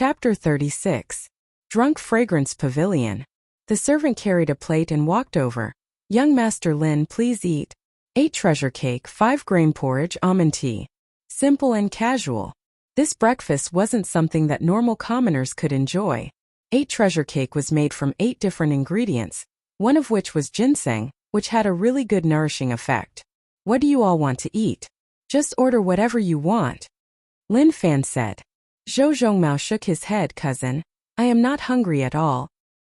Chapter 36. Drunk Fragrance Pavilion. The servant carried a plate and walked over. "Young Master Lin, please eat." 8 treasure cake, 5 grain porridge, almond tea. Simple and casual. This breakfast wasn't something that normal commoners could enjoy. 8 treasure cake was made from 8 different ingredients, one of which was ginseng, which had a really good nourishing effect. "What do you all want to eat?" "Just order whatever you want," Lin Fan said. Zhou Zhongmao shook his head. "Cousin, I am not hungry at all."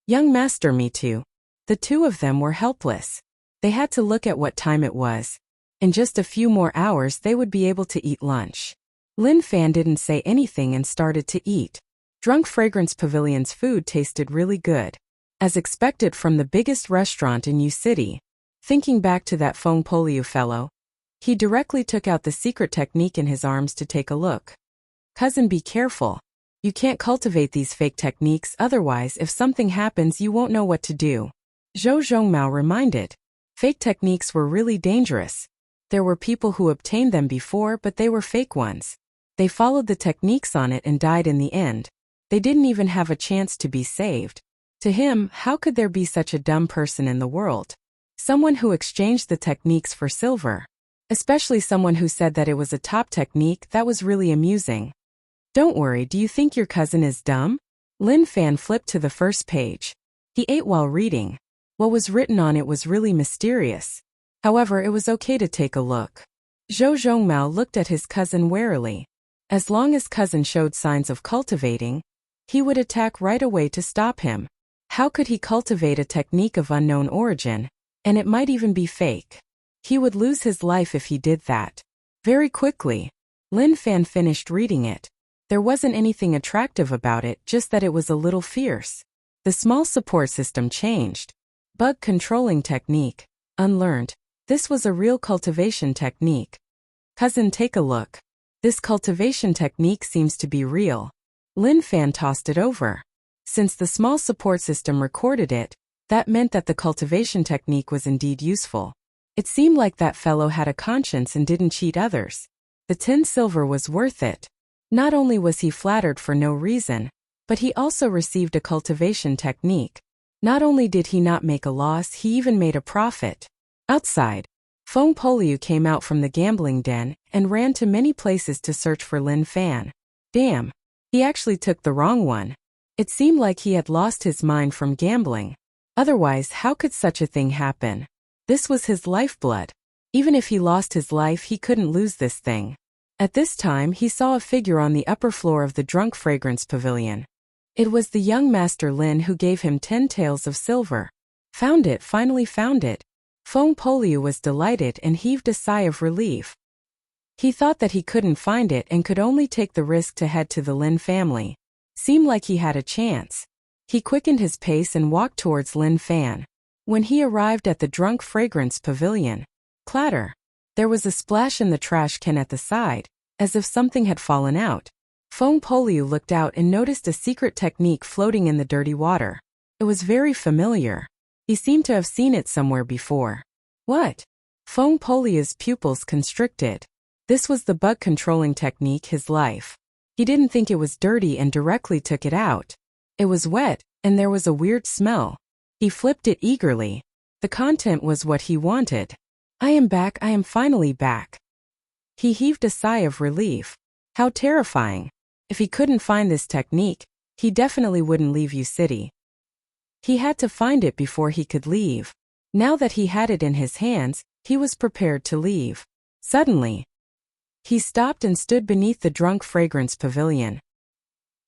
"Young Master, me too." The two of them were helpless. They had to look at what time it was. In just a few more hours they would be able to eat lunch. Lin Fan didn't say anything and started to eat. Drunk Fragrance Pavilion's food tasted really good, as expected from the biggest restaurant in Yu City. Thinking back to that Feng Poliu fellow, he directly took out the secret technique in his arms to take a look. "Cousin, be careful. You can't cultivate these fake techniques, otherwise if something happens you won't know what to do," Zhou Zhongmao reminded. Fake techniques were really dangerous. There were people who obtained them before, but they were fake ones. They followed the techniques on it and died in the end. They didn't even have a chance to be saved. To him, how could there be such a dumb person in the world? Someone who exchanged the techniques for silver. Especially someone who said that it was a top technique. That was really amusing. "Don't worry, do you think your cousin is dumb?" Lin Fan flipped to the first page. He ate while reading. What was written on it was really mysterious. However, it was okay to take a look. Zhou Zhongmao looked at his cousin warily. As long as cousin showed signs of cultivating, he would attack right away to stop him. How could he cultivate a technique of unknown origin, and it might even be fake? He would lose his life if he did that. Very quickly, Lin Fan finished reading it. There wasn't anything attractive about it, just that it was a little fierce. The small support system changed. Bug controlling technique. Unlearned. This was a real cultivation technique. "Cousin, take a look. This cultivation technique seems to be real." Lin Fan tossed it over. Since the small support system recorded it, that meant that the cultivation technique was indeed useful. It seemed like that fellow had a conscience and didn't cheat others. The 10 silver was worth it. Not only was he flattered for no reason, but he also received a cultivation technique. Not only did he not make a loss, he even made a profit. Outside, Feng Poliu came out from the gambling den and ran to many places to search for Lin Fan. Damn, he actually took the wrong one. It seemed like he had lost his mind from gambling. Otherwise, how could such a thing happen? This was his lifeblood. Even if he lost his life, he couldn't lose this thing. At this time, he saw a figure on the upper floor of the Drunk Fragrance Pavilion. It was the young Master Lin who gave him 10 taels of silver. Found it, finally found it. Feng Poliu was delighted and heaved a sigh of relief. He thought that he couldn't find it and could only take the risk to head to the Lin family. Seemed like he had a chance. He quickened his pace and walked towards Lin Fan. When he arrived at the Drunk Fragrance Pavilion, clatter! There was a splash in the trash can at the side, as if something had fallen out. Feng Poliu looked out and noticed a secret technique floating in the dirty water. It was very familiar. He seemed to have seen it somewhere before. What? Feng Poliu's pupils constricted. This was the bug controlling technique, his life. He didn't think it was dirty and directly took it out. It was wet, and there was a weird smell. He flipped it eagerly. The content was what he wanted. "I am back, I am finally back." He heaved a sigh of relief. How terrifying. If he couldn't find this technique, he definitely wouldn't leave Yu City. He had to find it before he could leave. Now that he had it in his hands, he was prepared to leave. Suddenly, he stopped and stood beneath the Drunk Fragrance Pavilion.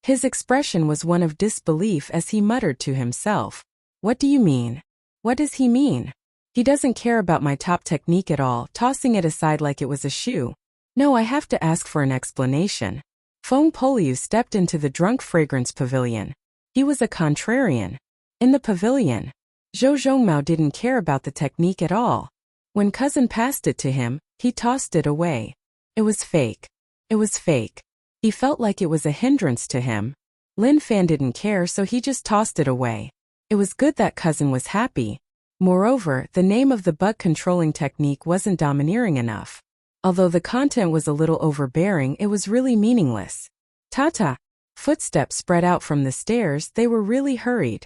His expression was one of disbelief as he muttered to himself. "What do you mean? What does he mean? He doesn't care about my top technique at all," tossing it aside like it was a shoe. "No, I have to ask for an explanation." Feng Poliu stepped into the Drunk Fragrance Pavilion. He was a contrarian. In the pavilion, Zhou Zhongmao didn't care about the technique at all. When cousin passed it to him, he tossed it away. It was fake. It was fake. He felt like it was a hindrance to him. Lin Fan didn't care, so he just tossed it away. It was good that cousin was happy. Moreover, the name of the bug controlling technique wasn't domineering enough. Although the content was a little overbearing, it was really meaningless. "Tata!" Footsteps spread out from the stairs. They were really hurried.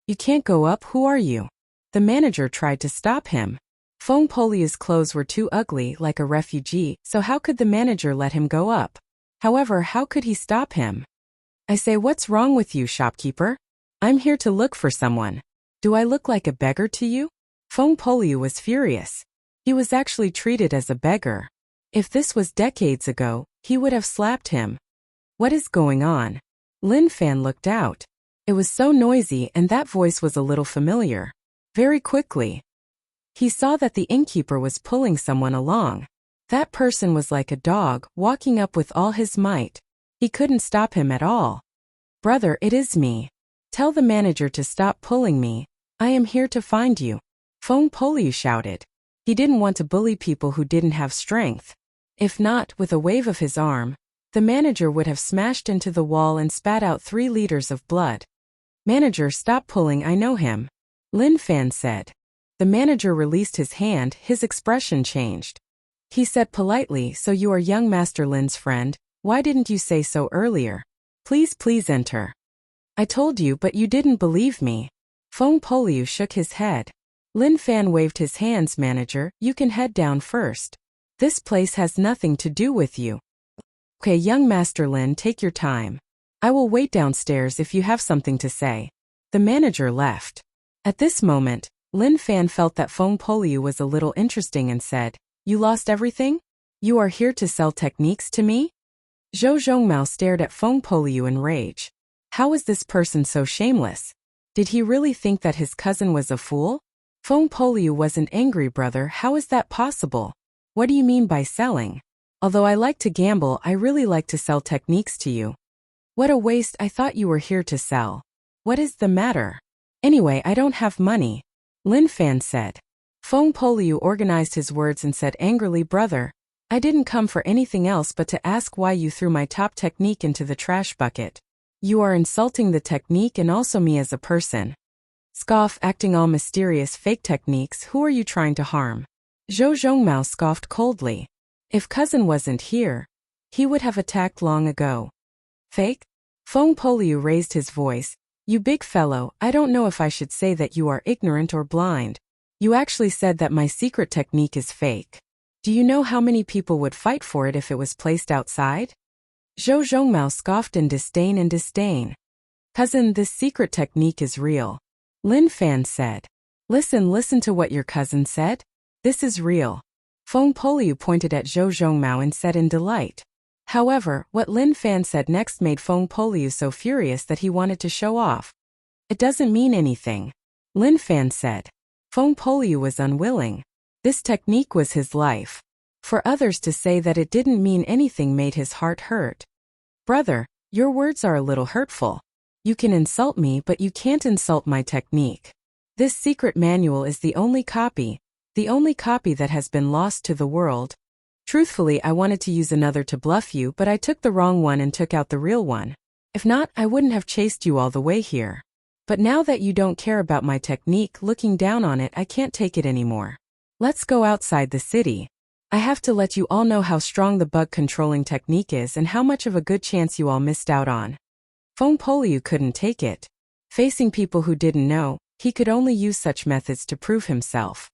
You can't go up. Who are you? The manager tried to stop him. Feng Poliu's clothes were too ugly, like a refugee, so how could the manager let him go up? However, how could he stop him? I say, what's wrong with you, shopkeeper? I'm here to look for someone. Do I look like a beggar to you? Feng Poliu was furious. He was actually treated as a beggar. If this was decades ago, he would have slapped him. What is going on? Lin Fan looked out. It was so noisy and that voice was a little familiar. Very quickly, he saw that the innkeeper was pulling someone along. That person was like a dog, walking up with all his might. He couldn't stop him at all. Brother, it is me. Tell the manager to stop pulling me. I am here to find you. Feng Poliu shouted. He didn't want to bully people who didn't have strength. If not, with a wave of his arm, the manager would have smashed into the wall and spat out 3 liters of blood. Manager, stop pulling, I know him. Lin Fan said. The manager released his hand. His expression changed. He said politely, so you are young Master Lin's friend. Why didn't you say so earlier? Please enter. I told you, but you didn't believe me. Feng Poliu shook his head. Lin Fan waved his hands. Manager, you can head down first. This place has nothing to do with you. Okay, young Master Lin, take your time. I will wait downstairs if you have something to say. The manager left. At this moment, Lin Fan felt that Feng Poliu was a little interesting and said, You lost everything? You are here to sell techniques to me? Zhou Zhongmao stared at Feng Poliu in rage. How is this person so shameless? Did he really think that his cousin was a fool? Feng Poliu wasn't angry. Brother, how is that possible? What do you mean by selling? Although I like to gamble, I really like to sell techniques to you. What a waste, I thought you were here to sell. What is the matter? Anyway, I don't have money. Lin Fan said. Feng Poliu organized his words and said angrily, Brother, I didn't come for anything else but to ask why you threw my top technique into the trash bucket. You are insulting the technique and also me as a person. Scoff, acting all mysterious. Fake techniques, who are you trying to harm? Zhou Zhongmao scoffed coldly. If cousin wasn't here, he would have attacked long ago. Fake? Feng Poliu raised his voice. You big fellow, I don't know if I should say that you are ignorant or blind. You actually said that my secret technique is fake. Do you know how many people would fight for it if it was placed outside? Zhou Zhongmao scoffed in disdain. Cousin, this secret technique is real. Lin Fan said. Listen to what your cousin said. This is real. Feng Poliu pointed at Zhou Zhongmao and said in delight. However, what Lin Fan said next made Feng Poliu so furious that he wanted to show off. It doesn't mean anything. Lin Fan said. Feng Poliu was unwilling. This technique was his life. For others to say that it didn't mean anything made his heart hurt. Brother, your words are a little hurtful. You can insult me, but you can't insult my technique. This secret manual is the only copy that has been lost to the world. Truthfully, I wanted to use another to bluff you, but I took the wrong one and took out the real one. If not, I wouldn't have chased you all the way here. But now that you don't care about my technique, looking down on it, I can't take it anymore. Let's go outside the city. I have to let you all know how strong the bug controlling technique is and how much of a good chance you all missed out on. Feng Poliu couldn't take it. Facing people who didn't know, he could only use such methods to prove himself.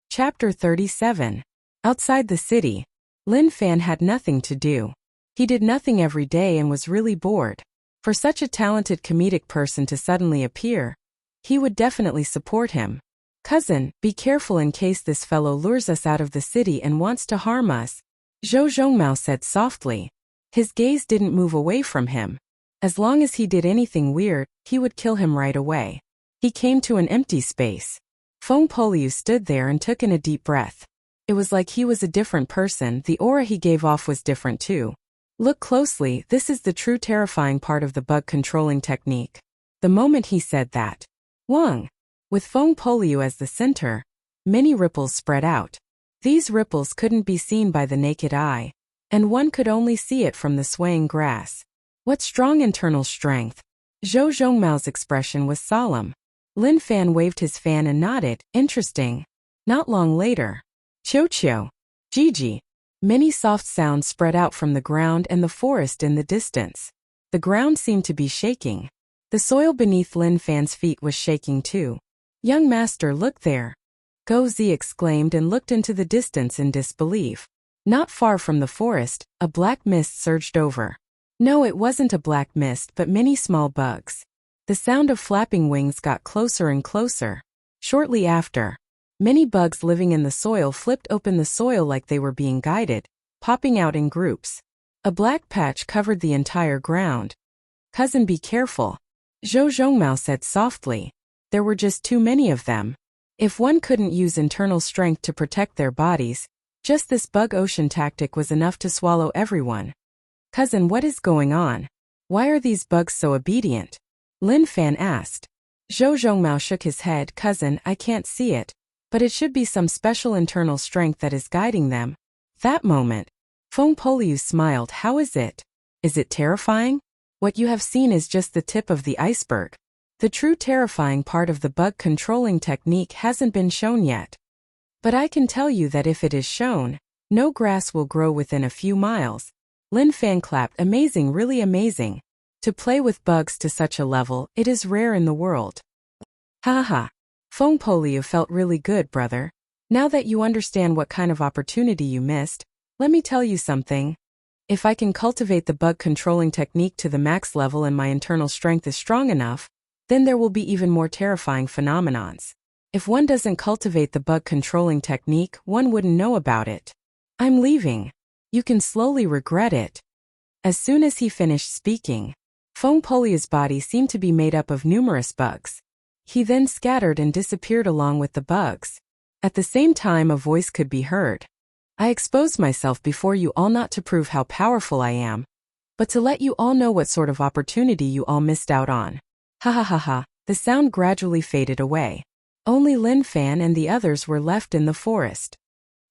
Chapter 37. Outside the city, Lin Fan had nothing to do. He did nothing every day and was really bored. For such a talented comedic person to suddenly appear, he would definitely support him. Cousin, be careful in case this fellow lures us out of the city and wants to harm us, Zhou Zhongmao said softly. His gaze didn't move away from him. As long as he did anything weird, he would kill him right away. He came to an empty space. Feng Poliu stood there and took in a deep breath. It was like he was a different person. The aura he gave off was different too. Look closely, this is the true terrifying part of the bug controlling technique. The moment he said that, Wang, with Feng Poliu as the center, many ripples spread out. These ripples couldn't be seen by the naked eye, and one could only see it from the swaying grass. What strong internal strength! Zhou Zhongmao's expression was solemn. Lin Fan waved his fan and nodded, interesting. Not long later, Qiu, Gigi, Many soft sounds spread out from the ground and the forest in the distance. The ground seemed to be shaking. The soil beneath Lin Fan's feet was shaking too. Young master, look there. Go Zi exclaimed and looked into the distance in disbelief. Not far from the forest, a black mist surged over. No, it wasn't a black mist but many small bugs. The sound of flapping wings got closer and closer. Shortly after, many bugs living in the soil flipped open the soil like they were being guided, popping out in groups. A black patch covered the entire ground. Cousin, be careful, Zhou Zhongmao said softly. There were just too many of them. If one couldn't use internal strength to protect their bodies, just this bug ocean tactic was enough to swallow everyone. Cousin, what is going on? Why are these bugs so obedient? Lin Fan asked. Zhou Zhongmao shook his head. Cousin, I can't see it, but it should be some special internal strength that is guiding them. That moment, Feng Poliu smiled. How is it? Is it terrifying? What you have seen is just the tip of the iceberg. The true terrifying part of the bug controlling technique hasn't been shown yet. But I can tell you that if it is shown, no grass will grow within a few miles. Lin Fan clapped. Amazing, really amazing. To play with bugs to such a level, it is rare in the world. Ha ha. Feng Poliu felt really good, brother. Now that you understand what kind of opportunity you missed, let me tell you something. If I can cultivate the bug controlling technique to the max level and my internal strength is strong enough, then there will be even more terrifying phenomenons. If one doesn't cultivate the bug controlling technique, one wouldn't know about it. I'm leaving. You can slowly regret it. As soon as he finished speaking, Feng Poliu's body seemed to be made up of numerous bugs. He then scattered and disappeared along with the bugs. At the same time, a voice could be heard. I exposed myself before you all not to prove how powerful I am, but to let you all know what sort of opportunity you all missed out on. Ha ha ha ha. The sound gradually faded away. Only Lin Fan and the others were left in the forest.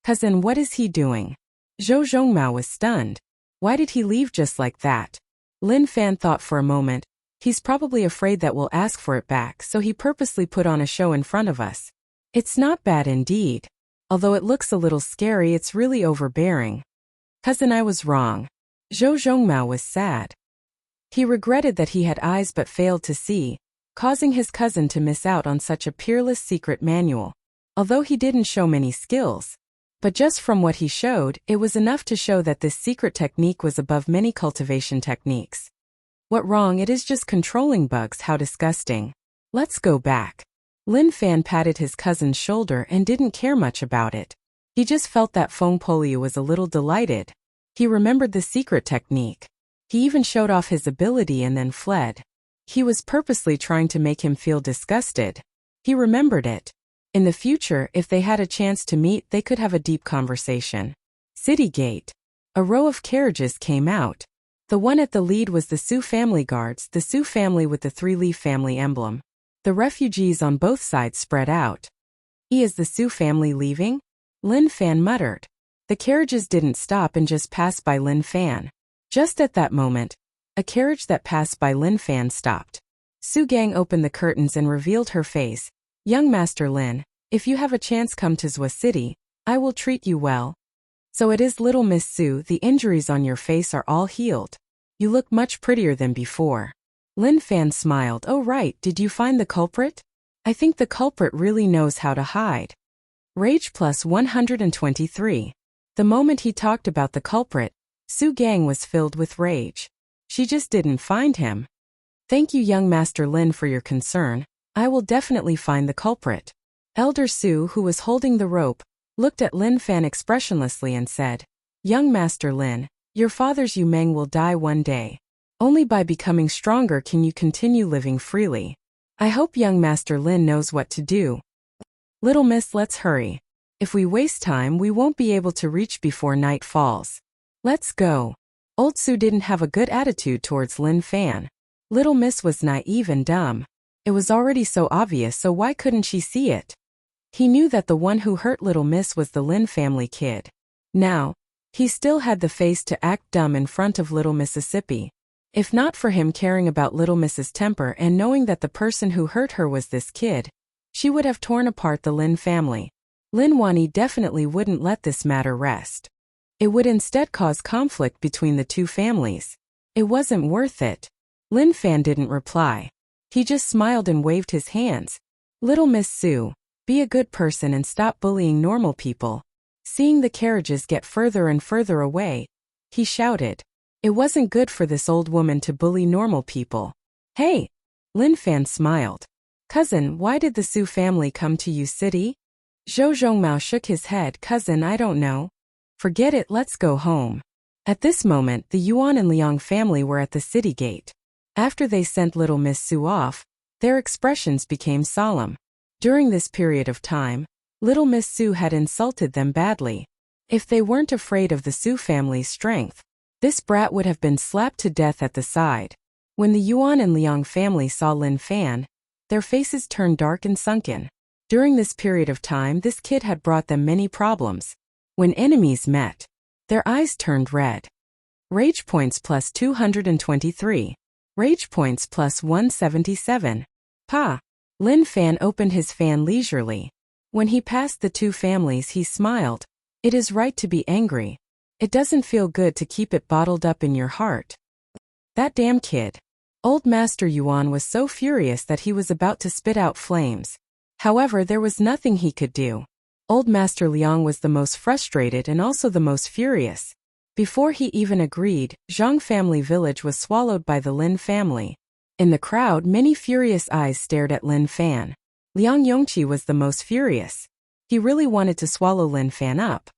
Cousin, what is he doing? Zhou Zhongmao was stunned. Why did he leave just like that? Lin Fan thought for a moment. He's probably afraid that we'll ask for it back, so he purposely put on a show in front of us. It's not bad indeed. Although it looks a little scary, it's really overbearing. Cousin, I was wrong. Zhou Zhongmao was sad. He regretted that he had eyes but failed to see, causing his cousin to miss out on such a peerless secret manual. Although he didn't show many skills, but just from what he showed, it was enough to show that this secret technique was above many cultivation techniques. What wrong? It is just controlling bugs. How disgusting. Let's go back. Lin Fan patted his cousin's shoulder and didn't care much about it. He just felt that Feng Poliu was a little delighted. He remembered the secret technique. He even showed off his ability and then fled. He was purposely trying to make him feel disgusted. He remembered it. In the future, if they had a chance to meet, they could have a deep conversation. City Gate. A row of carriages came out. The one at the lead was the Su family guards, the Su family with the three-leaf family emblem. The refugees on both sides spread out. Is the Su family leaving? Lin Fan muttered. The carriages didn't stop and just passed by Lin Fan. Just at that moment, a carriage that passed by Lin Fan stopped. Su Gang opened the curtains and revealed her face. Young Master Lin, if you have a chance, come to Zhua City. I will treat you well. So it is little Miss Su, the injuries on your face are all healed. You look much prettier than before. Lin Fan smiled. Oh right, did you find the culprit? I think the culprit really knows how to hide. Rage plus 123. The moment he talked about the culprit, Su Gang was filled with rage. She just didn't find him. Thank you, young Master Lin, for your concern. I will definitely find the culprit. Elder Su, who was holding the rope, looked at Lin Fan expressionlessly and said, Young Master Lin, your father's Yu Meng will die one day. Only by becoming stronger can you continue living freely. I hope young Master Lin knows what to do. Little miss, let's hurry. If we waste time, we won't be able to reach before night falls. Let's go. Old Su didn't have a good attitude towards Lin Fan. Little miss was naive and dumb. It was already so obvious, so why couldn't she see it? He knew that the one who hurt little miss was the Lin family kid. Now, he still had the face to act dumb in front of little Mississippi. If not for him caring about little Miss's temper and knowing that the person who hurt her was this kid, she would have torn apart the Lin family. Lin Wani definitely wouldn't let this matter rest. It would instead cause conflict between the two families. It wasn't worth it. Lin Fan didn't reply. He just smiled and waved his hands. Little Miss Sue, be a good person and stop bullying normal people. Seeing the carriages get further and further away, he shouted. It wasn't good for this old woman to bully normal people. Hey! Lin Fan smiled. Cousin, why did the Sue family come to you city? Zhou Zhongmao shook his head. Cousin, I don't know. Forget it, let's go home. At this moment, the Yuan and Liang family were at the city gate. After they sent little Miss Sue off, their expressions became solemn. During this period of time, little Miss Sue had insulted them badly. If they weren't afraid of the Sue family's strength, this brat would have been slapped to death at the side. When the Yuan and Liang family saw Lin Fan, their faces turned dark and sunken. During this period of time, this kid had brought them many problems. When enemies met, their eyes turned red. Rage points plus 223. Rage points plus 177. Pa! Lin Fan opened his fan leisurely. When he passed the two families, he smiled. It is right to be angry. It doesn't feel good to keep it bottled up in your heart. That damn kid. Old Master Yuan was so furious that he was about to spit out flames. However, there was nothing he could do. Old Master Liang was the most frustrated and also the most furious. Before he even agreed, Zhang family village was swallowed by the Lin family. In the crowd, many furious eyes stared at Lin Fan. Liang Yongqi was the most furious. He really wanted to swallow Lin Fan up.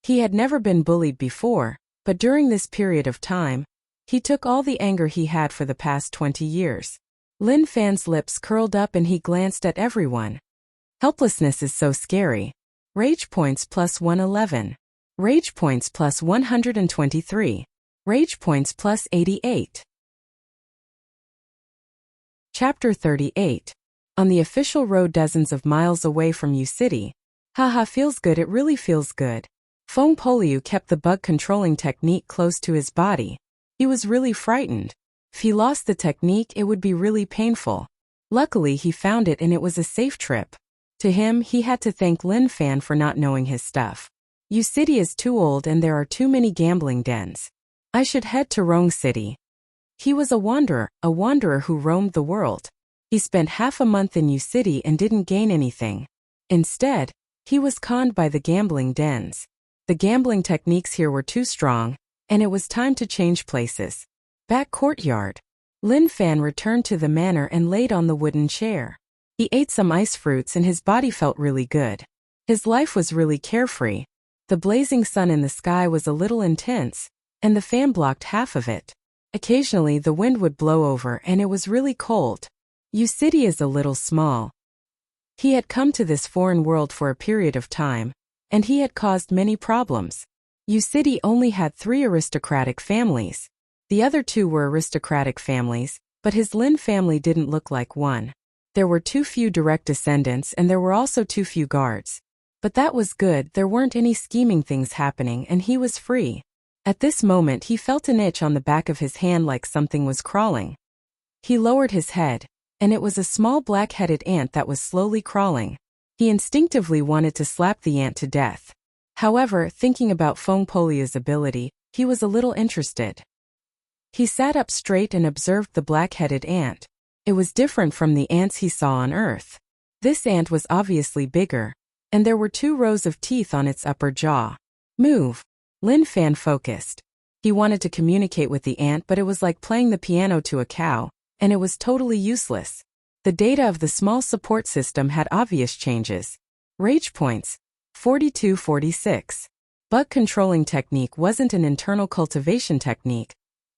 He had never been bullied before, but during this period of time, he took all the anger he had for the past 20 years. Lin Fan's lips curled up and he glanced at everyone. Helplessness is so scary. Rage points plus 111. Rage points plus 123. Rage points plus 88. Chapter 38. On the official road dozens of miles away from U City. Haha, feels good, it really feels good. Feng Poliu kept the bug controlling technique close to his body. He was really frightened. If he lost the technique, it would be really painful. Luckily, he found it and it was a safe trip. To him, he had to thank Lin Fan for not knowing his stuff. U City is too old and there are too many gambling dens. I should head to Rong City. He was a wanderer who roamed the world. He spent half a month in U City and didn't gain anything. Instead, he was conned by the gambling dens. The gambling techniques here were too strong, and it was time to change places. Back courtyard. Lin Fan returned to the manor and laid on the wooden chair. He ate some ice fruits and his body felt really good. His life was really carefree. The blazing sun in the sky was a little intense, and the fan blocked half of it. Occasionally the wind would blow over and it was really cold. U City is a little small. He had come to this foreign world for a period of time, and he had caused many problems. U City only had 3 aristocratic families. The other 2 were aristocratic families, but his Lin family didn't look like one. There were too few direct descendants and there were also too few guards. But that was good, there weren't any scheming things happening and he was free. At this moment he felt an itch on the back of his hand like something was crawling. He lowered his head, and it was a small black-headed ant that was slowly crawling. He instinctively wanted to slap the ant to death. However, thinking about Feng Poliu's ability, he was a little interested. He sat up straight and observed the black-headed ant. It was different from the ants he saw on Earth. This ant was obviously bigger, and there were 2 rows of teeth on its upper jaw. Move. Lin Fan focused. He wanted to communicate with the ant, but it was like playing the piano to a cow, and it was totally useless. The data of the small support system had obvious changes. Rage points. 42-46. Bug controlling technique wasn't an internal cultivation technique,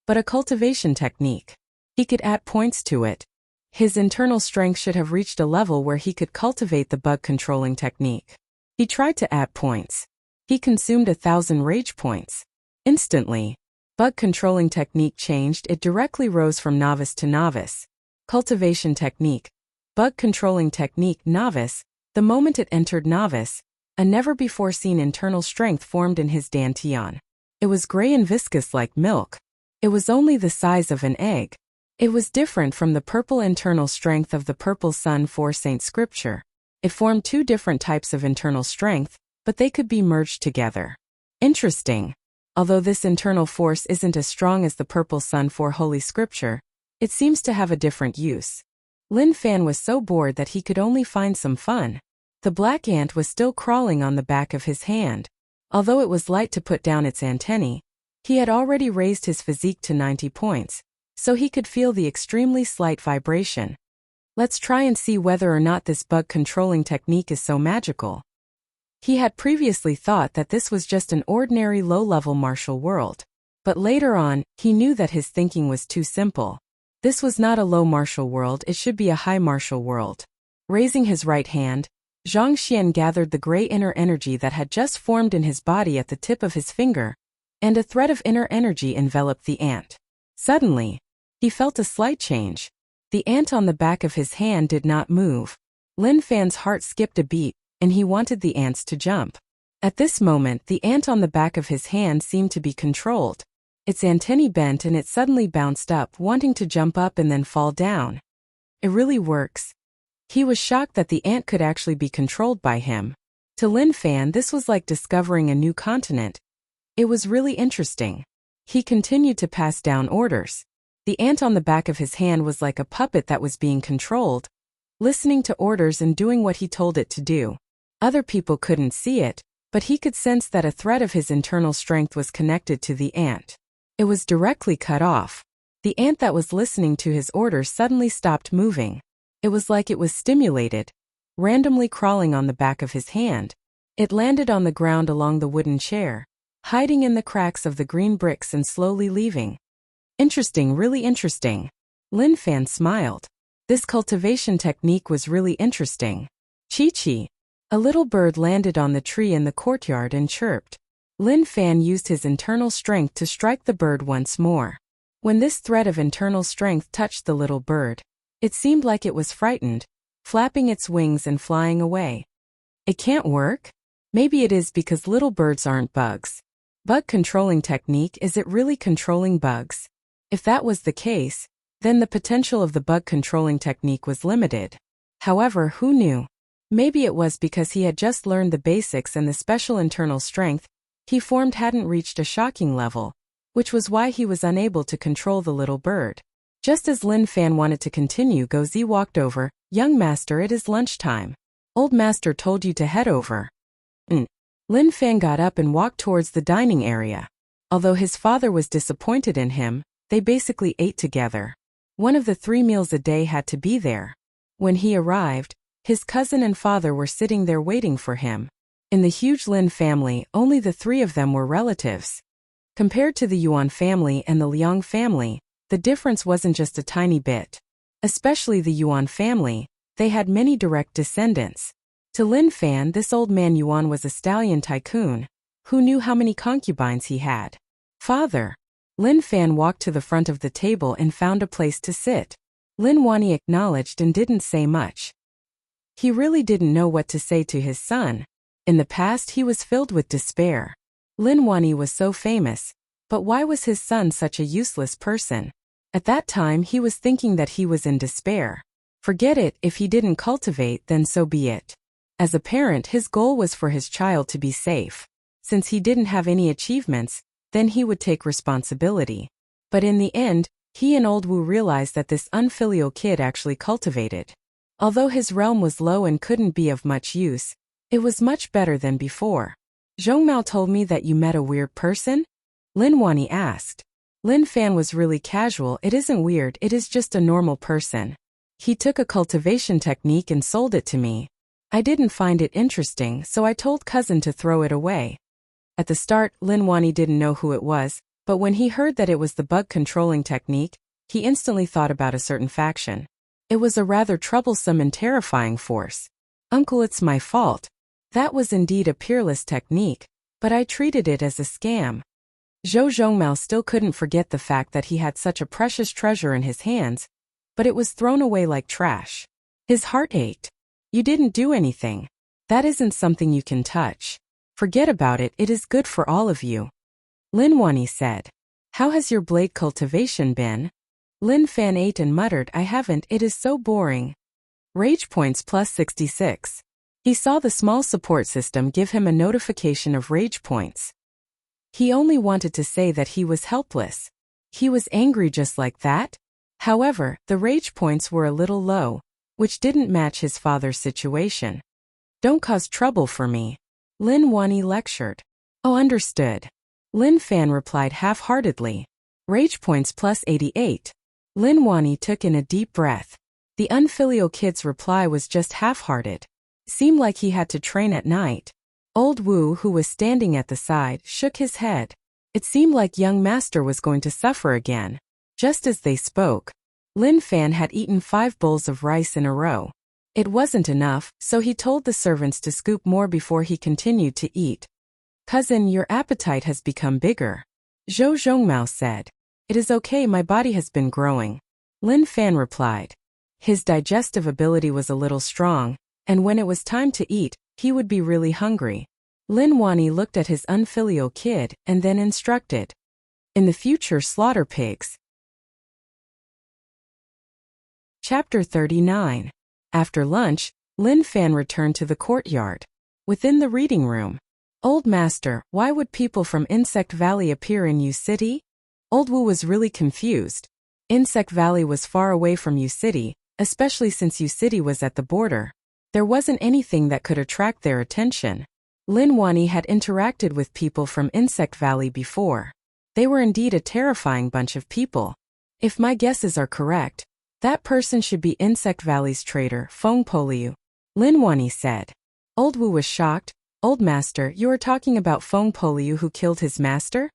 but a cultivation technique. He could add points to it. His internal strength should have reached a level where he could cultivate the bug controlling technique. He tried to add points. He consumed 1,000 rage points. Instantly, bug controlling technique changed, it directly rose from novice to novice. Cultivation technique. Bug controlling technique novice. The moment it entered novice, a never-before-seen internal strength formed in his dantian. It was gray and viscous like milk. It was only the size of an egg. It was different from the purple internal strength of the purple sun for Saint Scripture. It formed 2 different types of internal strength, but they could be merged together. Interesting. Although this internal force isn't as strong as the purple sun for Holy Scripture, it seems to have a different use. Lin Fan was so bored that he could only find some fun. The black ant was still crawling on the back of his hand. Although it was light to put down its antennae, he had already raised his physique to 90 points, so he could feel the extremely slight vibration. Let's try and see whether or not this bug controlling technique is so magical. He had previously thought that this was just an ordinary low-level martial world. But later on, he knew that his thinking was too simple. This was not a low martial world, it should be a high martial world. Raising his right hand, Zhang Xian gathered the gray inner energy that had just formed in his body at the tip of his finger, and a thread of inner energy enveloped the ant. Suddenly, he felt a slight change. The ant on the back of his hand did not move. Lin Fan's heart skipped a beat, and he wanted the ants to jump. At this moment, the ant on the back of his hand seemed to be controlled. Its antennae bent and it suddenly bounced up, wanting to jump up and then fall down. It really works. He was shocked that the ant could actually be controlled by him. To Lin Fan, this was like discovering a new continent. It was really interesting. He continued to pass down orders. The ant on the back of his hand was like a puppet that was being controlled, listening to orders and doing what he told it to do. Other people couldn't see it, but he could sense that a thread of his internal strength was connected to the ant. It was directly cut off. The ant that was listening to his orders suddenly stopped moving. It was like it was stimulated, randomly crawling on the back of his hand. It landed on the ground along the wooden chair, hiding in the cracks of the green bricks and slowly leaving. Interesting, really interesting. Lin Fan smiled. This cultivation technique was really interesting. Chi-chi. A little bird landed on the tree in the courtyard and chirped. Lin Fan used his internal strength to strike the bird once more. When this thread of internal strength touched the little bird, it seemed like it was frightened, flapping its wings and flying away. It can't work? Maybe it is because little birds aren't bugs. Bug controlling technique, is it really controlling bugs? If that was the case, then the potential of the bug controlling technique was limited. However, who knew? Maybe it was because he had just learned the basics and the special internal strength he formed hadn't reached a shocking level, which was why he was unable to control the little bird. Just as Lin Fan wanted to continue, Gozi walked over. "Young master, it is lunchtime. Old master told you to head over." Lin Fan got up and walked towards the dining area. Although his father was disappointed in him, they basically ate together. One of the 3 meals a day had to be there. When he arrived, his cousin and father were sitting there waiting for him. In the huge Lin family, only the 3 of them were relatives. Compared to the Yuan family and the Liang family, the difference wasn't just a tiny bit. Especially the Yuan family, they had many direct descendants. To Lin Fan, this old man Yuan was a stallion tycoon. Who knew how many concubines he had? "Father." Lin Fan walked to the front of the table and found a place to sit. Lin Wani acknowledged and didn't say much. He really didn't know what to say to his son. In the past, he was filled with despair. Lin Wani was so famous, but why was his son such a useless person? At that time, he was thinking that he was in despair. Forget it, if he didn't cultivate, then so be it. As a parent, his goal was for his child to be safe. Since he didn't have any achievements, then he would take responsibility. But in the end, he and Old Wu realized that this unfilial kid actually cultivated. Although his realm was low and couldn't be of much use, it was much better than before. "Zhongmao told me that you met a weird person?" Lin Wani asked. Lin Fan was really casual. "It isn't weird, it is just a normal person. He took a cultivation technique and sold it to me. I didn't find it interesting, so I told cousin to throw it away." At the start, Lin Wani didn't know who it was, but when he heard that it was the bug controlling technique, he instantly thought about a certain faction. It was a rather troublesome and terrifying force. "Uncle, it's my fault. That was indeed a peerless technique, but I treated it as a scam." Zhou Zhongmao still couldn't forget the fact that he had such a precious treasure in his hands, but it was thrown away like trash. His heart ached. "You didn't do anything. That isn't something you can touch. Forget about it, it is good for all of you." Lin Wani said. "How has your blade cultivation been?" Lin Fan ate and muttered, "I haven't, it is so boring." Rage points plus 66. He saw the small support system give him a notification of rage points. He only wanted to say that he was helpless. He was angry just like that? However, the rage points were a little low, which didn't match his father's situation. Don't cause trouble for me, Lin Wani lectured. Oh, understood. Lin Fan replied half-heartedly. Rage points plus 88. Lin Wani took in a deep breath. The unfilial kid's reply was just half-hearted. Seemed like he had to train at night. Old Wu, who was standing at the side, shook his head. It seemed like young master was going to suffer again. Just as they spoke, Lin Fan had eaten 5 bowls of rice in a row. It wasn't enough, so he told the servants to scoop more before he continued to eat. Cousin, your appetite has become bigger, Zhou Zhongmao said. It is okay, my body has been growing, Lin Fan replied. His digestive ability was a little strong, and when it was time to eat, he would be really hungry. Lin Wani looked at his unfilial kid and then instructed. In the future, slaughter pigs. Chapter 39. After lunch, Lin Fan returned to the courtyard. Within the reading room. Old Master, why would people from Insect Valley appear in Yu City? Old Wu was really confused. Insect Valley was far away from Yu City, especially since Yu City was at the border. There wasn't anything that could attract their attention. Lin Wani had interacted with people from Insect Valley before. They were indeed a terrifying bunch of people. If my guesses are correct, that person should be Insect Valley's trader, Feng Poliu, Lin Wani said. Old Wu was shocked. Old Master, you are talking about Feng Poliu who killed his master?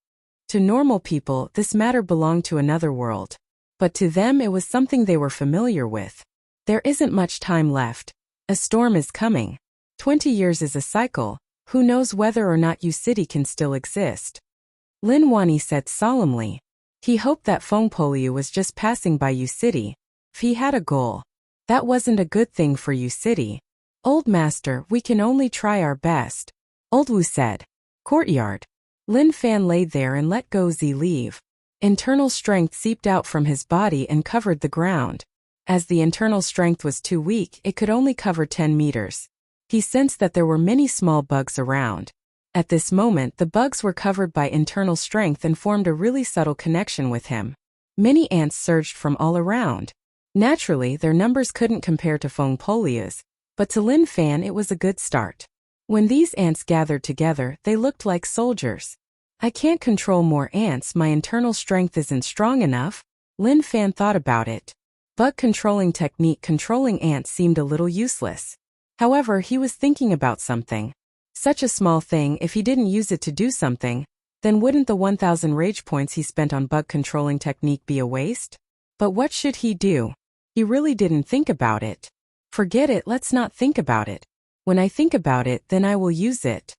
To normal people, this matter belonged to another world. But to them it was something they were familiar with. There isn't much time left. A storm is coming. 20 years is a cycle. Who knows whether or not Yu City can still exist? Lin Wani said solemnly. He hoped that Feng Poliu was just passing by Yu City. If he had a goal, that wasn't a good thing for Yu City. Old Master, we can only try our best, Old Wu said. Courtyard. Lin Fan laid there and let Go Zi leave. Internal strength seeped out from his body and covered the ground. As the internal strength was too weak, it could only cover 10 meters. He sensed that there were many small bugs around. At this moment, the bugs were covered by internal strength and formed a really subtle connection with him. Many ants surged from all around. Naturally, their numbers couldn't compare to Feng Poliu's, but to Lin Fan it was a good start. When these ants gathered together, they looked like soldiers. I can't control more ants, my internal strength isn't strong enough. Lin Fan thought about it. Bug controlling technique controlling ants seemed a little useless. However, he was thinking about something. Such a small thing, if he didn't use it to do something, then wouldn't the 1000 rage points he spent on bug controlling technique be a waste? But what should he do? He really didn't think about it. Forget it, let's not think about it. When I think about it, then I will use it.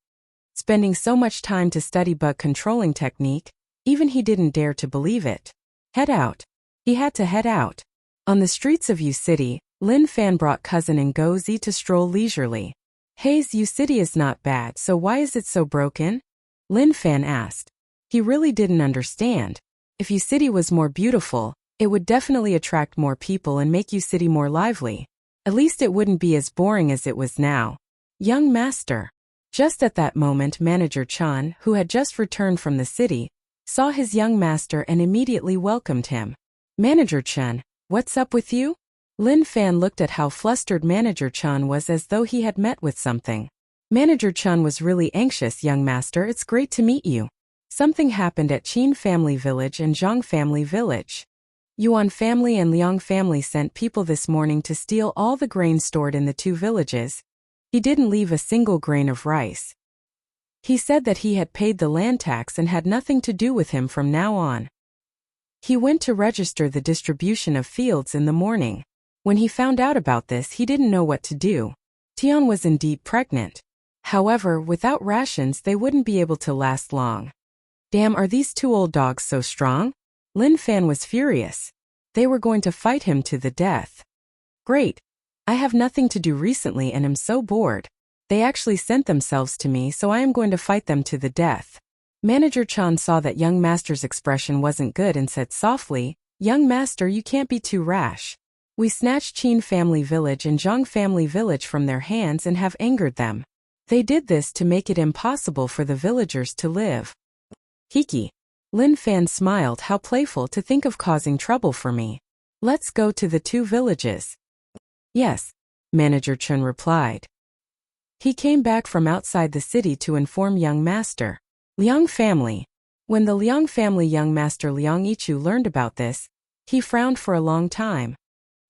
Spending so much time to study bug controlling technique, even he didn't dare to believe it. Head out. He had to head out. On the streets of Yu City, Lin Fan brought cousin and Go Zi to stroll leisurely. Hey, Yu City is not bad, so why is it so broken? Lin Fan asked. He really didn't understand. If Yu City was more beautiful, it would definitely attract more people and make Yu City more lively. At least it wouldn't be as boring as it was now. Young Master. Just at that moment, Manager Chan, who had just returned from the city, saw his young master and immediately welcomed him. Manager Chan, what's up with you? Lin Fan looked at how flustered Manager Chan was as though he had met with something. Manager Chan was really anxious. Young master, it's great to meet you. Something happened at Qin family village and Zhang family village. Yuan family and Liang family sent people this morning to steal all the grain stored in the 2 villages. He didn't leave a single grain of rice. He said that he had paid the land tax and had nothing to do with him from now on. He went to register the distribution of fields in the morning. When he found out about this, he didn't know what to do. Tian was indeed pregnant. However, without rations they wouldn't be able to last long. Damn, are these 2 old dogs so strong? Lin Fan was furious. They were going to fight him to the death. Great. I have nothing to do recently and am so bored. They actually sent themselves to me, so I am going to fight them to the death. Manager Chan saw that young master's expression wasn't good and said softly, Young master, you can't be too rash. We snatched Qin family village and Zhang family village from their hands and have angered them. They did this to make it impossible for the villagers to live. Kiki. Lin Fan smiled. How playful to think of causing trouble for me. Let's go to the 2 villages. Yes, Manager Chun replied. He came back from outside the city to inform young master Liang family. When the Liang family young master Liang Yichu learned about this, he frowned for a long time.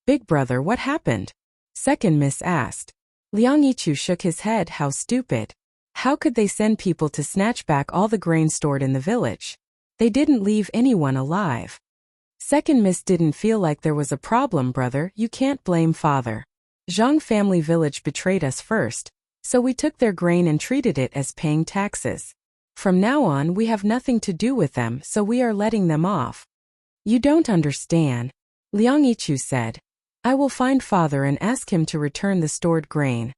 Big brother, what happened? Second miss asked. Liang Yichu shook his head. How stupid. How could they send people to snatch back all the grain stored in the village? They didn't leave anyone alive. Second miss didn't feel like there was a problem, brother. You can't blame father. Zhang family village betrayed us first, so we took their grain and treated it as paying taxes. From now on we have nothing to do with them, so we are letting them off. You don't understand, Liang Yichu said. I will find father and ask him to return the stored grain.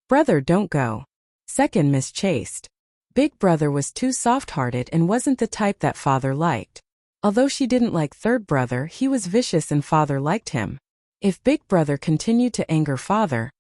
Brother, don't go. Second miss chased. Big brother was too soft-hearted and wasn't the type that father liked. Although she didn't like third brother, he was vicious and father liked him. If big brother continued to anger father,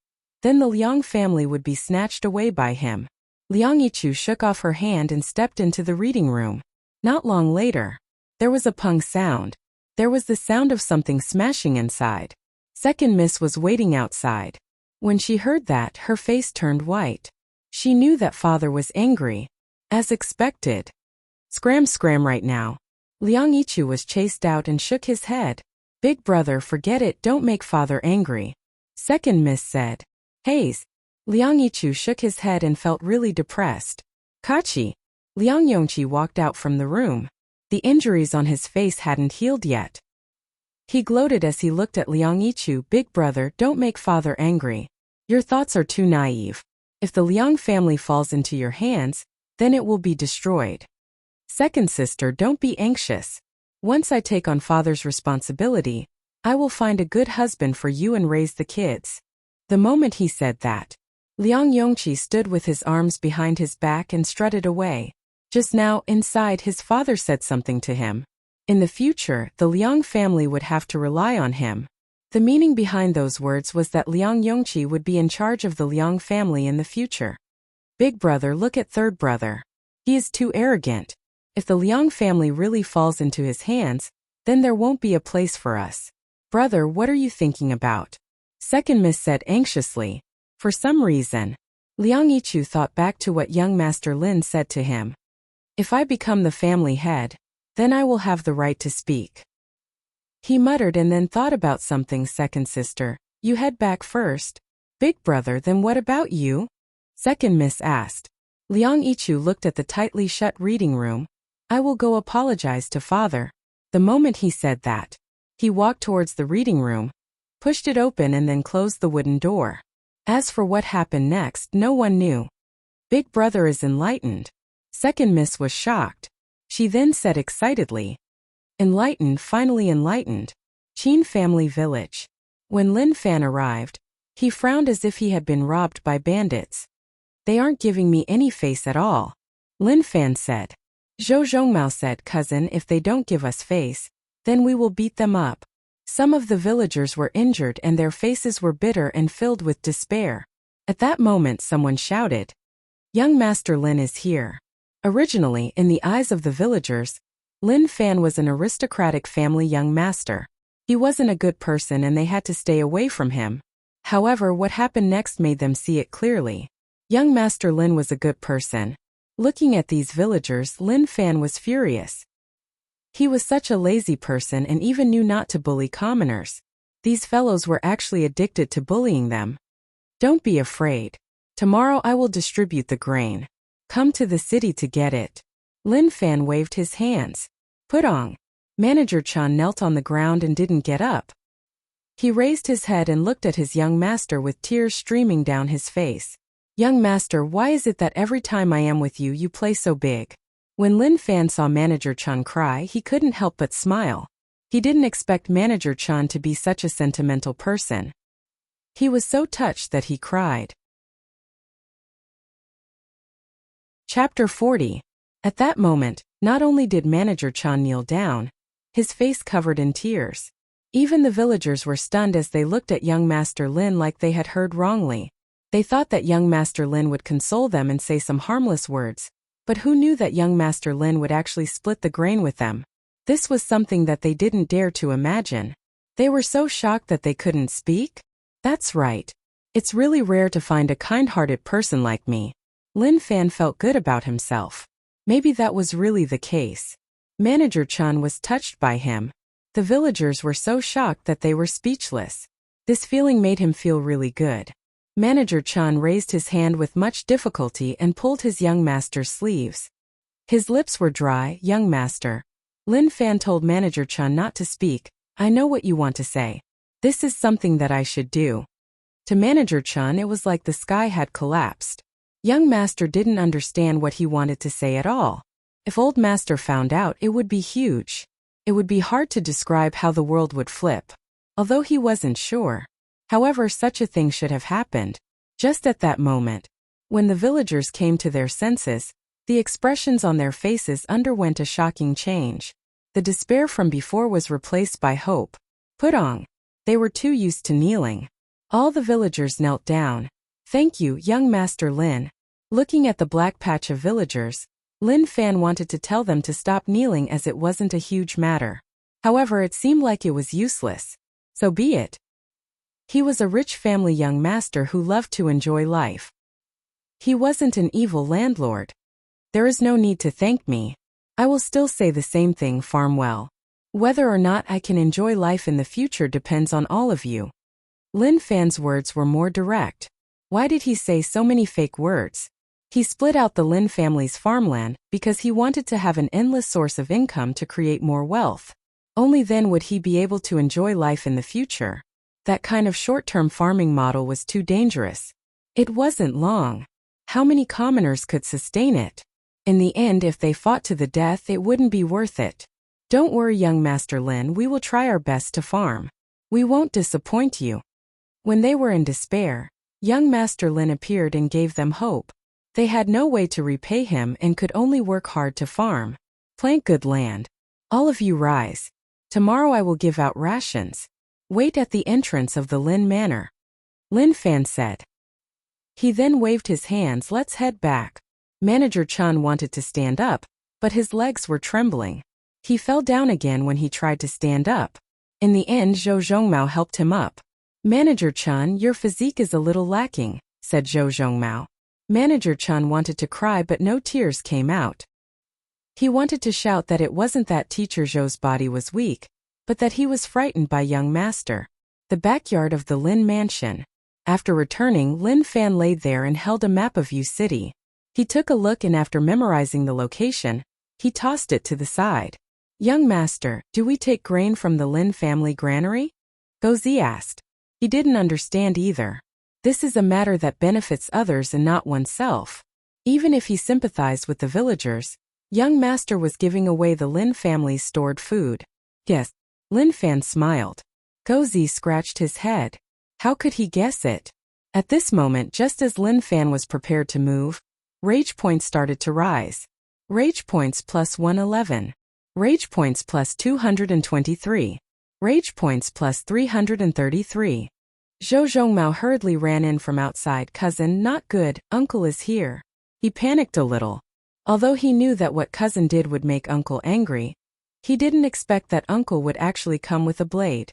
then the Liang family would be snatched away by him. Liang Yichu shook off her hand and stepped into the reading room. Not long later, there was a pung sound. There was the sound of something smashing inside. Second miss was waiting outside. When she heard that, her face turned white. She knew that father was angry. As expected. Scram right now. Liang Yichu was chased out and shook his head. Big brother, forget it, don't make father angry. Second miss said. Haze. Liang Yichu shook his head and felt really depressed. Kachi. Liang Yongqi walked out from the room. The injuries on his face hadn't healed yet. He gloated as he looked at Liang Yichu. Big brother, don't make father angry. Your thoughts are too naive. If the Liang family falls into your hands, then it will be destroyed. Second sister, don't be anxious. Once I take on father's responsibility, I will find a good husband for you and raise the kids. The moment he said that, Liang Yongqi stood with his arms behind his back and strutted away. Just now, inside, his father said something to him. In the future, the Liang family would have to rely on him. The meaning behind those words was that Liang Yongqi would be in charge of the Liang family in the future. Big brother, look at third brother. He is too arrogant. If the Liang family really falls into his hands, then there won't be a place for us. Brother, what are you thinking about? Second miss said anxiously. For some reason, Liang Yichu thought back to what young Master Lin said to him. If I become the family head, then I will have the right to speak. He muttered and then thought about something. Second sister, you head back first. Big brother, then what about you? Second miss asked. Liang Yichu looked at the tightly shut reading room. I will go apologize to father. The moment he said that, he walked towards the reading room, pushed it open and then closed the wooden door. As for what happened next, no one knew. Big brother is enlightened. Second miss was shocked. She then said excitedly. Enlightened, finally enlightened. Qin family village. When Lin Fan arrived, he frowned as if he had been robbed by bandits. They aren't giving me any face at all. Lin Fan said. Zhou Zhongmao said, cousin, if they don't give us face, then we will beat them up. Some of the villagers were injured and their faces were bitter and filled with despair. At that moment someone shouted. Young Master Lin is here. Originally, in the eyes of the villagers, Lin Fan was an aristocratic family young master. He wasn't a good person and they had to stay away from him. However, what happened next made them see it clearly. Young Master Lin was a good person. Looking at these villagers, Lin Fan was furious. He was such a lazy person and even knew not to bully commoners. These fellows were actually addicted to bullying them. Don't be afraid. Tomorrow I will distribute the grain. Come to the city to get it. Lin Fan waved his hands. Putong. Manager Chan knelt on the ground and didn't get up. He raised his head and looked at his young master with tears streaming down his face. Young master, why is it that every time I am with you, you play so big? When Lin Fan saw Manager Chan cry, he couldn't help but smile. He didn't expect Manager Chan to be such a sentimental person. He was so touched that he cried. Chapter 40. At that moment, not only did Manager Chan kneel down, his face covered in tears. Even the villagers were stunned as they looked at young Master Lin like they had heard wrongly. They thought that young Master Lin would console them and say some harmless words, But who knew that young Master Lin would actually split the grain with them? This was something that they didn't dare to imagine. They were so shocked that they couldn't speak? That's right. It's really rare to find a kind-hearted person like me. Lin Fan felt good about himself. Maybe that was really the case. Manager Chun was touched by him. The villagers were so shocked that they were speechless. This feeling made him feel really good. Manager Chun raised his hand with much difficulty and pulled his young master's sleeves. His lips were dry. Young master. Lin Fan told Manager Chun not to speak. I know what you want to say. This is something that I should do. To Manager Chun, it was like the sky had collapsed. Young master didn't understand what he wanted to say at all. If old master found out, it would be huge. It would be hard to describe how the world would flip. Although he wasn't sure. However, such a thing should have happened. Just at that moment, when the villagers came to their senses, the expressions on their faces underwent a shocking change. The despair from before was replaced by hope. Putong. They were too used to kneeling. All the villagers knelt down. Thank you, young Master Lin. Looking at the black patch of villagers, Lin Fan wanted to tell them to stop kneeling as it wasn't a huge matter. However, it seemed like it was useless. So be it. He was a rich family young master who loved to enjoy life. He wasn't an evil landlord. There is no need to thank me. I will still say the same thing, farm well. Whether or not I can enjoy life in the future depends on all of you. Lin Fan's words were more direct. Why did he say so many fake words? He split out the Lin family's farmland because he wanted to have an endless source of income to create more wealth. Only then would he be able to enjoy life in the future. That kind of short-term farming model was too dangerous. It wasn't long. How many commoners could sustain it? In the end, if they fought to the death, it wouldn't be worth it. Don't worry, young Master Lin, we will try our best to farm. We won't disappoint you. When they were in despair, young Master Lin appeared and gave them hope. They had no way to repay him and could only work hard to farm. Plant good land. All of you rise. Tomorrow I will give out rations. Wait at the entrance of the Lin Manor. Lin Fan said. He then waved his hands. Let's head back. Manager Chun wanted to stand up, but his legs were trembling. He fell down again when he tried to stand up. In the end, Zhou Zhongmao helped him up. Manager Chun, your physique is a little lacking, said Zhou Zhongmao. Manager Chun wanted to cry, but no tears came out. He wanted to shout that it wasn't that teacher Zhou's body was weak, but that he was frightened by young master. The backyard of the Lin Mansion. After returning, Lin Fan laid there and held a map of Yu City. He took a look and after memorizing the location, he tossed it to the side. Young master, do we take grain from the Lin family granary? Gozi asked. He didn't understand either. This is a matter that benefits others and not oneself. Even if he sympathized with the villagers, young master was giving away the Lin family's stored food. Yes. Lin Fan smiled. Gozi scratched his head. How could he guess it? At this moment, just as Lin Fan was prepared to move, rage points started to rise. Rage points plus 111. Rage points plus 223. Rage points plus 333. Zhou Zhongmao hurriedly ran in from outside. Cousin, not good, uncle is here. He panicked a little. Although he knew that what cousin did would make uncle angry, he didn't expect that uncle would actually come with a blade.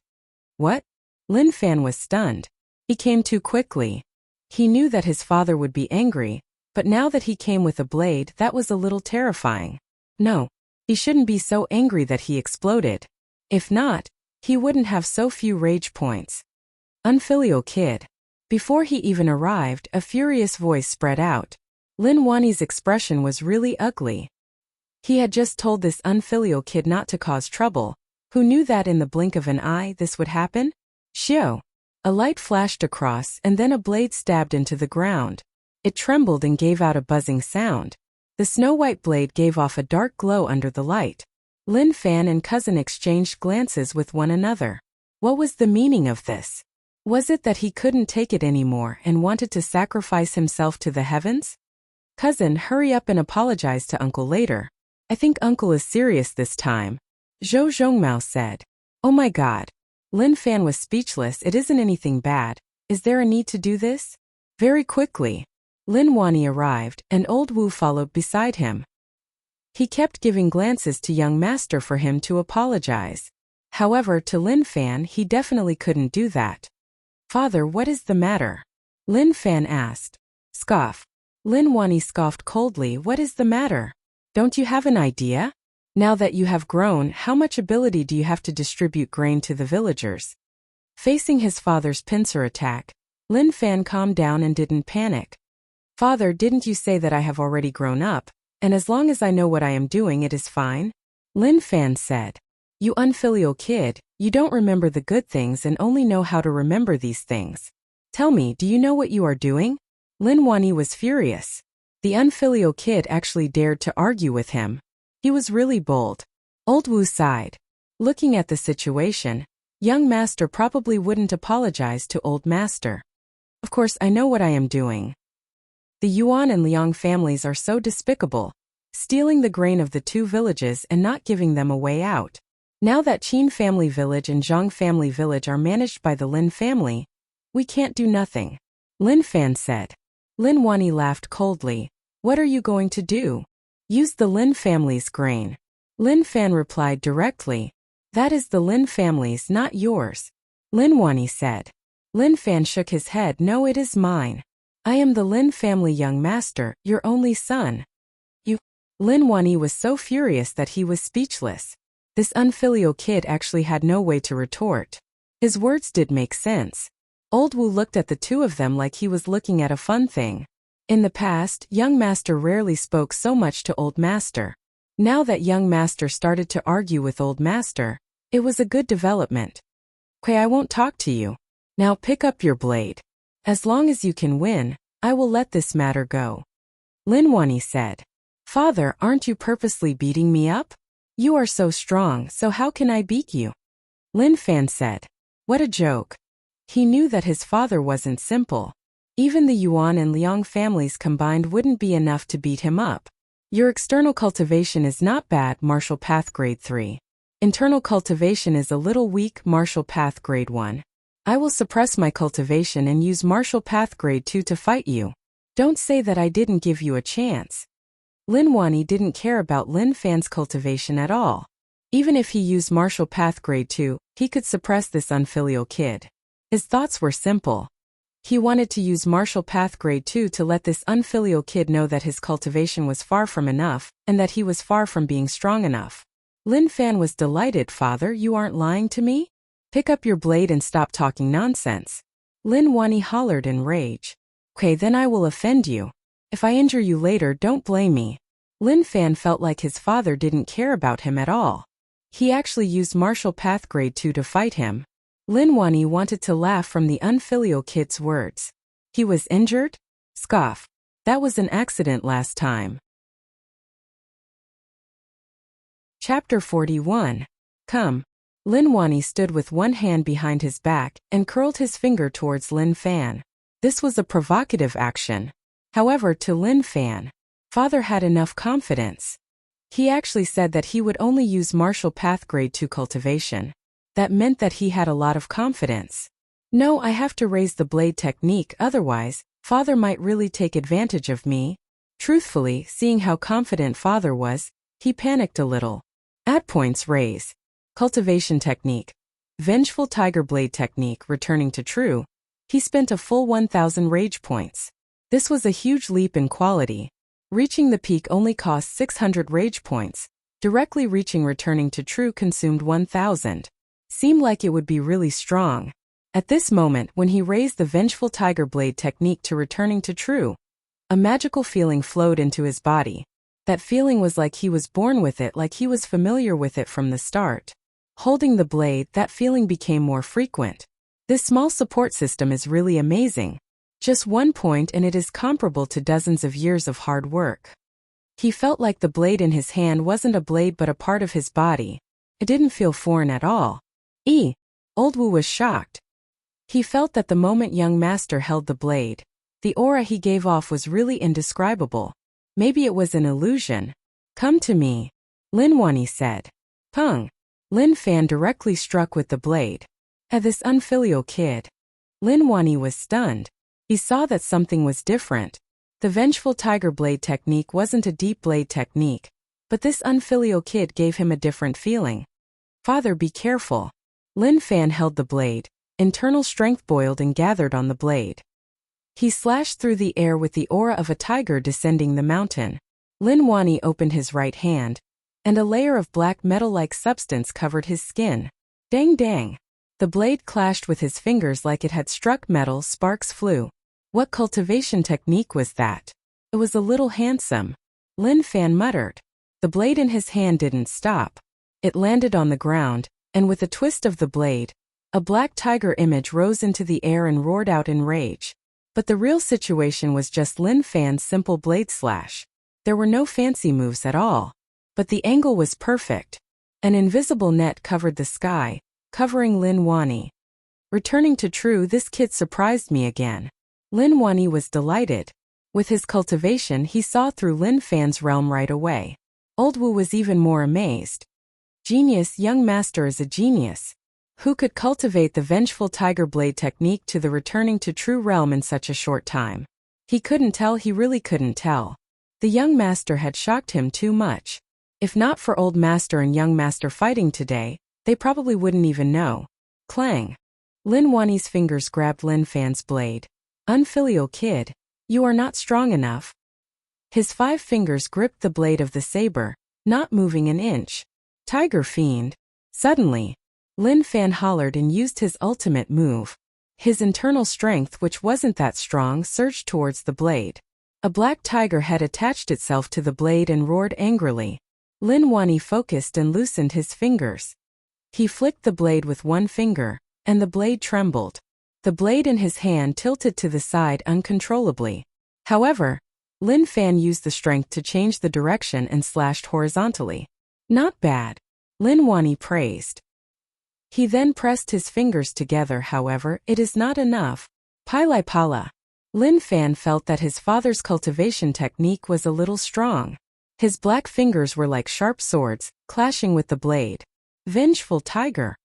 What? Lin Fan was stunned. He came too quickly. He knew that his father would be angry, but now that he came with a blade, that was a little terrifying. No, he shouldn't be so angry that he exploded. If not, he wouldn't have so few rage points. Unfilial kid. Before he even arrived, a furious voice spread out. Lin Wani's expression was really ugly. He had just told this unfilial kid not to cause trouble. Who knew that in the blink of an eye this would happen? Xiao. A light flashed across and then a blade stabbed into the ground. It trembled and gave out a buzzing sound. The snow-white blade gave off a dark glow under the light. Lin Fan and cousin exchanged glances with one another. What was the meaning of this? Was it that he couldn't take it anymore and wanted to sacrifice himself to the heavens? Cousin, hurry up and apologize to uncle later. I think uncle is serious this time. Zhou Zhongmao said. Oh my god. Lin Fan was speechless. It isn't anything bad. Is there a need to do this? Very quickly. Lin Wani arrived, and old Wu followed beside him. He kept giving glances to young master for him to apologize. However, to Lin Fan he definitely couldn't do that. "Father, what is the matter?" Lin Fan asked. "Scoff." Lin Wani scoffed coldly. "What is the matter? Don't you have an idea? Now that you have grown, how much ability do you have to distribute grain to the villagers?" Facing his father's pincer attack, Lin Fan calmed down and didn't panic. "Father, didn't you say that I have already grown up, and as long as I know what I am doing it is fine?" Lin Fan said. "You unfilial kid, you don't remember the good things and only know how to remember these things. Tell me, do you know what you are doing?" Lin Wani was furious. The unfilial kid actually dared to argue with him. He was really bold. Old Wu sighed. Looking at the situation, young master probably wouldn't apologize to old master. "Of course I know what I am doing." The Yuan and Liang families are so despicable, stealing the grain of the two villages and not giving them a way out. Now that Qin family village and Zhang family village are managed by the Lin family, we can't do nothing, Lin Fan said. Lin Wani laughed coldly. "What are you going to do?" "Use the Lin family's grain." Lin Fan replied directly. "That is the Lin family's, not yours," Lin Wani said. Lin Fan shook his head. "No, it is mine. I am the Lin family young master, your only son." "You..." Lin Wani was so furious that he was speechless. This unfilial kid actually had no way to retort. His words did make sense. Old Wu looked at the two of them like he was looking at a fun thing. In the past, young master rarely spoke so much to old master. Now that young master started to argue with old master, it was a good development. "Okay, I won't talk to you. Now pick up your blade. As long as you can win, I will let this matter go," Lin Wani said. "Father, aren't you purposely beating me up? You are so strong, so how can I beat you?" Lin Fan said. What a joke. He knew that his father wasn't simple. Even the Yuan and Liang families combined wouldn't be enough to beat him up. "Your external cultivation is not bad, martial path grade 3. Internal cultivation is a little weak, martial path grade 1. I will suppress my cultivation and use martial path grade 2 to fight you. Don't say that I didn't give you a chance." Lin Wani didn't care about Lin Fan's cultivation at all. Even if he used martial path grade 2, he could suppress this unfilial kid. His thoughts were simple. He wanted to use martial path grade 2 to let this unfilial kid know that his cultivation was far from enough, and that he was far from being strong enough. Lin Fan was delighted. "Father, you aren't lying to me? Pick up your blade and stop talking nonsense," Lin Wani hollered in rage. "Okay, then I will offend you. If I injure you later, don't blame me." Lin Fan felt like his father didn't care about him at all. He actually used martial path grade 2 to fight him. Lin Wani wanted to laugh from the unfilial kid's words. He was injured? Scoff. That was an accident last time. Chapter 41. Come. Lin Wani stood with one hand behind his back and curled his finger towards Lin Fan. This was a provocative action. However, to Lin Fan, father had enough confidence. He actually said that he would only use martial path grade 2 cultivation. That meant that he had a lot of confidence. "No, I have to raise the blade technique, otherwise, father might really take advantage of me." Truthfully, seeing how confident father was, he panicked a little. Add points raise. Cultivation technique. Vengeful tiger blade technique returning to true. He spent a full 1000 rage points. This was a huge leap in quality. Reaching the peak only cost 600 rage points. Directly reaching returning to true consumed 1000. Seemed like it would be really strong. At this moment, when he raised the vengeful tiger blade technique to returning to true, a magical feeling flowed into his body. That feeling was like he was born with it, like he was familiar with it from the start. Holding the blade, that feeling became more frequent. This small support system is really amazing. Just 1 point and it is comparable to dozens of years of hard work. He felt like the blade in his hand wasn't a blade but a part of his body. It didn't feel foreign at all. Old Wu was shocked. He felt that the moment young master held the blade, the aura he gave off was really indescribable. Maybe it was an illusion. "Come to me," Lin Wani said. Pung. Lin Fan directly struck with the blade. At this unfilial kid. Lin Wani was stunned. He saw that something was different. The vengeful tiger blade technique wasn't a deep blade technique, but this unfilial kid gave him a different feeling. Father, be careful. Lin Fan held the blade. Internal strength boiled and gathered on the blade. He slashed through the air with the aura of a tiger descending the mountain. Lin Wani opened his right hand, and a layer of black metal-like substance covered his skin. Dang dang. The blade clashed with his fingers like it had struck metal. Sparks flew. What cultivation technique was that? It was a little handsome. Lin Fan muttered. The blade in his hand didn't stop. It landed on the ground, and with a twist of the blade, a black tiger image rose into the air and roared out in rage. But the real situation was just Lin Fan's simple blade slash. There were no fancy moves at all. But the angle was perfect. An invisible net covered the sky, covering Lin Wani. Returning to true, this kid surprised me again. Lin Wani was delighted. With his cultivation, he saw through Lin Fan's realm right away. Old Wu was even more amazed. Genius, young master is a genius. Who could cultivate the vengeful tiger blade technique to the returning to true realm in such a short time? He couldn't tell, he really couldn't tell. The young master had shocked him too much. If not for old master and young master fighting today, they probably wouldn't even know. Clang. Lin Wani's fingers grabbed Lin Fan's blade. Unfilial kid, you are not strong enough. His 5 fingers gripped the blade of the saber, not moving an inch. Tiger fiend. Suddenly, Lin Fan hollered and used his ultimate move. His internal strength, which wasn't that strong, surged towards the blade. A black tiger head attached itself to the blade and roared angrily. Lin Wani focused and loosened his fingers. He flicked the blade with one finger, and the blade trembled. The blade in his hand tilted to the side uncontrollably. However, Lin Fan used the strength to change the direction and slashed horizontally. Not bad. Lin Wani praised. He then pressed his fingers together. However, it is not enough. Pilai pala. Lin Fan felt that his father's cultivation technique was a little strong. His black fingers were like sharp swords, clashing with the blade. Vengeful tiger.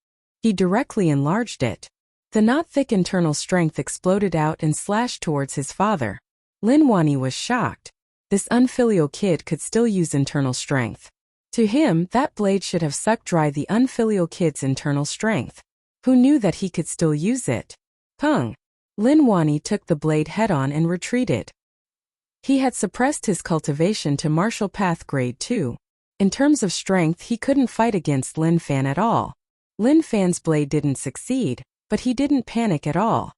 He directly enlarged it. The not thick internal strength exploded out and slashed towards his father. Lin Wani was shocked. This unfilial kid could still use internal strength. To him, that blade should have sucked dry the unfilial kid's internal strength. Who knew that he could still use it? Pung. Lin Wani took the blade head-on and retreated. He had suppressed his cultivation to martial path grade 2. In terms of strength, he couldn't fight against Lin Fan at all. Lin Fan's blade didn't succeed, but he didn't panic at all.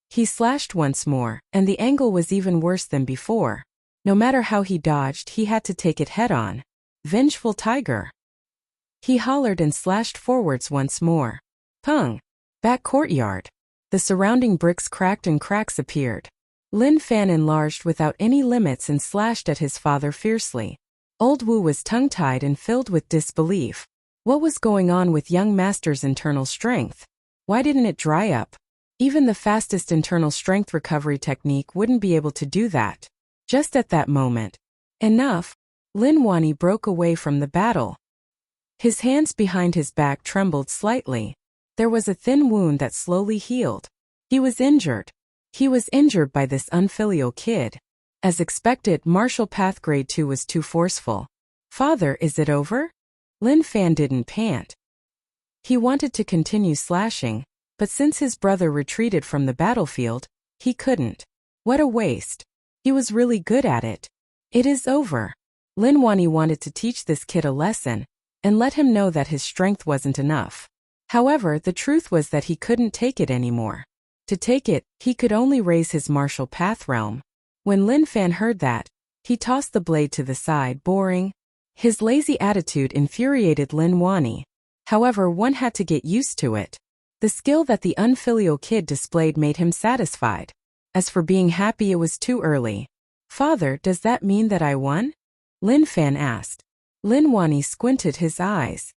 He slashed once more, and the angle was even worse than before. No matter how he dodged, he had to take it head-on. Vengeful tiger. He hollered and slashed forwards once more. Pung. Back courtyard. The surrounding bricks cracked and cracks appeared. Lin Fan enlarged without any limits and slashed at his father fiercely. Old Wu was tongue-tied and filled with disbelief. What was going on with young master's internal strength? Why didn't it dry up? Even the fastest internal strength recovery technique wouldn't be able to do that. Just at that moment. Enough. Lin Wani broke away from the battle. His hands behind his back trembled slightly. There was a thin wound that slowly healed. He was injured. He was injured by this unfilial kid. As expected, martial path grade 2 was too forceful. Father, is it over? Lin Fan didn't pant. He wanted to continue slashing, but since his brother retreated from the battlefield, he couldn't. What a waste. He was really good at it. It is over. Lin Wani wanted to teach this kid a lesson, and let him know that his strength wasn't enough. However, the truth was that he couldn't take it anymore. To take it, he could only raise his martial path realm. When Lin Fan heard that, he tossed the blade to the side, boring. His lazy attitude infuriated Lin Wani. However, one had to get used to it. The skill that the unfilial kid displayed made him satisfied. As for being happy, it was too early. Father, does that mean that I won? Lin Fan asked. Lin Wani squinted his eyes.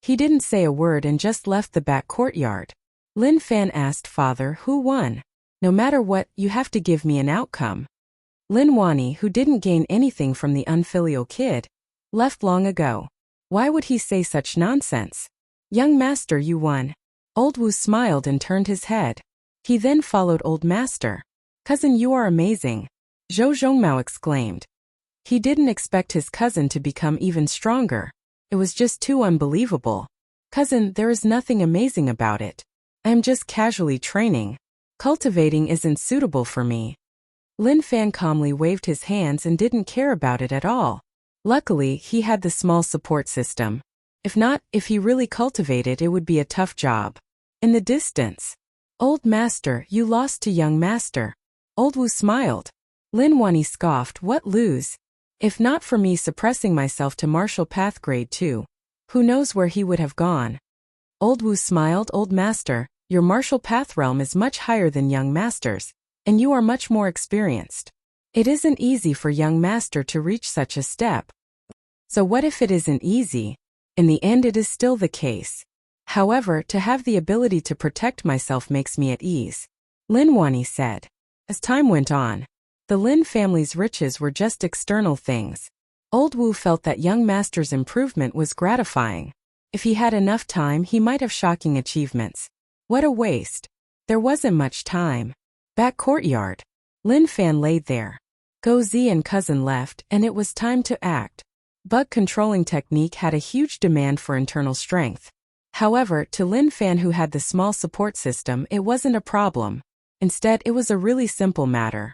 He didn't say a word and just left the back courtyard. Lin Fan asked, Father, who won? No matter what, you have to give me an outcome. Lin Wani, who didn't gain anything from the unfilial kid, left long ago. Why would he say such nonsense? Young master, you won. Old Wu smiled and turned his head. He then followed old master. Cousin, you are amazing. Zhou Zhongmao exclaimed. He didn't expect his cousin to become even stronger. It was just too unbelievable. Cousin, there is nothing amazing about it. I am just casually training. Cultivating isn't suitable for me. Lin Fan calmly waved his hands and didn't care about it at all. Luckily, he had the small support system. If he really cultivated, it would be a tough job. In the distance. Old master, you lost to young master. Old Wu smiled. Lin Wani scoffed, what lose? If not for me suppressing myself to martial path grade 2. Who knows where he would have gone? Old Wu smiled, old master, your martial path realm is much higher than young master's, and you are much more experienced. It isn't easy for young master to reach such a step. So what if it isn't easy? In the end it is still the case. However, to have the ability to protect myself makes me at ease. Lin Wani said. As time went on, the Lin family's riches were just external things. Old Wu felt that young master's improvement was gratifying. If he had enough time, he might have shocking achievements. What a waste. There wasn't much time. Back courtyard. Lin Fan laid there. Go Zi and cousin left, and it was time to act. Bug controlling technique had a huge demand for internal strength. However, to Lin Fan, who had the small support system, it wasn't a problem. Instead, it was a really simple matter.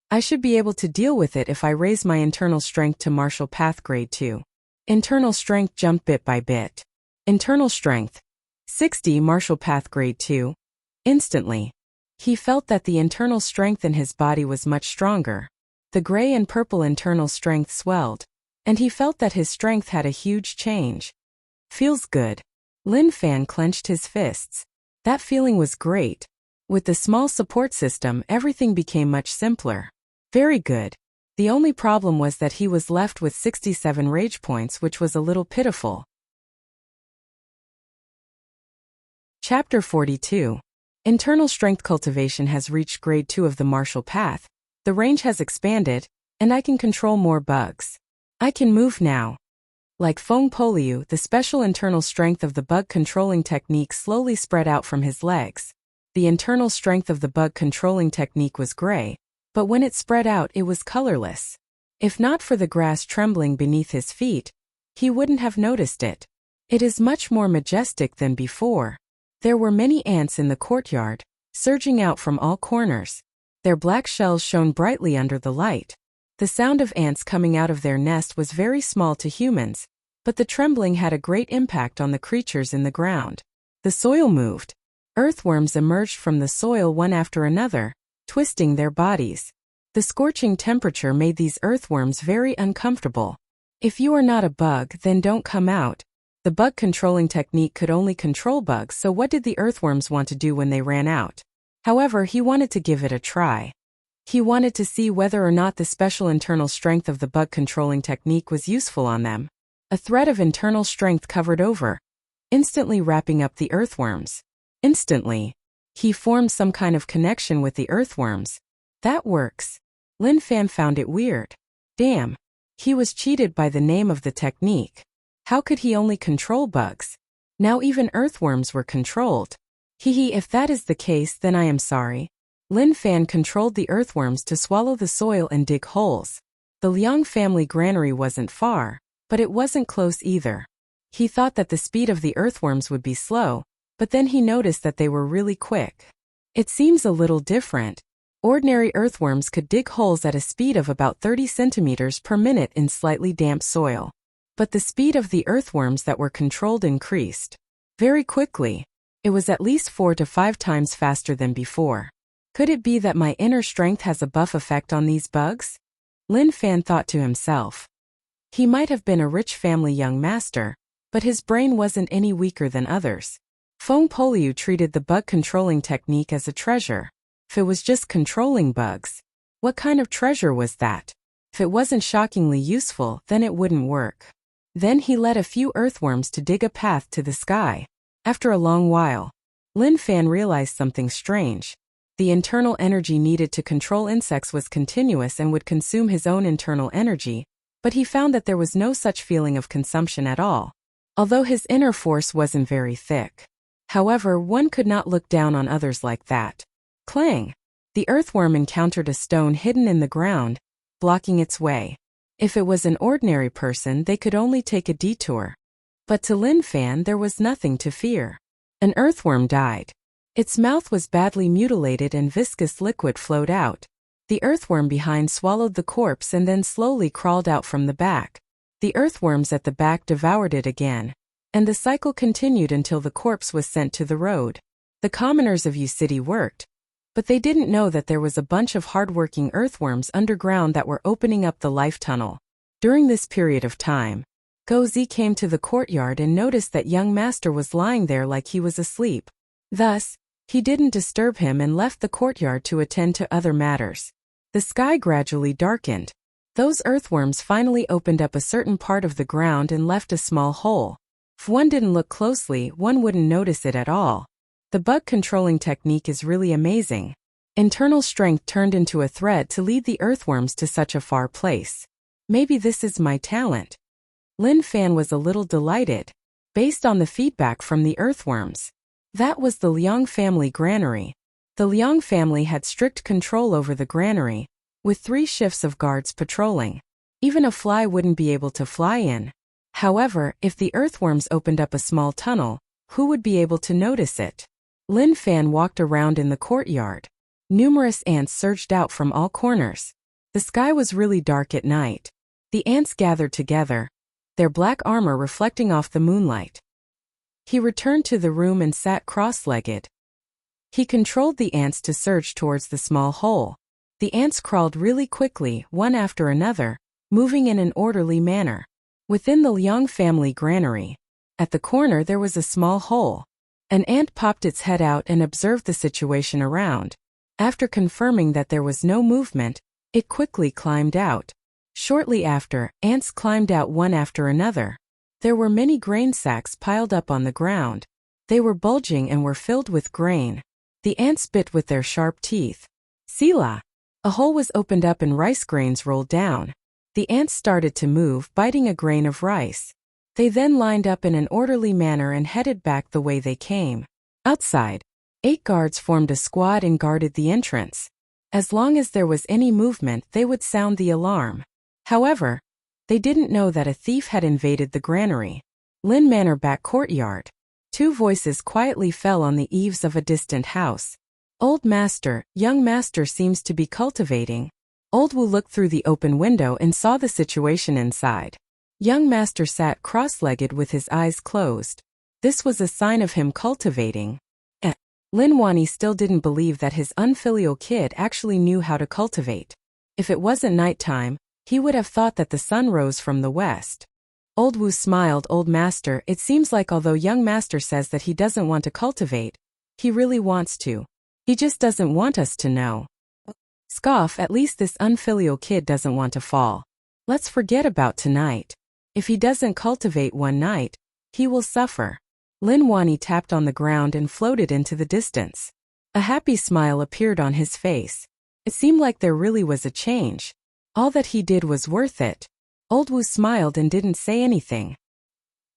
I should be able to deal with it if I raise my internal strength to martial path grade 2. Internal strength jumped bit by bit. Internal strength. 60 martial path grade 2. Instantly. He felt that the internal strength in his body was much stronger. The gray and purple internal strength swelled. And he felt that his strength had a huge change. Feels good. Lin Fan clenched his fists. That feeling was great. With the small support system, everything became much simpler. Very good. The only problem was that he was left with 67 rage points, which was a little pitiful. Chapter 42. Internal strength cultivation has reached grade 2 of the martial path. The range has expanded, and I can control more bugs. I can move now. Like Feng Poliu, the special internal strength of the bug controlling technique slowly spread out from his legs. The internal strength of the bug controlling technique was gray, but when it spread out it was colorless. If not for the grass trembling beneath his feet, he wouldn't have noticed it. It is much more majestic than before. There were many ants in the courtyard, surging out from all corners. Their black shells shone brightly under the light. The sound of ants coming out of their nest was very small to humans, but the trembling had a great impact on the creatures in the ground. The soil moved. Earthworms emerged from the soil one after another, twisting their bodies. The scorching temperature made these earthworms very uncomfortable. If you are not a bug, then don't come out. The bug controlling technique could only control bugs, so what did the earthworms want to do when they ran out? However, he wanted to give it a try. He wanted to see whether or not the special internal strength of the bug controlling technique was useful on them. A thread of internal strength covered over, instantly wrapping up the earthworms. Instantly, he formed some kind of connection with the earthworms. That works. Lin Fan found it weird. Damn. He was cheated by the name of the technique. How could he only control bugs? Now even earthworms were controlled. Hehe, if that is the case, then I am sorry. Lin Fan controlled the earthworms to swallow the soil and dig holes. The Liang family granary wasn't far, but it wasn't close either. He thought that the speed of the earthworms would be slow, but then he noticed that they were really quick. It seems a little different. Ordinary earthworms could dig holes at a speed of about 30 centimeters per minute in slightly damp soil. But the speed of the earthworms that were controlled increased. Very quickly. It was at least 4 to 5 times faster than before. Could it be that my inner strength has a buff effect on these bugs? Lin Fan thought to himself. He might have been a rich family young master, but his brain wasn't any weaker than others. Feng Poliu treated the bug controlling technique as a treasure. If it was just controlling bugs, what kind of treasure was that? If it wasn't shockingly useful, then it wouldn't work. Then he led a few earthworms to dig a path to the sky. After a long while, Lin Fan realized something strange. The internal energy needed to control insects was continuous and would consume his own internal energy, but he found that there was no such feeling of consumption at all, although his inner force wasn't very thick. However, one could not look down on others like that. Clang! The earthworm encountered a stone hidden in the ground, blocking its way. If it was an ordinary person, they could only take a detour. But to Lin Fan there was nothing to fear. An earthworm died. Its mouth was badly mutilated and viscous liquid flowed out. The earthworm behind swallowed the corpse and then slowly crawled out from the back. The earthworms at the back devoured it again. And the cycle continued until the corpse was sent to the road. The commoners of Yu City worked, but they didn't know that there was a bunch of hardworking earthworms underground that were opening up the life tunnel. During this period of time, Gozi came to the courtyard and noticed that young master was lying there like he was asleep. Thus, he didn't disturb him and left the courtyard to attend to other matters. The sky gradually darkened. Those earthworms finally opened up a certain part of the ground and left a small hole. If one didn't look closely, one wouldn't notice it at all. The bug controlling technique is really amazing. Internal strength turned into a thread to lead the earthworms to such a far place. Maybe this is my talent. Lin Fan was a little delighted, based on the feedback from the earthworms. That was the Liang family granary. The Liang family had strict control over the granary, with 3 shifts of guards patrolling. Even a fly wouldn't be able to fly in. However, if the earthworms opened up a small tunnel, who would be able to notice it? Lin Fan walked around in the courtyard. Numerous ants surged out from all corners. The sky was really dark at night. The ants gathered together, their black armor reflecting off the moonlight. He returned to the room and sat cross-legged. He controlled the ants to surge towards the small hole. The ants crawled really quickly, one after another, moving in an orderly manner. Within the Liang family granary, at the corner there was a small hole. An ant popped its head out and observed the situation around. After confirming that there was no movement, it quickly climbed out. Shortly after, ants climbed out one after another. There were many grain sacks piled up on the ground. They were bulging and were filled with grain. The ants bit with their sharp teeth. Sila! A hole was opened up and rice grains rolled down. The ants started to move, biting a grain of rice. They then lined up in an orderly manner and headed back the way they came. Outside, 8 guards formed a squad and guarded the entrance. As long as there was any movement, they would sound the alarm. However, they didn't know that a thief had invaded the granary. Lin Manor back courtyard. 2 voices quietly fell on the eaves of a distant house. Old master, young master seems to be cultivating. Old Wu looked through the open window and saw the situation inside. Young master sat cross-legged with his eyes closed. This was a sign of him cultivating. Lin Wani still didn't believe that his unfilial kid actually knew how to cultivate. If it wasn't nighttime, he would have thought that the sun rose from the west. Old Wu smiled. Old master, it seems like although young master says that he doesn't want to cultivate, he really wants to. He just doesn't want us to know. Scoff, at least this unfilial kid doesn't want to fall. Let's forget about tonight. If he doesn't cultivate one night, he will suffer. Lin Wani tapped on the ground and floated into the distance. A happy smile appeared on his face. It seemed like there really was a change. All that he did was worth it. Old Wu smiled and didn't say anything.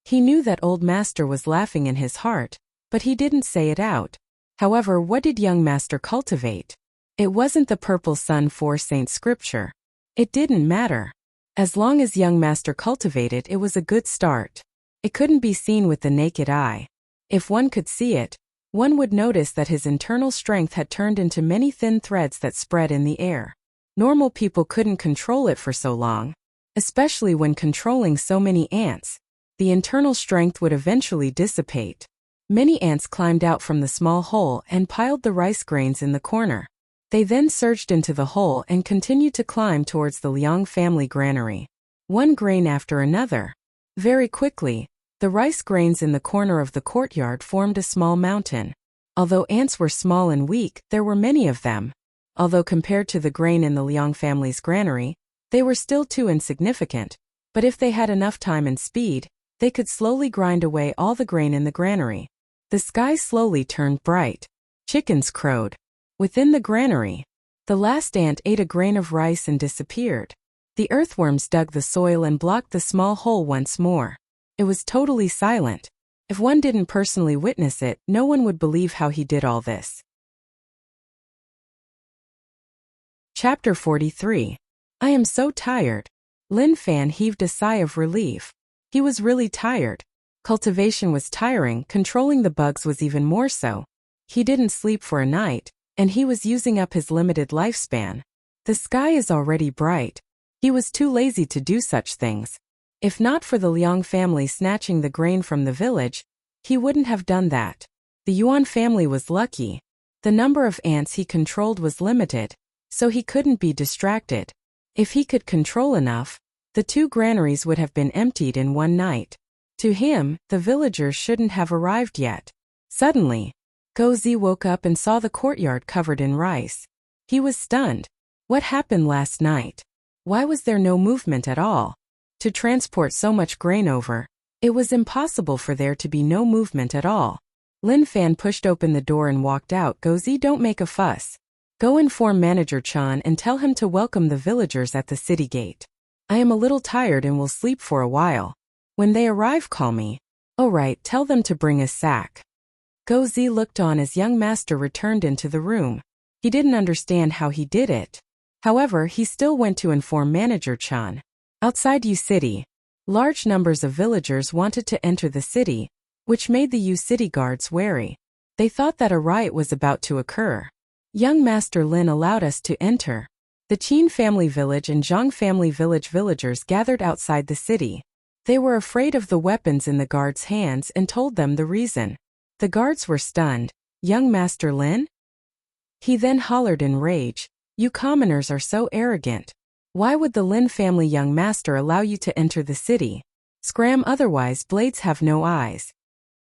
He knew that old master was laughing in his heart, but he didn't say it out. However, what did young master cultivate? It wasn't the purple sun for Saint Scripture. It didn't matter. As long as young master cultivated, it was a good start. It couldn't be seen with the naked eye. If one could see it, one would notice that his internal strength had turned into many thin threads that spread in the air. Normal people couldn't control it for so long. Especially when controlling so many ants, the internal strength would eventually dissipate. Many ants climbed out from the small hole and piled the rice grains in the corner. They then surged into the hole and continued to climb towards the Liang family granary. One grain after another. Very quickly, the rice grains in the corner of the courtyard formed a small mountain. Although ants were small and weak, there were many of them. Although compared to the grain in the Liang family's granary, they were still too insignificant, but if they had enough time and speed, they could slowly grind away all the grain in the granary. The sky slowly turned bright. Chickens crowed. Within the granary, the last ant ate a grain of rice and disappeared. The earthworms dug the soil and blocked the small hole once more. It was totally silent. If one didn't personally witness it, no one would believe how he did all this. Chapter 43. I am so tired. Lin Fan heaved a sigh of relief. He was really tired. Cultivation was tiring, controlling the bugs was even more so. He didn't sleep for a night, and he was using up his limited lifespan. The sky is already bright. He was too lazy to do such things. If not for the Liang family snatching the grain from the village, he wouldn't have done that. The Yuan family was lucky. The number of ants he controlled was limited, so he couldn't be distracted. If he could control enough, the 2 granaries would have been emptied in one night. To him, the villagers shouldn't have arrived yet. Suddenly, Gozi woke up and saw the courtyard covered in rice. He was stunned. What happened last night? Why was there no movement at all? To transport so much grain over, it was impossible for there to be no movement at all. Lin Fan pushed open the door and walked out. Gozi, don't make a fuss. Go inform Manager Chan and tell him to welcome the villagers at the city gate. I am a little tired and will sleep for a while. When they arrive, call me. All right, tell them to bring a sack. Gozi looked on as young master returned into the room. He didn't understand how he did it. However, he still went to inform Manager Chan. Outside U City, large numbers of villagers wanted to enter the city, which made the U City guards wary. They thought that a riot was about to occur. Young Master Lin allowed us to enter. The Qin family village and Zhang family village villagers gathered outside the city. They were afraid of the weapons in the guards' hands and told them the reason. The guards were stunned. Young Master Lin? He then hollered in rage. You commoners are so arrogant. Why would the Lin family young master allow you to enter the city? Scram, otherwise blades have no eyes.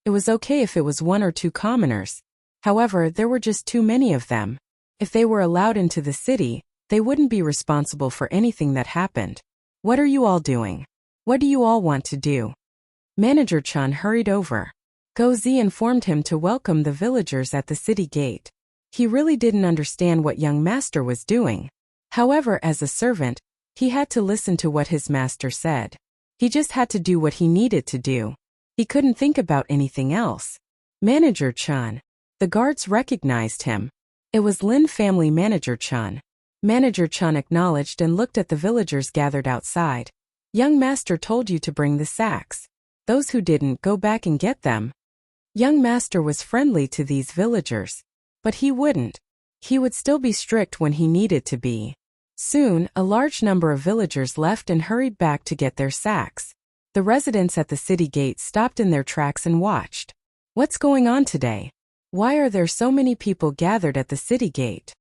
It was okay if it was 1 or 2 commoners. However, there were just too many of them. If they were allowed into the city, they wouldn't be responsible for anything that happened. What are you all doing? What do you all want to do? Manager Chan hurried over. Gozi informed him to welcome the villagers at the city gate. He really didn't understand what young master was doing. However, as a servant, he had to listen to what his master said. He just had to do what he needed to do. He couldn't think about anything else. Manager Chan. The guards recognized him. It was Lin family Manager Chan. Manager Chan acknowledged and looked at the villagers gathered outside. Young master told you to bring the sacks. Those who didn't, go back and get them. Young master was friendly to these villagers. But he wouldn't. He would still be strict when he needed to be. Soon, a large number of villagers left and hurried back to get their sacks. The residents at the city gate stopped in their tracks and watched. What's going on today? Why are there so many people gathered at the city gate?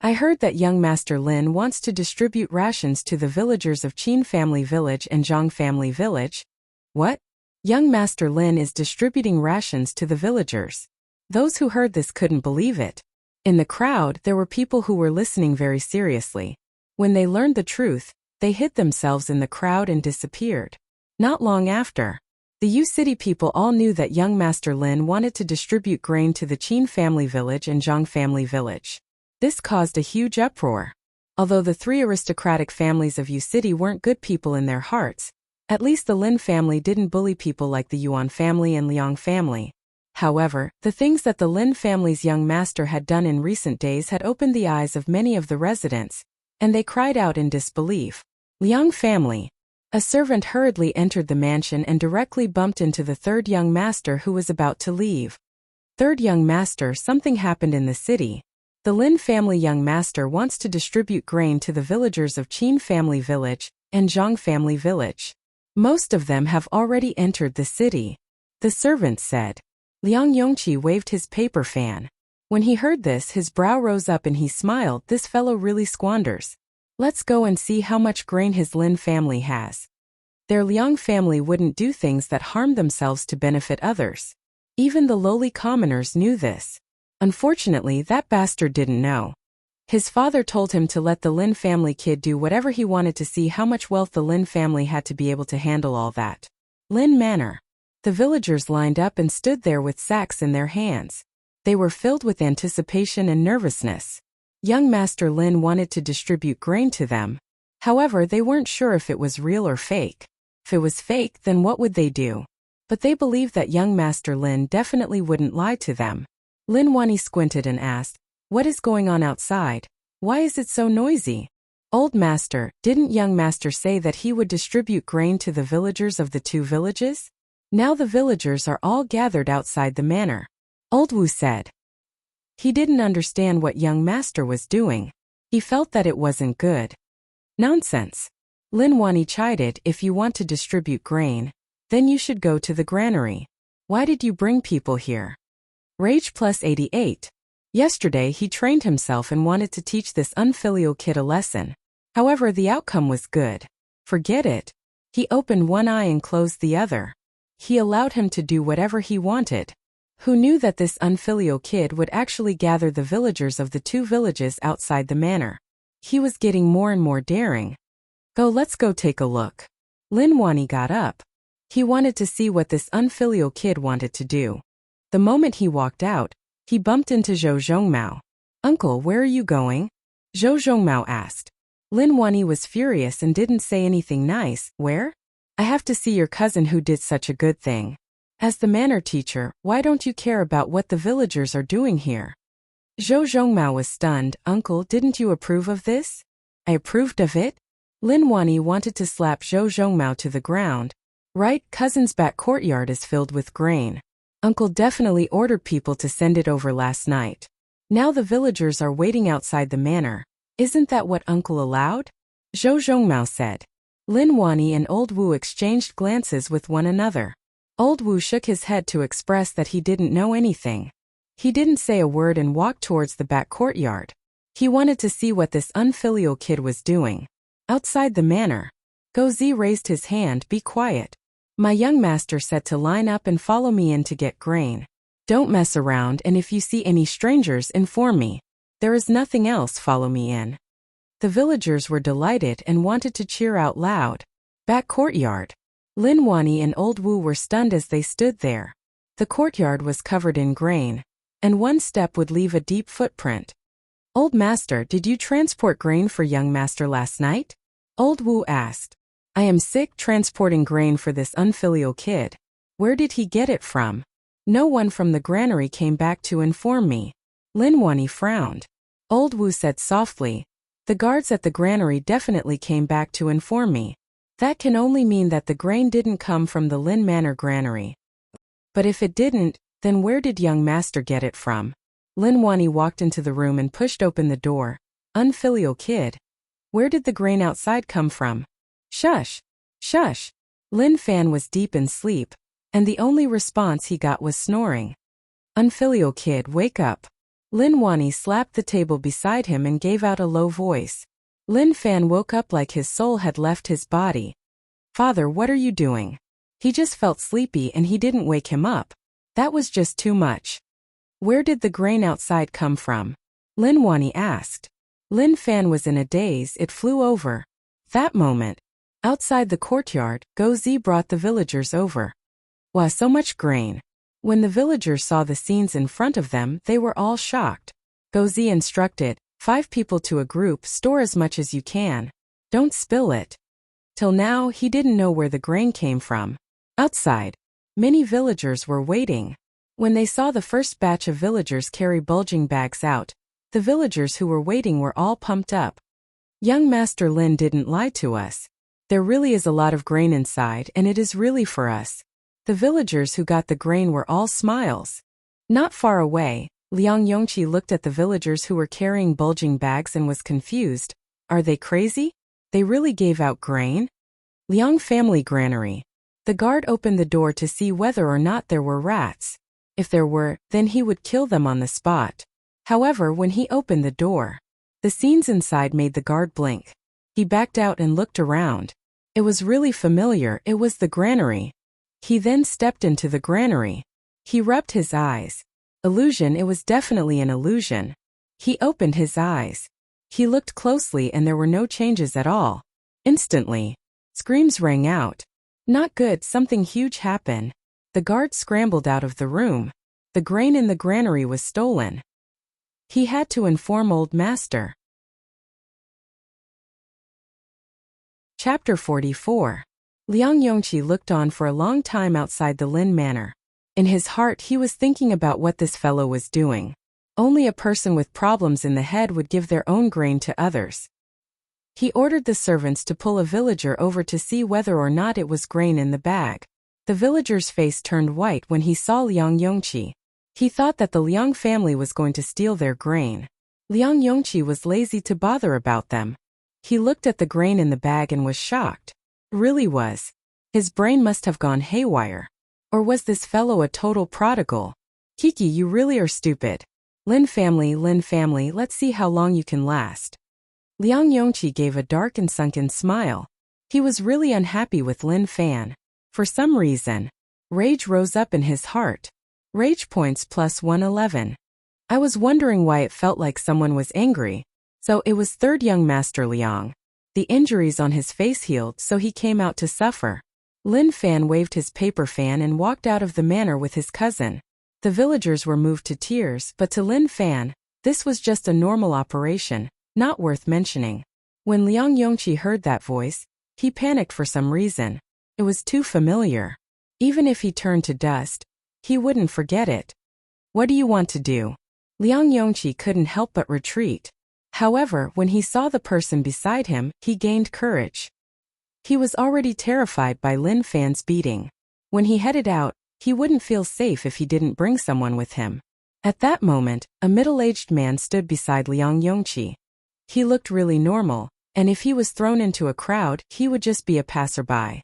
I heard that young Master Lin wants to distribute rations to the villagers of Qin family village and Zhang family village. What? Young Master Lin is distributing rations to the villagers. Those who heard this couldn't believe it. In the crowd, there were people who were listening very seriously. When they learned the truth, they hid themselves in the crowd and disappeared. Not long after, the U City people all knew that young Master Lin wanted to distribute grain to the Qin family village and Zhang family village. This caused a huge uproar. Although the 3 aristocratic families of U City weren't good people in their hearts, at least the Lin family didn't bully people like the Yuan family and Liang family. However, the things that the Lin family's young master had done in recent days had opened the eyes of many of the residents, and they cried out in disbelief. Liang family. A servant hurriedly entered the mansion and directly bumped into the 3rd young master who was about to leave. 3rd young master, something happened in the city. The Lin family young master wants to distribute grain to the villagers of Qin family village and Zhang family village. Most of them have already entered the city. The servant said. Liang Yongqi waved his paper fan. When he heard this, his brow rose up and he smiled. This fellow really squanders. Let's go and see how much grain his Lin family has. Their Liang family wouldn't do things that harmed themselves to benefit others. Even the lowly commoners knew this. Unfortunately, that bastard didn't know. His father told him to let the Lin family kid do whatever he wanted to see how much wealth the Lin family had to be able to handle all that. Lin Manor. The villagers lined up and stood there with sacks in their hands. They were filled with anticipation and nervousness. Young Master Lin wanted to distribute grain to them. However, they weren't sure if it was real or fake. If it was fake, then what would they do? But they believed that young Master Lin definitely wouldn't lie to them. Lin Wani squinted and asked, "What is going on outside?" Why is it so noisy? Old master, didn't young master say that he would distribute grain to the villagers of the 2 villages? Now the villagers are all gathered outside the manor. Old Wu said. He didn't understand what young master was doing. He felt that it wasn't good. Nonsense. Lin Wani chided, if you want to distribute grain, then you should go to the granary. Why did you bring people here? Rage plus 88. Yesterday he trained himself and wanted to teach this unfilial kid a lesson. However, the outcome was good. Forget it. He opened one eye and closed the other. He allowed him to do whatever he wanted. Who knew that this unfilial kid would actually gather the villagers of the 2 villages outside the manor? He was getting more and more daring. Let's go take a look. Lin Wani got up. He wanted to see what this unfilial kid wanted to do. The moment he walked out, he bumped into Zhou Zhongmao. Uncle, where are you going? Zhou Zhongmao asked. Lin Wani was furious and didn't say anything nice. Where? I have to see your cousin who did such a good thing. As the manor teacher, why don't you care about what the villagers are doing here? Zhou Zhongmao was stunned. Uncle, didn't you approve of this? I approved of it? Lin Wani wanted to slap Zhou Zhongmao to the ground. Right, cousin's back courtyard is filled with grain. Uncle definitely ordered people to send it over last night. Now the villagers are waiting outside the manor. Isn't that what uncle allowed? Zhou Zhongmao said. Lin Wani and Old Wu exchanged glances with one another. Old Wu shook his head to express that he didn't know anything. He didn't say a word and walked towards the back courtyard. He wanted to see what this unfilial kid was doing. Outside the manor, Gozi raised his hand. Be quiet. My young master said to line up and follow me in to get grain. Don't mess around, and if you see any strangers, inform me. There is nothing else, follow me in. The villagers were delighted and wanted to cheer out loud. Back courtyard. Lin Wani and Old Wu were stunned as they stood there. The courtyard was covered in grain, and one step would leave a deep footprint. Old master, did you transport grain for young master last night? Old Wu asked. I am sick transporting grain for this unfilial kid. Where did he get it from? No one from the granary came back to inform me. Lin Wani frowned. Old Wu said softly, the guards at the granary definitely came back to inform me. That can only mean that the grain didn't come from the Lin Manor granary. But if it didn't, then where did young master get it from? Lin Wani walked into the room and pushed open the door. Unfilial kid. Where did the grain outside come from? Shush! Shush! Lin Fan was deep in sleep, and the only response he got was snoring. Unfilial kid, wake up. Lin Wani slapped the table beside him and gave out a low voice. Lin Fan woke up like his soul had left his body. Father, what are you doing? He just felt sleepy and he didn't wake him up. That was just too much. Where did the grain outside come from? Lin Wani asked. Lin Fan was in a daze. It flew over. That moment, outside the courtyard, Gozi brought the villagers over. Wow, so much grain. When the villagers saw the scenes in front of them, they were all shocked. Gozi instructed, 5 people to a group, store as much as you can. Don't spill it. Till now, he didn't know where the grain came from. Outside, many villagers were waiting. When they saw the first batch of villagers carry bulging bags out, the villagers who were waiting were all pumped up. Young Master Lin didn't lie to us. There really is a lot of grain inside, and it is really for us. The villagers who got the grain were all smiles. Not far away, Liang Yongqi looked at the villagers who were carrying bulging bags and was confused. Are they crazy? They really gave out grain? Liang family granary. The guard opened the door to see whether or not there were rats. If there were, then he would kill them on the spot. However, when he opened the door, the scenes inside made the guard blink. He backed out and looked around. It was really familiar. It was the granary. He then stepped into the granary. He rubbed his eyes. Illusion, it was definitely an illusion. He opened his eyes. He looked closely and there were no changes at all. Instantly, screams rang out. Not good, something huge happened. The guard scrambled out of the room. The grain in the granary was stolen. He had to inform Old Master. Chapter 44. Liang Yongqi looked on for a long time outside the Lin Manor. In his heart he was thinking about what this fellow was doing. Only a person with problems in the head would give their own grain to others. He ordered the servants to pull a villager over to see whether or not it was grain in the bag. The villager's face turned white when he saw Liang Yongqi. He thought that the Liang family was going to steal their grain. Liang Yongqi was lazy to bother about them. He looked at the grain in the bag and was shocked. Really was. His brain must have gone haywire. Or was this fellow a total prodigal? Kiki, you really are stupid. Lin family, let's see how long you can last. Liang Yongqi gave a dark and sunken smile. He was really unhappy with Lin Fan. For some reason, rage rose up in his heart. Rage points plus 111. I was wondering why it felt like someone was angry. So it was third young master Liang. The injuries on his face healed, so he came out to suffer. Lin Fan waved his paper fan and walked out of the manor with his cousin. The villagers were moved to tears, but to Lin Fan, this was just a normal operation, not worth mentioning. When Liang Yongqi heard that voice, he panicked for some reason. It was too familiar. Even if he turned to dust, he wouldn't forget it. What do you want to do? Liang Yongqi couldn't help but retreat. However, when he saw the person beside him, he gained courage. He was already terrified by Lin Fan's beating. When he headed out, he wouldn't feel safe if he didn't bring someone with him. At that moment, a middle-aged man stood beside Liang Yongqi. He looked really normal, and if he was thrown into a crowd, he would just be a passerby.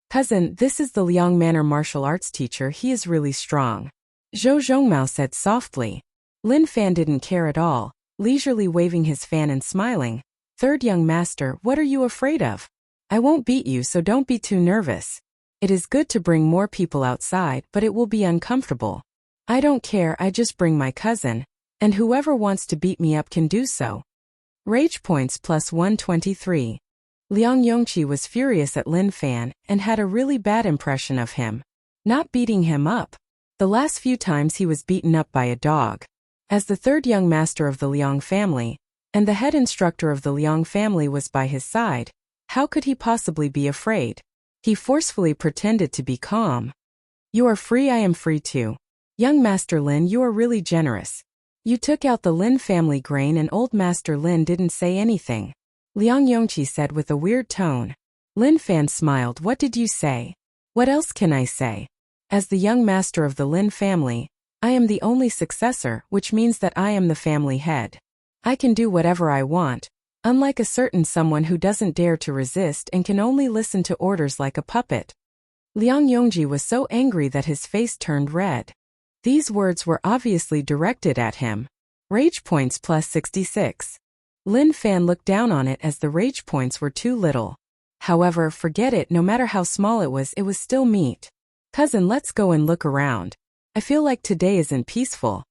Cousin, this is the Liang Manor martial arts teacher, he is really strong. Zhou Zhongmao said softly. Lin Fan didn't care at all, leisurely waving his fan and smiling. Third young master, what are you afraid of? I won't beat you, so don't be too nervous. It is good to bring more people outside, but it will be uncomfortable. I don't care, I just bring my cousin, and whoever wants to beat me up can do so. Rage points plus 123. Liang Yongqi was furious at Lin Fan and had a really bad impression of him. Not beating him up. The last few times he was beaten up by a dog. As the third young master of the Liang family, and the head instructor of the Liang family was by his side, how could he possibly be afraid? He forcefully pretended to be calm. You are free, I am free too. Young Master Lin, you are really generous. You took out the Lin family grain and old Master Lin didn't say anything. Liang Yongqi said with a weird tone. Lin Fan smiled. What did you say? What else can I say? As the young master of the Lin family, I am the only successor, which means that I am the family head. I can do whatever I want, unlike a certain someone who doesn't dare to resist and can only listen to orders like a puppet. Liang Yongqi was so angry that his face turned red. These words were obviously directed at him. Rage points plus 66. Lin Fan looked down on it as the rage points were too little. However, forget it, no matter how small it was still meat. Cousin, let's go and look around. I feel like today isn't peaceful.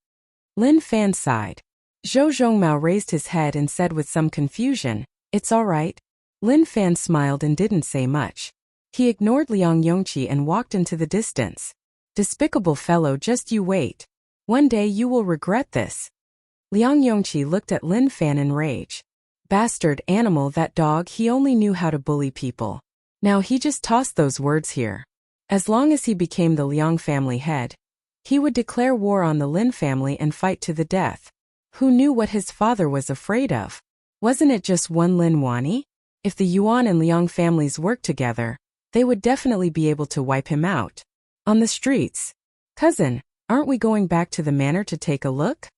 Lin Fan sighed. Zhou Zhongmao raised his head and said with some confusion, it's all right. Lin Fan smiled and didn't say much. He ignored Liang Yongqi and walked into the distance. Despicable fellow, just you wait. One day you will regret this. Liang Yongqi looked at Lin Fan in rage. Bastard animal, that dog, he only knew how to bully people. Now he just tossed those words here. As long as he became the Liang family head, he would declare war on the Lin family and fight to the death. Who knew what his father was afraid of? Wasn't it just one Lin Wani? If the Yuan and Liang families worked together, they would definitely be able to wipe him out. On the streets. Cousin, aren't we going back to the manor to take a look?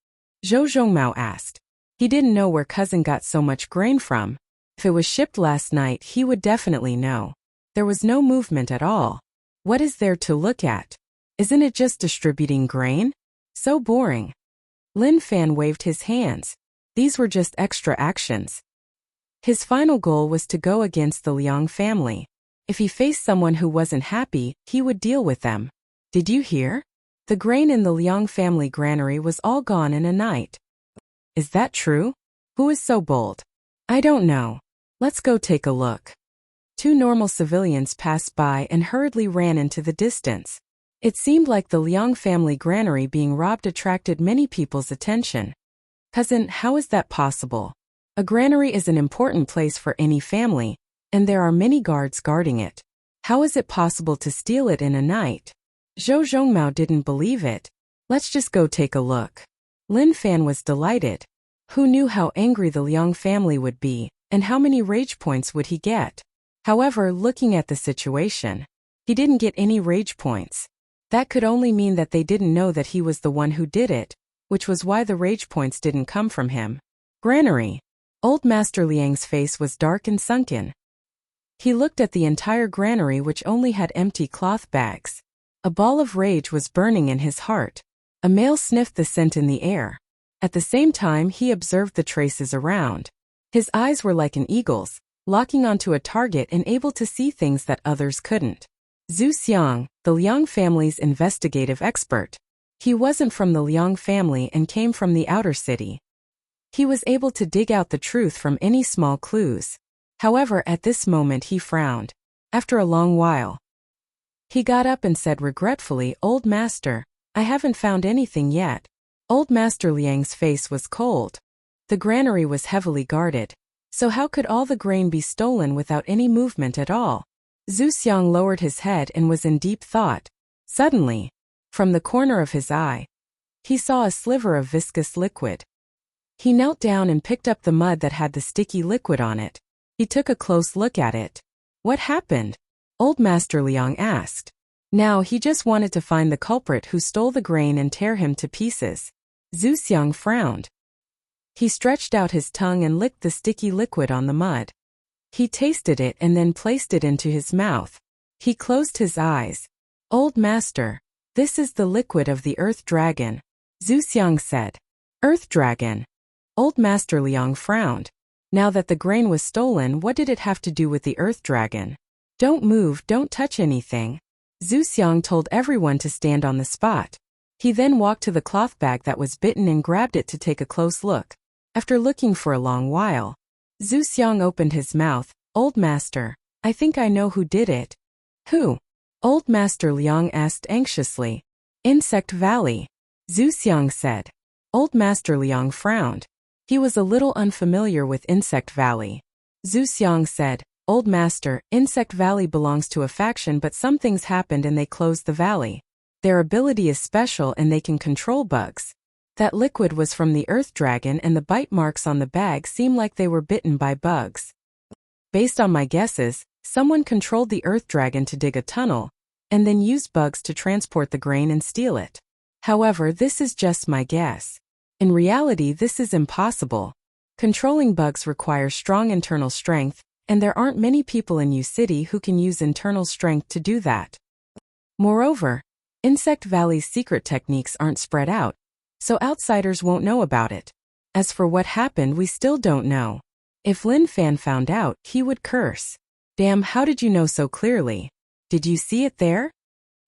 Zhou Zhongmao asked. He didn't know where cousin got so much grain from. If it was shipped last night, he would definitely know. There was no movement at all. What is there to look at? Isn't it just distributing grain? So boring. Lin Fan waved his hands. These were just extra actions. His final goal was to go against the Liang family. If he faced someone who wasn't happy, he would deal with them. Did you hear? The grain in the Liang family granary was all gone in a night. Is that true? Who is so bold? I don't know. Let's go take a look. Two normal civilians passed by and hurriedly ran into the distance. It seemed like the Liang family granary being robbed attracted many people's attention. Cousin, how is that possible? A granary is an important place for any family, and there are many guards guarding it. How is it possible to steal it in a night? Zhou Zhongmao didn't believe it. Let's just go take a look. Lin Fan was delighted. Who knew how angry the Liang family would be, and how many rage points would he get? However, looking at the situation, he didn't get any rage points. That could only mean that they didn't know that he was the one who did it, which was why the rage points didn't come from him. Granary. Old Master Liang's face was dark and sunken. He looked at the entire granary, which only had empty cloth bags. A ball of rage was burning in his heart. A male sniffed the scent in the air. At the same time, he observed the traces around. His eyes were like an eagle's, locking onto a target and able to see things that others couldn't. Zhu Xiang, the Liang family's investigative expert. He wasn't from the Liang family and came from the outer city. He was able to dig out the truth from any small clues. However, at this moment he frowned. After a long while, he got up and said regretfully, "Old Master, I haven't found anything yet." Old Master Liang's face was cold. The granary was heavily guarded. So how could all the grain be stolen without any movement at all? Zhu Xiang lowered his head and was in deep thought. Suddenly, from the corner of his eye, he saw a sliver of viscous liquid. He knelt down and picked up the mud that had the sticky liquid on it. He took a close look at it. What happened? Old Master Liang asked. Now he just wanted to find the culprit who stole the grain and tear him to pieces. Zhu Xiang frowned. He stretched out his tongue and licked the sticky liquid on the mud. He tasted it and then placed it into his mouth. He closed his eyes. "Old Master, this is the liquid of the Earth Dragon," Zhu Xiang said. "Earth Dragon?" Old Master Liang frowned. Now that the grain was stolen, what did it have to do with the Earth Dragon? "Don't move, don't touch anything." Zhu Xiang told everyone to stand on the spot. He then walked to the cloth bag that was bitten and grabbed it to take a close look. After looking for a long while, Zhu Xiang opened his mouth. "Old Master, I think I know who did it." "Who?" Old Master Liang asked anxiously. "Insect Valley," Zhu Xiang said. Old Master Liang frowned. He was a little unfamiliar with Insect Valley. Zhu Xiang said, "Old Master, Insect Valley belongs to a faction, but some things happened and they closed the valley. Their ability is special and they can control bugs. That liquid was from the Earth Dragon and the bite marks on the bag seem like they were bitten by bugs. Based on my guesses, someone controlled the Earth Dragon to dig a tunnel, and then used bugs to transport the grain and steal it. However, this is just my guess. In reality, this is impossible. Controlling bugs requires strong internal strength, and there aren't many people in U City who can use internal strength to do that. Moreover, Insect Valley's secret techniques aren't spread out, so outsiders won't know about it. As for what happened, we still don't know. If Lin Fan found out, he would curse. Damn, how did you know so clearly? Did you see it there?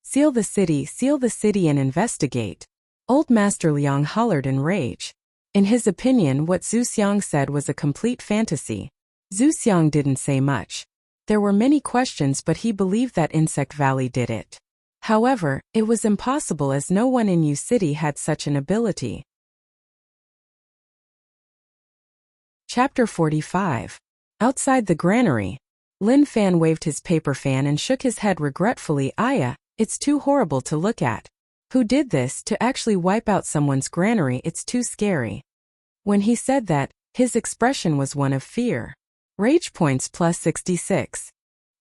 Seal the city and investigate." Old Master Liang hollered in rage. In his opinion, what Zhu Xiang said was a complete fantasy. Zhu Xiang didn't say much. There were many questions, but he believed that Insect Valley did it. However, it was impossible as no one in U City had such an ability. Chapter 45. Outside the granary. Lin Fan waved his paper fan and shook his head regretfully. It's too horrible to look at. Who did this? To actually wipe out someone's granary, it's too scary. When he said that, his expression was one of fear. Rage points plus 66.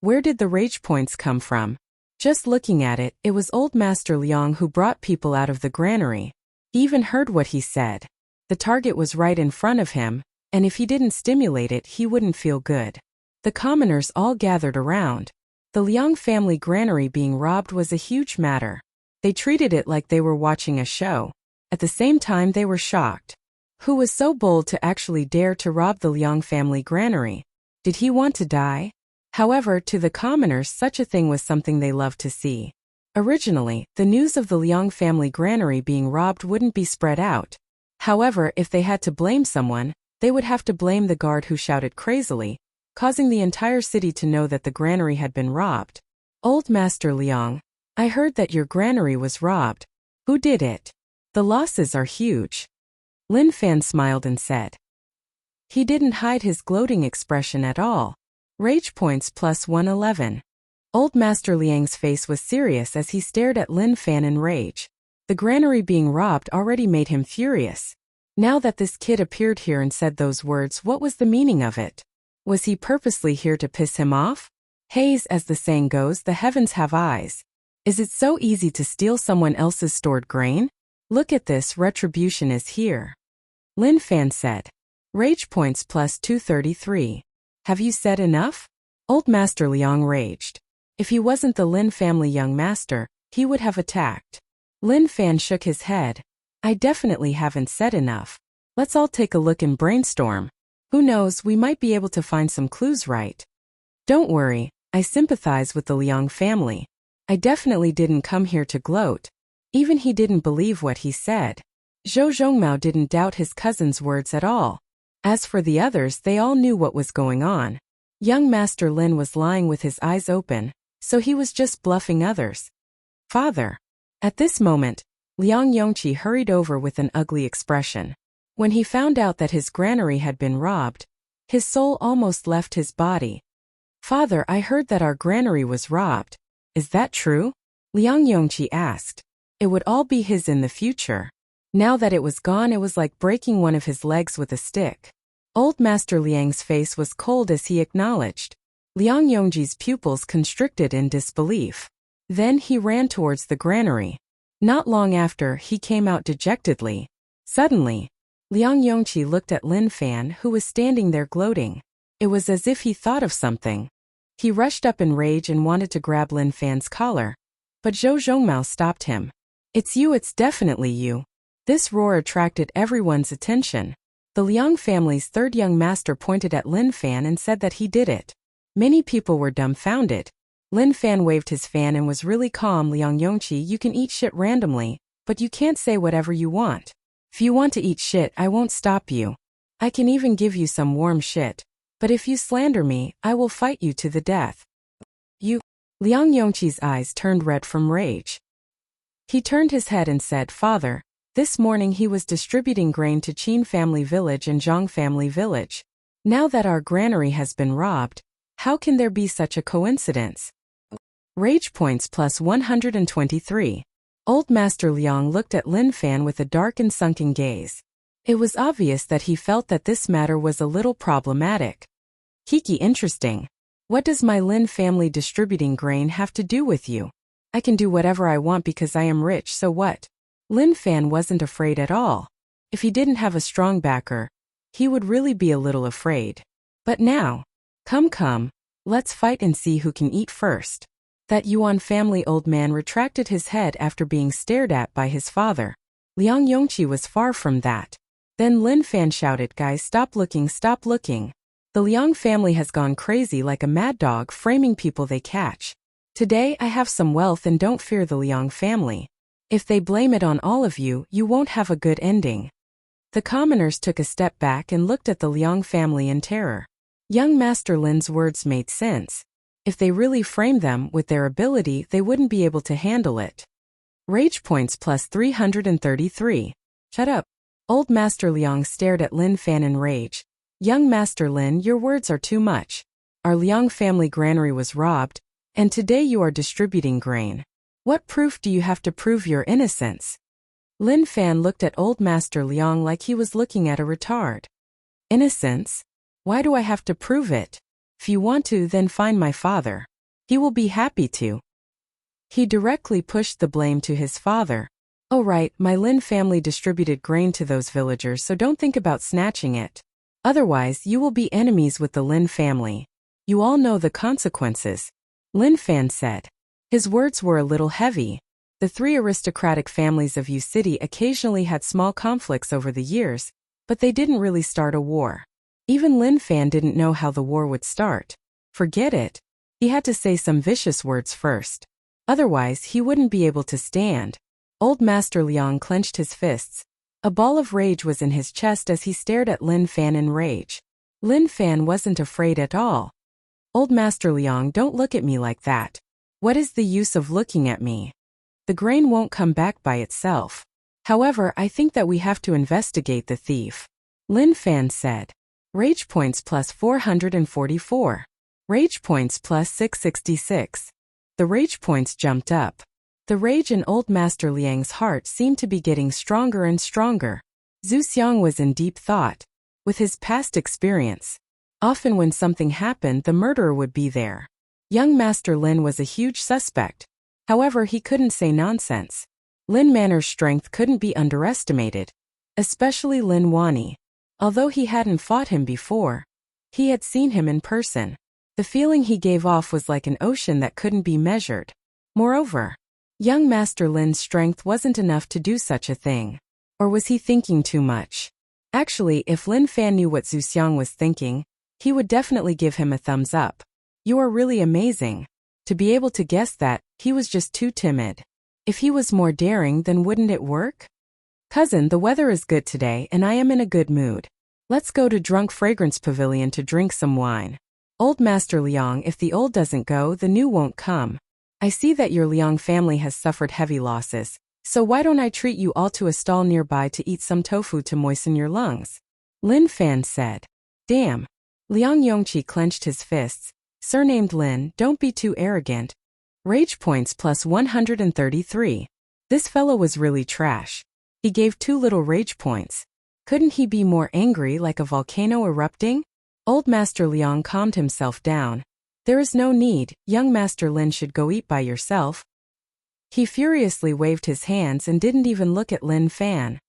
Where did the rage points come from? Just looking at it, it was Old Master Liang who brought people out of the granary. He even heard what he said. The target was right in front of him, and if he didn't stimulate it, he wouldn't feel good. The commoners all gathered around. The Liang family granary being robbed was a huge matter. They treated it like they were watching a show. At the same time, they were shocked. Who was so bold to actually dare to rob the Liang family granary? Did he want to die? However, to the commoners, such a thing was something they loved to see. Originally, the news of the Liang family granary being robbed wouldn't be spread out. However, if they had to blame someone, they would have to blame the guard who shouted crazily, causing the entire city to know that the granary had been robbed. "Old Master Liang, I heard that your granary was robbed. Who did it? The losses are huge." Lin Fan smiled and said. He didn't hide his gloating expression at all. Rage points plus 111. Old Master Liang's face was serious as he stared at Lin Fan in rage. The granary being robbed already made him furious. Now that this kid appeared here and said those words, what was the meaning of it? Was he purposely here to piss him off? Haze, as the saying goes, the heavens have eyes. Is it so easy to steal someone else's stored grain? Look at this, retribution is here. Lin Fan said. Rage points plus 233. Have you said enough? Old Master Liang raged. If he wasn't the Lin family young master, he would have attacked. Lin Fan shook his head. I definitely haven't said enough. Let's all take a look and brainstorm. Who knows, we might be able to find some clues, right? Don't worry, I sympathize with the Liang family. I definitely didn't come here to gloat. Even he didn't believe what he said. Zhou Zhongmao didn't doubt his cousin's words at all. As for the others, they all knew what was going on. Young Master Lin was lying with his eyes open, so he was just bluffing others. Father. At this moment, Liang Yongqi hurried over with an ugly expression. When he found out that his granary had been robbed, his soul almost left his body. Father, I heard that our granary was robbed. Is that true? Liang Yongqi asked. It would all be his in the future. Now that it was gone, it was like breaking one of his legs with a stick. Old Master Liang's face was cold as he acknowledged. Liang Yongji's pupils constricted in disbelief. Then he ran towards the granary. Not long after, he came out dejectedly. Suddenly, Liang Yongqi looked at Lin Fan, who was standing there gloating. It was as if he thought of something. He rushed up in rage and wanted to grab Lin Fan's collar. But Zhou Zhongmao stopped him. It's you, it's definitely you. This roar attracted everyone's attention. The Liang family's third young master pointed at Lin Fan and said that he did it. Many people were dumbfounded. Lin Fan waved his fan and was really calm. Liang Yongqi, you can eat shit randomly, but you can't say whatever you want. If you want to eat shit, I won't stop you. I can even give you some warm shit. But if you slander me, I will fight you to the death. You. Liang Yongqi's eyes turned red from rage. He turned his head and said, Father, this morning he was distributing grain to Qin family village and Zhang family village. Now that our granary has been robbed, how can there be such a coincidence? Rage points plus 123. Old Master Liang looked at Lin Fan with a dark and sunken gaze. It was obvious that he felt that this matter was a little problematic. Kiki, interesting. What does my Lin family distributing grain have to do with you? I can do whatever I want because I am rich, so what? Lin Fan wasn't afraid at all. If he didn't have a strong backer, he would really be a little afraid. But now, come, let's fight and see who can eat first. That Yuan family old man retracted his head after being stared at by his father. Liang Yongqi was far from that. Then Lin Fan shouted, guys, stop looking, stop looking. The Liang family has gone crazy like a mad dog, framing people they catch. Today I have some wealth and don't fear the Liang family. If they blame it on all of you, you won't have a good ending. The commoners took a step back and looked at the Liang family in terror. Young Master Lin's words made sense. If they really framed them with their ability, they wouldn't be able to handle it. Rage points plus 333. Shut up. Old Master Liang stared at Lin Fan in rage. Young Master Lin, your words are too much. Our Liang family granary was robbed, and today you are distributing grain. What proof do you have to prove your innocence? Lin Fan looked at Old Master Liang like he was looking at a retard. Innocence? Why do I have to prove it? If you want to, then find my father. He will be happy to. He directly pushed the blame to his father. Oh right, my Lin family distributed grain to those villagers, so don't think about snatching it. Otherwise, you will be enemies with the Lin family. You all know the consequences. Lin Fan said. His words were a little heavy. The three aristocratic families of Yu City occasionally had small conflicts over the years, but they didn't really start a war. Even Lin Fan didn't know how the war would start. Forget it. He had to say some vicious words first. Otherwise, he wouldn't be able to stand. Old Master Liang clenched his fists. A ball of rage was in his chest as he stared at Lin Fan in rage. Lin Fan wasn't afraid at all. Old Master Liang, don't look at me like that. What is the use of looking at me? The grain won't come back by itself. However, I think that we have to investigate the thief. Lin Fan said. Rage points plus 444. Rage points plus 666. The rage points jumped up. The rage in old Master Liang's heart seemed to be getting stronger and stronger. Zhu Xiang was in deep thought. With his past experience, often when something happened, the murderer would be there. Young Master Lin was a huge suspect. However, he couldn't say nonsense. Lin Manor's strength couldn't be underestimated, especially Lin Wani. Although he hadn't fought him before, he had seen him in person. The feeling he gave off was like an ocean that couldn't be measured. Moreover, young Master Lin's strength wasn't enough to do such a thing. Or was he thinking too much? Actually, if Lin Fan knew what Zhu Xiang was thinking, he would definitely give him a thumbs up. You are really amazing. To be able to guess that, he was just too timid. If he was more daring, then wouldn't it work? Cousin, the weather is good today and I am in a good mood. Let's go to Drunk Fragrance Pavilion to drink some wine. Old Master Liang, if the old doesn't go, the new won't come. I see that your Liang family has suffered heavy losses, so why don't I treat you all to a stall nearby to eat some tofu to moisten your lungs? Lin Fan said. Damn. Liang Yongqi clenched his fists. Surnamed Lin, don't be too arrogant. Rage points plus 133. This fellow was really trash. He gave too little rage points. Couldn't he be more angry, like a volcano erupting? Old Master Liang calmed himself down. There is no need, young Master Lin should go eat by yourself. He furiously waved his hands and didn't even look at Lin Fan.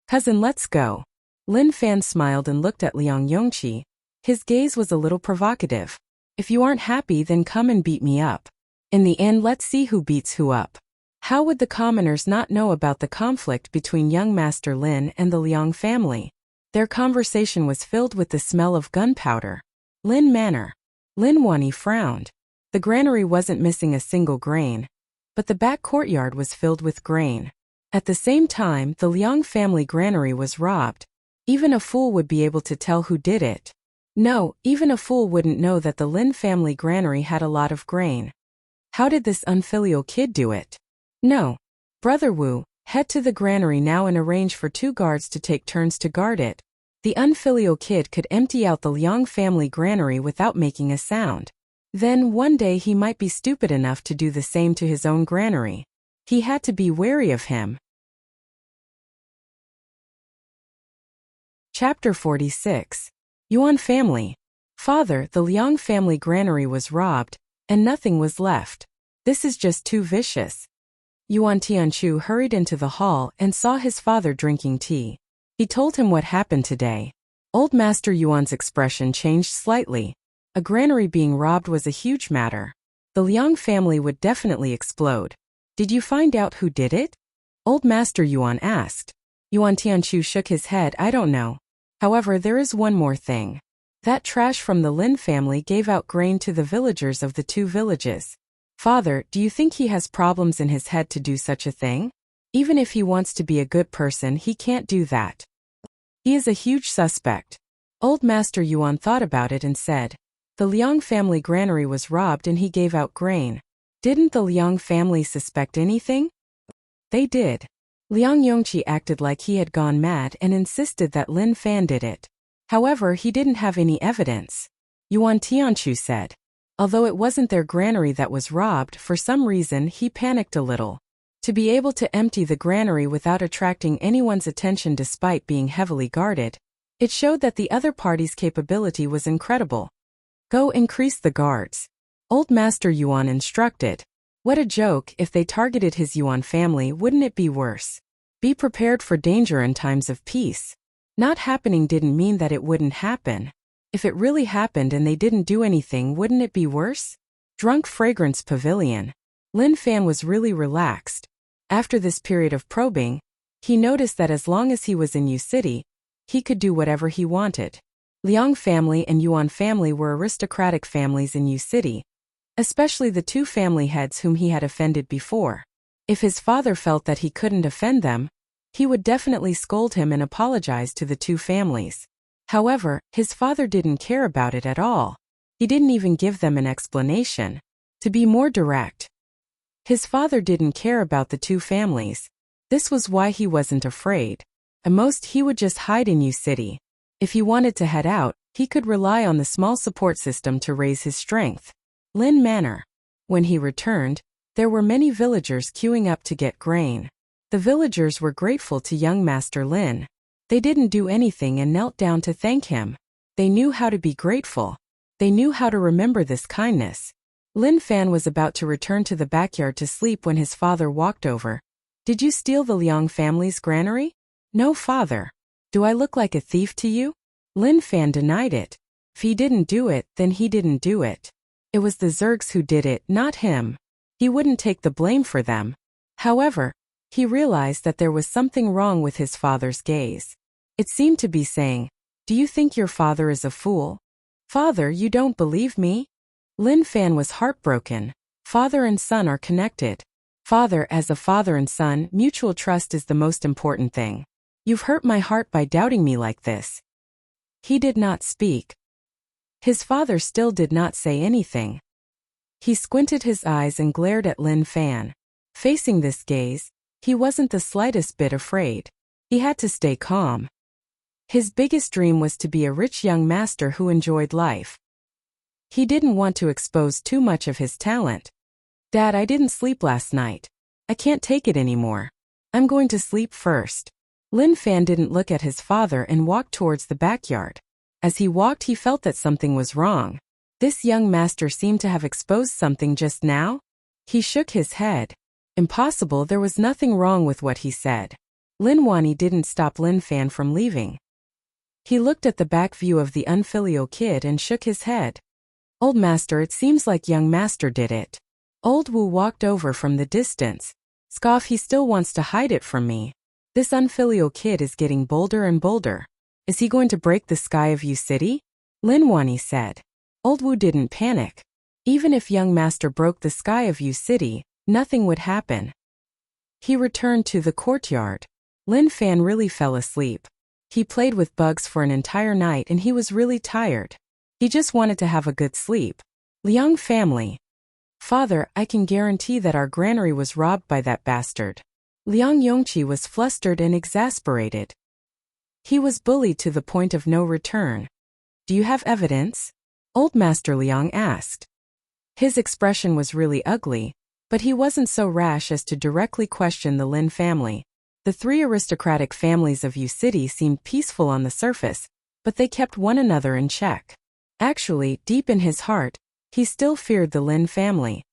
Cousin, let's go. Lin Fan smiled and looked at Liang Yongqi. His gaze was a little provocative. If you aren't happy, then come and beat me up. In the end, let's see who beats who up. How would the commoners not know about the conflict between young Master Lin and the Liang family? Their conversation was filled with the smell of gunpowder. Lin Manor. Lin Wani frowned. The granary wasn't missing a single grain, but the back courtyard was filled with grain. At the same time, the Liang family granary was robbed. Even a fool would be able to tell who did it. No, even a fool wouldn't know that the Lin family granary had a lot of grain. How did this unfilial kid do it? No. Brother Wu, head to the granary now and arrange for 2 guards to take turns to guard it. The unfilial kid could empty out the Liang family granary without making a sound. Then one day he might be stupid enough to do the same to his own granary. He had to be wary of him. Chapter 46. Yuan family. Father, the Liang family granary was robbed, and nothing was left. This is just too vicious. Yuan Tianchu hurried into the hall and saw his father drinking tea. He told him what happened today. Old Master Yuan's expression changed slightly. A granary being robbed was a huge matter. The Liang family would definitely explode. Did you find out who did it? Old Master Yuan asked. Yuan Tianchu shook his head. I don't know. However, there is one more thing. That trash from the Lin family gave out grain to the villagers of the 2 villages. Father, do you think he has problems in his head to do such a thing? Even if he wants to be a good person, he can't do that. He is a huge suspect. Old Master Yuan thought about it and said, the Liang family granary was robbed and he gave out grain. Didn't the Liang family suspect anything? They did. Liang Yongqi acted like he had gone mad and insisted that Lin Fan did it. However, he didn't have any evidence. Yuan Tianchu said. Although it wasn't their granary that was robbed, for some reason he panicked a little. To be able to empty the granary without attracting anyone's attention despite being heavily guarded, it showed that the other party's capability was incredible. Go increase the guards. Old Master Yuan instructed. What a joke, if they targeted his Yuan family, wouldn't it be worse? Be prepared for danger in times of peace. Not happening didn't mean that it wouldn't happen. If it really happened and they didn't do anything, wouldn't it be worse? Drunk Fragrance Pavilion. Lin Fan was really relaxed. After this period of probing, he noticed that as long as he was in Yu City, he could do whatever he wanted. Liang family and Yuan family were aristocratic families in Yu City, especially the 2 family heads whom he had offended before. If his father felt that he couldn't offend them, he would definitely scold him and apologize to the 2 families. However, his father didn't care about it at all. He didn't even give them an explanation. To be more direct, his father didn't care about the 2 families. This was why he wasn't afraid. At most, he would just hide in Yu City. If he wanted to head out, he could rely on the small support system to raise his strength. Lin Manor. When he returned, There were many villagers queuing up to get grain. The villagers were grateful to young Master Lin. They didn't do anything and knelt down to thank him. They knew how to be grateful. They knew how to remember this kindness. Lin Fan was about to return to the backyard to sleep when his father walked over. Did you steal the Liang family's granary? No, father. Do I look like a thief to you? Lin Fan denied it. If he didn't do it, then he didn't do it. It was the Zergs who did it, not him. He wouldn't take the blame for them. However, he realized that there was something wrong with his father's gaze. It seemed to be saying, "Do you think your father is a fool? Father, you don't believe me?" Lin Fan was heartbroken. Father and son are connected. Father, as a father and son, mutual trust is the most important thing. You've hurt my heart by doubting me like this. He did not speak. His father still did not say anything. He squinted his eyes and glared at Lin Fan. Facing this gaze, he wasn't the slightest bit afraid. He had to stay calm. His biggest dream was to be a rich young master who enjoyed life. He didn't want to expose too much of his talent. Dad, I didn't sleep last night. I can't take it anymore. I'm going to sleep first. Lin Fan didn't look at his father and walked towards the backyard. As he walked, he felt that something was wrong. This young master seemed to have exposed something just now. He shook his head. Impossible, there was nothing wrong with what he said. Lin Wani didn't stop Lin Fan from leaving. He looked at the back view of the unfilial kid and shook his head. Old master, it seems like young master did it. Old Wu walked over from the distance. Scoff, he still wants to hide it from me. This unfilial kid is getting bolder and bolder. Is he going to break the sky of Yu City? Lin Wani said. Old Wu didn't panic. Even if young master broke the sky of Yu City, nothing would happen. He returned to the courtyard. Lin Fan really fell asleep. He played with bugs for an entire night and he was really tired. He just wanted to have a good sleep. Liang family. Father, I can guarantee that our granary was robbed by that bastard. Liang Yongqi was flustered and exasperated. He was bullied to the point of no return. Do you have evidence? Old Master Liang asked. His expression was really ugly, but he wasn't so rash as to directly question the Lin family. The three aristocratic families of Yu City seemed peaceful on the surface, but they kept one another in check. Actually, deep in his heart, he still feared the Lin family.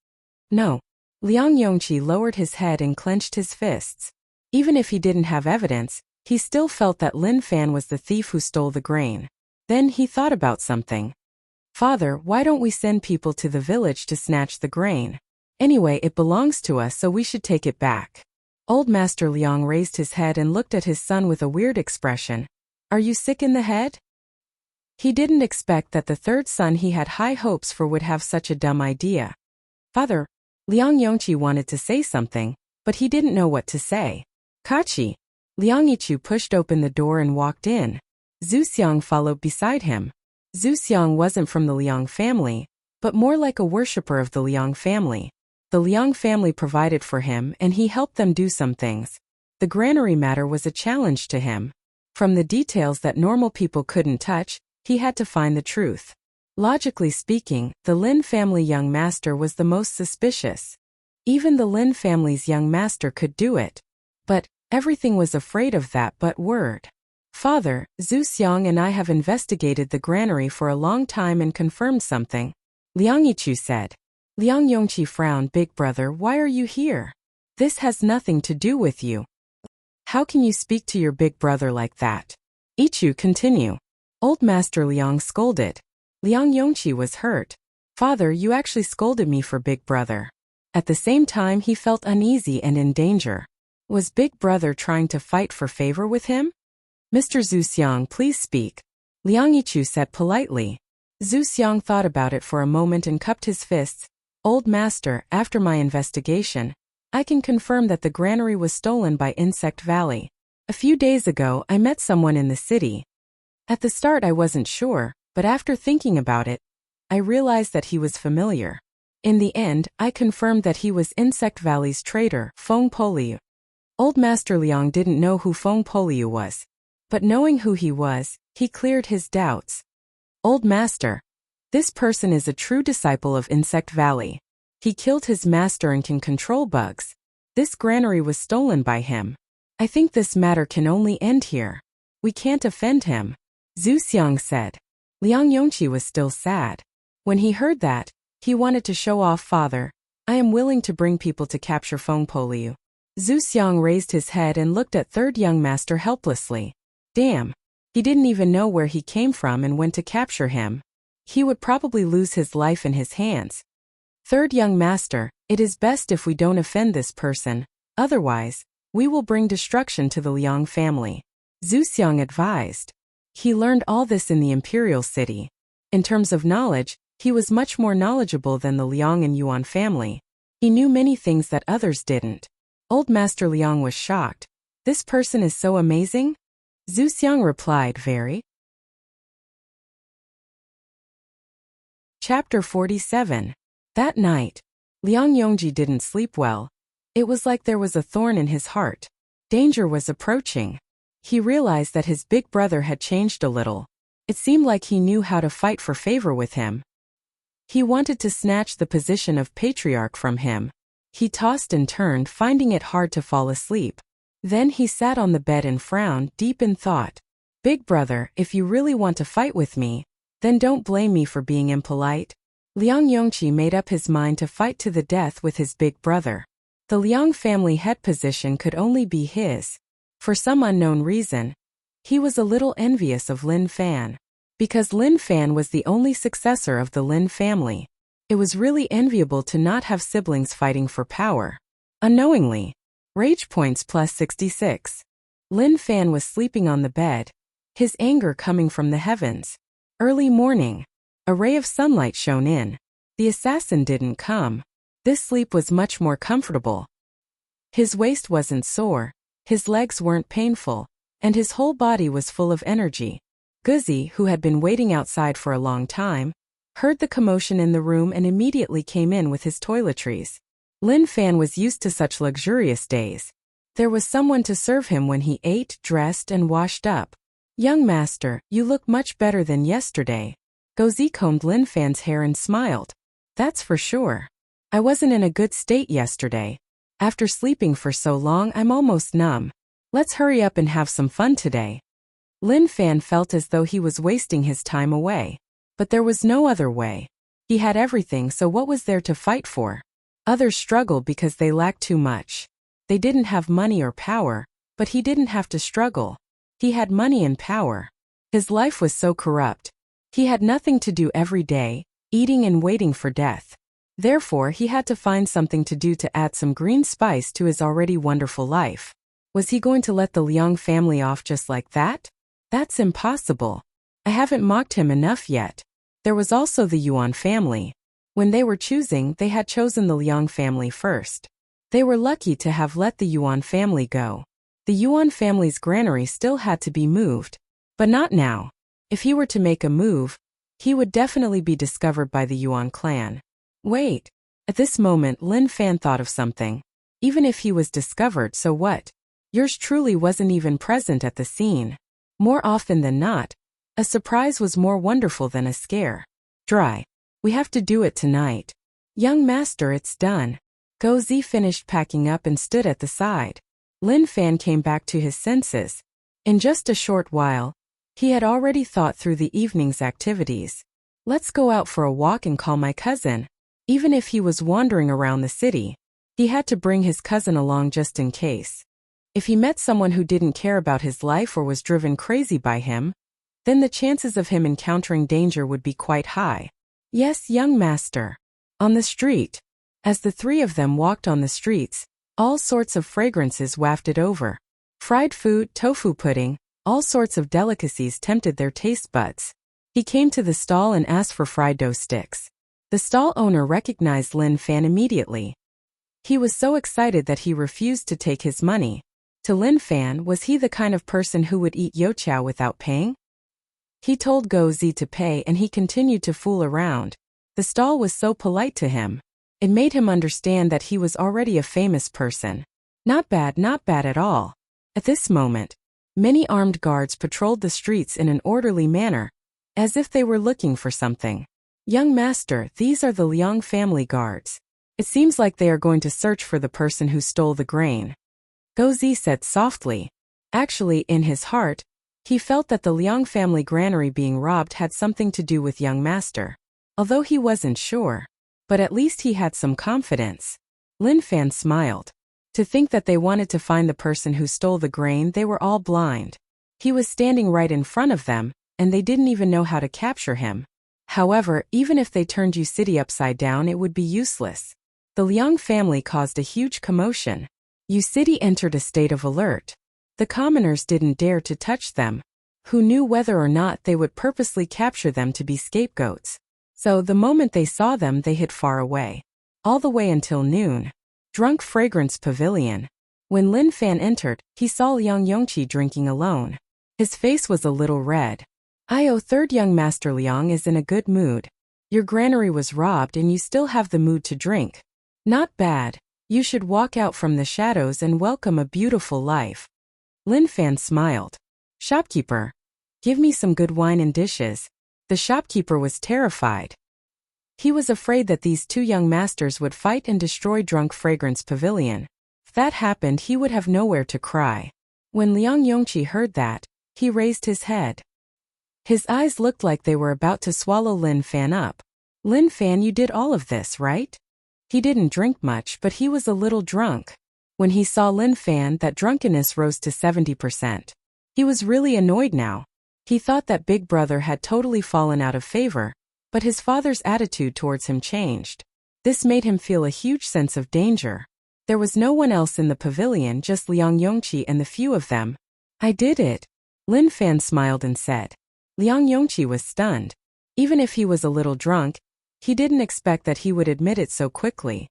No. Liang Yongqi lowered his head and clenched his fists. Even if he didn't have evidence, he still felt that Lin Fan was the thief who stole the grain. Then he thought about something. Father, why don't we send people to the village to snatch the grain? Anyway, it belongs to us, so we should take it back. Old Master Liang raised his head and looked at his son with a weird expression. Are you sick in the head? He didn't expect that the third son he had high hopes for would have such a dumb idea. Father, Liang Yongqi wanted to say something, but he didn't know what to say. Kachi. Liang Yichu pushed open the door and walked in. Zhu Xiang followed beside him. Zhu Xiang wasn't from the Liang family, but more like a worshipper of the Liang family. The Liang family provided for him and he helped them do some things. The granary matter was a challenge to him. From the details that normal people couldn't touch, he had to find the truth. Logically speaking, the Lin family young master was the most suspicious. Even the Lin family's young master could do it. But everything was afraid of that but word. Father, Zhu Xiang and I have investigated the granary for a long time and confirmed something. Liang Yichu said. Liang Yongqi frowned. Big brother, why are you here? This has nothing to do with you. How can you speak to your big brother like that? Yichu, continue. Old Master Liang scolded. Liang Yongqi was hurt. Father, you actually scolded me for big brother. At the same time, he felt uneasy and in danger. Was big brother trying to fight for favor with him? Mr. Zhu Xiang, please speak. Liang Yichu said politely. Zhu Xiang thought about it for a moment and cupped his fists. Old master, after my investigation, I can confirm that the granary was stolen by Insect Valley. A few days ago, I met someone in the city. At the start I wasn't sure, but after thinking about it, I realized that he was familiar. In the end, I confirmed that he was Insect Valley's trader, Feng Poliu. Old Master Liang didn't know who Feng Poliu was. But knowing who he was, he cleared his doubts. Old Master. This person is a true disciple of Insect Valley. He killed his master and can control bugs. This granary was stolen by him. I think this matter can only end here. We can't offend him, Zhu Xiang said. Liang Yongqi was still sad. When he heard that, he wanted to show off. Father, I am willing to bring people to capture Feng Poliu. Zhu Xiang raised his head and looked at third young master helplessly. Damn. He didn't even know where he came from and when to capture him. He would probably lose his life in his hands. Third young master, it is best if we don't offend this person. Otherwise, we will bring destruction to the Liang family, Zhu Xiang advised. He learned all this in the imperial city. In terms of knowledge, he was much more knowledgeable than the Liang and Yuan family. He knew many things that others didn't. Old Master Liang was shocked. This person is so amazing? Zhu Xiang replied, very. Chapter 47. That night, Liang Yongji didn't sleep well. It was like there was a thorn in his heart. Danger was approaching. He realized that his big brother had changed a little. It seemed like he knew how to fight for favor with him. He wanted to snatch the position of patriarch from him. He tossed and turned, finding it hard to fall asleep. Then he sat on the bed and frowned, deep in thought. Big brother, if you really want to fight with me, then don't blame me for being impolite. Liang Yongqi made up his mind to fight to the death with his big brother. The Liang family head position could only be his. For some unknown reason, he was a little envious of Lin Fan. Because Lin Fan was the only successor of the Lin family, it was really enviable to not have siblings fighting for power. Unknowingly, rage points plus 66. Lin Fan was sleeping on the bed, his anger coming from the heavens. Early morning, a ray of sunlight shone in. The assassin didn't come. This sleep was much more comfortable. His waist wasn't sore, his legs weren't painful, and his whole body was full of energy. Guzi, who had been waiting outside for a long time, heard the commotion in the room and immediately came in with his toiletries. Lin Fan was used to such luxurious days. There was someone to serve him when he ate, dressed, and washed up. Young master, you look much better than yesterday. Guzi combed Lin Fan's hair and smiled. That's for sure. I wasn't in a good state yesterday. After sleeping for so long, I'm almost numb. Let's hurry up and have some fun today. Lin Fan felt as though he was wasting his time away. But there was no other way. He had everything, so what was there to fight for? Others struggled because they lacked too much. They didn't have money or power, but he didn't have to struggle. He had money and power. His life was so corrupt. He had nothing to do every day, eating and waiting for death. Therefore, he had to find something to do to add some green spice to his already wonderful life. Was he going to let the Liang family off just like that? That's impossible. I haven't mocked him enough yet. There was also the Yuan family. When they were choosing, they had chosen the Liang family first. They were lucky to have let the Yuan family go. The Yuan family's granary still had to be moved. But not now. If he were to make a move, he would definitely be discovered by the Yuan clan. Wait. At this moment, Lin Fan thought of something. Even if he was discovered, so what? Yours truly wasn't even present at the scene. More often than not, a surprise was more wonderful than a scare. Dry. We have to do it tonight. Young master, it's done. Guzi finished packing up and stood at the side. Lin Fan came back to his senses. In just a short while, he had already thought through the evening's activities. Let's go out for a walk and call my cousin. Even if he was wandering around the city, he had to bring his cousin along just in case. If he met someone who didn't care about his life or was driven crazy by him, then the chances of him encountering danger would be quite high. Yes, young master. On the street. As the three of them walked on the streets, all sorts of fragrances wafted over. Fried food, tofu pudding, all sorts of delicacies tempted their taste buds. He came to the stall and asked for fried dough sticks. The stall owner recognized Lin Fan immediately. He was so excited that he refused to take his money. To Lin Fan, was he the kind of person who would eat youqiao without paying? He told Guzi to pay and he continued to fool around. The stall was so polite to him. It made him understand that he was already a famous person. Not bad at all. At this moment, many armed guards patrolled the streets in an orderly manner, as if they were looking for something. Young master, these are the Liang family guards. It seems like they are going to search for the person who stole the grain. Gozi said softly. Actually, in his heart, he felt that the Liang family granary being robbed had something to do with young master. Although he wasn't sure. But at least he had some confidence. Lin Fan smiled. To think that they wanted to find the person who stole the grain, they were all blind. He was standing right in front of them, and they didn't even know how to capture him. However, even if they turned Yu City upside down, it would be useless. The Liang family caused a huge commotion. Yu City entered a state of alert. The commoners didn't dare to touch them. Who knew whether or not they would purposely capture them to be scapegoats? So the moment they saw them, they hid far away. All the way until noon. Drunk Fragrance Pavilion. When Lin Fan entered, he saw Liang Yongqi drinking alone. His face was a little red. Third young Master Liang is in a good mood. Your granary was robbed and you still have the mood to drink. Not bad. You should walk out from the shadows and welcome a beautiful life. Lin Fan smiled. Shopkeeper. Give me some good wine and dishes. The shopkeeper was terrified. He was afraid that these two young masters would fight and destroy Drunk Fragrance Pavilion. If that happened, he would have nowhere to cry. When Liang Yongqi heard that, he raised his head. His eyes looked like they were about to swallow Lin Fan up. Lin Fan, you did all of this, right? He didn't drink much, but he was a little drunk. When he saw Lin Fan, that drunkenness rose to 70%. He was really annoyed now. He thought that Big Brother had totally fallen out of favor, but his father's attitude towards him changed. This made him feel a huge sense of danger. There was no one else in the pavilion, just Liang Yongqi and the few of them. I did it. Lin Fan smiled and said. Liang Yongqi was stunned. Even if he was a little drunk, he didn't expect that he would admit it so quickly.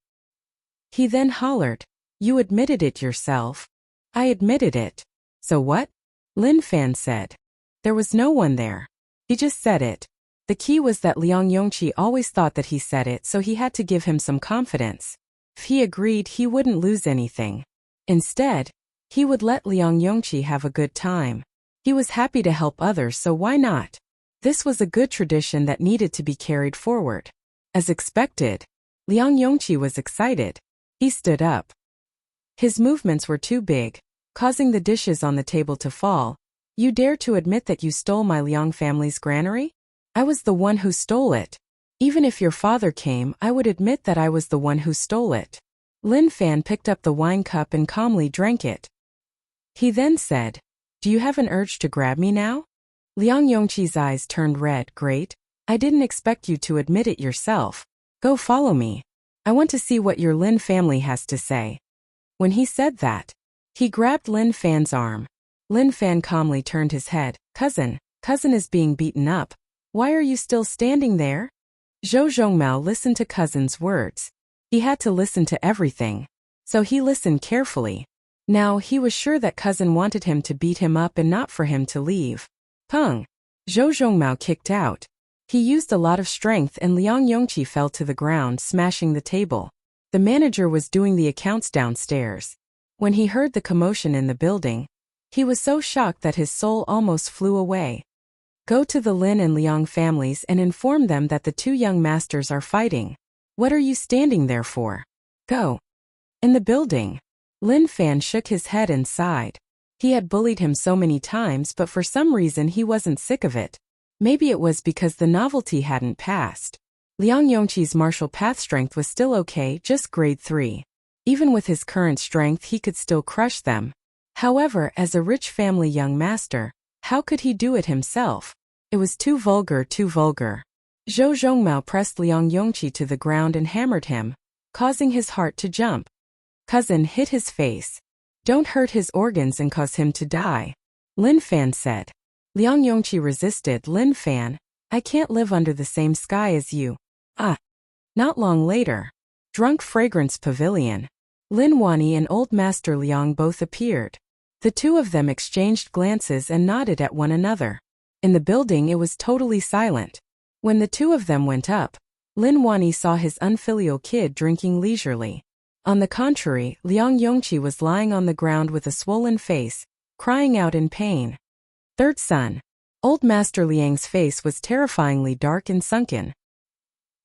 He then hollered, You admitted it yourself. I admitted it. So what? Lin Fan said. There was no one there. He just said it. The key was that Liang Yongqi always thought that he said it, so he had to give him some confidence. If he agreed, he wouldn't lose anything. Instead, he would let Liang Yongqi have a good time. He was happy to help others, so why not? This was a good tradition that needed to be carried forward. As expected, Liang Yongqi was excited. He stood up. His movements were too big, causing the dishes on the table to fall. You dare to admit that you stole my Liang family's granary? I was the one who stole it. Even if your father came, I would admit that I was the one who stole it. Lin Fan picked up the wine cup and calmly drank it. He then said, Do you have an urge to grab me now? Liang Yongqi's eyes turned red. Great. I didn't expect you to admit it yourself. Go follow me. I want to see what your Lin family has to say. When he said that, he grabbed Lin Fan's arm. Lin Fan calmly turned his head. Cousin is being beaten up. Why are you still standing there? Zhou Zhongmao listened to cousin's words. He had to listen to everything. So he listened carefully. Now he was sure that cousin wanted him to beat him up and not for him to leave. Peng! Zhou Zhongmao kicked out. He used a lot of strength and Liang Yongqi fell to the ground, smashing the table. The manager was doing the accounts downstairs. When he heard the commotion in the building, he was so shocked that his soul almost flew away. Go to the Lin and Liang families and inform them that the two young masters are fighting. What are you standing there for? Go. In the building. Lin Fan shook his head and sighed. He had bullied him so many times, but for some reason he wasn't sick of it. Maybe it was because the novelty hadn't passed. Liang Yongqi's martial path strength was still okay, just grade 3. Even with his current strength he could still crush them. However, as a rich family young master, how could he do it himself? It was too vulgar, too vulgar. Zhou Zhongmao pressed Liang Yongqi to the ground and hammered him, causing his heart to jump. Cousin hit his face. Don't hurt his organs and cause him to die. Lin Fan said. Liang Yongqi resisted. Lin Fan, I can't live under the same sky as you. Not long later. Drunk Fragrance Pavilion. Lin Wani and Old Master Liang both appeared. The two of them exchanged glances and nodded at one another. In the building it was totally silent. When the two of them went up, Lin Wani saw his unfilial kid drinking leisurely. On the contrary, Liang Yongqi was lying on the ground with a swollen face, crying out in pain. Third son. Old Master Liang's face was terrifyingly dark and sunken.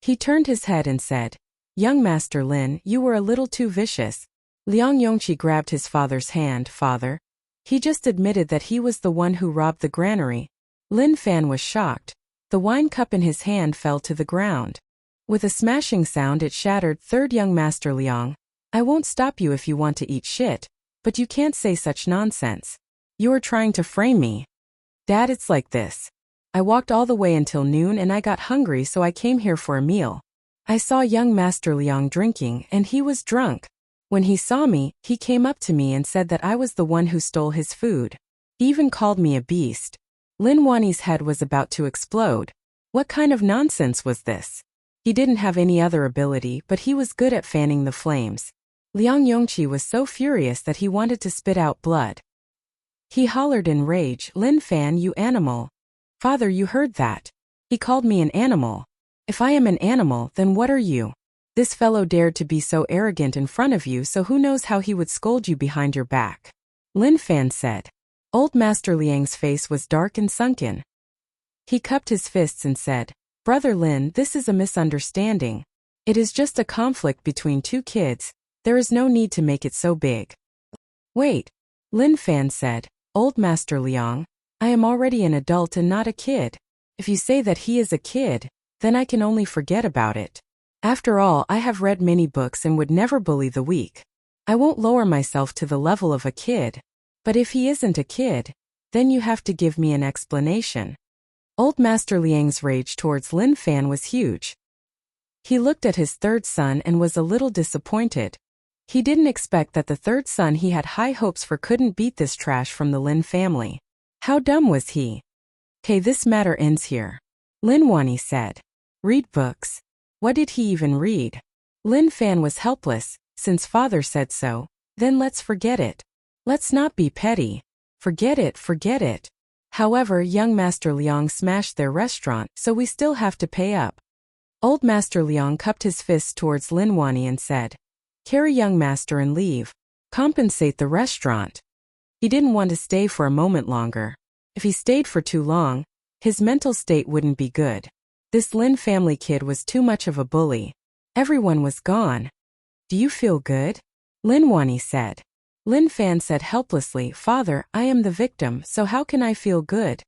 He turned his head and said, Young Master Lin, you were a little too vicious. Liang Yongqi grabbed his father's hand. Father? He just admitted that he was the one who robbed the granary. Lin Fan was shocked. The wine cup in his hand fell to the ground. With a smashing sound it shattered. Third Young Master Liang, I won't stop you if you want to eat shit, but you can't say such nonsense. You are trying to frame me. Dad, it's like this. I walked all the way until noon and I got hungry, so I came here for a meal. I saw Young Master Liang drinking and he was drunk. When he saw me, he came up to me and said that I was the one who stole his food. He even called me a beast. Lin Wanni's head was about to explode. What kind of nonsense was this? He didn't have any other ability, but he was good at fanning the flames. Liang Yongqi was so furious that he wanted to spit out blood. He hollered in rage, Lin Fan, you animal. Father, you heard that. He called me an animal. If I am an animal, then what are you? This fellow dared to be so arrogant in front of you, so who knows how he would scold you behind your back. Lin Fan said. Old Master Liang's face was dark and sunken. He cupped his fists and said, Brother Lin, this is a misunderstanding. It is just a conflict between two kids. There is no need to make it so big. Wait. Lin Fan said, Old Master Liang, I am already an adult and not a kid. If you say that he is a kid, then I can only forget about it. After all, I have read many books and would never bully the weak. I won't lower myself to the level of a kid. But if he isn't a kid, then you have to give me an explanation. Old Master Liang's rage towards Lin Fan was huge. He looked at his third son and was a little disappointed. He didn't expect that the third son he had high hopes for couldn't beat this trash from the Lin family. How dumb was he? Okay, this matter ends here. Lin Wanni said. Read books. What did he even read? Lin Fan was helpless. Since father said so, then let's forget it. Let's not be petty. Forget it, forget it. However, Young Master Liang smashed their restaurant, so we still have to pay up. Old Master Liang cupped his fists towards Lin Wanni and said, Carry Young Master and leave. Compensate the restaurant. He didn't want to stay for a moment longer. If he stayed for too long, his mental state wouldn't be good. This Lin family kid was too much of a bully. Everyone was gone. Do you feel good? Lin Wanni said. Lin Fan said helplessly, Father, I am the victim, so how can I feel good?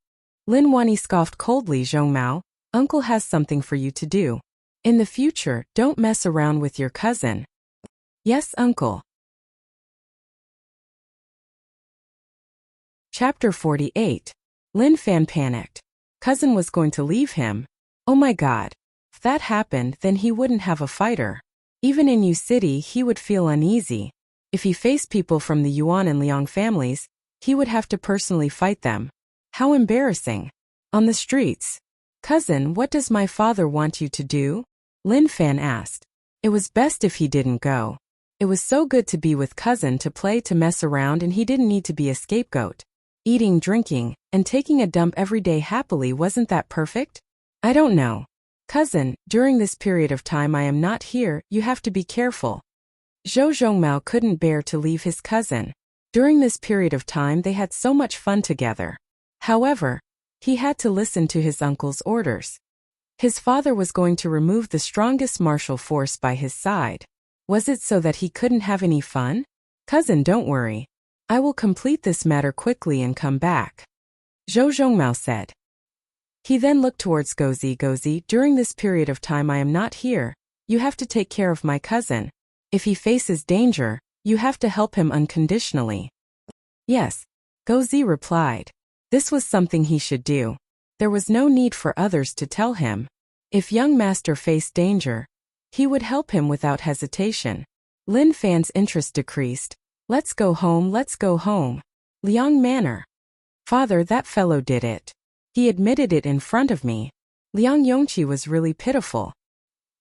Lin Wanni scoffed coldly, Zhongmao, Uncle has something for you to do. In the future, don't mess around with your cousin. Yes, Uncle. Chapter 48. Lin Fan panicked. Cousin was going to leave him. Oh my God. If that happened, then he wouldn't have a fighter. Even in Yu City, he would feel uneasy. If he faced people from the Yuan and Liang families, he would have to personally fight them. How embarrassing. On the streets. Cousin, what does my father want you to do? Lin Fan asked. It was best if he didn't go. It was so good to be with cousin, to play, to mess around, and he didn't need to be a scapegoat. Eating, drinking, and taking a dump every day happily, wasn't that perfect? I don't know. Cousin, during this period of time I am not here, you have to be careful. Zhou Zhongmao couldn't bear to leave his cousin. During this period of time they had so much fun together. However, he had to listen to his uncle's orders. His father was going to remove the strongest martial force by his side. Was it so that he couldn't have any fun? Cousin, don't worry. I will complete this matter quickly and come back. Zhou Zhongmao said. He then looked towards Gozi. Gozi, during this period of time I am not here. You have to take care of my cousin. If he faces danger, you have to help him unconditionally. Yes, Gozi replied. This was something he should do. There was no need for others to tell him. If young master faced danger, he would help him without hesitation. Lin Fan's interest decreased. Let's go home, let's go home. Liang Manor. Father, that fellow did it. He admitted it in front of me. Liang Yongqi was really pitiful.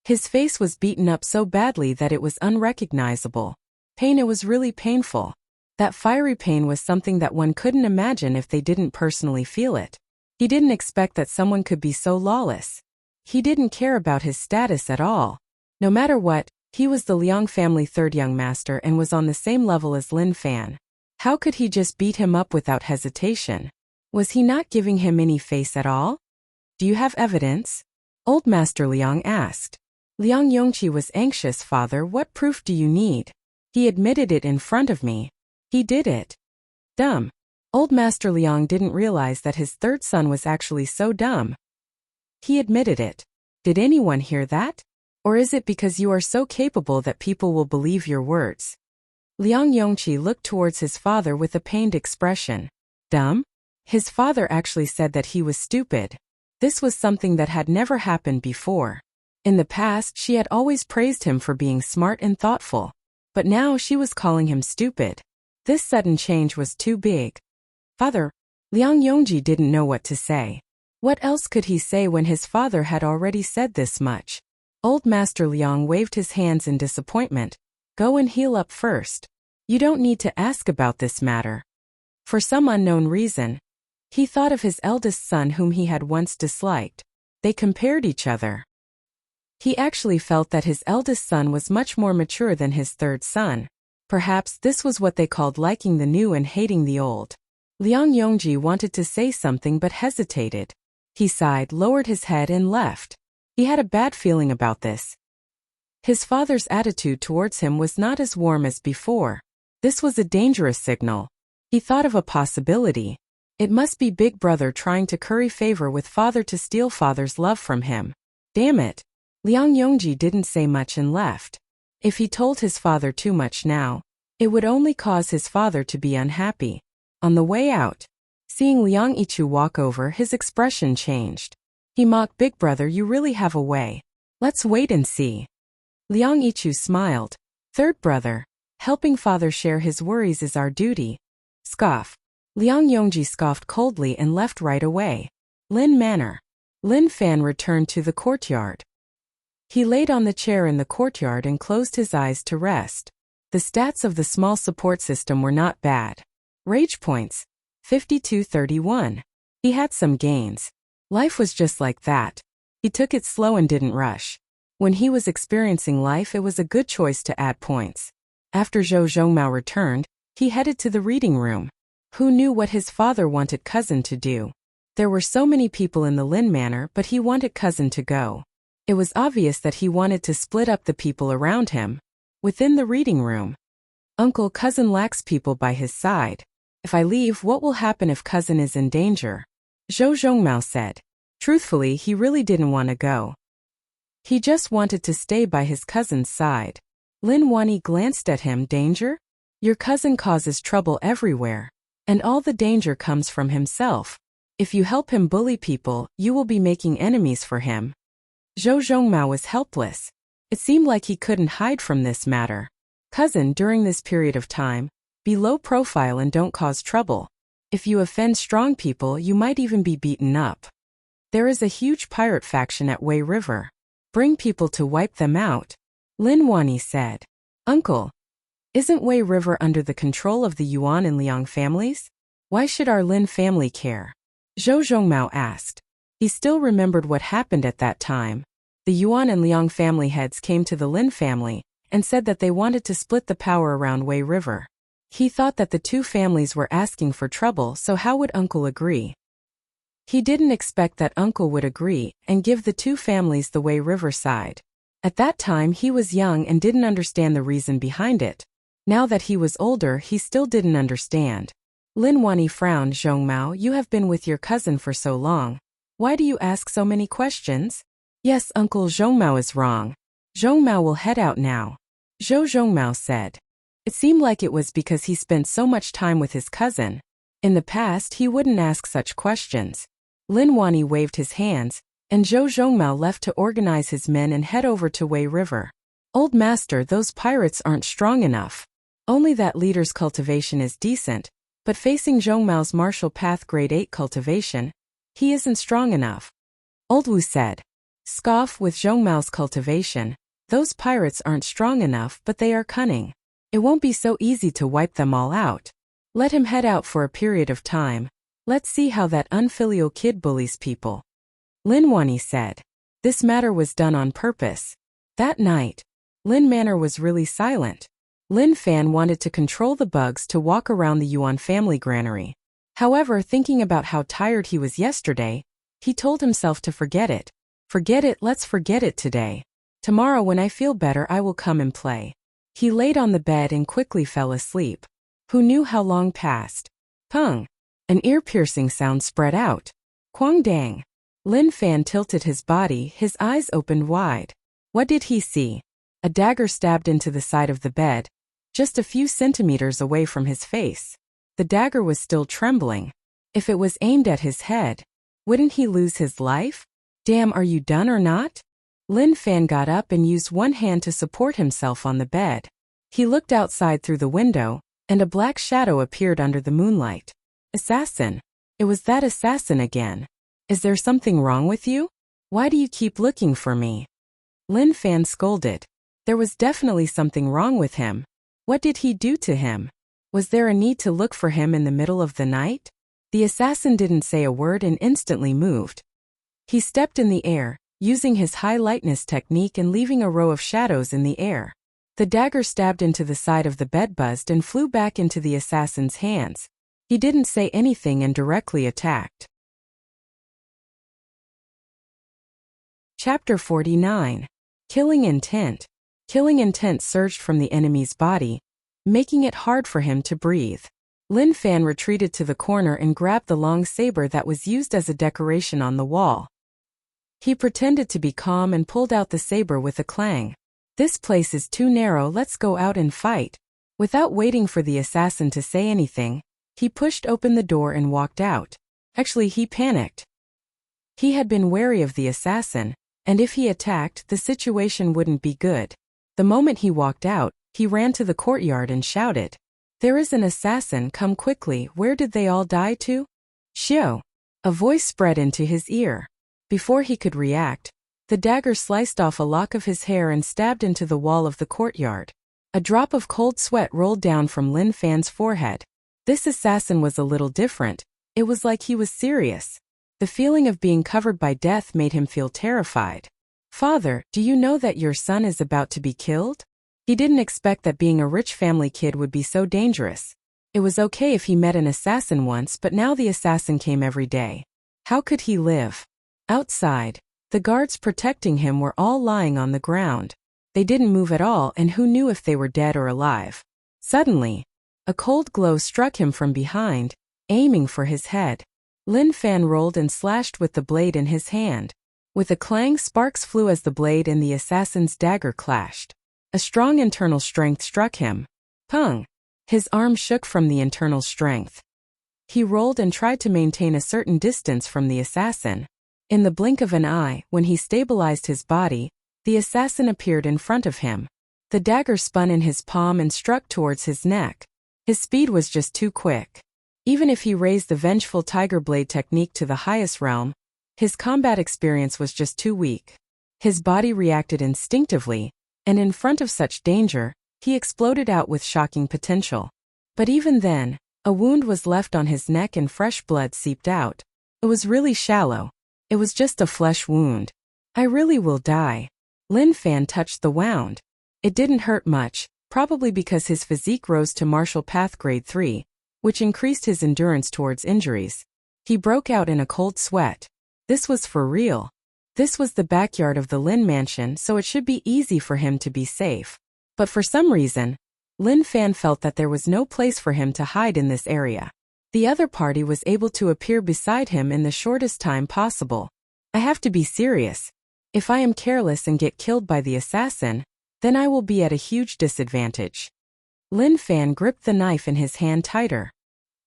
His face was beaten up so badly that it was unrecognizable. Pain, it was really painful. That fiery pain was something that one couldn't imagine if they didn't personally feel it. He didn't expect that someone could be so lawless. He didn't care about his status at all. No matter what, he was the Liang family third young master and was on the same level as Lin Fan. How could he just beat him up without hesitation? Was he not giving him any face at all? Do you have evidence? Old Master Liang asked. Liang Yongqi was anxious. Father, what proof do you need? He admitted it in front of me. He did it. Dumb. Old Master Liang didn't realize that his third son was actually so dumb. He admitted it. Did anyone hear that? Or is it because you are so capable that people will believe your words? Liang Yongqi looked towards his father with a pained expression. Dumb? His father actually said that he was stupid. This was something that had never happened before. In the past, she had always praised him for being smart and thoughtful. But now she was calling him stupid. This sudden change was too big. Father, Liang Yongji didn't know what to say. What else could he say when his father had already said this much? Old Master Liang waved his hands in disappointment. Go and heal up first. You don't need to ask about this matter. For some unknown reason, he thought of his eldest son whom he had once disliked. They compared each other. He actually felt that his eldest son was much more mature than his third son. Perhaps this was what they called liking the new and hating the old. Liang Yongji wanted to say something but hesitated. He sighed, lowered his head and left. He had a bad feeling about this. His father's attitude towards him was not as warm as before. This was a dangerous signal. He thought of a possibility. It must be Big Brother trying to curry favor with father to steal father's love from him. Damn it. Liang Yongji didn't say much and left. If he told his father too much now, it would only cause his father to be unhappy. On the way out, seeing Liang Yichu walk over, his expression changed. He mocked, Big Brother, you really have a way. Let's wait and see. Liang Yichu smiled. Third brother, helping father share his worries is our duty. Scoff. Liang Yongji scoffed coldly and left right away. Lin Manor. Lin Fan returned to the courtyard. He laid on the chair in the courtyard and closed his eyes to rest. The stats of the small support system were not bad. Rage points, 5231. He had some gains. Life was just like that. He took it slow and didn't rush. When he was experiencing life, it was a good choice to add points. After Zhou Zhongmao returned, he headed to the reading room. Who knew what his father wanted cousin to do? There were so many people in the Lin Manor, but he wanted cousin to go. It was obvious that he wanted to split up the people around him. Within the reading room, Uncle Cousin lacks people by his side. If I leave, what will happen if cousin is in danger? Zhou Zhongmao said. Truthfully, he really didn't want to go. He just wanted to stay by his cousin's side. Lin Wani glanced at him. Danger? Your cousin causes trouble everywhere. And all the danger comes from himself. If you help him bully people, you will be making enemies for him. Zhou Zhongmao was helpless. It seemed like he couldn't hide from this matter. Cousin, during this period of time, be low profile and don't cause trouble. If you offend strong people, you might even be beaten up. There is a huge pirate faction at Wei River. Bring people to wipe them out. Lin Wani said. Uncle, isn't Wei River under the control of the Yuan and Liang families? Why should our Lin family care? Zhou Zhongmao asked. He still remembered what happened at that time. The Yuan and Liang family heads came to the Lin family and said that they wanted to split the power around Wei River. He thought that the two families were asking for trouble, so how would Uncle agree? He didn't expect that Uncle would agree and give the two families the Wei River side. At that time he was young and didn't understand the reason behind it. Now that he was older, he still didn't understand. Lin Wani frowned. Zhongmao, you have been with your cousin for so long. Why do you ask so many questions? Yes, Uncle, Zhongmao is wrong. Zhongmao will head out now. Zhou Zhongmao said. It seemed like it was because he spent so much time with his cousin. In the past, he wouldn't ask such questions. Lin Wani waved his hands, and Zhou Zhongmao left to organize his men and head over to Wei River. Old Master, those pirates aren't strong enough. Only that leader's cultivation is decent, but facing Zhongmao's martial path grade 8 cultivation, he isn't strong enough. Old Wu said. Scoff with Zhongmao's cultivation. Those pirates aren't strong enough, but they are cunning. It won't be so easy to wipe them all out. Let him head out for a period of time. Let's see how that unfilial kid bullies people. Lin Wani said. This matter was done on purpose. That night, Lin Manor was really silent. Lin Fan wanted to control the bugs to walk around the Yuan family granary. However, thinking about how tired he was yesterday, he told himself to forget it. Forget it, let's forget it today. Tomorrow when I feel better I will come and play. He laid on the bed and quickly fell asleep. Who knew how long passed? Pung! An ear-piercing sound spread out. Quang dang! Lin Fan tilted his body, his eyes opened wide. What did he see? A dagger stabbed into the side of the bed, just a few centimeters away from his face. The dagger was still trembling. If it was aimed at his head, wouldn't he lose his life? Damn, are you done or not? Lin Fan got up and used one hand to support himself on the bed. He looked outside through the window, and a black shadow appeared under the moonlight. Assassin. It was that assassin again. Is there something wrong with you? Why do you keep looking for me? Lin Fan scolded. There was definitely something wrong with him. What did he do to him? Was there a need to look for him in the middle of the night? The assassin didn't say a word and instantly moved. He stepped in the air, using his high lightness technique and leaving a row of shadows in the air. The dagger stabbed into the side of the bed, buzzed and flew back into the assassin's hands. He didn't say anything and directly attacked. Chapter 49. Killing Intent. Killing intent surged from the enemy's body, making it hard for him to breathe. Lin Fan retreated to the corner and grabbed the long saber that was used as a decoration on the wall. He pretended to be calm and pulled out the saber with a clang. This place is too narrow, let's go out and fight. Without waiting for the assassin to say anything, he pushed open the door and walked out. Actually, he panicked. He had been wary of the assassin, and if he attacked, the situation wouldn't be good. The moment he walked out, he ran to the courtyard and shouted, "There is an assassin, come quickly, where did they all die to?" Shio! A voice spread into his ear. Before he could react, the dagger sliced off a lock of his hair and stabbed into the wall of the courtyard. A drop of cold sweat rolled down from Lin Fan's forehead. This assassin was a little different. It was like he was serious. The feeling of being covered by death made him feel terrified. "Father, do you know that your son is about to be killed?" He didn't expect that being a rich family kid would be so dangerous. It was okay if he met an assassin once, but now the assassin came every day. How could he live? Outside, the guards protecting him were all lying on the ground. They didn't move at all, and who knew if they were dead or alive? Suddenly, a cold glow struck him from behind, aiming for his head. Lin Fan rolled and slashed with the blade in his hand. With a clang, sparks flew as the blade and the assassin's dagger clashed. A strong internal strength struck him. Pung! His arm shook from the internal strength. He rolled and tried to maintain a certain distance from the assassin. In the blink of an eye, when he stabilized his body, the assassin appeared in front of him. The dagger spun in his palm and struck towards his neck. His speed was just too quick. Even if he raised the vengeful tiger blade technique to the highest realm, his combat experience was just too weak. His body reacted instinctively, and in front of such danger, he exploded out with shocking potential. But even then, a wound was left on his neck and fresh blood seeped out. It was really shallow. It was just a flesh wound. I really will die. Lin Fan touched the wound. It didn't hurt much, probably because his physique rose to martial path grade 3, which increased his endurance towards injuries. He broke out in a cold sweat. This was for real. This was the backyard of the Lin mansion, so it should be easy for him to be safe. But for some reason, Lin Fan felt that there was no place for him to hide in this area. The other party was able to appear beside him in the shortest time possible. I have to be serious. If I am careless and get killed by the assassin, then I will be at a huge disadvantage. Lin Fan gripped the knife in his hand tighter.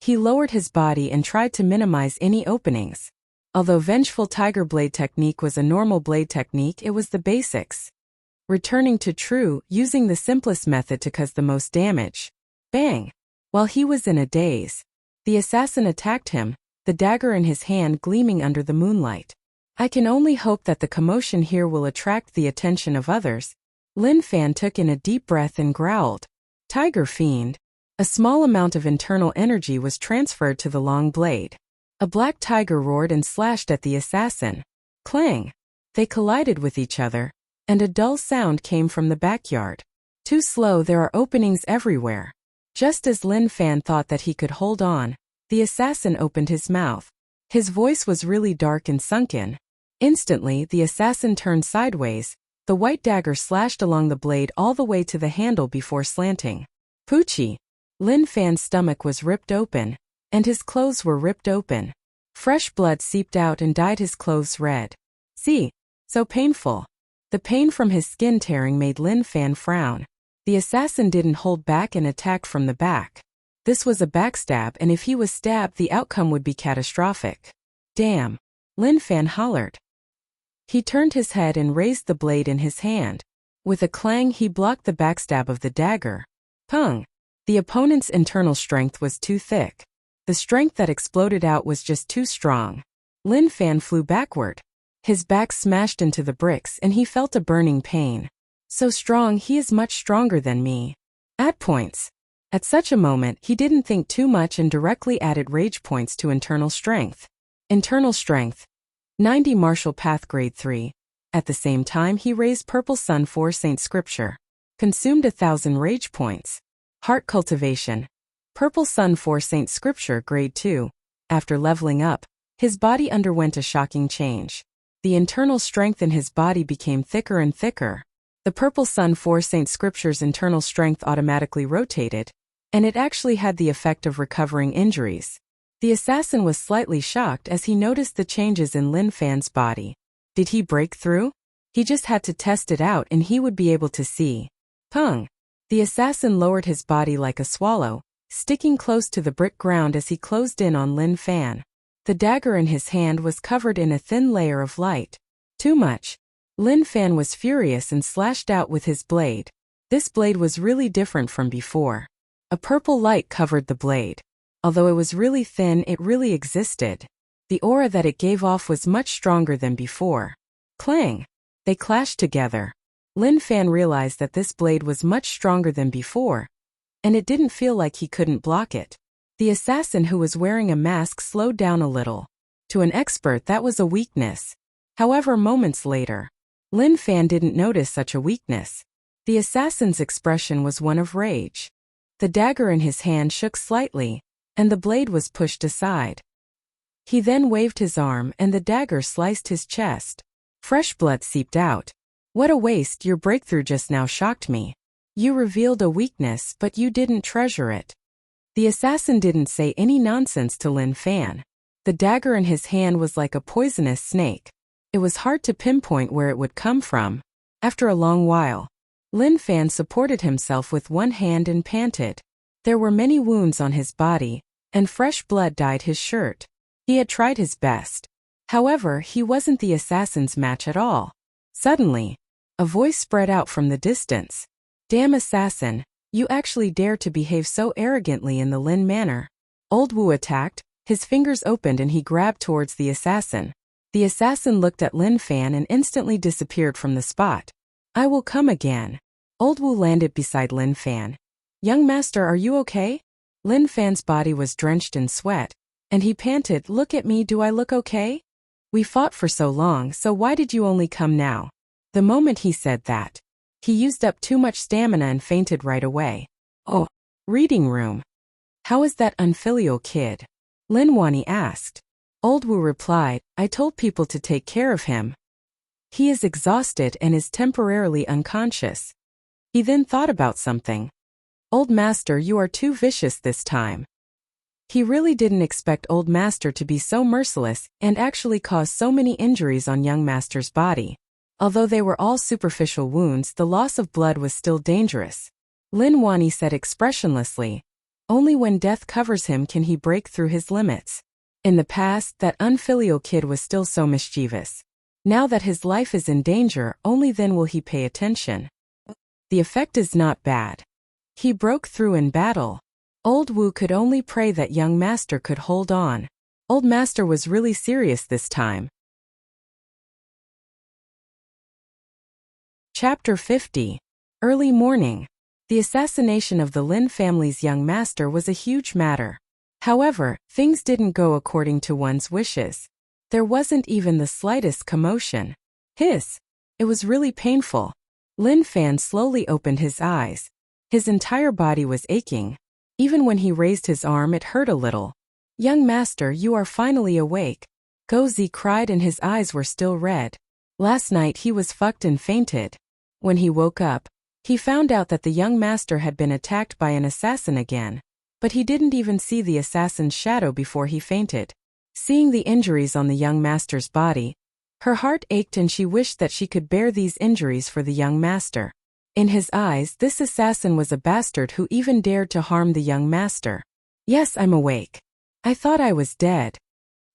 He lowered his body and tried to minimize any openings. Although vengeful tiger blade technique was a normal blade technique, it was the basics. Returning to true, using the simplest method to cause the most damage. Bang! While he was in a daze, the assassin attacked him, the dagger in his hand gleaming under the moonlight. I can only hope that the commotion here will attract the attention of others. Lin Fan took in a deep breath and growled. Tiger fiend. A small amount of internal energy was transferred to the long blade. A black tiger roared and slashed at the assassin. Clang! They collided with each other, and a dull sound came from the backyard. Too slow, there are openings everywhere. Just as Lin Fan thought that he could hold on, the assassin opened his mouth. His voice was really dark and sunken. Instantly, the assassin turned sideways, The white dagger slashed along the blade all the way to the handle before slanting. Poochie! Lin Fan's stomach was ripped open, and his clothes were ripped open. Fresh blood seeped out and dyed his clothes red. See? So painful. The pain from his skin tearing made Lin Fan frown. The assassin didn't hold back and attacked from the back. This was a backstab, and if he was stabbed, the outcome would be catastrophic. Damn! Lin Fan hollered. He turned his head and raised the blade in his hand. With a clang, he blocked the backstab of the dagger. Pung! The opponent's internal strength was too thick. The strength that exploded out was just too strong. Lin Fan flew backward. His back smashed into the bricks and he felt a burning pain. So strong, he is much stronger than me. Add points. At such a moment, he didn't think too much and directly added rage points to internal strength. Internal strength. 90 Martial Path Grade 3. At the same time, he raised Purple Sun 4 Saint Scripture. Consumed 1,000 rage points. Heart Cultivation. Purple Sun 4 Saint Scripture Grade 2. After leveling up, his body underwent a shocking change. The internal strength in his body became thicker and thicker. The Purple Sun 4 Saint Scripture's internal strength automatically rotated, and it actually had the effect of recovering injuries. The assassin was slightly shocked as he noticed the changes in Lin Fan's body. Did he break through? He just had to test it out and he would be able to see. Pung! The assassin lowered his body like a swallow, sticking close to the brick ground as he closed in on Lin Fan. The dagger in his hand was covered in a thin layer of light. Too much. Lin Fan was furious and slashed out with his blade. This blade was really different from before. A purple light covered the blade. Although it was really thin, it really existed. The aura that it gave off was much stronger than before. Clang! They clashed together. Lin Fan realized that this blade was much stronger than before, and it didn't feel like he couldn't block it. The assassin who was wearing a mask slowed down a little. To an expert, that was a weakness. However, moments later, Lin Fan didn't notice such a weakness. The assassin's expression was one of rage. The dagger in his hand shook slightly, and the blade was pushed aside. He then waved his arm and the dagger sliced his chest. Fresh blood seeped out. What a waste, your breakthrough just now shocked me. You revealed a weakness, but you didn't treasure it. The assassin didn't say any nonsense to Lin Fan. The dagger in his hand was like a poisonous snake. It was hard to pinpoint where it would come from. After a long while, Lin Fan supported himself with one hand and panted. There were many wounds on his body, and fresh blood dyed his shirt. He had tried his best. However, he wasn't the assassin's match at all. Suddenly, a voice spread out from the distance. Damn assassin, you actually dare to behave so arrogantly in the Lin manner. Old Wu attacked, his fingers opened and he grabbed towards the assassin. The assassin looked at Lin Fan and instantly disappeared from the spot. I will come again. Old Wu landed beside Lin Fan. Young master, are you okay? Lin Fan's body was drenched in sweat, and he panted, look at me, do I look okay? We fought for so long, so why did you only come now? The moment he said that, he used up too much stamina and fainted right away. Oh, reading room. How is that unfilial kid? Lin Wani asked. Old Wu replied, I told people to take care of him. He is exhausted and is temporarily unconscious. He then thought about something. Old master, you are too vicious this time. He really didn't expect old master to be so merciless and actually cause so many injuries on young master's body. Although they were all superficial wounds, the loss of blood was still dangerous. Lin Wani said expressionlessly, only when death covers him can he break through his limits. In the past, that unfilial kid was still so mischievous. Now that his life is in danger, only then will he pay attention. The effect is not bad. He broke through in battle. Old Wu could only pray that young master could hold on. Old master was really serious this time. Chapter 50. Early morning. The assassination of the Lin family's young master was a huge matter. However, things didn't go according to one's wishes. There wasn't even the slightest commotion. Hiss! It was really painful. Lin Fan slowly opened his eyes. His entire body was aching. Even when he raised his arm, it hurt a little. Young master, you are finally awake. Gozi cried and his eyes were still red. Last night he was fucked and fainted. When he woke up, he found out that the young master had been attacked by an assassin again, but he didn't even see the assassin's shadow before he fainted. Seeing the injuries on the young master's body, her heart ached and she wished that she could bear these injuries for the young master. In his eyes, this assassin was a bastard who even dared to harm the young master. Yes, I'm awake. I thought I was dead.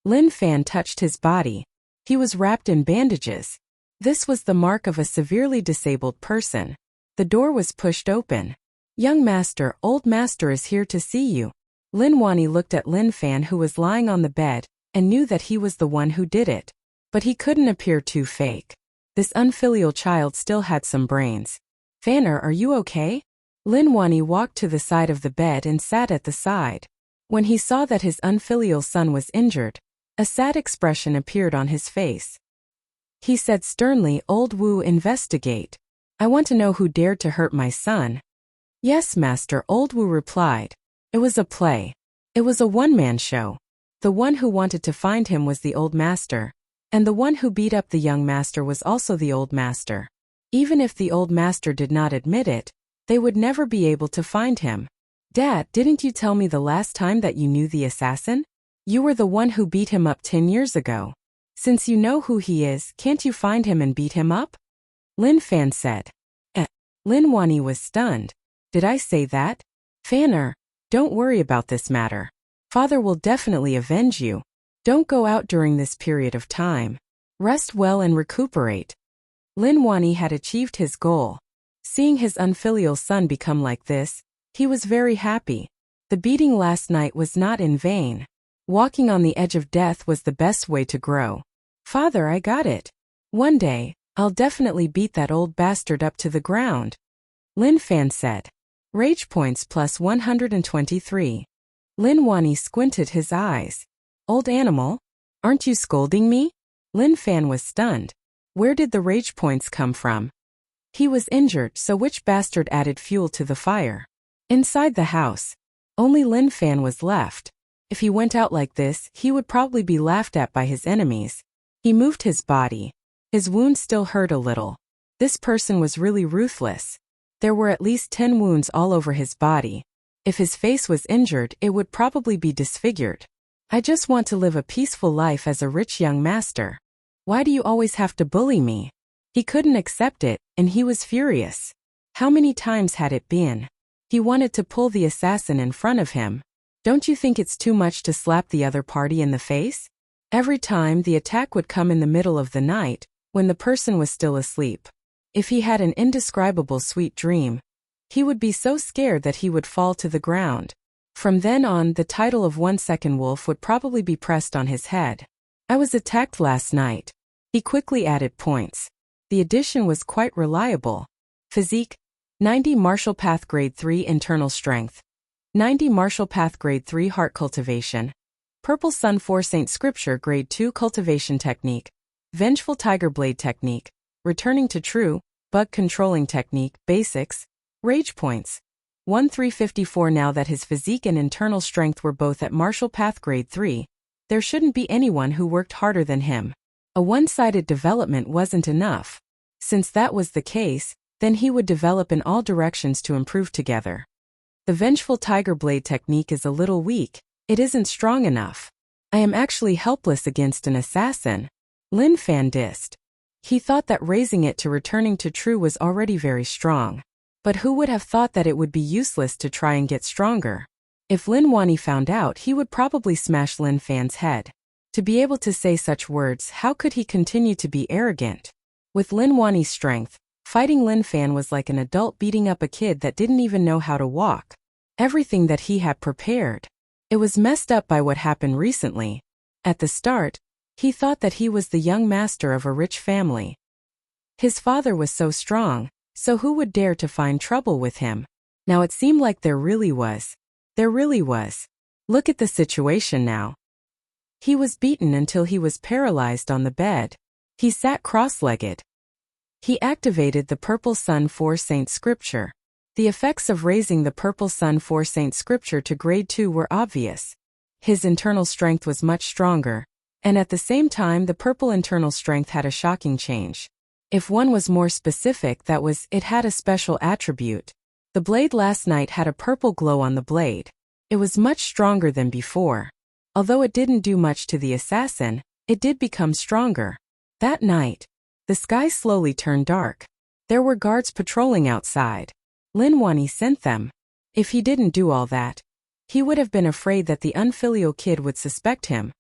Lin Fan touched his body. He was wrapped in bandages. This was the mark of a severely disabled person. The door was pushed open. Young master, old master is here to see you. Lin Wani looked at Lin Fan who was lying on the bed and knew that he was the one who did it. But he couldn't appear too fake. This unfilial child still had some brains. Fanner, are you okay? Lin Wani walked to the side of the bed and sat at the side. When he saw that his unfilial son was injured, a sad expression appeared on his face. He said sternly, Old Wu, investigate. I want to know who dared to hurt my son. Yes, master, Old Wu replied. It was a play. It was a one-man show. The one who wanted to find him was the old master, and the one who beat up the young master was also the old master. Even if the old master did not admit it, they would never be able to find him. Dad, didn't you tell me the last time that you knew the assassin? You were the one who beat him up 10 years ago. Since you know who he is, can't you find him and beat him up? Lin Fan said. Lin Wani was stunned. Did I say that? Fanner, don't worry about this matter. Father will definitely avenge you. Don't go out during this period of time. Rest well and recuperate. Lin Wani had achieved his goal. Seeing his unfilial son become like this, he was very happy. The beating last night was not in vain. Walking on the edge of death was the best way to grow. Father, I got it. One day, I'll definitely beat that old bastard up to the ground. Lin Fan said. Rage points plus 123. Lin Wani squinted his eyes. Old animal? Aren't you scolding me? Lin Fan was stunned. Where did the rage points come from? He was injured, so which bastard added fuel to the fire? Inside the house, only Lin Fan was left. If he went out like this, he would probably be laughed at by his enemies. He moved his body. His wound still hurt a little. This person was really ruthless. There were at least 10 wounds all over his body. If his face was injured, it would probably be disfigured. I just want to live a peaceful life as a rich young master. Why do you always have to bully me? He couldn't accept it, and he was furious. How many times had it been? He wanted to pull the assassin in front of him. Don't you think it's too much to slap the other party in the face? Every time the attack would come in the middle of the night, when the person was still asleep. If he had an indescribable sweet dream, he would be so scared that he would fall to the ground. From then on, the title of 1-second wolf would probably be pressed on his head. I was attacked last night. He quickly added points. The addition was quite reliable. Physique, 90 Martial Path Grade 3 Internal Strength, 90 Martial Path Grade 3 Heart Cultivation, Purple Sun 4 Saint Scripture Grade 2 Cultivation Technique, Vengeful Tiger Blade Technique, Returning to True, Bug Controlling Technique, Basics, Rage Points, 1354. Now that his physique and internal strength were both at Martial Path Grade 3, there shouldn't be anyone who worked harder than him. A one-sided development wasn't enough. Since that was the case, then he would develop in all directions to improve together. The Vengeful Tiger Blade Technique is a little weak. It isn't strong enough. I am actually helpless against an assassin. Lin Fan dissed. He thought that raising it to Returning to True was already very strong. But who would have thought that it would be useless to try and get stronger? If Lin Wani found out, he would probably smash Lin Fan's head. To be able to say such words, how could he continue to be arrogant? With Lin Wani's strength, fighting Lin Fan was like an adult beating up a kid that didn't even know how to walk. Everything that he had prepared. It was messed up by what happened recently. At the start, he thought that he was the young master of a rich family. His father was so strong, so who would dare to find trouble with him? Now it seemed like there really was. There really was. Look at the situation now. He was beaten until he was paralyzed on the bed. He sat cross-legged. He activated the Purple Sun 4 Saint Scripture. The effects of raising the Purple Sun 4 Saint Scripture to Grade 2 were obvious. His internal strength was much stronger. And at the same time, the purple internal strength had a shocking change. If one was more specific, that was, it had a special attribute. The blade last night had a purple glow on the blade. It was much stronger than before. Although it didn't do much to the assassin, it did become stronger. That night, the sky slowly turned dark. There were guards patrolling outside. Lin Wanyi sent them. If he didn't do all that, he would have been afraid that the unfilial kid would suspect him.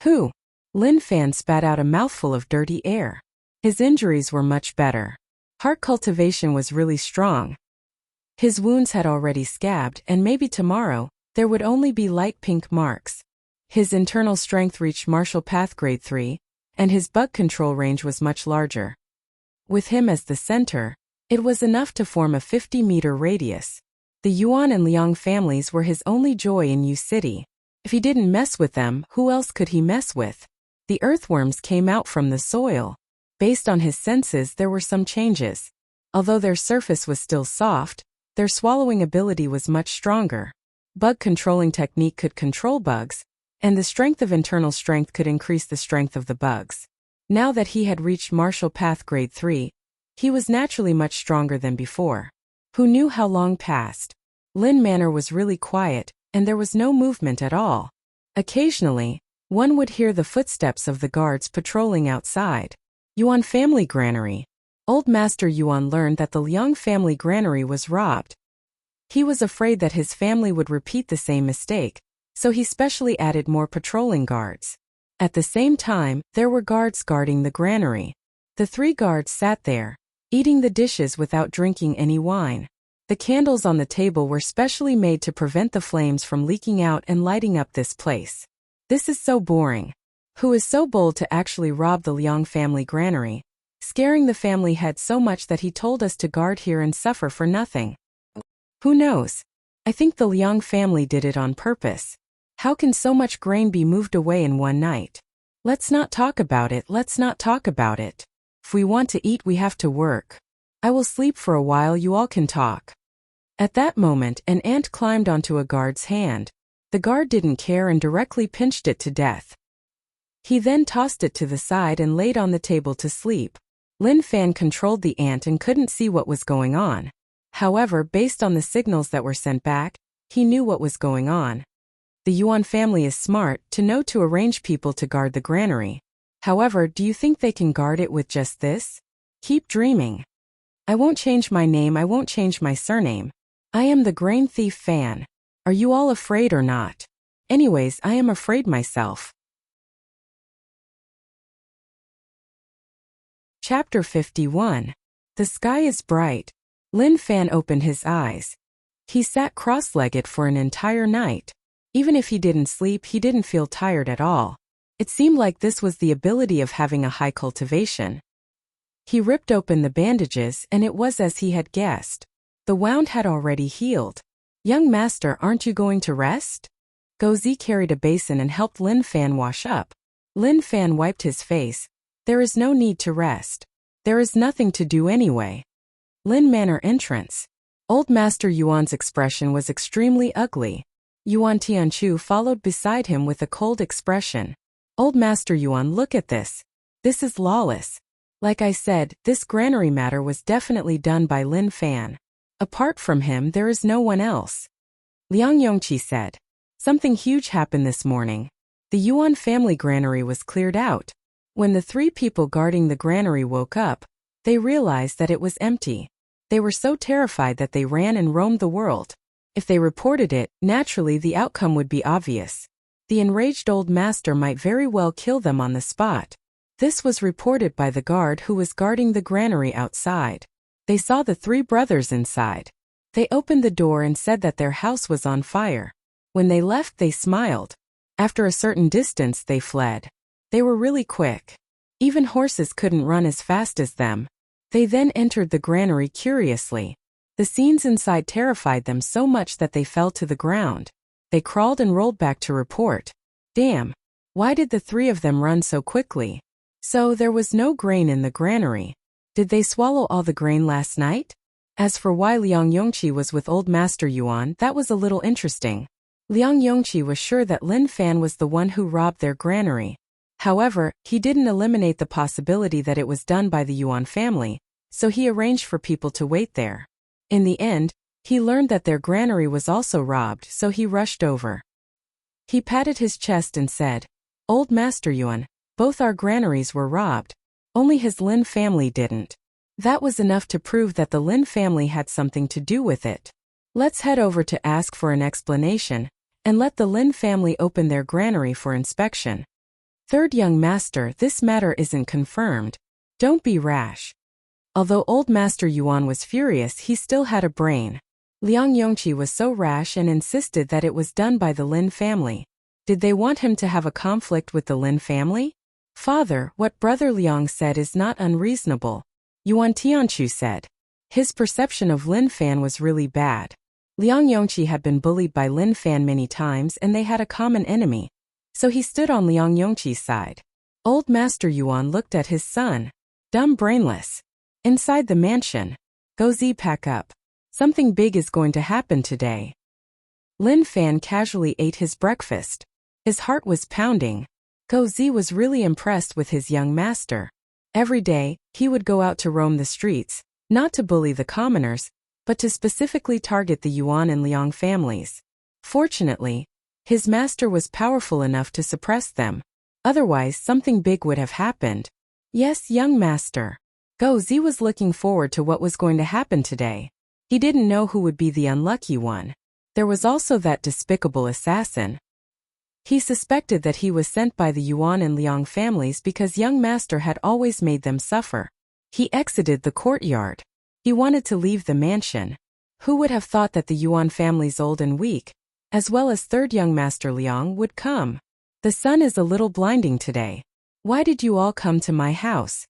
Who? Lin Fan spat out a mouthful of dirty air. His injuries were much better. Heart cultivation was really strong. His wounds had already scabbed, and maybe tomorrow, there would only be light pink marks. His internal strength reached martial path grade 3, and his bug control range was much larger. With him as the center, it was enough to form a 50-meter radius. The Yuan and Liang families were his only joy in Yu City. If he didn't mess with them, who else could he mess with? The earthworms came out from the soil. Based on his senses, there were some changes. Although their surface was still soft, their swallowing ability was much stronger. Bug controlling technique could control bugs, and the strength of internal strength could increase the strength of the bugs. Now that he had reached martial path grade 3, he was naturally much stronger than before. Who knew how long passed? Lin Manor was really quiet, and there was no movement at all. Occasionally, one would hear the footsteps of the guards patrolling outside. Yuan family granary. Old Master Yuan learned that the Liang family granary was robbed. He was afraid that his family would repeat the same mistake, so he specially added more patrolling guards. At the same time, there were guards guarding the granary. The 3 guards sat there, eating the dishes without drinking any wine. The candles on the table were specially made to prevent the flames from leaking out and lighting up this place. This is so boring. Who is so bold to actually rob the Liang family granary, scaring the family head so much that he told us to guard here and suffer for nothing? Who knows? I think the Liang family did it on purpose. How can so much grain be moved away in one night? Let's not talk about it, let's not talk about it. If we want to eat, we have to work. I will sleep for a while, you all can talk. At that moment, an ant climbed onto a guard's hand. The guard didn't care and directly pinched it to death. He then tossed it to the side and laid on the table to sleep. Lin Fan controlled the ant and couldn't see what was going on. However, based on the signals that were sent back, he knew what was going on. The Yuan family is smart to know to arrange people to guard the granary. However, do you think they can guard it with just this? Keep dreaming. I won't change my name, I won't change my surname. I am the Grain Thief Fan. Are you all afraid or not? Anyways, I am afraid myself. Chapter 51. The sky is bright. Lin Fan opened his eyes. He sat cross-legged for an entire night. Even if he didn't sleep, he didn't feel tired at all. It seemed like this was the ability of having a high cultivation. He ripped open the bandages, and it was as he had guessed. The wound had already healed. Young master, aren't you going to rest? Gozi carried a basin and helped Lin Fan wash up. Lin Fan wiped his face. There is no need to rest. There is nothing to do anyway. Lin Manor entrance. Old Master Yuan's expression was extremely ugly. Yuan Tianchu followed beside him with a cold expression. Old Master Yuan, look at this. This is lawless. Like I said, this granary matter was definitely done by Lin Fan. Apart from him, there is no one else. Liang Yongqi said. Something huge happened this morning. The Yuan family granary was cleared out. When the 3 people guarding the granary woke up, they realized that it was empty. They were so terrified that they ran and roamed the world. If they reported it, naturally the outcome would be obvious. The enraged old master might very well kill them on the spot. This was reported by the guard who was guarding the granary outside. They saw the 3 brothers inside. They opened the door and said that their house was on fire. When they left, they smiled. After a certain distance, they fled. They were really quick. Even horses couldn't run as fast as them. They then entered the granary curiously. The scenes inside terrified them so much that they fell to the ground. They crawled and rolled back to report. Damn! Why did the 3 of them run so quickly? So there was no grain in the granary. Did they swallow all the grain last night? As for why Liang Yongqi was with Old Master Yuan, that was a little interesting. Liang Yongqi was sure that Lin Fan was the one who robbed their granary. However, he didn't eliminate the possibility that it was done by the Yuan family, so he arranged for people to wait there. In the end, he learned that their granary was also robbed, so he rushed over. He patted his chest and said, "Old Master Yuan, both our granaries were robbed. Only his Lin family didn't." That was enough to prove that the Lin family had something to do with it. Let's head over to ask for an explanation, and let the Lin family open their granary for inspection. Third young master, this matter isn't confirmed. Don't be rash. Although old Master Yuan was furious, he still had a brain. Liang Yongqi was so rash and insisted that it was done by the Lin family. Did they want him to have a conflict with the Lin family? Father, what Brother Liang said is not unreasonable, Yuan Tianchu said. His perception of Lin Fan was really bad. Liang Yongqi had been bullied by Lin Fan many times and they had a common enemy. So he stood on Liang Yongqi's side. Old Master Yuan looked at his son. Dumb brainless. Inside the mansion. Go Z, pack up. Something big is going to happen today. Lin Fan casually ate his breakfast. His heart was pounding. Go Z was really impressed with his young master. Every day, he would go out to roam the streets, not to bully the commoners, but to specifically target the Yuan and Liang families. Fortunately, his master was powerful enough to suppress them. Otherwise, something big would have happened. Yes, young master. Go Z was looking forward to what was going to happen today. He didn't know who would be the unlucky one. There was also that despicable assassin. He suspected that he was sent by the Yuan and Liang families because young master had always made them suffer. He exited the courtyard. He wanted to leave the mansion. Who would have thought that the Yuan families, old and weak, as well as third young master Liang, would come? The sun is a little blinding today. Why did you all come to my house?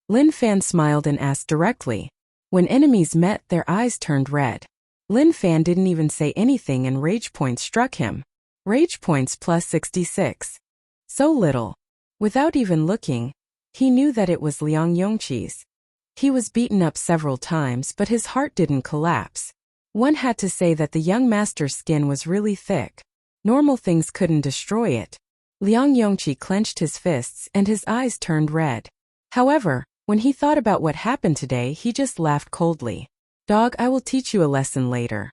Lin Fan smiled and asked directly. When enemies met, their eyes turned red. Lin Fan didn't even say anything and rage points struck him. Rage points plus 66. So little. Without even looking, he knew that it was Liang Yongqi's. He was beaten up several times, but his heart didn't collapse. One had to say that the young master's skin was really thick. Normal things couldn't destroy it. Liang Yongqi clenched his fists and his eyes turned red. However, when he thought about what happened today, he just laughed coldly. Dog, I will teach you a lesson later.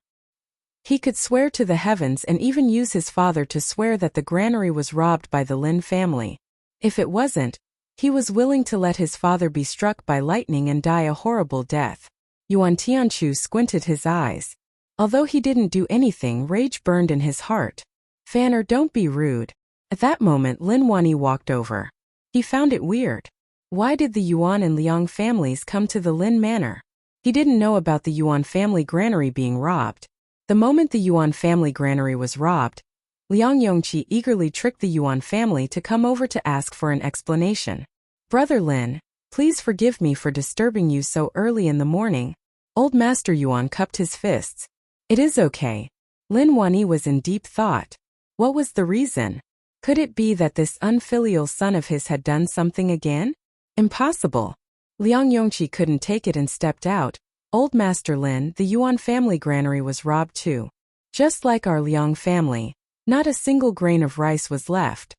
He could swear to the heavens and even use his father to swear that the granary was robbed by the Lin family. If it wasn't, he was willing to let his father be struck by lightning and die a horrible death. Yuan Tianchu squinted his eyes. Although he didn't do anything, rage burned in his heart. Fanner, don't be rude. At that moment, Lin Wanyi walked over. He found it weird. Why did the Yuan and Liang families come to the Lin manor? He didn't know about the Yuan family granary being robbed. The moment the Yuan family granary was robbed, Liang Yongqi eagerly tricked the Yuan family to come over to ask for an explanation. Brother Lin, please forgive me for disturbing you so early in the morning. Old Master Yuan cupped his fists. It is okay. Lin Wanyi was in deep thought. What was the reason? Could it be that this unfilial son of his had done something again? Impossible. Liang Yongqi couldn't take it and stepped out. Old Master Lin, the Yuan family granary was robbed too. Just like our Liang family, not a single grain of rice was left.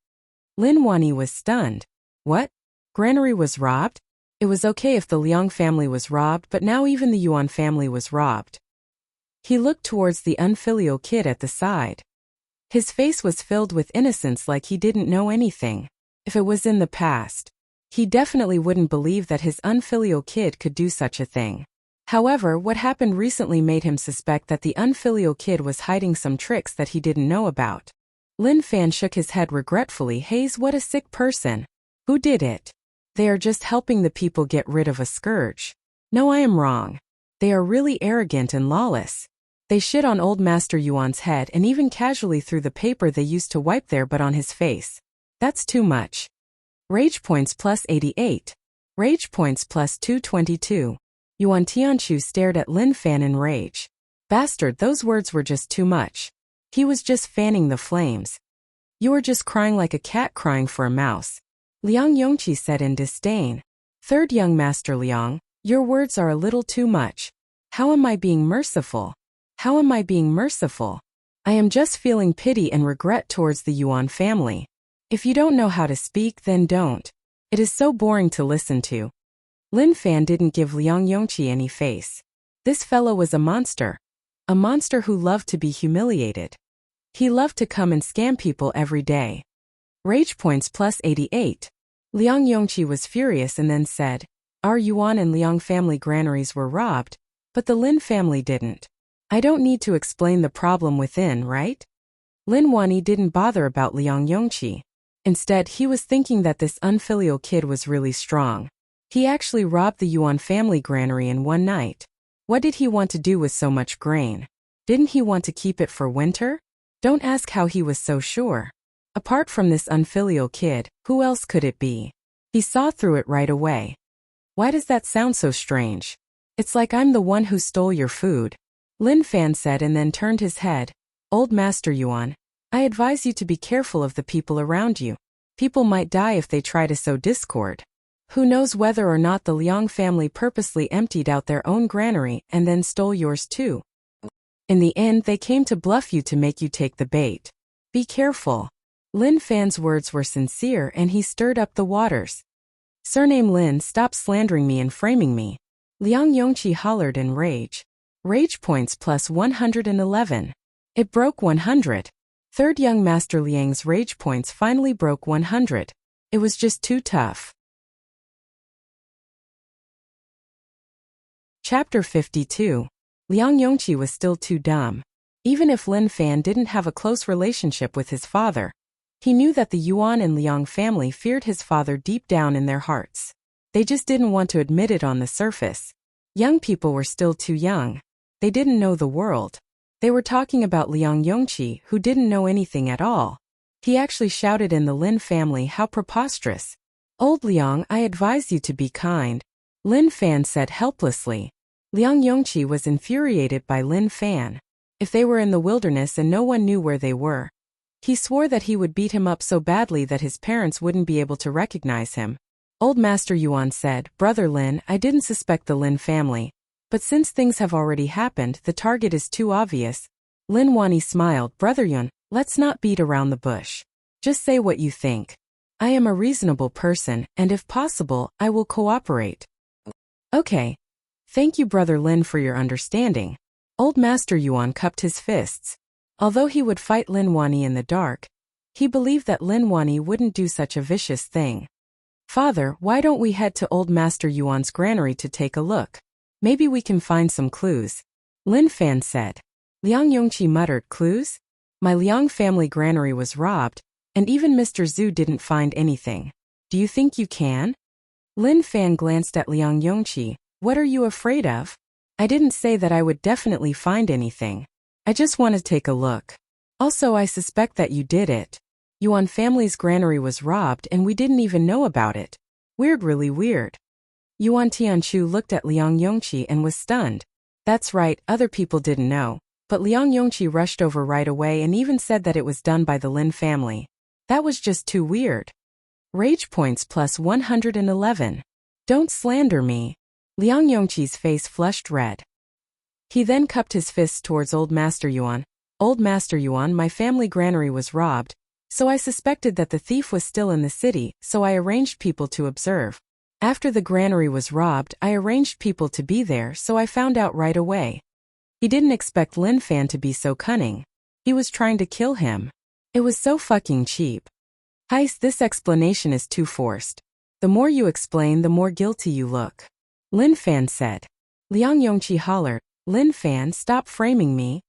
Lin Wanyi was stunned. What? Granary was robbed? It was okay if the Liang family was robbed, but now even the Yuan family was robbed. He looked towards the unfilial kid at the side. His face was filled with innocence, like he didn't know anything. If it was in the past, he definitely wouldn't believe that his unfilial kid could do such a thing. However, what happened recently made him suspect that the unfilial kid was hiding some tricks that he didn't know about. Lin Fan shook his head regretfully. Haze, what a sick person. Who did it? They are just helping the people get rid of a scourge. No, I am wrong. They are really arrogant and lawless. They shit on old Master Yuan's head and even casually threw the paper they used to wipe their butt on his face. That's too much. Rage points plus 88. Rage points plus 222. Yuan Tianchu stared at Lin Fan in rage. Bastard, those words were just too much. He was just fanning the flames. You are just crying like a cat crying for a mouse. Liang Yongqi said in disdain. Third young Master Liang, your words are a little too much. How am I being merciful? How am I being merciful? I am just feeling pity and regret towards the Yuan family. If you don't know how to speak, then don't. It is so boring to listen to. Lin Fan didn't give Liang Yongqi any face. This fellow was a monster. A monster who loved to be humiliated. He loved to come and scam people every day. Rage points plus 88. Liang Yongqi was furious and then said, "Our Yuan and Liang family granaries were robbed, but the Lin family didn't. I don't need to explain the problem within, right?" Lin Wani didn't bother about Liang Yongqi. Instead, he was thinking that this unfilial kid was really strong. He actually robbed the Yuan family granary in one night. What did he want to do with so much grain? Didn't he want to keep it for winter? Don't ask how he was so sure. Apart from this unfilial kid, who else could it be? He saw through it right away. Why does that sound so strange? It's like I'm the one who stole your food. Lin Fan said and then turned his head. Old Master Yuan, I advise you to be careful of the people around you. People might die if they try to sow discord. Who knows whether or not the Liang family purposely emptied out their own granary and then stole yours too. In the end, they came to bluff you to make you take the bait. Be careful. Lin Fan's words were sincere and he stirred up the waters. Surname Lin, stop slandering me and framing me. Liang Yongqi hollered in rage. Rage points plus 111. It broke 100. Third young Master Liang's rage points finally broke 100. It was just too tough. Chapter 52. Liang Yongqi was still too dumb. Even if Lin Fan didn't have a close relationship with his father, he knew that the Yuan and Liang family feared his father deep down in their hearts. They just didn't want to admit it on the surface. Young people were still too young. They didn't know the world. They were talking about Liang Yongqi, who didn't know anything at all. He actually shouted in the Lin family, how preposterous. Old Liang, I advise you to be kind. Lin Fan said helplessly. Liang Yongqi was infuriated by Lin Fan. If they were in the wilderness and no one knew where they were, he swore that he would beat him up so badly that his parents wouldn't be able to recognize him. Old Master Yuan said, Brother Lin, I didn't suspect the Lin family. But since things have already happened, the target is too obvious. Lin Wani smiled, Brother Yun, let's not beat around the bush. Just say what you think. I am a reasonable person, and if possible, I will cooperate. Okay. Thank you, Brother Lin, for your understanding. Old Master Yuan cupped his fists. Although he would fight Lin Wani in the dark, he believed that Lin Wani wouldn't do such a vicious thing. Father, why don't we head to Old Master Yuan's granary to take a look? Maybe we can find some clues. Lin Fan said. Liang Yongqi muttered, clues? My Liang family granary was robbed, and even Mr. Zhu didn't find anything. Do you think you can? Lin Fan glanced at Liang Yongqi. What are you afraid of? I didn't say that I would definitely find anything. I just want to take a look. Also, I suspect that you did it. Yuan family's granary was robbed and we didn't even know about it. Weird, really weird. Yuan Tianchu looked at Liang Yongqi and was stunned. That's right, other people didn't know. But Liang Yongqi rushed over right away and even said that it was done by the Lin family. That was just too weird. Rage points plus 111. Don't slander me. Liang Yongqi's face flushed red. He then cupped his fists towards Old Master Yuan. Old Master Yuan, my family granary was robbed, so I suspected that the thief was still in the city, so I arranged people to observe. After the granary was robbed, I arranged people to be there, so I found out right away. He didn't expect Lin Fan to be so cunning. He was trying to kill him. It was so fucking cheap. Heist, this explanation is too forced. The more you explain, the more guilty you look. Lin Fan said. Liang Yongqi hollered, Lin Fan, stop framing me.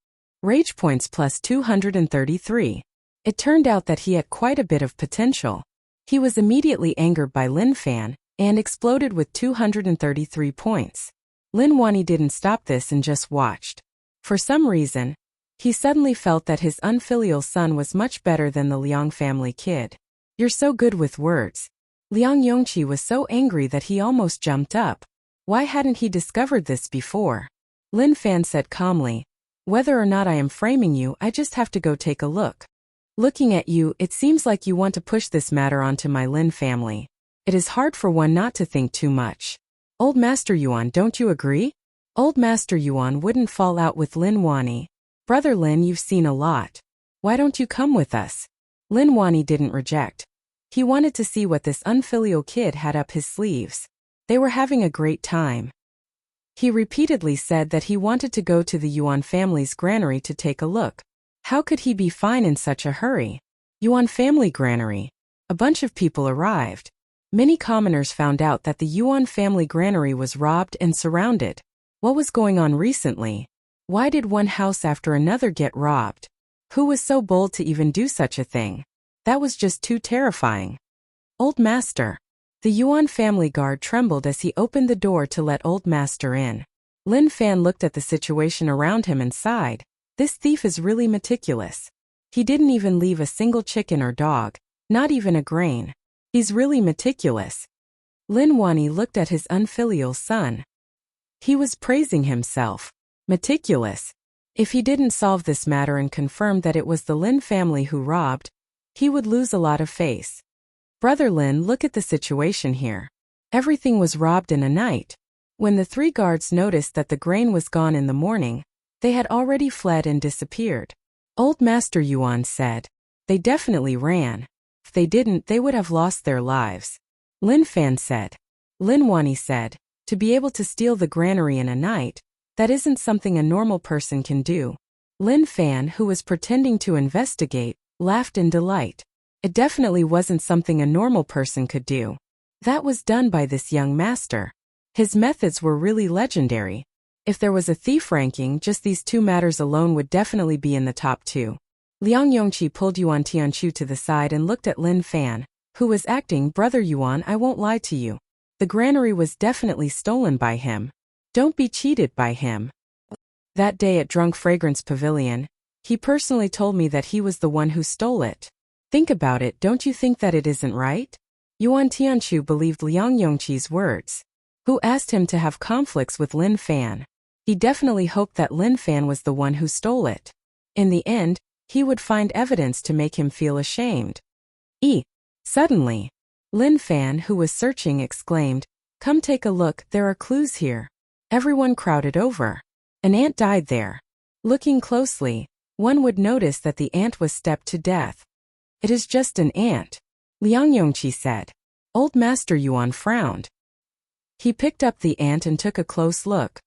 Rage points plus 233. It turned out that he had quite a bit of potential. He was immediately angered by Lin Fan and exploded with 233 points. Lin Wani didn't stop this and just watched. For some reason, he suddenly felt that his unfilial son was much better than the Liang family kid. You're so good with words. Liang Yongqi was so angry that he almost jumped up. Why hadn't he discovered this before? Lin Fan said calmly, whether or not I am framing you, I just have to go take a look. Looking at you, it seems like you want to push this matter onto my Lin family. It is hard for one not to think too much. Old Master Yuan, don't you agree? Old Master Yuan wouldn't fall out with Lin Wani. Brother Lin, you've seen a lot. Why don't you come with us? Lin Wani didn't reject. He wanted to see what this unfilial kid had up his sleeves. They were having a great time. He repeatedly said that he wanted to go to the Yuan family's granary to take a look. How could he be fine in such a hurry? Yuan family granary. A bunch of people arrived. Many commoners found out that the Yuan family granary was robbed and surrounded. What was going on recently? Why did one house after another get robbed? Who was so bold to even do such a thing? That was just too terrifying. Old Master. The Yuan family guard trembled as he opened the door to let Old Master in. Lin Fan looked at the situation around him and sighed. This thief is really meticulous. He didn't even leave a single chicken or dog, not even a grain. He's really meticulous. Lin Wani looked at his unfilial son. He was praising himself. Meticulous. If he didn't solve this matter and confirm that it was the Lin family who robbed, he would lose a lot of face. Brother Lin, look at the situation here. Everything was robbed in a night. When the 3 guards noticed that the grain was gone in the morning, they had already fled and disappeared. Old Master Yuan said. They definitely ran. If they didn't, they would have lost their lives. Lin Fan said. Lin Wani said, to be able to steal the granary in a night, that isn't something a normal person can do. Lin Fan, who was pretending to investigate, laughed in delight. It definitely wasn't something a normal person could do. That was done by this young master. His methods were really legendary. If there was a thief ranking, just these 2 matters alone would definitely be in the top 2. Liang Yongqi pulled Yuan Tianchu to the side and looked at Lin Fan, who was acting. Brother Yuan, I won't lie to you. The granary was definitely stolen by him. Don't be cheated by him. That day at Drunk Fragrance Pavilion, he personally told me that he was the one who stole it. Think about it, don't you think that it isn't right? Yuan Tianchu believed Liang Yongqi's words. Who asked him to have conflicts with Lin Fan? He definitely hoped that Lin Fan was the one who stole it. In the end, he would find evidence to make him feel ashamed. Suddenly, Lin Fan, who was searching, exclaimed, "Come take a look, there are clues here." Everyone crowded over. An ant died there. Looking closely, one would notice that the ant was stepped to death. It is just an ant, Liang Yongqi said. Old Master Yuan frowned. He picked up the ant and took a close look.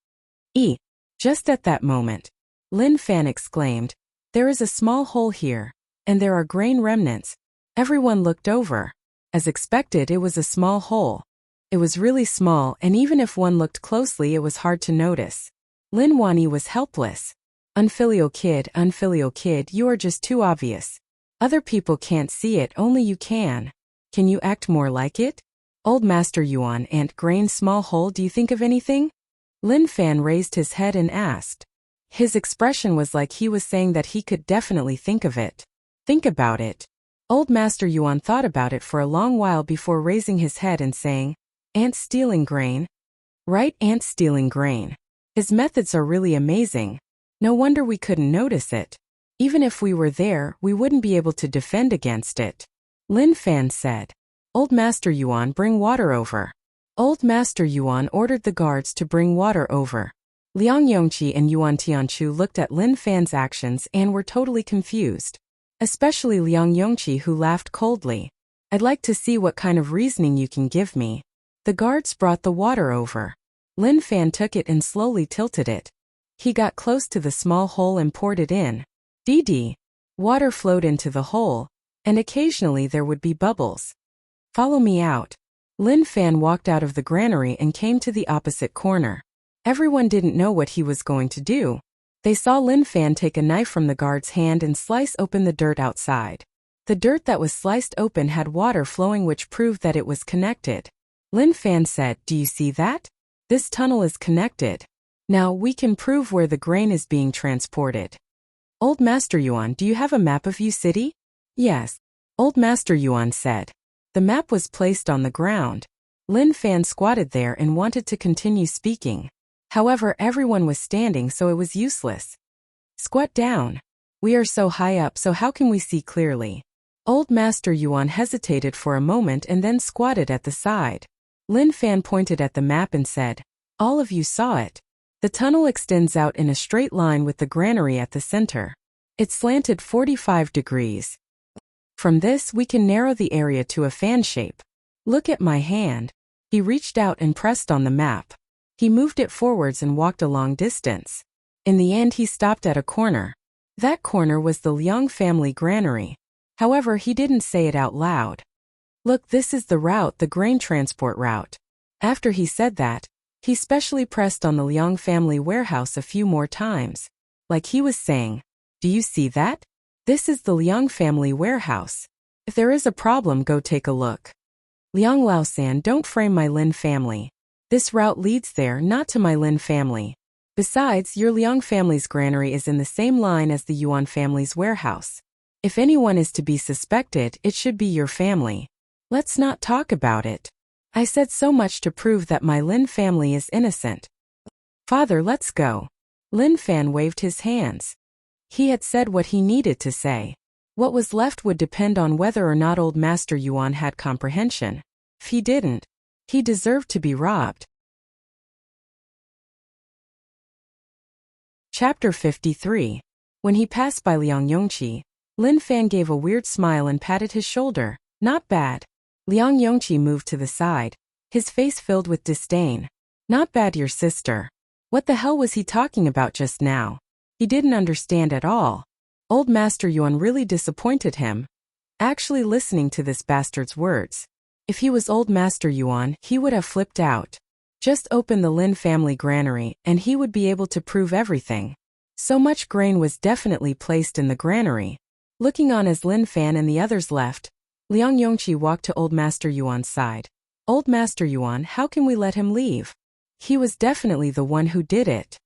Just at that moment, Lin Fan exclaimed, "There is a small hole here, and there are grain remnants." Everyone looked over. As expected, it was a small hole. It was really small, and even if one looked closely, it was hard to notice. Lin Wani was helpless. Unfilial kid, you are just too obvious. Other people can't see it, only you can. Can you act more like it? Old Master Yuan, ant, grain, small hole, do you think of anything? Lin Fan raised his head and asked. His expression was like he was saying that he could definitely think of it. Think about it. Old Master Yuan thought about it for a long while before raising his head and saying, "Ants stealing grain?" Right, ants stealing grain. His methods are really amazing. No wonder we couldn't notice it. Even if we were there, we wouldn't be able to defend against it. Lin Fan said. Old Master Yuan, bring water over. Old Master Yuan ordered the guards to bring water over. Liang Yongqi and Yuan Tianchu looked at Lin Fan's actions and were totally confused. Especially Liang Yongqi, who laughed coldly. I'd like to see what kind of reasoning you can give me. The guards brought the water over. Lin Fan took it and slowly tilted it. He got close to the small hole and poured it in. Water flowed into the hole, and occasionally there would be bubbles. Follow me out. Lin Fan walked out of the granary and came to the opposite corner. Everyone didn't know what he was going to do. They saw Lin Fan take a knife from the guard's hand and slice open the dirt outside. The dirt that was sliced open had water flowing, which proved that it was connected. Lin Fan said, "Do you see that? This tunnel is connected. Now we can prove where the grain is being transported." Old Master Yuan, do you have a map of Yu City? Yes. Old Master Yuan said. The map was placed on the ground. Lin Fan squatted there and wanted to continue speaking. However, everyone was standing, so it was useless. Squat down. We are so high up, so how can we see clearly? Old Master Yuan hesitated for a moment and then squatted at the side. Lin Fan pointed at the map and said, "All of you saw it. The tunnel extends out in a straight line with the granary at the center. It slanted 45 degrees. From this we can narrow the area to a fan shape. Look at my hand. He reached out and pressed on the map. He moved it forwards and walked a long distance. In the end he stopped at a corner. That corner was the Liang family granary. However, he didn't say it out loud. Look, this is the route, the grain transport route. After he said that, he specially pressed on the Liang family warehouse a few more times. Like he was saying, do you see that? This is the Liang family warehouse. If there is a problem, go take a look. Liang Laosan, don't frame my Lin family. This route leads there, not to my Lin family. Besides, your Liang family's granary is in the same line as the Yuan family's warehouse. If anyone is to be suspected, it should be your family. Let's not talk about it. I said so much to prove that my Lin family is innocent. Father, let's go. Lin Fan waved his hands. He had said what he needed to say. What was left would depend on whether or not old Master Yuan had comprehension. If he didn't, he deserved to be robbed. Chapter 53. When he passed by Liang Yongqi, Lin Fan gave a weird smile and patted his shoulder. Not bad. Liang Yongqi moved to the side, his face filled with disdain. Not bad, your sister. What the hell was he talking about just now? He didn't understand at all. Old Master Yuan really disappointed him. Actually listening to this bastard's words. If he was old Master Yuan, he would have flipped out. Just open the Lin family granary and he would be able to prove everything. So much grain was definitely placed in the granary. Looking on as Lin Fan and the others left, Liang Yongqi walked to old Master Yuan's side. Old Master Yuan, how can we let him leave? He was definitely the one who did it.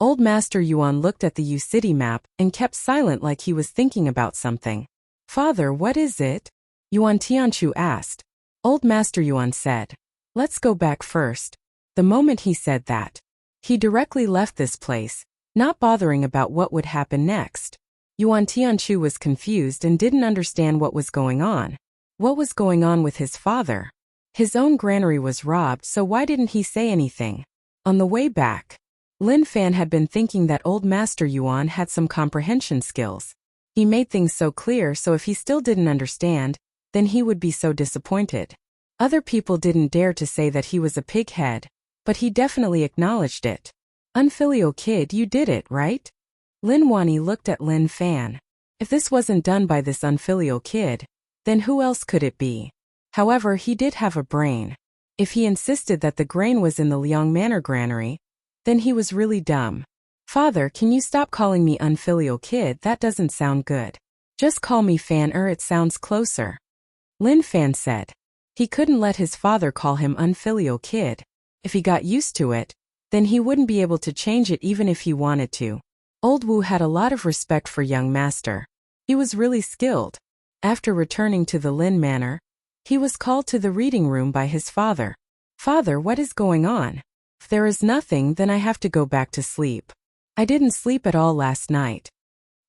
Old Master Yuan looked at the U City map and kept silent like he was thinking about something. Father, what is it? Yuan Tianchu asked. Old Master Yuan said, let's go back first. The moment he said that, he directly left this place, not bothering about what would happen next. Yuan Tianchu was confused and didn't understand what was going on. What was going on with his father? His own granary was robbed, so why didn't he say anything? On the way back, Lin Fan had been thinking that old Master Yuan had some comprehension skills. He made things so clear, so if he still didn't understand, then he would be so disappointed. Other people didn't dare to say that he was a pighead, but he definitely acknowledged it. Unfilial kid, you did it, right? Lin Wani looked at Lin Fan. If this wasn't done by this unfilial kid, then who else could it be? However, he did have a brain. If he insisted that the grain was in the Liang Manor granary, then he was really dumb. Father, can you stop calling me unfilial kid? That doesn't sound good. Just call me Fan-er, it sounds closer. Lin Fan said. He couldn't let his father call him unfilial kid. If he got used to it, then he wouldn't be able to change it even if he wanted to. Old Wu had a lot of respect for young master. He was really skilled. After returning to the Lin Manor, he was called to the reading room by his father. Father, what is going on? If there is nothing, then I have to go back to sleep. I didn't sleep at all last night.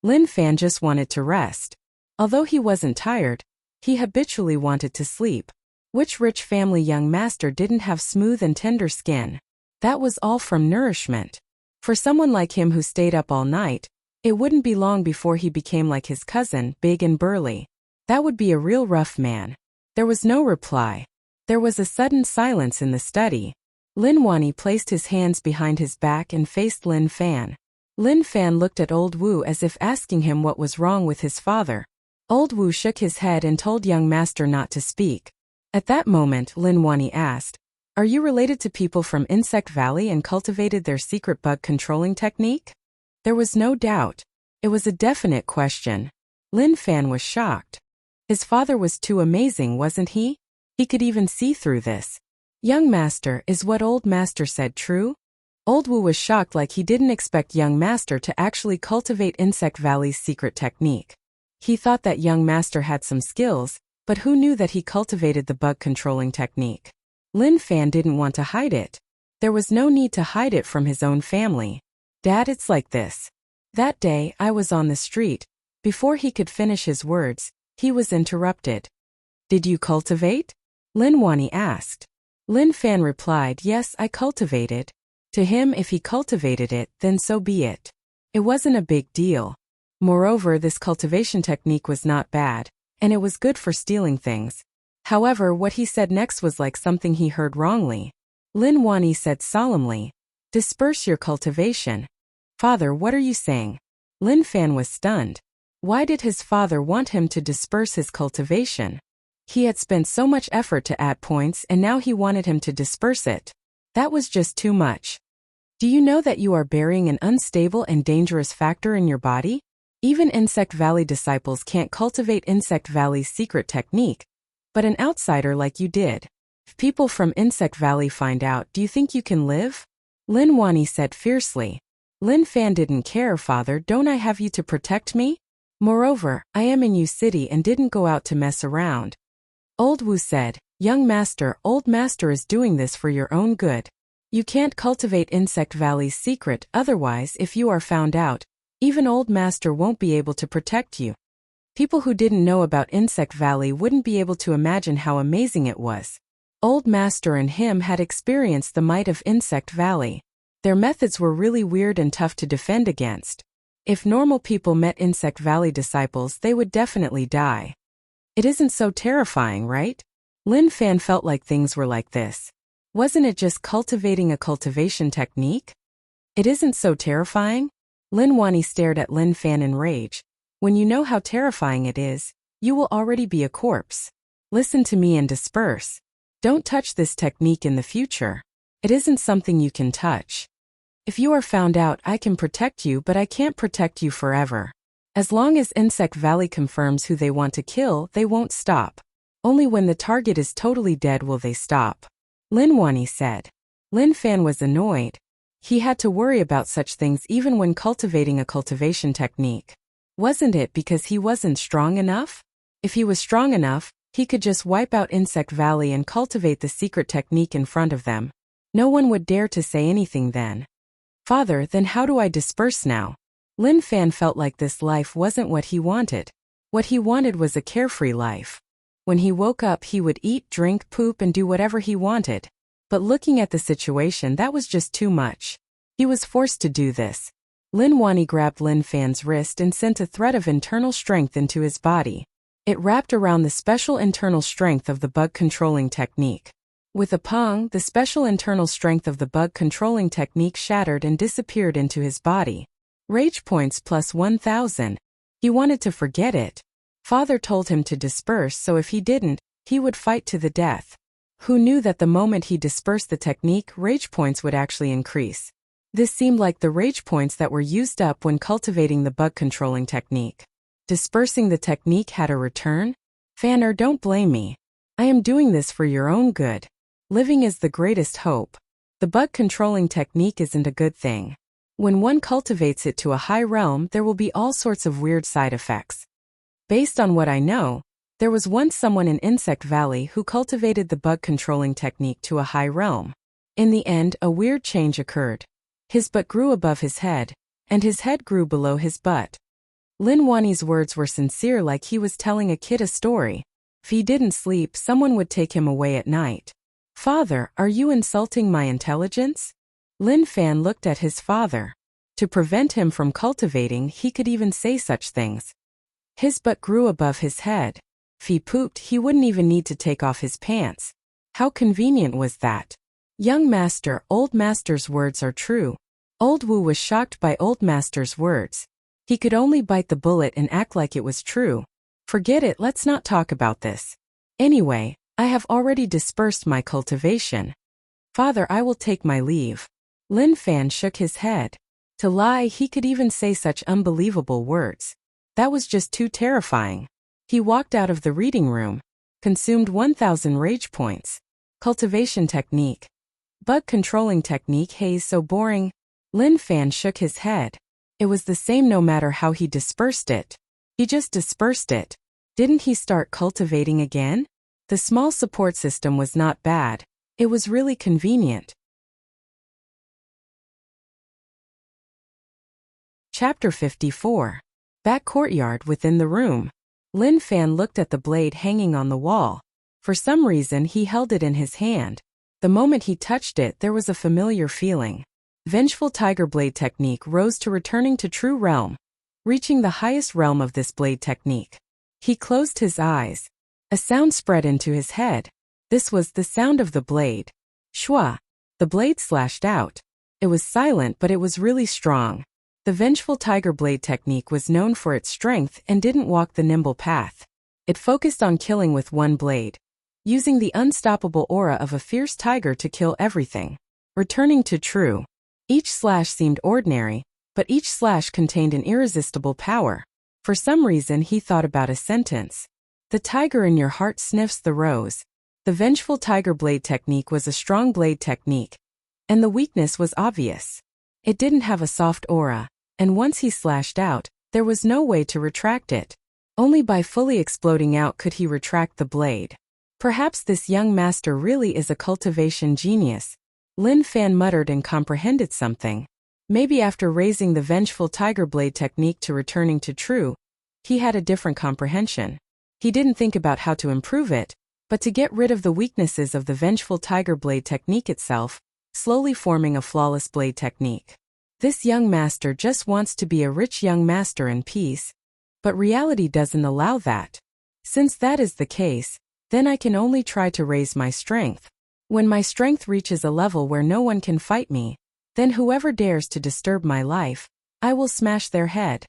Lin Fan just wanted to rest. Although he wasn't tired, he habitually wanted to sleep. Which rich family young master didn't have smooth and tender skin? That was all from nourishment. For someone like him who stayed up all night, it wouldn't be long before he became like his cousin, big and burly. That would be a real rough man. There was no reply. There was a sudden silence in the study. Lin Wani placed his hands behind his back and faced Lin Fan. Lin Fan looked at old Wu as if asking him what was wrong with his father. Old Wu shook his head and told young master not to speak. At that moment, Lin Wani asked, are you related to people from Insect Valley and cultivated their secret bug controlling technique? There was no doubt. It was a definite question. Lin Fan was shocked. His father was too amazing, wasn't he? He could even see through this. Young master, is what old master said true? Old Wu was shocked like he didn't expect young master to actually cultivate Insect Valley's secret technique. He thought that young master had some skills, but who knew that he cultivated the bug controlling technique? Lin Fan didn't want to hide it. There was no need to hide it from his own family. Dad, it's like this. That day, I was on the street. Before he could finish his words, he was interrupted. Did you cultivate? Lin Wani asked. Lin Fan replied, yes, I cultivated. To him, if he cultivated it, then so be it. It wasn't a big deal. Moreover, this cultivation technique was not bad. and it was good for stealing things. However, what he said next was like something he heard wrongly. Lin Wani said solemnly, "Disperse your cultivation." "Father, what are you saying?" Lin Fan was stunned. Why did his father want him to disperse his cultivation? He had spent so much effort to add points and now he wanted him to disperse it. That was just too much. Do you know that you are burying an unstable and dangerous factor in your body? Even Insect Valley disciples can't cultivate Insect Valley's secret technique, but an outsider like you did. If people from Insect Valley find out, do you think you can live? Lin Wani said fiercely. Lin Fan didn't care, "Father, don't I have you to protect me? Moreover, I am in Yu City and didn't go out to mess around." Old Wu said, "Young master, old master is doing this for your own good. You can't cultivate Insect Valley's secret, otherwise if you are found out, even old master won't be able to protect you." People who didn't know about Insect Valley wouldn't be able to imagine how amazing it was. Old master and him had experienced the might of Insect Valley. Their methods were really weird and tough to defend against. If normal people met Insect Valley disciples, they would definitely die. It isn't so terrifying, right? Lin Fan felt like things were like this. Wasn't it just cultivating a cultivation technique? It isn't so terrifying? Lin Wani stared at Lin Fan in rage. When you know how terrifying it is, you will already be a corpse. Listen to me and disperse. Don't touch this technique in the future. It isn't something you can touch. If you are found out, I can protect you, but I can't protect you forever. As long as Insect Valley confirms who they want to kill, they won't stop. Only when the target is totally dead will they stop. Lin Wani said. Lin Fan was annoyed. He had to worry about such things even when cultivating a cultivation technique. Wasn't it because he wasn't strong enough? If he was strong enough, he could just wipe out Insect Valley and cultivate the secret technique in front of them. No one would dare to say anything then. "Father, then how do I disperse now?" Lin Fan felt like this life wasn't what he wanted. What he wanted was a carefree life. When he woke up, he would eat, drink, poop, and do whatever he wanted. But looking at the situation, that was just too much. He was forced to do this. Lin Wani grabbed Lin Fan's wrist and sent a thread of internal strength into his body. It wrapped around the special internal strength of the bug controlling technique. With a pong, the special internal strength of the bug controlling technique shattered and disappeared into his body. Rage points plus 1,000. He wanted to forget it. Father told him to disperse, so if he didn't, he would fight to the death. Who knew that the moment he dispersed the technique, rage points would actually increase? This seemed like the rage points that were used up when cultivating the bug controlling technique. Dispersing the technique had a return? Fanner, don't blame me. I am doing this for your own good. Living is the greatest hope. The bug controlling technique isn't a good thing. When one cultivates it to a high realm, there will be all sorts of weird side effects. Based on what I know, there was once someone in Insect Valley who cultivated the bug controlling technique to a high realm. In the end, a weird change occurred. His butt grew above his head, and his head grew below his butt. Lin Wani's words were sincere, like he was telling a kid a story. If he didn't sleep, someone would take him away at night. "Father, are you insulting my intelligence?" Lin Fan looked at his father. To prevent him from cultivating, he could even say such things. His butt grew above his head. If he pooped, he wouldn't even need to take off his pants. How convenient was that? Young master, old master's words are true. Old Wu was shocked by old master's words. He could only bite the bullet and act like it was true. Forget it, let's not talk about this. Anyway, I have already dispersed my cultivation. Father, I will take my leave. Lin Fan shook his head. To lie, he could even say such unbelievable words. That was just too terrifying. He walked out of the reading room. Consumed 1,000 rage points. Cultivation technique. Bug controlling technique, hey, so boring. Lin Fan shook his head. It was the same no matter how he dispersed it. He just dispersed it. Didn't he start cultivating again? The small support system was not bad. It was really convenient. Chapter 54. Back courtyard within the room. Lin Fan looked at the blade hanging on the wall. For some reason, he held it in his hand. The moment he touched it, there was a familiar feeling. Vengeful Tiger Blade technique rose to returning to true realm. Reaching the highest realm of this blade technique. He closed his eyes. A sound spread into his head. This was the sound of the blade. Shua! The blade slashed out. It was silent, but it was really strong. The vengeful tiger blade technique was known for its strength and didn't walk the nimble path. It focused on killing with one blade, using the unstoppable aura of a fierce tiger to kill everything. Returning to true. Each slash seemed ordinary, but each slash contained an irresistible power. For some reason he thought about a sentence. The tiger in your heart sniffs the rose. The vengeful tiger blade technique was a strong blade technique, and the weakness was obvious. It didn't have a soft aura, and once he slashed out, there was no way to retract it. Only by fully exploding out could he retract the blade. Perhaps this young master really is a cultivation genius. Lin Fan muttered and comprehended something. Maybe after raising the vengeful tiger blade technique to returning to true, he had a different comprehension. He didn't think about how to improve it, but to get rid of the weaknesses of the vengeful tiger blade technique itself, slowly forming a flawless blade technique. This young master just wants to be a rich young master in peace, but reality doesn't allow that. Since that is the case, then I can only try to raise my strength. When my strength reaches a level where no one can fight me, then whoever dares to disturb my life, I will smash their head.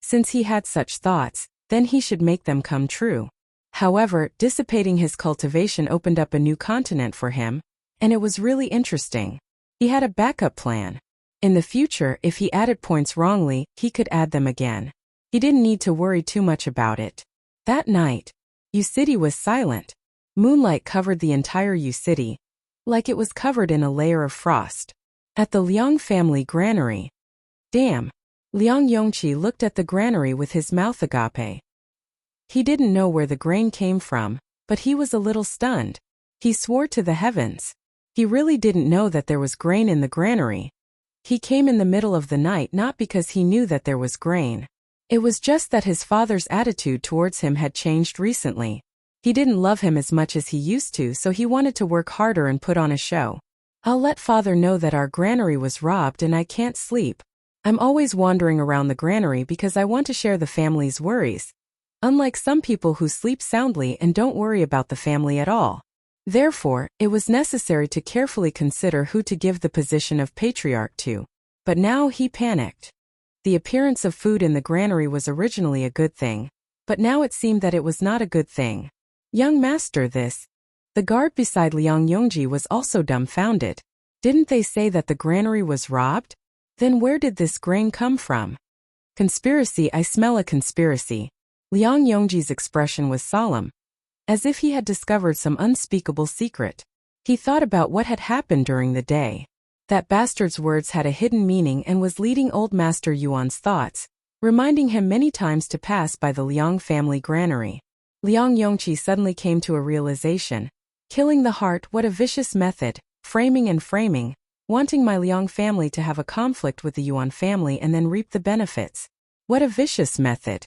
Since he had such thoughts, then he should make them come true. However, dissipating his cultivation opened up a new continent for him, and it was really interesting. He had a backup plan. In the future, if he added points wrongly, he could add them again. He didn't need to worry too much about it. That night, Yu City was silent. Moonlight covered the entire Yu City, like it was covered in a layer of frost. At the Liang family granary. Damn! Liang Yongqi looked at the granary with his mouth agape. He didn't know where the grain came from, but he was a little stunned. He swore to the heavens. He really didn't know that there was grain in the granary. He came in the middle of the night not because he knew that there was grain. It was just that his father's attitude towards him had changed recently. He didn't love him as much as he used to, so he wanted to work harder and put on a show. I'll let father know that our granary was robbed and I can't sleep. I'm always wandering around the granary because I want to share the family's worries. Unlike some people who sleep soundly and don't worry about the family at all. Therefore, it was necessary to carefully consider who to give the position of patriarch to. But now he panicked. The appearance of food in the granary was originally a good thing, but now it seemed that it was not a good thing. Young master, this. The guard beside Liang Yongji was also dumbfounded. Didn't they say that the granary was robbed? Then where did this grain come from? Conspiracy, I smell a conspiracy. Liang Yongji's expression was solemn, as if he had discovered some unspeakable secret. He thought about what had happened during the day. That bastard's words had a hidden meaning and was leading old Master Yuan's thoughts, reminding him many times to pass by the Liang family granary. Liang Yongqi suddenly came to a realization. Killing the heart, what a vicious method, framing, wanting my Liang family to have a conflict with the Yuan family and then reap the benefits. What a vicious method.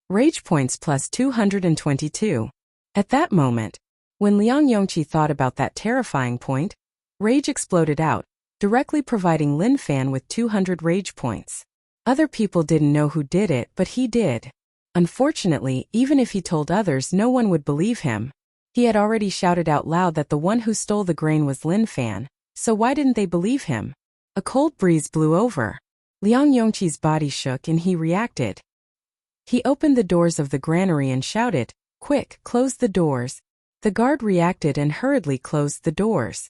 Rage points plus 222. At that moment, when Liang Yongqi thought about that terrifying point, rage exploded out, directly providing Lin Fan with 200 rage points. Other people didn't know who did it, but he did. Unfortunately, even if he told others, no one would believe him. He had already shouted out loud that the one who stole the grain was Lin Fan, so why didn't they believe him? A cold breeze blew over. Liang Yongqi's body shook and he reacted. He opened the doors of the granary and shouted, "Quick, close the doors." The guard reacted and hurriedly closed the doors.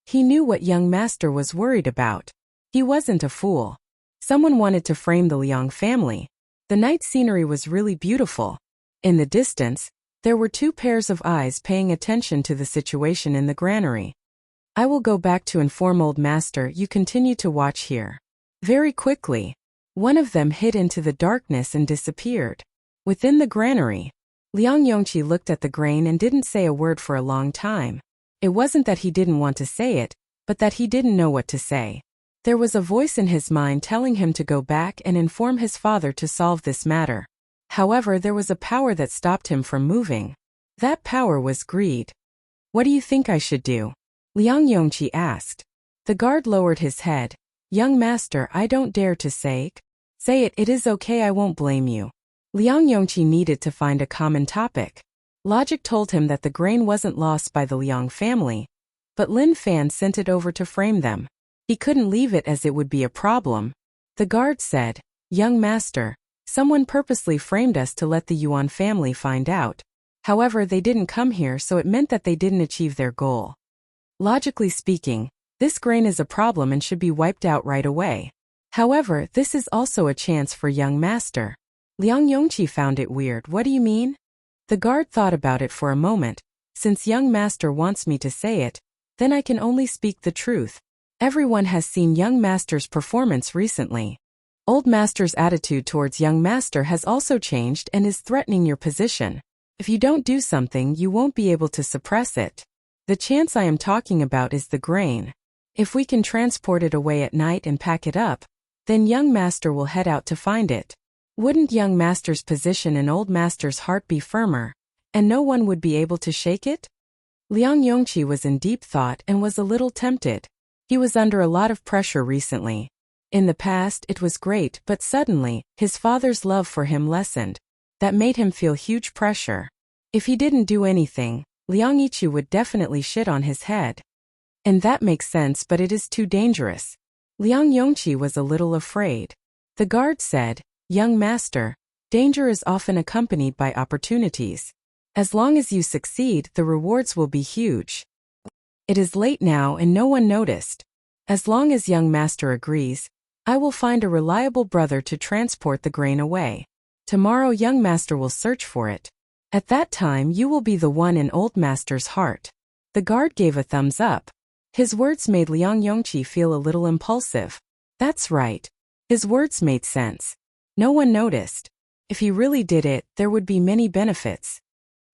He knew what young master was worried about. He wasn't a fool. Someone wanted to frame the Liang family. The night scenery was really beautiful. In the distance, there were two pairs of eyes paying attention to the situation in the granary. I will go back to inform old master, you continue to watch here. Very quickly, one of them hid into the darkness and disappeared. Within the granary, Liang Yongqi looked at the grain and didn't say a word for a long time. It wasn't that he didn't want to say it, but that he didn't know what to say. There was a voice in his mind telling him to go back and inform his father to solve this matter. However, there was a power that stopped him from moving. That power was greed. What do you think I should do? Liang Yongqi asked. The guard lowered his head. Young master, I don't dare to say. Say it, it is okay, I won't blame you. Liang Yongqi needed to find a common topic. Logic told him that the grain wasn't lost by the Liang family, but Lin Fan sent it over to frame them. He couldn't leave it as it would be a problem. The guard said, "Young master, someone purposely framed us to let the Yuan family find out. However, they didn't come here, so it meant that they didn't achieve their goal. Logically speaking, this grain is a problem and should be wiped out right away. However, this is also a chance for young master." Liang Yongqi found it weird. "What do you mean?" The guard thought about it for a moment. "Since young master wants me to say it, then I can only speak the truth. Everyone has seen young master's performance recently. Old master's attitude towards young master has also changed and is threatening your position. If you don't do something, you won't be able to suppress it. The chance I am talking about is the grain. If we can transport it away at night and pack it up, then young master will head out to find it. Wouldn't young master's position and old master's heart be firmer, and no one would be able to shake it?" Liang Yongqi was in deep thought and was a little tempted. He was under a lot of pressure recently. In the past, it was great, but suddenly, his father's love for him lessened. That made him feel huge pressure. If he didn't do anything, Liang Yichu would definitely shit on his head. And that makes sense, but it is too dangerous. Liang Yongqi was a little afraid. The guard said, "Young master, danger is often accompanied by opportunities. As long as you succeed, the rewards will be huge. It is late now and no one noticed. As long as young master agrees, I will find a reliable brother to transport the grain away. Tomorrow young master will search for it. At that time you will be the one in old master's heart." The guard gave a thumbs up. His words made Liang Yongqi feel a little impulsive. That's right. His words made sense. No one noticed. If he really did it, there would be many benefits.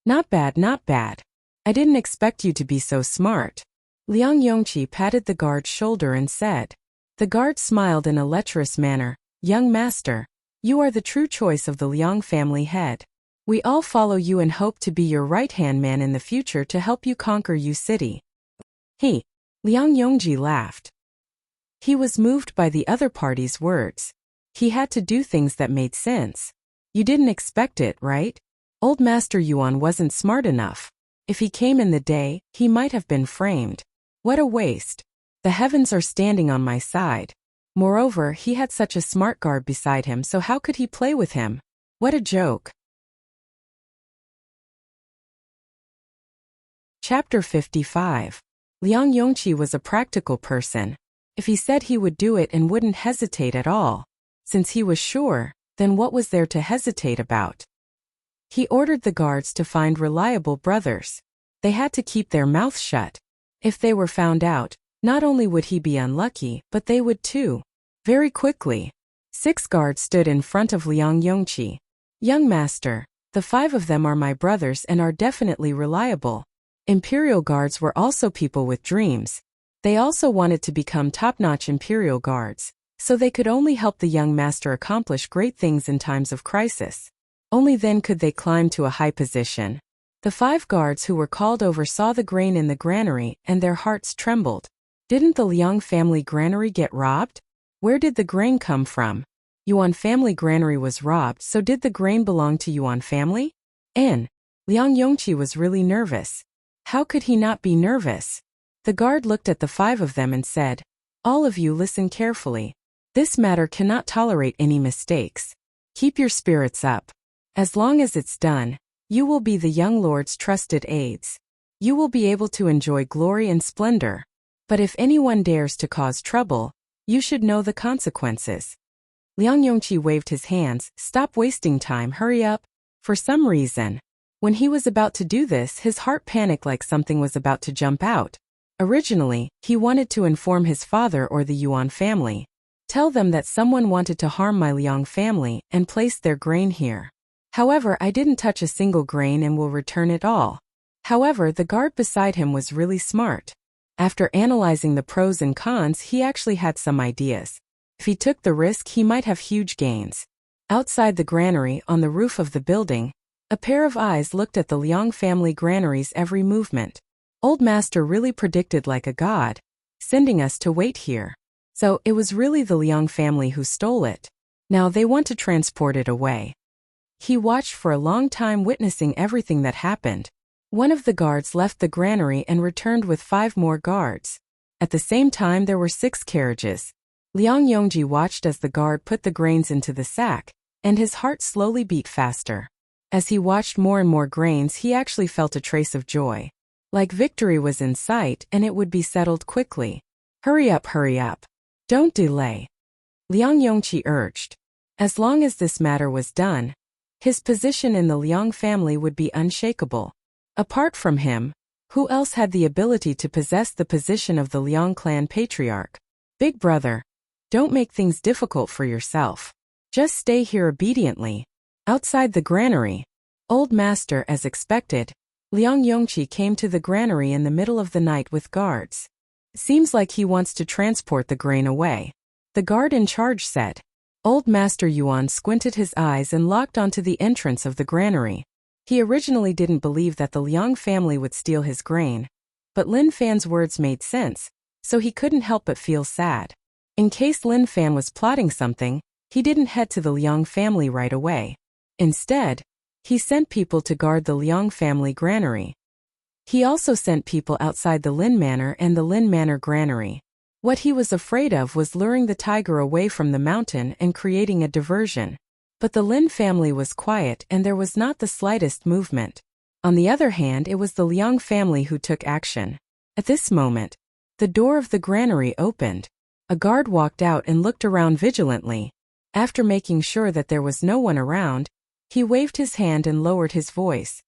Not bad, not bad. I didn't expect you to be so smart. Liang Yongqi patted the guard's shoulder and said. The guard smiled in a lecherous manner. "Young master, you are the true choice of the Liang family head. We all follow you and hope to be your right-hand man in the future to help you conquer Yu City." Liang Yongji laughed. He was moved by the other party's words. He had to do things that made sense. You didn't expect it, right? Old Master Yuan wasn't smart enough. If he came in the day, he might have been framed. What a waste. The heavens are standing on my side. Moreover, he had such a smart guard beside him, so how could he play with him? What a joke. Chapter 55. Liang Yongqi was a practical person. If he said he would do it and wouldn't hesitate at all. Since he was sure, then what was there to hesitate about? He ordered the guards to find reliable brothers. They had to keep their mouths shut. If they were found out, not only would he be unlucky, but they would too. Very quickly, 6 guards stood in front of Liang Yongqi. Young master, the 5 of them are my brothers and are definitely reliable. Imperial guards were also people with dreams. They also wanted to become top-notch imperial guards, so they could only help the young master accomplish great things in times of crisis. Only then could they climb to a high position. The 5 guards who were called over saw the grain in the granary and their hearts trembled. Didn't the Liang family granary get robbed? Where did the grain come from? Yuan family granary was robbed, so did the grain belong to Yuan family? Liang Yongqi was really nervous. How could he not be nervous? The guard looked at the 5 of them and said, "All of you listen carefully. This matter cannot tolerate any mistakes. Keep your spirits up. As long as it's done, you will be the young lord's trusted aides. You will be able to enjoy glory and splendor. But if anyone dares to cause trouble, you should know the consequences." Liang Yongqi waved his hands. "Stop wasting time, hurry up." For some reason, when he was about to do this, his heart panicked like something was about to jump out. Originally, he wanted to inform his father or the Yuan family. Tell them that someone wanted to harm my Liang family and placed their grain here. However, I didn't touch a single grain and will return it all. However, the guard beside him was really smart. After analyzing the pros and cons, he actually had some ideas. If he took the risk, he might have huge gains. Outside the granary, on the roof of the building, a pair of eyes looked at the Liang family granary's every movement. Old Master really predicted like a god, sending us to wait here. So, it was really the Liang family who stole it. Now they want to transport it away. He watched for a long time, witnessing everything that happened. One of the guards left the granary and returned with 5 more guards. At the same time, there were 6 carriages. Liang Yongji watched as the guard put the grains into the sack, and his heart slowly beat faster. As he watched more and more grains, he actually felt a trace of joy. Like victory was in sight and it would be settled quickly. Hurry up, hurry up. Don't delay. Liang Yongqi urged. As long as this matter was done, his position in the Liang family would be unshakable. Apart from him, who else had the ability to possess the position of the Liang clan patriarch? Big brother, don't make things difficult for yourself. Just stay here obediently. Outside the granary, old master, as expected, Liang Yongqi came to the granary in the middle of the night with guards. Seems like he wants to transport the grain away. The guard in charge said. Old Master Yuan squinted his eyes and locked onto the entrance of the granary. He originally didn't believe that the Liang family would steal his grain, but Lin Fan's words made sense, so he couldn't help but feel sad. In case Lin Fan was plotting something, he didn't head to the Liang family right away. Instead, he sent people to guard the Liang family granary. He also sent people outside the Lin Manor and the Lin Manor granary. What he was afraid of was luring the tiger away from the mountain and creating a diversion. But the Lin family was quiet and there was not the slightest movement. On the other hand, it was the Liang family who took action. At this moment, the door of the granary opened. A guard walked out and looked around vigilantly. After making sure that there was no one around, he waved his hand and lowered his voice.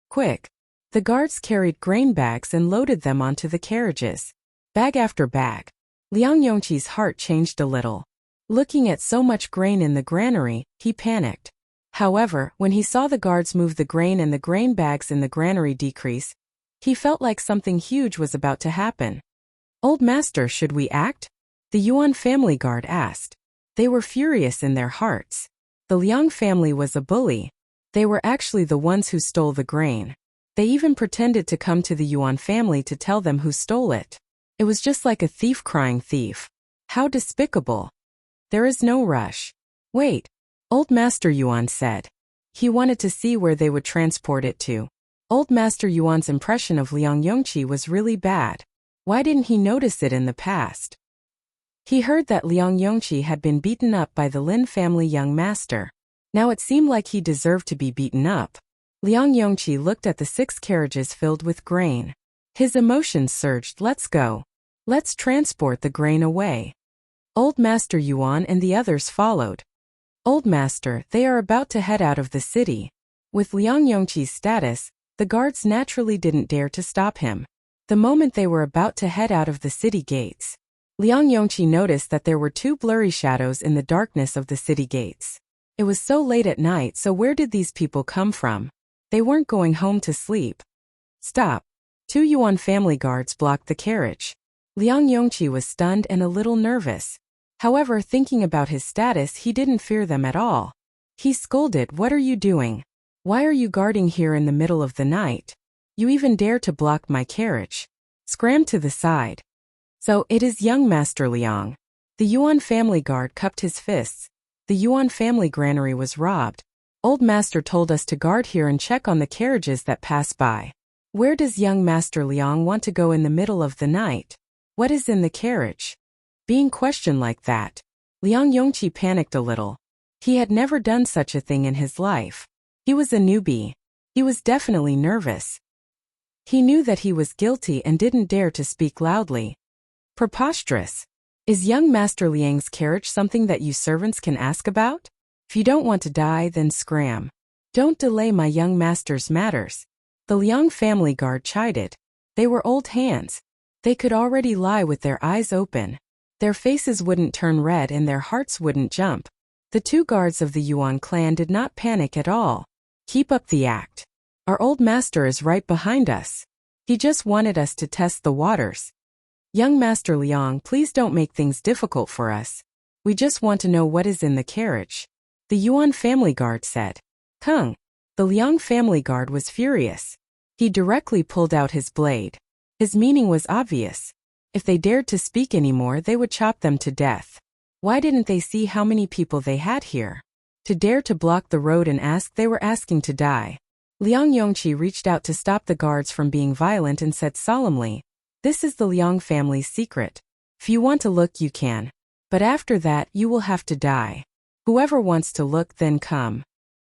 Quick! The guards carried grain bags and loaded them onto the carriages. Bag after bag. Liang Yongqi's heart changed a little. Looking at so much grain in the granary, he panicked. However, when he saw the guards move the grain and the grain bags in the granary decrease, he felt like something huge was about to happen. Old Master, should we act? The Yuan family guard asked. They were furious in their hearts. The Liang family was a bully. They were actually the ones who stole the grain. They even pretended to come to the Yuan family to tell them who stole it. It was just like a thief crying thief. How despicable. There is no rush. Wait, Old Master Yuan said. He wanted to see where they would transport it to. Old Master Yuan's impression of Liang Yongqi was really bad. Why didn't he notice it in the past? He heard that Liang Yongqi had been beaten up by the Lin family young master. Now it seemed like he deserved to be beaten up. Liang Yongqi looked at the 6 carriages filled with grain. His emotions surged. Let's go. Let's transport the grain away. Old Master Yuan and the others followed. Old Master, they are about to head out of the city. With Liang Yongqi's status, the guards naturally didn't dare to stop him. The moment they were about to head out of the city gates, Liang Yongqi noticed that there were 2 blurry shadows in the darkness of the city gates. It was so late at night, so where did these people come from? They weren't going home to sleep. Stop. 2 Yuan family guards blocked the carriage. Liang Yongqi was stunned and a little nervous. However, thinking about his status, he didn't fear them at all. He scolded, "What are you doing? Why are you guarding here in the middle of the night? You even dare to block my carriage. Scram to the side." So, it is young Master Liang. The Yuan family guard cupped his fists. The Yuan family granary was robbed. Old Master told us to guard here and check on the carriages that pass by. Where does young Master Liang want to go in the middle of the night? What is in the carriage? Being questioned like that, Liang Yongqi panicked a little. He had never done such a thing in his life. He was a newbie. He was definitely nervous. He knew that he was guilty and didn't dare to speak loudly. Preposterous. Is young Master Liang's carriage something that you servants can ask about? If you don't want to die, then scram. Don't delay my young master's matters. The Liang family guard chided. They were old hands. They could already lie with their eyes open. Their faces wouldn't turn red and their hearts wouldn't jump. The 2 guards of the Yuan clan did not panic at all. Keep up the act. Our old master is right behind us. He just wanted us to test the waters. Young Master Liang, please don't make things difficult for us. We just want to know what is in the carriage. The Yuan family guard said. Kung. The Liang family guard was furious. He directly pulled out his blade. His meaning was obvious. If they dared to speak anymore, they would chop them to death. Why didn't they see how many people they had here? To dare to block the road and ask, they were asking to die. Liang Yongqi reached out to stop the guards from being violent and said solemnly, "This is the Liang family's secret. If you want to look, you can. But after that, you will have to die. Whoever wants to look, then come."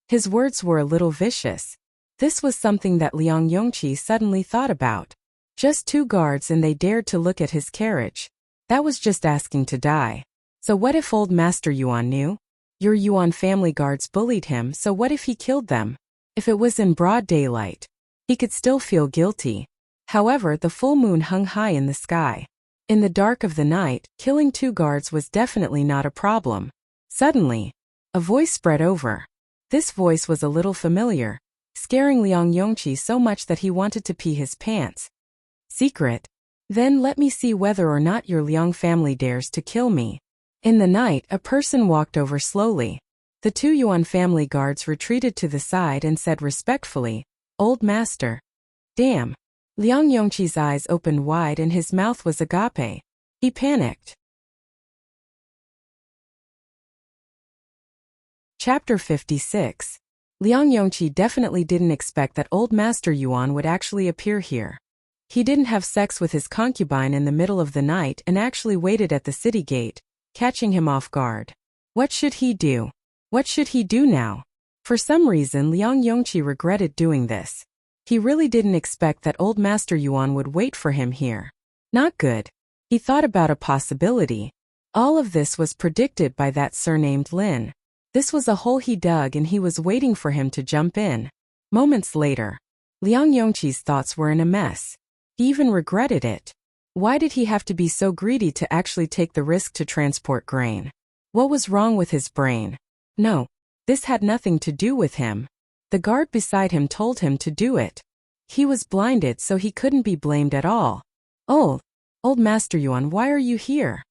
His words were a little vicious. This was something that Liang Yongqi suddenly thought about. Just 2 guards and they dared to look at his carriage. That was just asking to die. So what if old Master Yuan knew? Your Yuan family guards bullied him, so what if he killed them? If it was in broad daylight, he could still feel guilty. However, the full moon hung high in the sky. In the dark of the night, killing 2 guards was definitely not a problem. Suddenly, a voice spread over. This voice was a little familiar, scaring Liang Yongqi so much that he wanted to pee his pants. "Secret? Then let me see whether or not your Liang family dares to kill me." In the night, a person walked over slowly. The 2 Yuan family guards retreated to the side and said respectfully, "Old Master." Damn. Liang Yongqi's eyes opened wide and his mouth was agape. He panicked. Chapter 56. Liang Yongqi definitely didn't expect that old Master Yuan would actually appear here. He didn't have sex with his concubine in the middle of the night and actually waited at the city gate, catching him off guard. What should he do? What should he do now? For some reason, Liang Yongqi regretted doing this. He really didn't expect that old Master Yuan would wait for him here. Not good. He thought about a possibility. All of this was predicted by that surnamed Lin. This was a hole he dug and he was waiting for him to jump in. Moments later, Liang Yongqi's thoughts were in a mess. He even regretted it. Why did he have to be so greedy to actually take the risk to transport grain? What was wrong with his brain? No, this had nothing to do with him. The guard beside him told him to do it. He was blinded, so he couldn't be blamed at all. "Oh, old Master Yuan, why are you here?"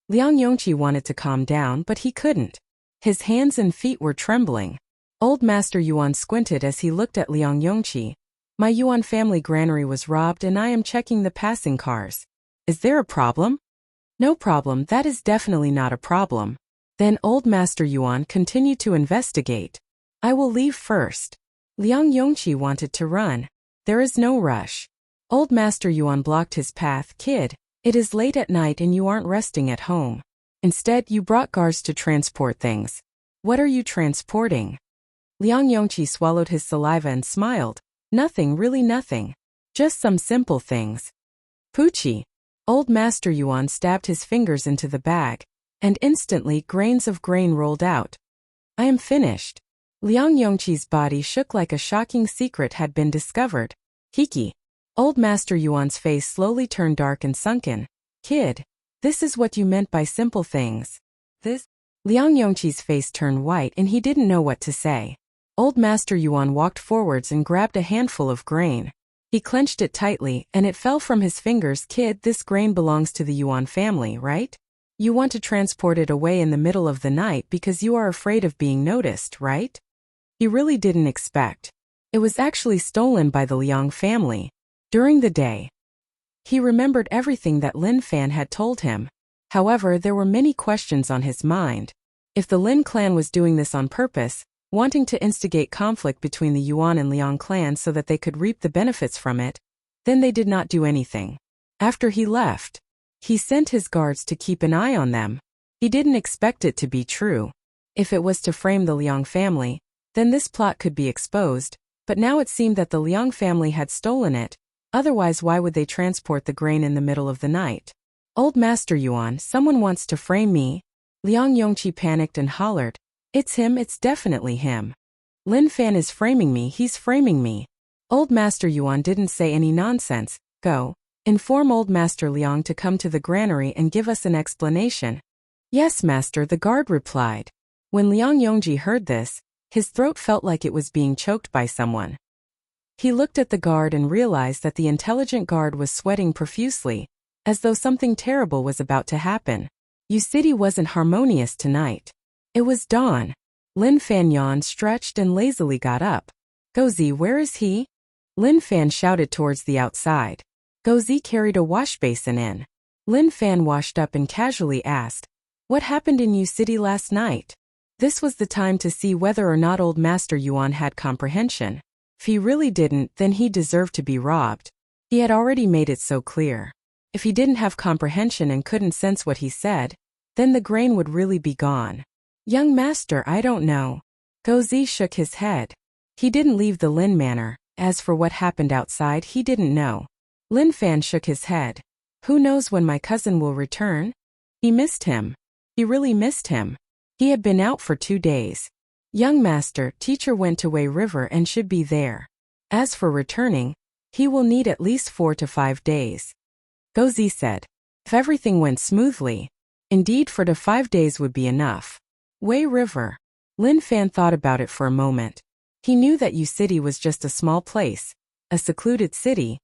Liang Yongqi wanted to calm down, but he couldn't. His hands and feet were trembling. Old Master Yuan squinted as he looked at Liang Yongqi. "My Yuan family granary was robbed and I am checking the passing cars. Is there a problem?" "No problem, that is definitely not a problem." Then old Master Yuan continued to investigate. "I will leave first." Liang Yongqi wanted to run. "There is no rush." Old Master Yuan blocked his path. "Kid, it is late at night and you aren't resting at home. Instead, you brought guards to transport things. What are you transporting?" Liang Yongqi swallowed his saliva and smiled. "Nothing, really nothing. Just some simple things." "Poochie." Old Master Yuan stabbed his fingers into the bag, and instantly grains of grain rolled out. "I am finished." Liang Yongqi's body shook like a shocking secret had been discovered. "Hiki." Old Master Yuan's face slowly turned dark and sunken. "Kid, this is what you meant by simple things." "This?" Liang Yongqi's face turned white and he didn't know what to say. Old Master Yuan walked forwards and grabbed a handful of grain. He clenched it tightly and it fell from his fingers. "Kid, this grain belongs to the Yuan family, right? You want to transport it away in the middle of the night because you are afraid of being noticed, right?" He really didn't expect. It was actually stolen by the Liang family. During the day, he remembered everything that Lin Fan had told him. However, there were many questions on his mind. If the Lin clan was doing this on purpose, wanting to instigate conflict between the Yuan and Liang clans so that they could reap the benefits from it, then they did not do anything. After he left, he sent his guards to keep an eye on them. He didn't expect it to be true. If it was to frame the Liang family, then this plot could be exposed, but now it seemed that the Liang family had stolen it. Otherwise, why would they transport the grain in the middle of the night? "Old Master Yuan, someone wants to frame me." Liang Yongqi panicked and hollered. "It's him, it's definitely him. Lin Fan is framing me, he's framing me." Old Master Yuan didn't say any nonsense. "Go. Inform old Master Liang to come to the granary and give us an explanation." "Yes, Master," the guard replied. When Liang Yongqi heard this, his throat felt like it was being choked by someone. He looked at the guard and realized that the intelligent guard was sweating profusely, as though something terrible was about to happen. Yu City wasn't harmonious tonight. It was dawn. Lin Fan yawned, stretched, and lazily got up. "Gozi, where is he?" Lin Fan shouted towards the outside. Gozi carried a wash basin in. Lin Fan washed up and casually asked, "What happened in Yu City last night?" This was the time to see whether or not old Master Yuan had comprehension. If he really didn't, then he deserved to be robbed. He had already made it so clear. If he didn't have comprehension and couldn't sense what he said, then the grain would really be gone. Young master, I don't know. Gozi shook his head. He didn't leave the Lin Manor. As for what happened outside, he didn't know. Lin Fan shook his head. Who knows when my cousin will return? He missed him. He really missed him. He had been out for 2 days. Young master, teacher went to Wei River and should be there. As for returning, he will need at least 4 to 5 days. Gozi said. If everything went smoothly, indeed 4 to 5 days would be enough. Wei River. Lin Fan thought about it for a moment. He knew that Yu City was just a small place, a secluded city,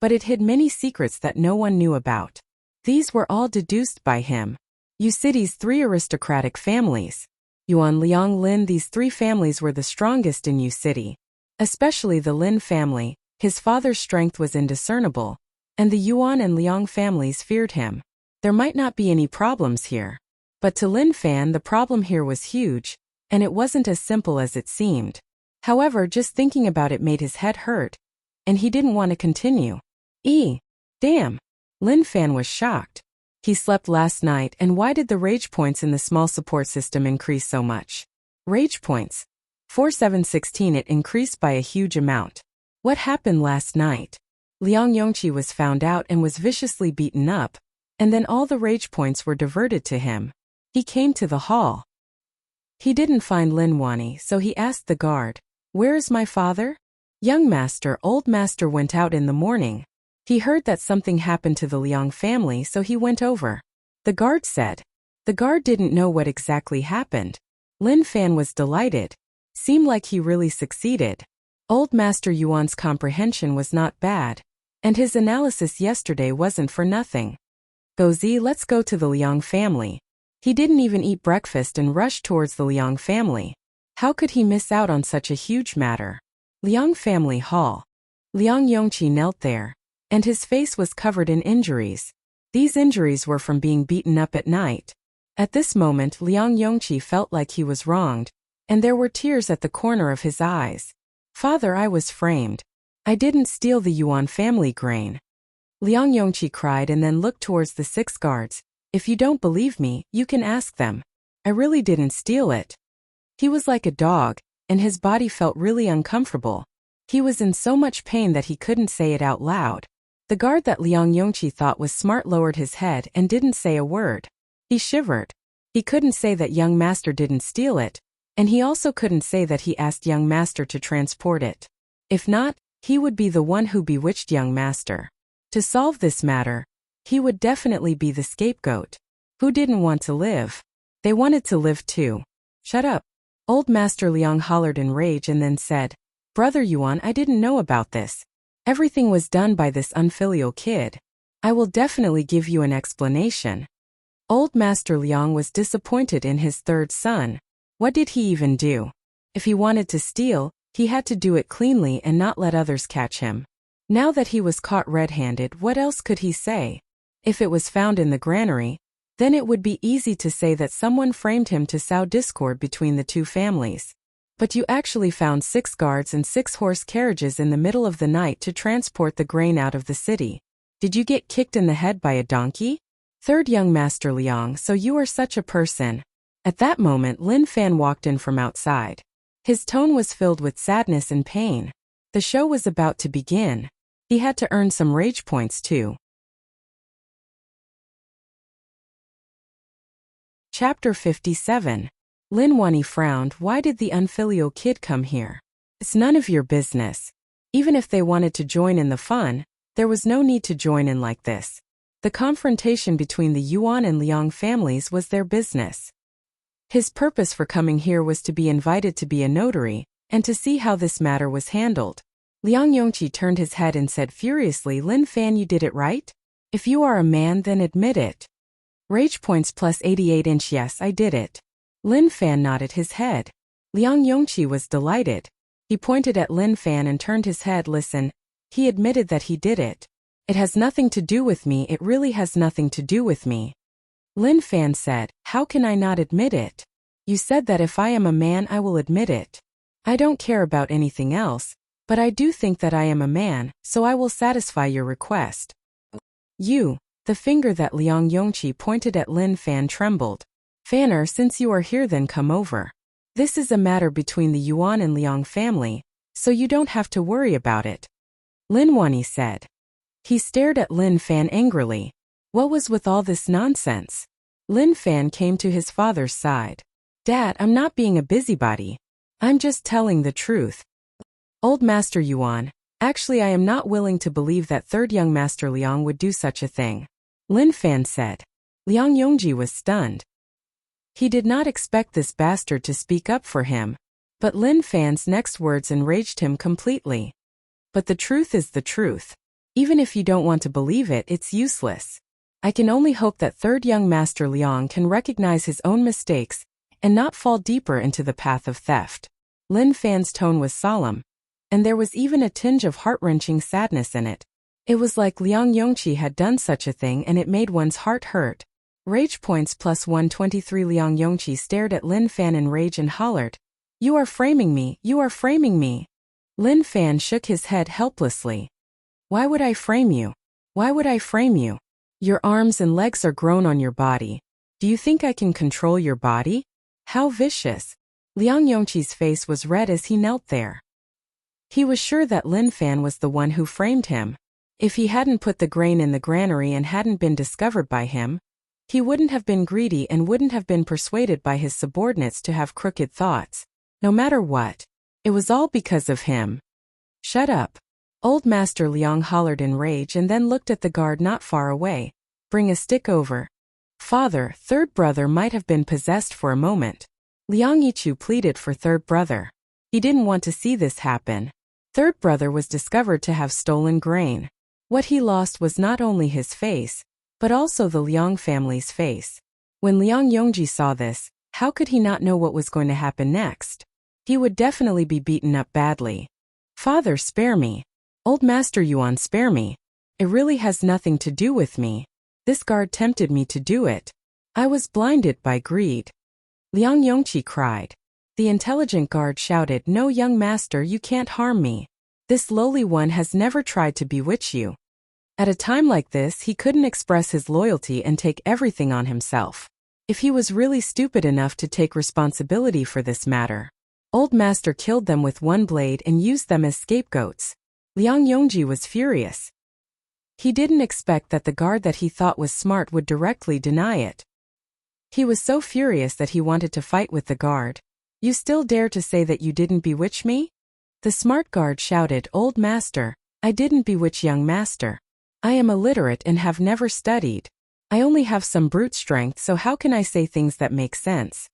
but it hid many secrets that no one knew about. These were all deduced by him. Yu City's 3 aristocratic families. Yuan, Liang, Lin, these 3 families were the strongest in Yu City. Especially the Lin family, his father's strength was indiscernible, and the Yuan and Liang families feared him. There might not be any problems here. But to Lin Fan, the problem here was huge, and it wasn't as simple as it seemed. However, just thinking about it made his head hurt, and he didn't want to continue. Damn! Lin Fan was shocked. He slept last night, and why did the rage points in the small support system increase so much? Rage points. 4716, it increased by a huge amount. What happened last night? Liang Yongqi was found out and was viciously beaten up, and then all the rage points were diverted to him. He came to the hall. He didn't find Lin Wani, so he asked the guard, "Where is my father?" Young master, old master went out in the morning. He heard that something happened to the Liang family, so he went over. The guard said. The guard didn't know what exactly happened. Lin Fan was delighted. Seemed like he really succeeded. Old Master Yuan's comprehension was not bad, and his analysis yesterday wasn't for nothing. Gozi, let's go to the Liang family. He didn't even eat breakfast and rushed towards the Liang family. How could he miss out on such a huge matter? Liang family hall. Liang Yongqi knelt there, and his face was covered in injuries. These injuries were from being beaten up at night. At this moment, Liang Yongqi felt like he was wronged, and there were tears at the corner of his eyes. Father, I was framed. I didn't steal the Yuan family grain. Liang Yongqi cried and then looked towards the 6 guards. If you don't believe me, you can ask them. I really didn't steal it. He was like a dog, and his body felt really uncomfortable. He was in so much pain that he couldn't say it out loud. The guard that Liang Yongqi thought was smart lowered his head and didn't say a word. He shivered. He couldn't say that young master didn't steal it, and he also couldn't say that he asked young master to transport it. If not, he would be the one who bewitched young master. To solve this matter, he would definitely be the scapegoat. Who didn't want to live? They wanted to live too. Shut up. Old Master Liang hollered in rage and then said, Brother Yuan, I didn't know about this. Everything was done by this unfilial kid. I will definitely give you an explanation. Old Master Liang was disappointed in his 3rd son. What did he even do? If he wanted to steal, he had to do it cleanly and not let others catch him. Now that he was caught red-handed, what else could he say? If it was found in the granary, then it would be easy to say that someone framed him to sow discord between the 2 families. But you actually found 6 guards and 6 horse carriages in the middle of the night to transport the grain out of the city. Did you get kicked in the head by a donkey? 3rd young Master Liang, so you are such a person. At that moment, Lin Fan walked in from outside. His tone was filled with sadness and pain. The show was about to begin. He had to earn some rage points too. Chapter 57. Lin Wani frowned. Why did the unfilial kid come here? It's none of your business. Even if they wanted to join in the fun, there was no need to join in like this. The confrontation between the Yuan and Liang families was their business. His purpose for coming here was to be invited to be a notary, and to see how this matter was handled. Liang Yongqi turned his head and said furiously, Lin Fan, you did it right? If you are a man, then admit it. Rage points plus 88 inch. Yes, I did it. Lin Fan nodded his head. Liang Yongqi was delighted. He pointed at Lin Fan and turned his head. Listen, he admitted that he did it. It has nothing to do with me. It really has nothing to do with me. Lin Fan said, how can I not admit it? You said that if I am a man I will admit it. I don't care about anything else, but I do think that I am a man, so I will satisfy your request. You, the finger that Liang Yongqi pointed at Lin Fan trembled. Fanner, since you are here, then come over. This is a matter between the Yuan and Liang family, so you don't have to worry about it. Lin Wanyi said. He stared at Lin Fan angrily. What was with all this nonsense? Lin Fan came to his father's side. Dad, I'm not being a busybody. I'm just telling the truth. Old Master Yuan, actually I am not willing to believe that third young Master Liang would do such a thing. Lin Fan said. Liang Yongji was stunned. He did not expect this bastard to speak up for him, but Lin Fan's next words enraged him completely. But the truth is the truth. Even if you don't want to believe it, it's useless. I can only hope that third young Master Liang can recognize his own mistakes and not fall deeper into the path of theft. Lin Fan's tone was solemn, and there was even a tinge of heart-wrenching sadness in it. It was like Liang Yongqi had done such a thing and it made one's heart hurt. Rage points plus 123. Liang Yongqi stared at Lin Fan in rage and hollered, You are framing me, you are framing me. Lin Fan shook his head helplessly. Why would I frame you? Why would I frame you? Your arms and legs are grown on your body. Do you think I can control your body? How vicious. Liang Yongqi's face was red as he knelt there. He was sure that Lin Fan was the one who framed him. If he hadn't put the grain in the granary and hadn't been discovered by him, he wouldn't have been greedy and wouldn't have been persuaded by his subordinates to have crooked thoughts. No matter what, it was all because of him. Shut up. Old Master Liang hollered in rage and then looked at the guard not far away. Bring a stick over. Father, third brother might have been possessed for a moment. Liang Yichu pleaded for third brother. He didn't want to see this happen. Third brother was discovered to have stolen grain. What he lost was not only his face, but also the Liang family's face. When Liang Yongji saw this, how could he not know what was going to happen next? He would definitely be beaten up badly. Father, spare me. Old Master Yuan, spare me. It really has nothing to do with me. This guard tempted me to do it. I was blinded by greed. Liang Yongqi cried. The intelligent guard shouted, No, young master, you can't harm me. This lowly one has never tried to bewitch you. At a time like this, he couldn't express his loyalty and take everything on himself. If he was really stupid enough to take responsibility for this matter, Old Master killed them with one blade and used them as scapegoats. Liang Yongji was furious. He didn't expect that the guard that he thought was smart would directly deny it. He was so furious that he wanted to fight with the guard. You still dare to say that you didn't bewitch me? The smart guard shouted, Old Master, I didn't bewitch young master. I am illiterate and have never studied. I only have some brute strength, so how can I say things that make sense?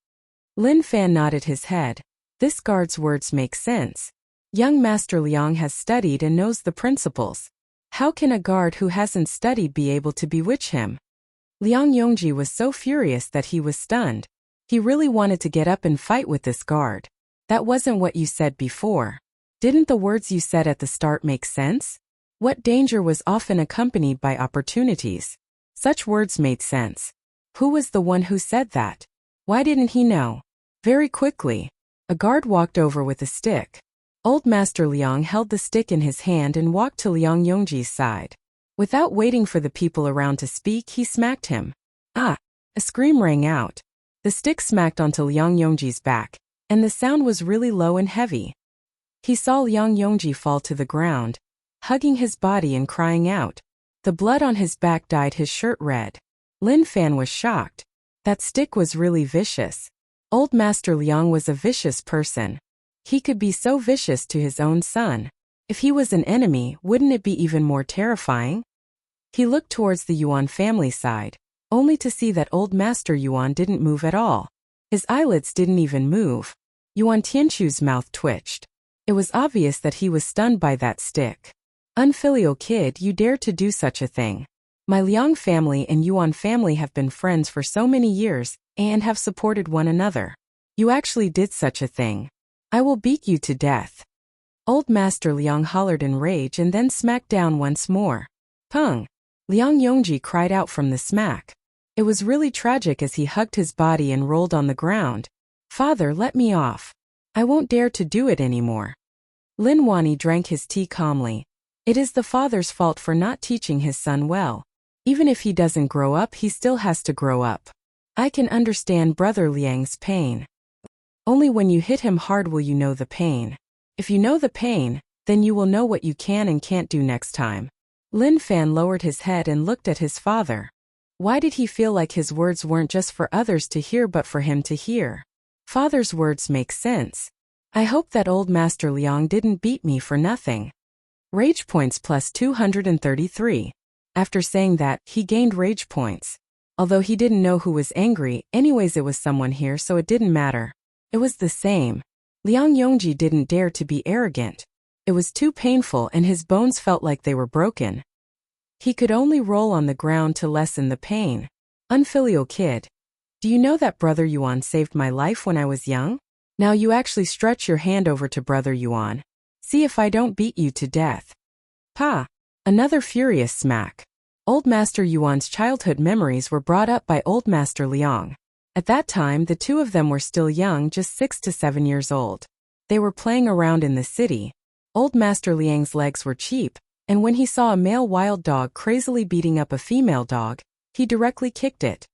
Lin Fan nodded his head. This guard's words make sense. Young Master Liang has studied and knows the principles. How can a guard who hasn't studied be able to bewitch him? Liang Yongji was so furious that he was stunned. He really wanted to get up and fight with this guard. That wasn't what you said before. Didn't the words you said at the start make sense? What danger was often accompanied by opportunities? Such words made sense. Who was the one who said that? Why didn't he know? Very quickly, a guard walked over with a stick. Old Master Liang held the stick in his hand and walked to Liang Yongji's side. Without waiting for the people around to speak, he smacked him. Ah! A scream rang out. The stick smacked onto Liang Yongji's back, and the sound was really low and heavy. He saw Liang Yongji fall to the ground, hugging his body and crying out. The blood on his back dyed his shirt red. Lin Fan was shocked. That stick was really vicious. Old Master Liang was a vicious person. He could be so vicious to his own son. If he was an enemy, wouldn't it be even more terrifying? He looked towards the Yuan family side, only to see that Old Master Yuan didn't move at all. His eyelids didn't even move. Yuan Tianchu's mouth twitched. It was obvious that he was stunned by that stick. Unfilial kid, you dare to do such a thing. My Liang family and Yuan family have been friends for so many years and have supported one another. You actually did such a thing. I will beat you to death. Old Master Liang hollered in rage and then smacked down once more. Pung! Liang Yongji cried out from the smack. It was really tragic as he hugged his body and rolled on the ground, Father, let me off. I won't dare to do it anymore. Lin Wani drank his tea calmly. It is the father's fault for not teaching his son well. Even if he doesn't grow up, he still has to grow up. I can understand Brother Liang's pain. Only when you hit him hard will you know the pain. If you know the pain, then you will know what you can and can't do next time. Lin Fan lowered his head and looked at his father. Why did he feel like his words weren't just for others to hear but for him to hear? Father's words make sense. I hope that old Master Liang didn't beat me for nothing. Rage points plus 233. After saying that, he gained rage points. Although he didn't know who was angry, anyways it was someone here so it didn't matter. It was the same. Liang Yongji didn't dare to be arrogant. It was too painful and his bones felt like they were broken. He could only roll on the ground to lessen the pain. Unfilial kid. Do you know that Brother Yuan saved my life when I was young? Now you actually stretch your hand over to Brother Yuan. See if I don't beat you to death. Pa! Another furious smack. Old Master Yuan's childhood memories were brought up by Old Master Liang. At that time the two of them were still young, just 6 to 7 years old. They were playing around in the city. Old Master Liang's legs were cheap, and when he saw a male wild dog crazily beating up a female dog, he directly kicked it.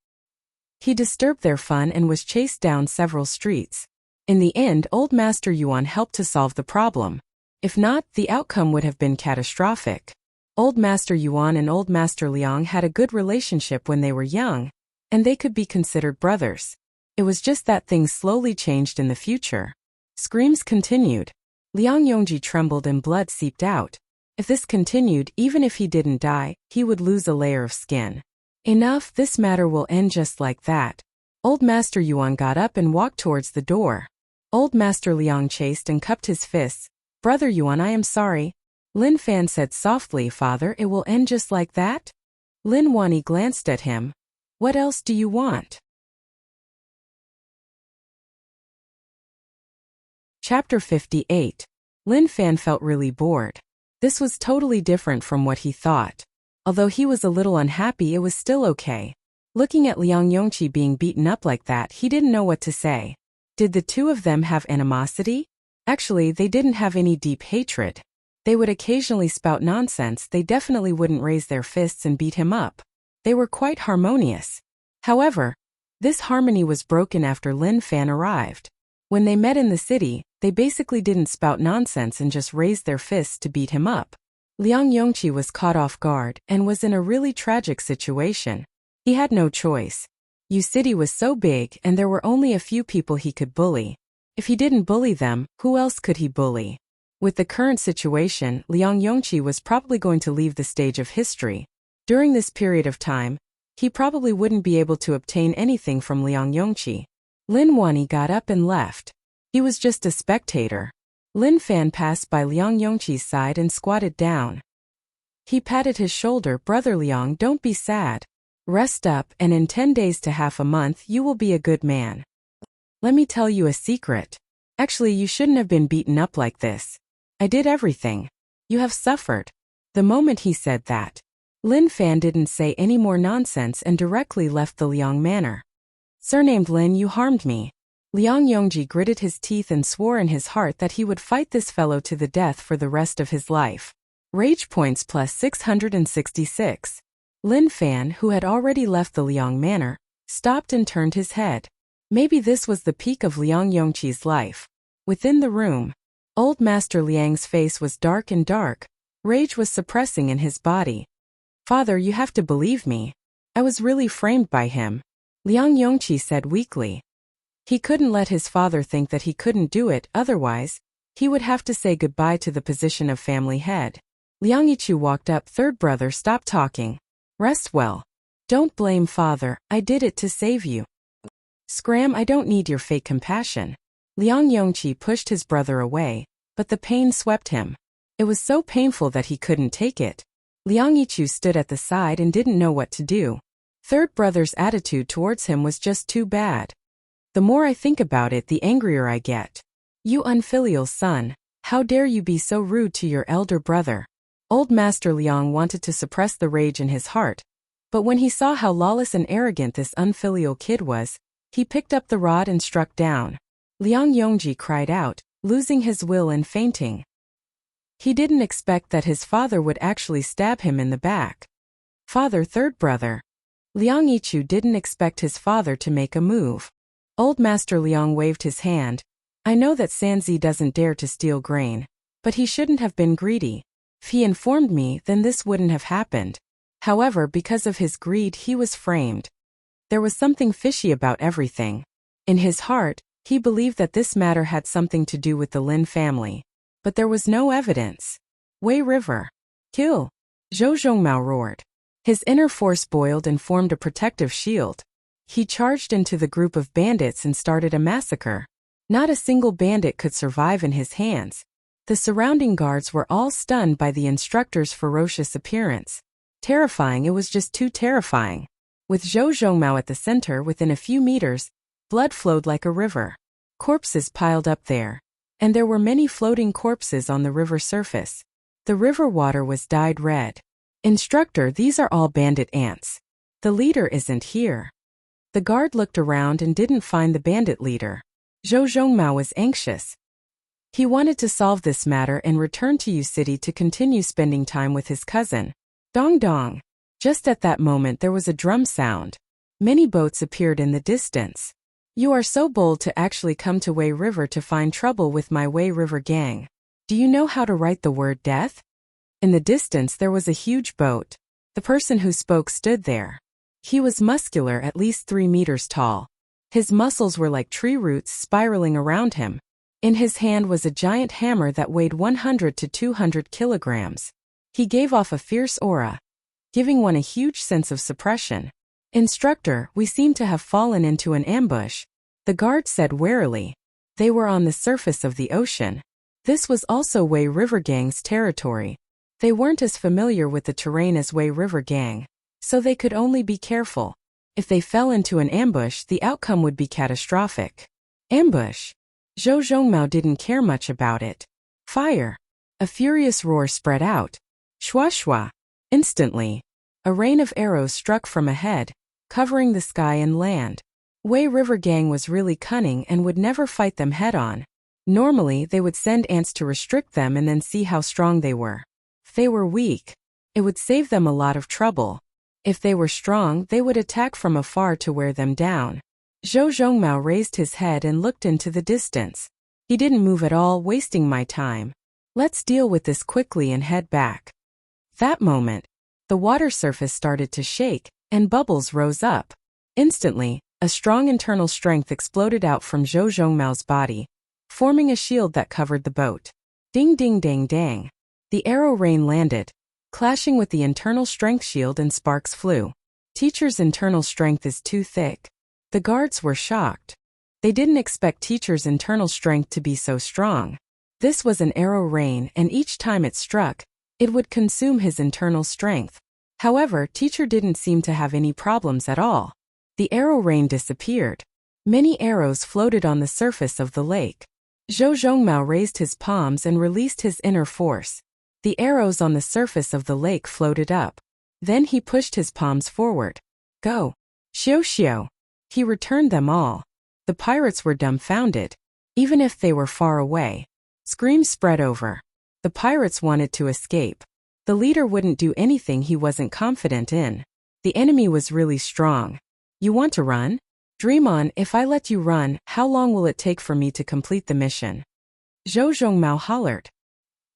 He disturbed their fun and was chased down several streets. In the end, Old Master Yuan helped to solve the problem. If not, the outcome would have been catastrophic. Old Master Yuan and Old Master Liang had a good relationship when they were young, and they could be considered brothers. It was just that things slowly changed in the future. Screams continued. Liang Yongji trembled and blood seeped out. If this continued, even if he didn't die, he would lose a layer of skin. Enough, this matter will end just like that. Old Master Yuan got up and walked towards the door. Old Master Liang chased and cupped his fists. Brother Yuan, I am sorry. Lin Fan said softly, Father, it will end just like that? Lin Wani glanced at him. What else do you want? Chapter 58. Lin Fan felt really bored. This was totally different from what he thought. Although he was a little unhappy, it was still okay. Looking at Liang Yongqi being beaten up like that, he didn't know what to say. Did the two of them have animosity? Actually, they didn't have any deep hatred. They would occasionally spout nonsense, they definitely wouldn't raise their fists and beat him up. They were quite harmonious. However, this harmony was broken after Lin Fan arrived. When they met in the city, they basically didn't spout nonsense and just raised their fists to beat him up. Liang Yongqi was caught off guard and was in a really tragic situation. He had no choice. Yu City was so big and there were only a few people he could bully. If he didn't bully them, who else could he bully? With the current situation, Liang Yongqi was probably going to leave the stage of history. During this period of time, he probably wouldn't be able to obtain anything from Liang Yongqi. Lin Wani got up and left. He was just a spectator. Lin Fan passed by Liang Yongqi's side and squatted down. He patted his shoulder. Brother Liang, don't be sad. Rest up, and in 10 days to half a month you will be a good man. Let me tell you a secret. Actually, you shouldn't have been beaten up like this. I did everything. You have suffered. The moment he said that, Lin Fan didn't say any more nonsense and directly left the Liang manor. Surnamed Lin, you harmed me. Liang Yongji gritted his teeth and swore in his heart that he would fight this fellow to the death for the rest of his life. Rage points plus 666. Lin Fan, who had already left the Liang manor, stopped and turned his head. Maybe this was the peak of Liang Yongqi's life. Within the room, Old Master Liang's face was dark and dark. Rage was suppressing in his body. Father, you have to believe me. I was really framed by him. Liang Yongqi said weakly. He couldn't let his father think that he couldn't do it, otherwise, he would have to say goodbye to the position of family head. Liang Yichu walked up. Third brother, stop talking. Rest well. Don't blame father, I did it to save you. Scram, I don't need your fake compassion. Liang Yongqi pushed his brother away, but the pain swept him. It was so painful that he couldn't take it. Liang Yichu stood at the side and didn't know what to do. Third brother's attitude towards him was just too bad. The more I think about it, the angrier I get. You unfilial son, how dare you be so rude to your elder brother? Old Master Liang wanted to suppress the rage in his heart, but when he saw how lawless and arrogant this unfilial kid was, he picked up the rod and struck down. Liang Yongji cried out, losing his will and fainting. He didn't expect that his father would actually stab him in the back. Father, third brother. Liang Yichu didn't expect his father to make a move. Old Master Liang waved his hand. I know that Sanzi doesn't dare to steal grain, but he shouldn't have been greedy. If he informed me, then this wouldn't have happened. However, because of his greed, he was framed. There was something fishy about everything. In his heart, he believed that this matter had something to do with the Lin family. But there was no evidence. Wei River. Kill! Zhou Zhongmao roared. His inner force boiled and formed a protective shield. He charged into the group of bandits and started a massacre. Not a single bandit could survive in his hands. The surrounding guards were all stunned by the instructor's ferocious appearance. Terrifying, it was just too terrifying. With Zhou Zhongmao at the center within a few meters, blood flowed like a river. Corpses piled up there. And there were many floating corpses on the river surface. The river water was dyed red. Instructor, these are all bandit ants. The leader isn't here. The guard looked around and didn't find the bandit leader. Zhou Zhongmao was anxious. He wanted to solve this matter and return to Yu City to continue spending time with his cousin. Dong dong. Just at that moment there was a drum sound. Many boats appeared in the distance. You are so bold to actually come to Wei River to find trouble with my Wei River gang. Do you know how to write the word death? In the distance there was a huge boat. The person who spoke stood there. He was muscular, at least 3 meters tall. His muscles were like tree roots spiraling around him. In his hand was a giant hammer that weighed 100 to 200 kilograms. He gave off a fierce aura, giving one a huge sense of suppression. Instructor, we seem to have fallen into an ambush, the guard said warily. They were on the surface of the ocean. This was also Wei River Gang's territory. They weren't as familiar with the terrain as Wei River Gang, so they could only be careful. If they fell into an ambush, the outcome would be catastrophic. Ambush? Zhou Zhongmao didn't care much about it. Fire! A furious roar spread out. Shua shua! Instantly, a rain of arrows struck from ahead, covering the sky and land. Wei River Gang was really cunning and would never fight them head-on. Normally, they would send ants to restrict them and then see how strong they were. If they were weak, it would save them a lot of trouble. If they were strong, they would attack from afar to wear them down. Zhou Zhongmao raised his head and looked into the distance. He didn't move at all, wasting my time. Let's deal with this quickly and head back. That moment, the water surface started to shake, and bubbles rose up. Instantly, a strong internal strength exploded out from Zhou Zhongmao's body, forming a shield that covered the boat. Ding ding dang dang. The arrow rain landed, clashing with the internal strength shield, and sparks flew. Teacher's internal strength is too thick. The guards were shocked. They didn't expect Teacher's internal strength to be so strong. This was an arrow rain, and each time it struck, it would consume his internal strength. However, Teacher didn't seem to have any problems at all. The arrow rain disappeared. Many arrows floated on the surface of the lake. Zhou Zhongmao raised his palms and released his inner force. The arrows on the surface of the lake floated up. Then he pushed his palms forward. Go! Xiu xiu! He returned them all. The pirates were dumbfounded. Even if they were far away. Screams spread over. The pirates wanted to escape. The leader wouldn't do anything he wasn't confident in. The enemy was really strong. You want to run? Dream on. If I let you run, how long will it take for me to complete the mission? Zhou Zhongmao hollered.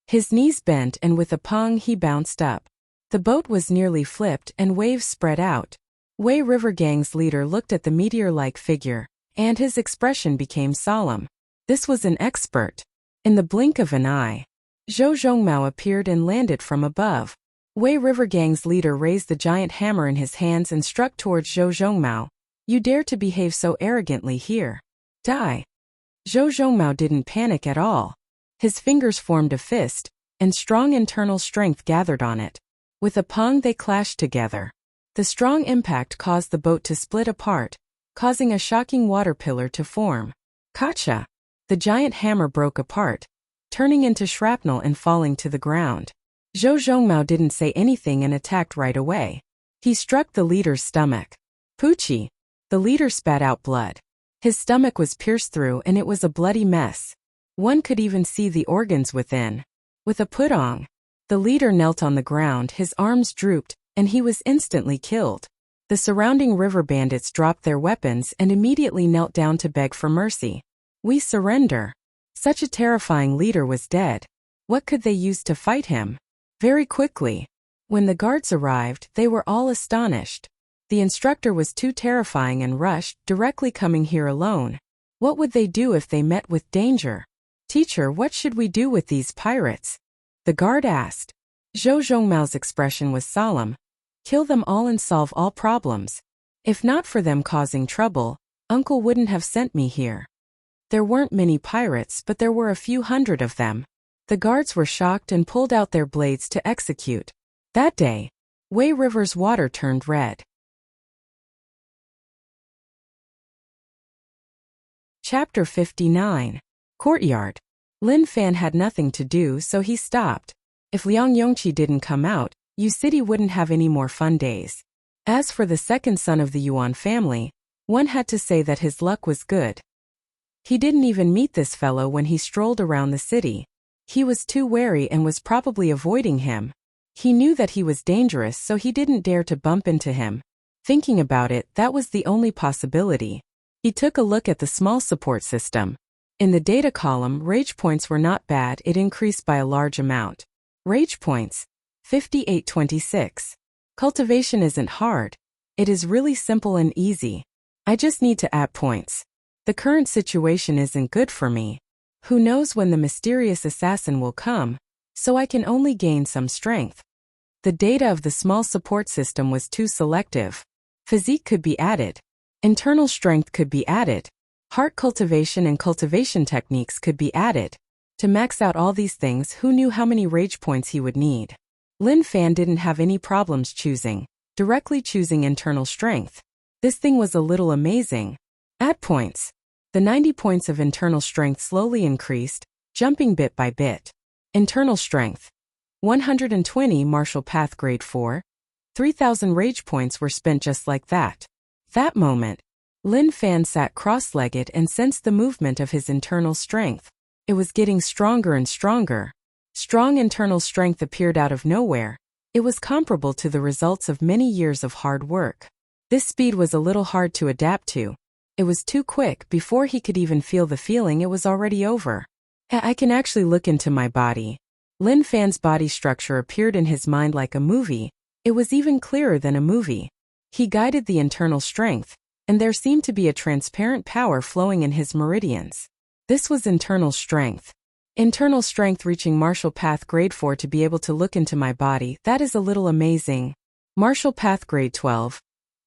His knees bent and with a pong he bounced up. The boat was nearly flipped and waves spread out. Wei River Gang's leader looked at the meteor-like figure, and his expression became solemn. This was an expert. In the blink of an eye, Zhou Zhongmao appeared and landed from above. Wei River Gang's leader raised the giant hammer in his hands and struck towards Zhou Zhongmao. You dare to behave so arrogantly here. Die. Zhou Zhongmao didn't panic at all. His fingers formed a fist, and strong internal strength gathered on it. With a pong they clashed together. The strong impact caused the boat to split apart, causing a shocking water pillar to form. Kacha! The giant hammer broke apart, turning into shrapnel and falling to the ground. Zhou Zhongmao didn't say anything and attacked right away. He struck the leader's stomach. Poochie! The leader spat out blood. His stomach was pierced through and it was a bloody mess. One could even see the organs within. With a putong, the leader knelt on the ground, his arms drooped, and he was instantly killed. The surrounding river bandits dropped their weapons and immediately knelt down to beg for mercy. We surrender. Such a terrifying leader was dead. What could they use to fight him? Very quickly. When the guards arrived, they were all astonished. The instructor was too terrifying and rushed, directly coming here alone. What would they do if they met with danger? Teacher, what should we do with these pirates? The guard asked. Zhou Zhongmao's expression was solemn. Kill them all and solve all problems. If not for them causing trouble, Uncle wouldn't have sent me here. There weren't many pirates, but there were a few hundred of them. The guards were shocked and pulled out their blades to execute. That day, Wei River's water turned red. Chapter 59. Courtyard. Lin Fan had nothing to do, so he stopped. If Liang Yongqi didn't come out, Yu City wouldn't have any more fun days. As for the second son of the Yuan family, one had to say that his luck was good. He didn't even meet this fellow when he strolled around the city. He was too wary and was probably avoiding him. He knew that he was dangerous, so he didn't dare to bump into him. Thinking about it, that was the only possibility. He took a look at the small support system. In the data column, rage points were not bad, it increased by a large amount. Rage points, 5826. Cultivation isn't hard. It is really simple and easy. I just need to add points. The current situation isn't good for me. Who knows when the mysterious assassin will come, so I can only gain some strength. The data of the small support system was too selective. Physique could be added. Internal strength could be added. Heart cultivation and cultivation techniques could be added. To max out all these things, who knew how many rage points he would need? Lin Fan didn't have any problems choosing. Directly choosing internal strength. This thing was a little amazing. Add points. The 90 points of internal strength slowly increased, jumping bit by bit. Internal strength. 120 martial path grade 4. 3,000 rage points were spent just like that. That moment, Lin Fan sat cross-legged and sensed the movement of his internal strength. It was getting stronger and stronger. Strong internal strength appeared out of nowhere. It was comparable to the results of many years of hard work. This speed was a little hard to adapt to. It was too quick. Before he could even feel the feeling, it was already over. I can actually look into my body. Lin Fan's body structure appeared in his mind like a movie. It was even clearer than a movie. He guided the internal strength, and there seemed to be a transparent power flowing in his meridians. This was internal strength. Internal strength reaching martial path grade 4 to be able to look into my body, that is a little amazing. Martial path grade 12.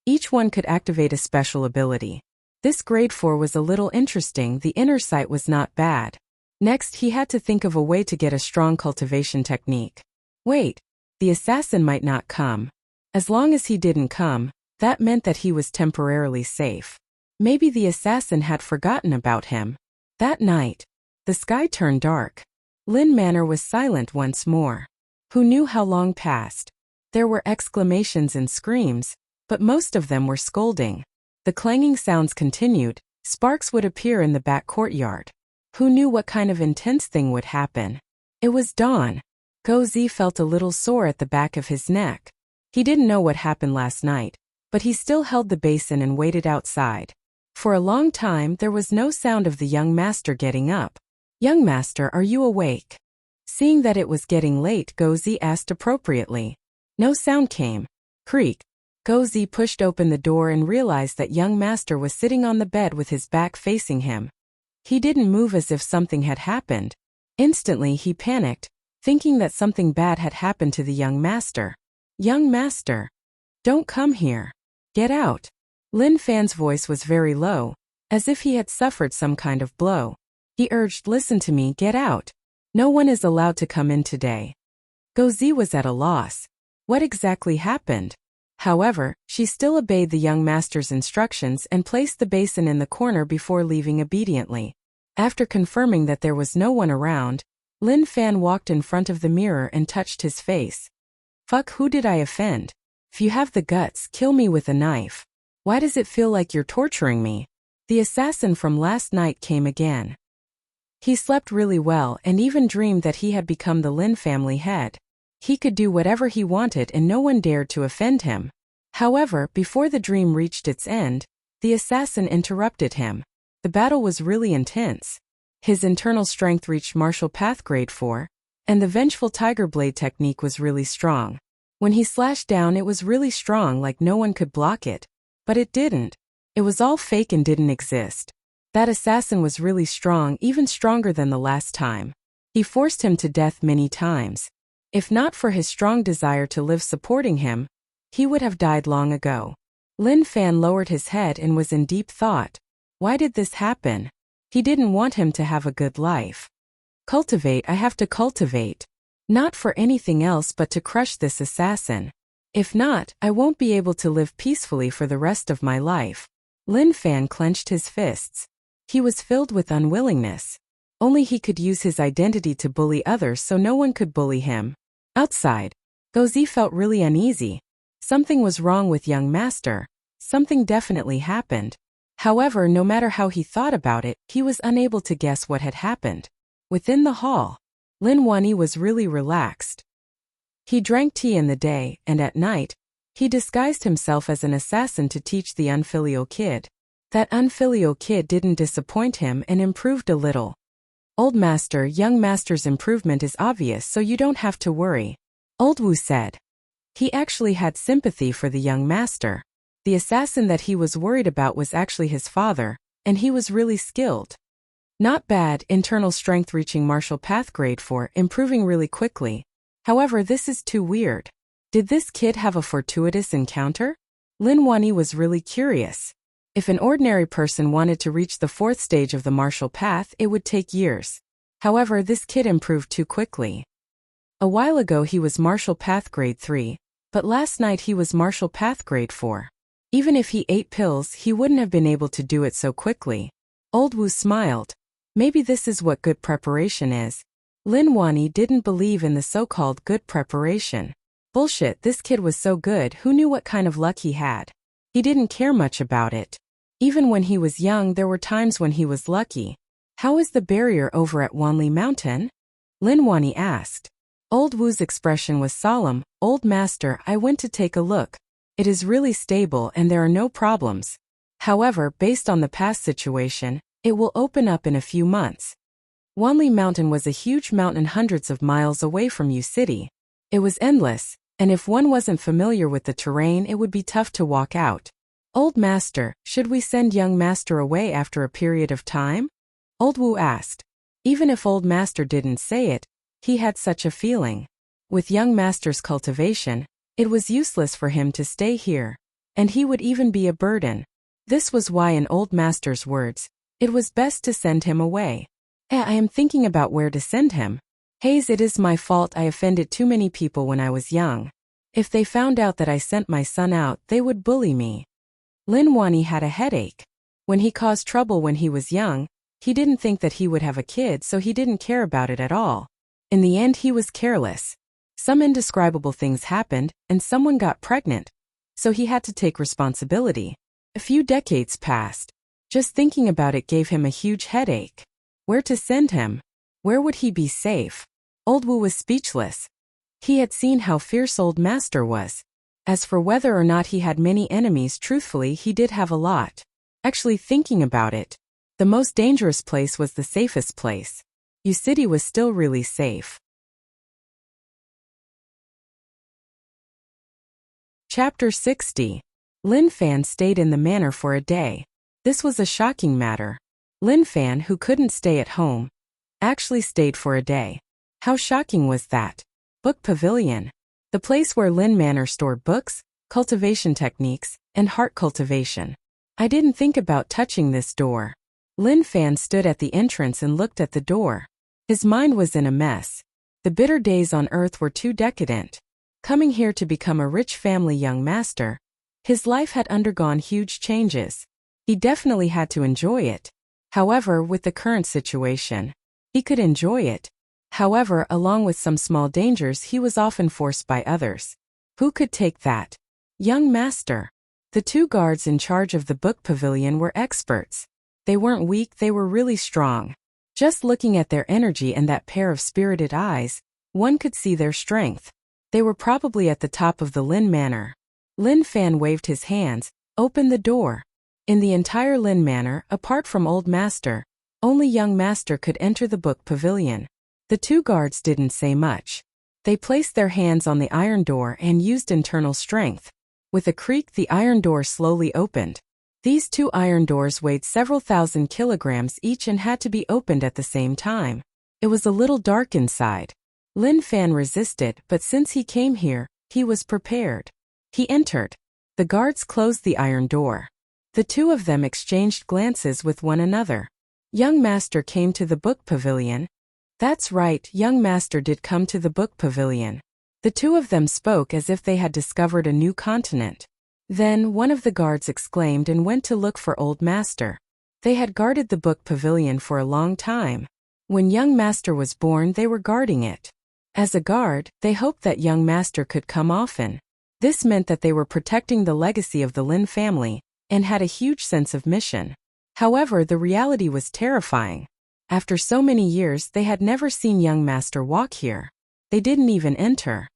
Each one could activate a special ability. This grade 4 was a little interesting. The inner sight was not bad. Next, he had to think of a way to get a strong cultivation technique. Wait, the assassin might not come. As long as he didn't come, that meant that he was temporarily safe. Maybe the assassin had forgotten about him. That night, the sky turned dark. Lin Manor was silent once more. Who knew how long passed? There were exclamations and screams, but most of them were scolding. The clanging sounds continued. Sparks would appear in the back courtyard. Who knew what kind of intense thing would happen? It was dawn. Gozi felt a little sore at the back of his neck. He didn't know what happened last night, but he still held the basin and waited outside. For a long time there was no sound of the young master getting up. Young master, are you awake? Seeing that it was getting late, Gozi asked appropriately. No sound came. Creak. Gozi pushed open the door and realized that young master was sitting on the bed with his back facing him. He didn't move as if something had happened. Instantly he panicked, thinking that something bad had happened to the young master. Young master. Don't come here. Get out. Lin Fan's voice was very low, as if he had suffered some kind of blow. He urged, listen to me, get out. No one is allowed to come in today. Gozi was at a loss. What exactly happened? However, she still obeyed the young master's instructions and placed the basin in the corner before leaving obediently. After confirming that there was no one around, Lin Fan walked in front of the mirror and touched his face. Fuck, who did I offend? If you have the guts, kill me with a knife. Why does it feel like you're torturing me? The assassin from last night came again. He slept really well and even dreamed that he had become the Lin family head. He could do whatever he wanted and no one dared to offend him. However, before the dream reached its end, the assassin interrupted him. The battle was really intense. His internal strength reached martial path grade 4, and the vengeful tiger blade technique was really strong. When he slashed down, it was really strong, like no one could block it. But it didn't. It was all fake and didn't exist. That assassin was really strong, even stronger than the last time. He forced him to death many times. If not for his strong desire to live supporting him, he would have died long ago. Lin Fan lowered his head and was in deep thought. Why did this happen? He didn't want him to have a good life. Cultivate, I have to cultivate. Not for anything else but to crush this assassin. If not, I won't be able to live peacefully for the rest of my life. Lin Fan clenched his fists. He was filled with unwillingness. Only he could use his identity to bully others so no one could bully him. Outside, Gozi felt really uneasy. Something was wrong with young master. Something definitely happened. However, no matter how he thought about it, he was unable to guess what had happened. Within the hall, Lin Wani was really relaxed. He drank tea in the day, and at night, he disguised himself as an assassin to teach the unfilial kid. That unfilial kid didn't disappoint him and improved a little. Old master, young master's improvement is obvious, so you don't have to worry. Old Wu said. He actually had sympathy for the young master. The assassin that he was worried about was actually his father, and he was really skilled. Not bad, internal strength reaching martial path grade 4, improving really quickly. However, this is too weird. Did this kid have a fortuitous encounter? Lin Wani was really curious. If an ordinary person wanted to reach the 4th stage of the martial path, it would take years. However, this kid improved too quickly. A while ago he was martial path grade 3, but last night he was martial path grade 4. Even if he ate pills, he wouldn't have been able to do it so quickly. Old Wu smiled. Maybe this is what good preparation is. Lin Wani didn't believe in the so-called good preparation. Bullshit, this kid was so good, who knew what kind of luck he had? He didn't care much about it. Even when he was young, there were times when he was lucky. How is the barrier over at Wanli Mountain? Lin Wani asked. Old Wu's expression was solemn. Old master, I went to take a look. It is really stable and there are no problems. However, based on the past situation, it will open up in a few months. Wanli Mountain was a huge mountain hundreds of miles away from Yu City. It was endless, and if one wasn't familiar with the terrain, it would be tough to walk out. Old master, should we send young master away after a period of time? Old Wu asked. Even if old master didn't say it, he had such a feeling. With young master's cultivation, it was useless for him to stay here, and he would even be a burden. This was why, in old master's words, it was best to send him away. I am thinking about where to send him. Hayes, it is my fault I offended too many people when I was young. If they found out that I sent my son out, they would bully me. Lin Wani had a headache. When he caused trouble when he was young, he didn't think that he would have a kid, so he didn't care about it at all. In the end, he was careless. Some indescribable things happened, and someone got pregnant. So he had to take responsibility. A few decades passed. Just thinking about it gave him a huge headache. Where to send him? Where would he be safe? Old Wu was speechless. He had seen how fierce old master was. As for whether or not he had many enemies, truthfully, he did have a lot. Actually, thinking about it, the most dangerous place was the safest place. Yu City was still really safe. Chapter 60. Lin Fan stayed in the manor for a day. This was a shocking matter. Lin Fan, who couldn't stay at home, actually stayed for a day. How shocking was that? Book Pavilion. The place where Lin Manor stored books, cultivation techniques, and heart cultivation. I didn't think about touching this door. Lin Fan stood at the entrance and looked at the door. His mind was in a mess. The bitter days on earth were too decadent. Coming here to become a rich family young master, his life had undergone huge changes. He definitely had to enjoy it. However, with the current situation, he could enjoy it. However, along with some small dangers, he was often forced by others. Who could take that? Young master. The 2 guards in charge of the book pavilion were experts. They weren't weak, they were really strong. Just looking at their energy and that pair of spirited eyes, one could see their strength. They were probably at the top of the Lin Manor. Lin Fan waved his hands, opened the door. In the entire Lin Manor, apart from Old Master, only Young Master could enter the book pavilion. The two guards didn't say much. They placed their hands on the iron door and used internal strength. With a creak, the iron door slowly opened. These two iron doors weighed several thousand kilograms each and had to be opened at the same time. It was a little dark inside. Lin Fan resisted, but since he came here, he was prepared. He entered. The guards closed the iron door. The two of them exchanged glances with one another. Young Master came to the book pavilion. That's right, Young Master did come to the book pavilion. The two of them spoke as if they had discovered a new continent. Then one of the guards exclaimed and went to look for Old Master. They had guarded the book pavilion for a long time. When Young Master was born, they were guarding it. As a guard, they hoped that Young Master could come often. This meant that they were protecting the legacy of the Lin family and had a huge sense of mission. However, the reality was terrifying. After so many years, they had never seen Young Master walk here. They didn't even enter.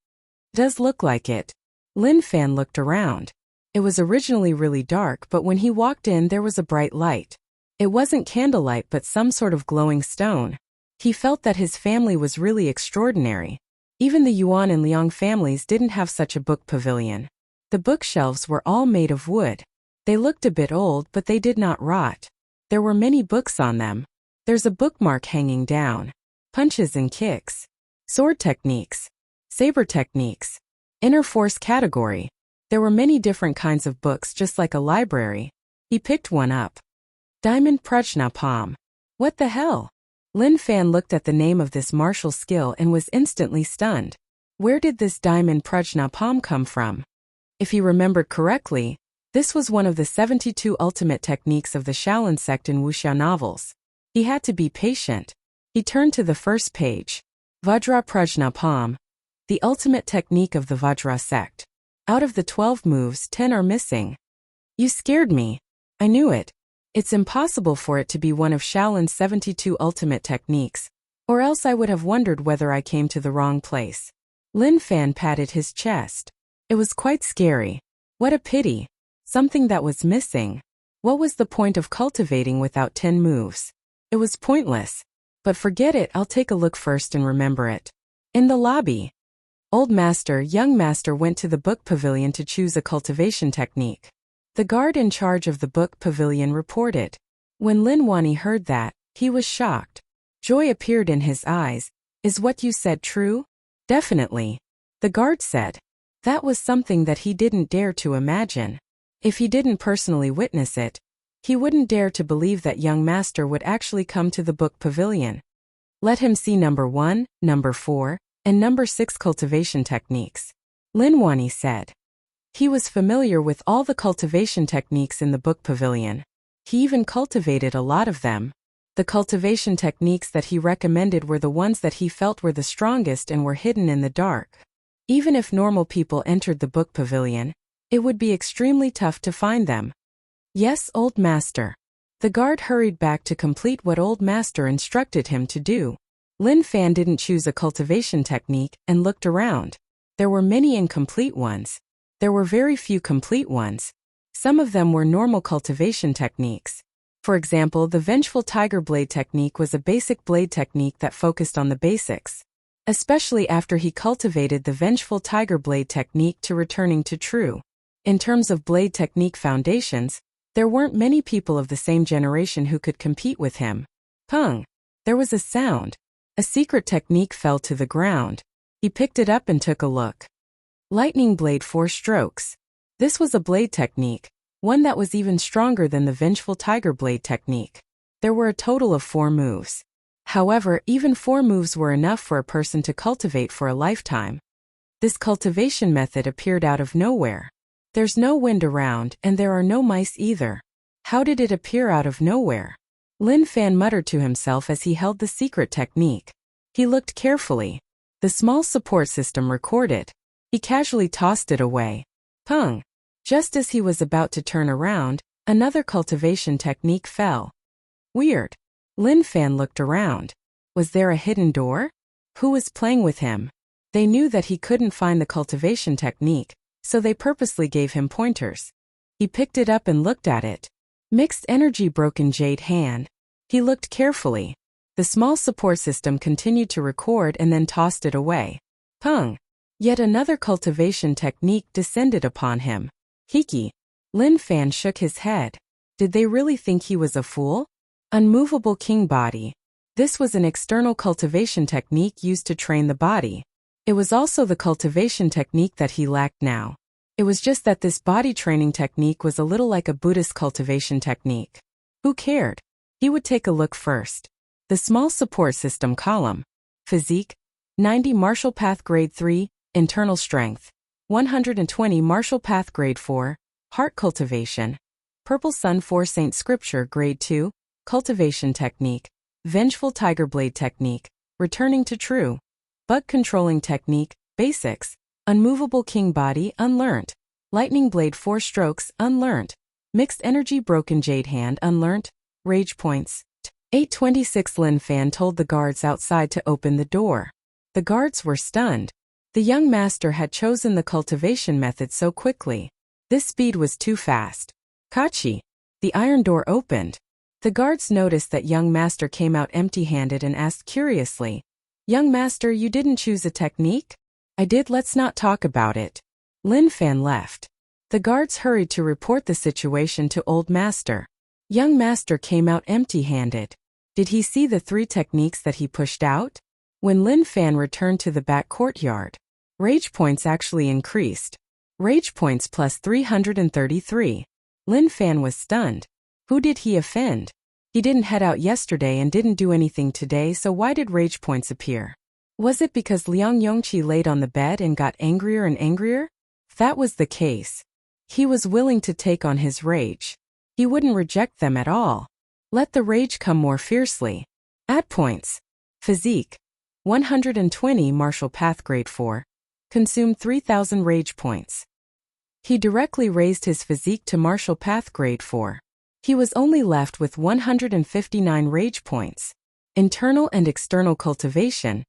Does look like it. Lin Fan looked around. It was originally really dark, but when he walked in, there was a bright light. It wasn't candlelight but some sort of glowing stone. He felt that his family was really extraordinary. Even the Yuan and Liang families didn't have such a book pavilion. The bookshelves were all made of wood. They looked a bit old, but they did not rot. There were many books on them. There's a bookmark hanging down. Punches and kicks. Sword techniques. Saber techniques. Inner force category. There were many different kinds of books, just like a library. He picked one up. Diamond Prajna Palm. What the hell? Lin Fan looked at the name of this martial skill and was instantly stunned. Where did this Diamond Prajna Palm come from? If he remembered correctly, this was one of the 72 ultimate techniques of the Shaolin sect in Wuxia novels. He had to be patient. He turned to the first page. Vajra Prajna Palm. The ultimate technique of the Vajra sect. Out of the 12 moves, 10 are missing. You scared me. I knew it. It's impossible for it to be one of Shaolin's 72 ultimate techniques, or else I would have wondered whether I came to the wrong place. Lin Fan patted his chest. It was quite scary. What a pity. Something that was missing. What was the point of cultivating without 10 moves? It was pointless. But forget it, I'll take a look first and remember it. In the lobby. Old Master, Young Master went to the book pavilion to choose a cultivation technique. The guard in charge of the book pavilion reported. When Lin Wani heard that, he was shocked. Joy appeared in his eyes. Is what you said true? Definitely. The guard said. That was something that he didn't dare to imagine. If he didn't personally witness it, he wouldn't dare to believe that Young Master would actually come to the book pavilion. Let him see number 1, number 4, and number 6 cultivation techniques. Lin Wani said. He was familiar with all the cultivation techniques in the book pavilion. He even cultivated a lot of them. The cultivation techniques that he recommended were the ones that he felt were the strongest and were hidden in the dark. Even if normal people entered the book pavilion, it would be extremely tough to find them. Yes, Old Master. The guard hurried back to complete what Old Master instructed him to do. Lin Fan didn't choose a cultivation technique and looked around. There were many incomplete ones. There were very few complete ones. Some of them were normal cultivation techniques. For example, the Vengeful Tiger Blade technique was a basic blade technique that focused on the basics. Especially after he cultivated the Vengeful Tiger Blade technique to returning to true. In terms of blade technique foundations, there weren't many people of the same generation who could compete with him. Pung! There was a sound. A secret technique fell to the ground. He picked it up and took a look. Lightning Blade 4 strokes. This was a blade technique, one that was even stronger than the Vengeful Tiger Blade technique. There were a total of 4 moves. However, even 4 moves were enough for a person to cultivate for a lifetime. This cultivation method appeared out of nowhere. There's no wind around, and there are no mice either. How did it appear out of nowhere? Lin Fan muttered to himself as he held the secret technique. He looked carefully. The small support system recorded. He casually tossed it away. Pung! Just as he was about to turn around, another cultivation technique fell. Weird. Lin Fan looked around. Was there a hidden door? Who was playing with him? They knew that he couldn't find the cultivation technique, so they purposely gave him pointers. He picked it up and looked at it. Mixed energy broken jade hand. He looked carefully. The small support system continued to record and then tossed it away. Pung! Yet another cultivation technique descended upon him. Hiki. Lin Fan shook his head. Did they really think he was a fool? Unmovable king body. This was an external cultivation technique used to train the body. It was also the cultivation technique that he lacked now. It was just that this body training technique was a little like a Buddhist cultivation technique. Who cared? He would take a look first. The small support system column. Physique. 90 Martial Path Grade 3, Internal Strength. 120 Martial Path Grade 4, Heart Cultivation. Purple Sun 4 Saint Scripture Grade 2, Cultivation Technique. Vengeful Tiger Blade Technique, Returning to True. Bug Controlling Technique, Basics. Unmovable King Body, Unlearned. Lightning Blade 4 Strokes, Unlearned. Mixed Energy Broken Jade Hand, Unlearned. Rage Points. 826 Lin Fan told the guards outside to open the door. The guards were stunned. The young master had chosen the cultivation method so quickly. This speed was too fast. Kachi. The iron door opened. The guards noticed that young master came out empty-handed and asked curiously, "Young master, you didn't choose a technique?" "I did, let's not talk about it." Lin Fan left. The guards hurried to report the situation to old master. Young master came out empty-handed. Did he see the 3 techniques that he pushed out? When Lin Fan returned to the back courtyard, rage points actually increased. Rage points plus 333. Lin Fan was stunned. Who did he offend? He didn't head out yesterday and didn't do anything today, so why did rage points appear? Was it because Liang Yongqi laid on the bed and got angrier and angrier? If that was the case, he was willing to take on his rage. He wouldn't reject them at all. Let the rage come more fiercely. Add points. Physique. 120 Martial Path Grade 4. Consumed 3,000 rage points. He directly raised his physique to Martial Path Grade 4. He was only left with 159 rage points. Internal and external cultivation.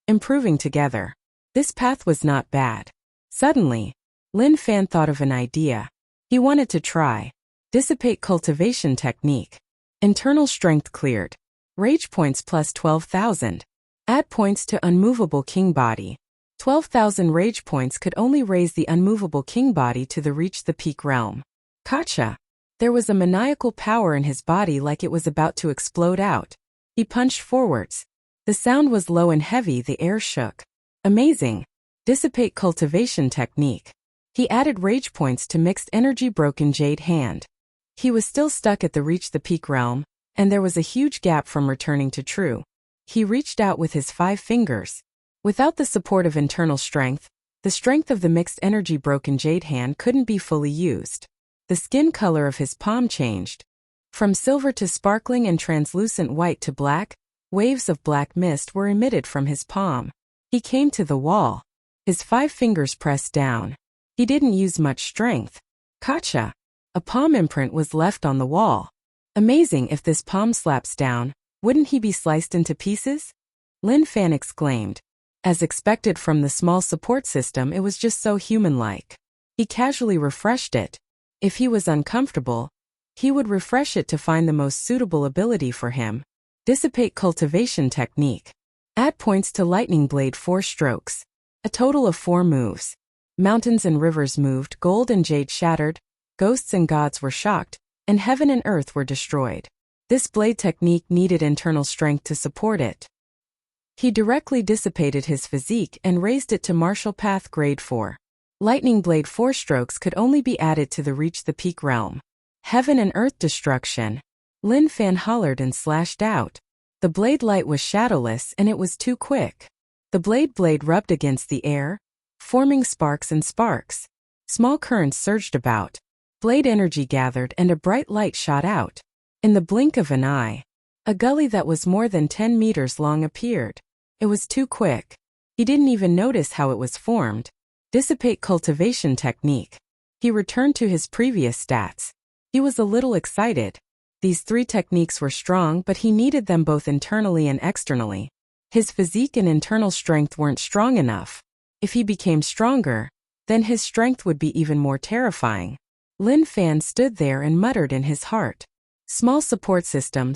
Improving together. This path was not bad. Suddenly, Lin Fan thought of an idea. He wanted to try. Dissipate cultivation technique. Internal strength cleared. Rage points plus 12,000. Add points to unmovable king body. 12,000 rage points could only raise the unmovable king body to reach the peak realm. Gotcha. There was a maniacal power in his body like it was about to explode out. He punched forwards. The sound was low and heavy, the air shook. Amazing. Dissipate cultivation technique. He added rage points to mixed energy broken jade hand. He was still stuck at reach the peak realm, and there was a huge gap from returning to true. He reached out with his 5 fingers. Without the support of internal strength, the strength of the mixed energy broken jade hand couldn't be fully used. The skin color of his palm changed. From silver to sparkling and translucent white to black, waves of black mist were emitted from his palm. He came to the wall. His 5 fingers pressed down. He didn't use much strength. Gotcha. A palm imprint was left on the wall. Amazing, if this palm slaps down, wouldn't he be sliced into pieces? Lin Fan exclaimed. As expected from the small support system, it was just so human-like. He casually refreshed it. If he was uncomfortable, he would refresh it to find the most suitable ability for him. Dissipate cultivation technique. Add points to lightning blade 4 strokes. A total of 4 moves. Mountains and rivers moved, gold and jade shattered, ghosts and gods were shocked, and heaven and earth were destroyed. This blade technique needed internal strength to support it. He directly dissipated his physique and raised it to Martial Path Grade 4. Lightning blade 4 strokes could only be added to reach the peak realm. Heaven and earth destruction. Lin Fan hollered and slashed out. The blade light was shadowless and it was too quick. The blade rubbed against the air, forming sparks and sparks. Small currents surged about. Blade energy gathered and a bright light shot out. In the blink of an eye, a gully that was more than 10 meters long appeared. It was too quick. He didn't even notice how it was formed. Dissipate cultivation technique. He returned to his previous stats. He was a little excited. These 3 techniques were strong, but he needed them both internally and externally. His physique and internal strength weren't strong enough. If he became stronger, then his strength would be even more terrifying. Lin Fan stood there and muttered in his heart. Small support system,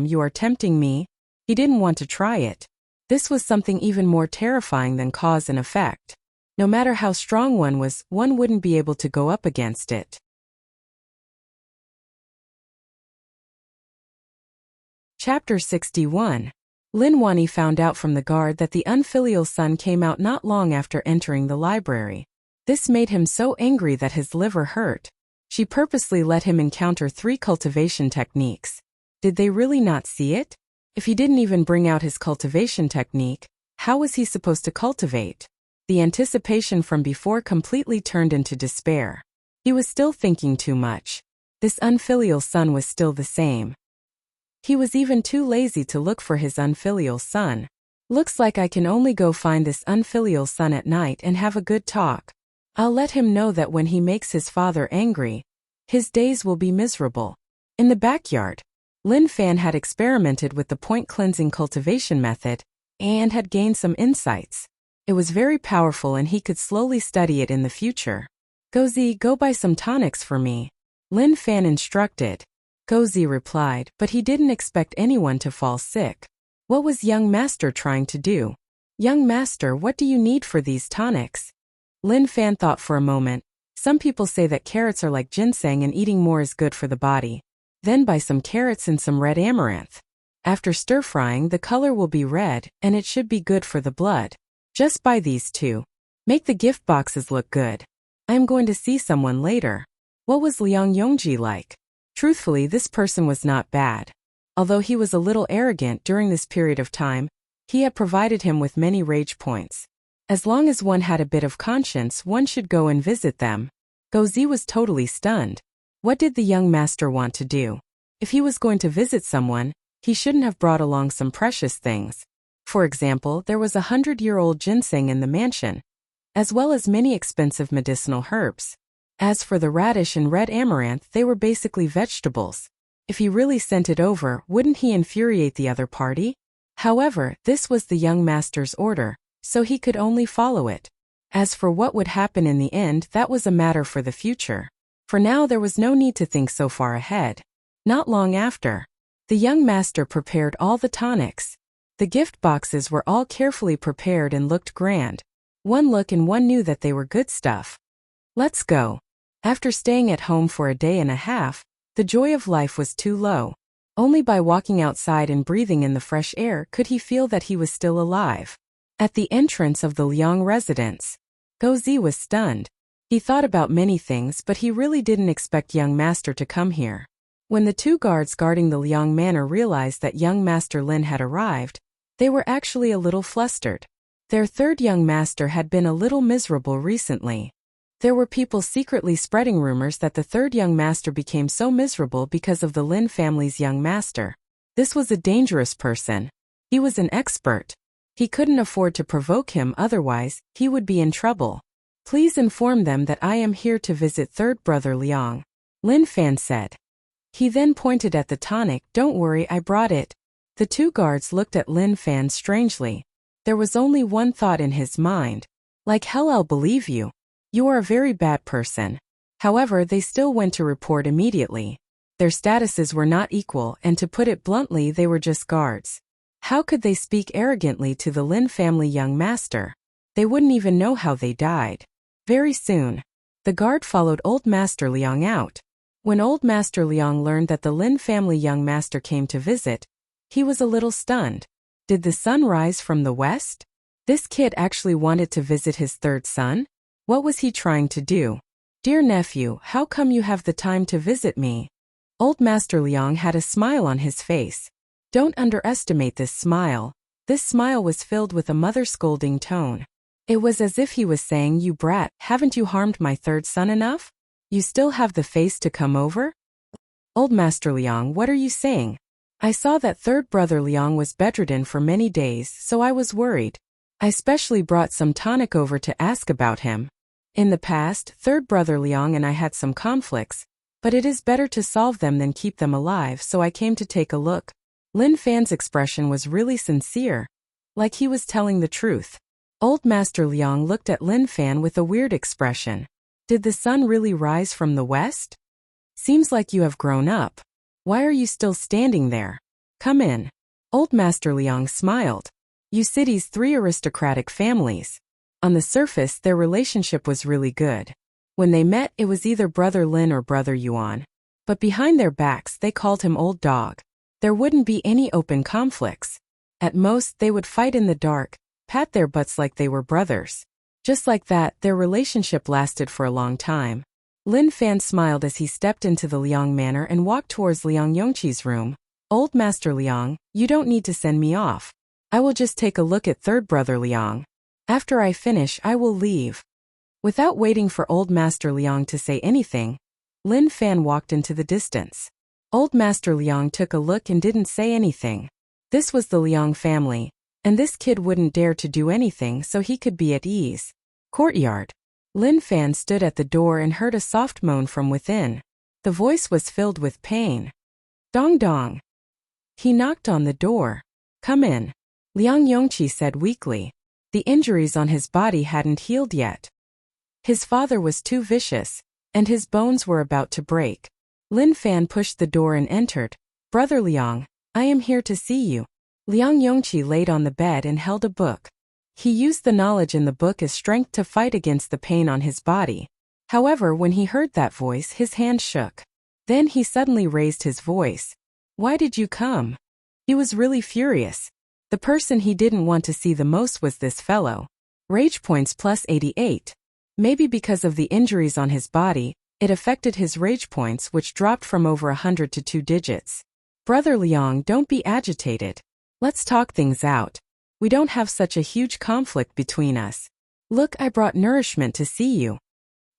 you are tempting me. He didn't want to try it. This was something even more terrifying than cause and effect. No matter how strong one was, one wouldn't be able to go up against it. Chapter 61. Lin Wani found out from the guard that the unfilial son came out not long after entering the library. This made him so angry that his liver hurt. She purposely let him encounter 3 cultivation techniques. Did they really not see it? If he didn't even bring out his cultivation technique, how was he supposed to cultivate? The anticipation from before completely turned into despair. He was still thinking too much. This unfilial son was still the same. He was even too lazy to look for his unfilial son. Looks like I can only go find this unfilial son at night and have a good talk. I'll let him know that when he makes his father angry, his days will be miserable. In the backyard, Lin Fan had experimented with the point cleansing cultivation method and had gained some insights. It was very powerful and he could slowly study it in the future. Gozi, go buy some tonics for me, Lin Fan instructed. Gozi replied, but he didn't expect anyone to fall sick. What was young master trying to do? Young master, what do you need for these tonics? Lin Fan thought for a moment. Some people say that carrots are like ginseng and eating more is good for the body. Then buy some carrots and some red amaranth. After stir-frying, the color will be red, and it should be good for the blood. Just buy these 2. Make the gift boxes look good. I am going to see someone later. What was Liang Yongji like? Truthfully, this person was not bad. Although he was a little arrogant during this period of time, he had provided him with many rage points. As long as one had a bit of conscience, one should go and visit them. Gozi was totally stunned. What did the young master want to do? If he was going to visit someone, he shouldn't have brought along some precious things. For example, there was 100-year-old ginseng in the mansion, as well as many expensive medicinal herbs. As for the radish and red amaranth, they were basically vegetables. If he really sent it over, wouldn't he infuriate the other party? However, this was the young master's order, so he could only follow it. As for what would happen in the end, that was a matter for the future. For now, there was no need to think so far ahead. Not long after, the young master prepared all the tonics. The gift boxes were all carefully prepared and looked grand. One look and one knew that they were good stuff. Let's go. After staying at home for a day and a half, the joy of life was too low. Only by walking outside and breathing in the fresh air could he feel that he was still alive. At the entrance of the Liang residence, Gozi was stunned. He thought about many things, but he really didn't expect young master to come here. When the 2 guards guarding the Liang manor realized that young master Lin had arrived, they were actually a little flustered. Their 3rd young master had been a little miserable recently. There were people secretly spreading rumors that the 3rd young master became so miserable because of the Lin family's young master. This was a dangerous person. He was an expert. He couldn't afford to provoke him, otherwise, he would be in trouble. Please inform them that I am here to visit 3rd brother Liang, Lin Fan said. He then pointed at the tonic. Don't worry, I brought it. The 2 guards looked at Lin Fan strangely. There was only one thought in his mind. Like hell, I'll believe you. You are a very bad person. However, they still went to report immediately. Their statuses were not equal, and to put it bluntly, they were just guards. How could they speak arrogantly to the Lin family young master? They wouldn't even know how they died. Very soon, the guard followed Old Master Liang out. When Old Master Liang learned that the Lin family young master came to visit, he was a little stunned. Did the sun rise from the west? This kid actually wanted to visit his 3rd son? What was he trying to do? Dear nephew, how come you have the time to visit me? Old Master Liang had a smile on his face. Don't underestimate this smile. This smile was filled with a mother-scolding tone. It was as if he was saying, you brat, haven't you harmed my 3rd son enough? You still have the face to come over? Old Master Liang, what are you saying? I saw that 3rd brother Liang was bedridden for many days, so I was worried. I specially brought some tonic over to ask about him. In the past, 3rd brother Liang and I had some conflicts, But it is better to solve them than keep them alive, so I came to take a look. Lin Fan's expression was really sincere, like he was telling the truth. Old Master Liang looked at Lin Fan with a weird expression. Did the sun really rise from the west? Seems like you have grown up. Why are you still standing there? Come in. Old Master Liang smiled. You city's 3 aristocratic families. On the surface, their relationship was really good. When they met, it was either Brother Lin or Brother Yuan. But behind their backs, they called him Old Dog. There wouldn't be any open conflicts. At most, they would fight in the dark, pat their butts like they were brothers. Just like that, their relationship lasted for a long time. Lin Fan smiled as he stepped into the Liang manor and walked towards Liang Yongqi's room. Old Master Liang, you don't need to send me off. I will just take a look at third brother Liang. After I finish, I will leave. Without waiting for Old Master Liang to say anything, Lin Fan walked into the distance. Old Master Liang took a look and didn't say anything. This was the Liang family, and this kid wouldn't dare to do anything so he could be at ease. Courtyard. Lin Fan stood at the door and heard a soft moan from within. The voice was filled with pain. Dong dong. He knocked on the door. Come in. Liang Yongqi said weakly. The injuries on his body hadn't healed yet. His father was too vicious, and his bones were about to break. Lin Fan pushed the door and entered. Brother Liang, I am here to see you. Liang Yongqi laid on the bed and held a book. He used the knowledge in the book as strength to fight against the pain on his body. However, when he heard that voice, his hand shook. Then he suddenly raised his voice. Why did you come? He was really furious. The person he didn't want to see the most was this fellow. Rage points plus 88. Maybe because of the injuries on his body, it affected his rage points, which dropped from over 100 to 2 digits. Brother Liang, don't be agitated. Let's talk things out. We don't have such a huge conflict between us. Look, I brought nourishment to see you.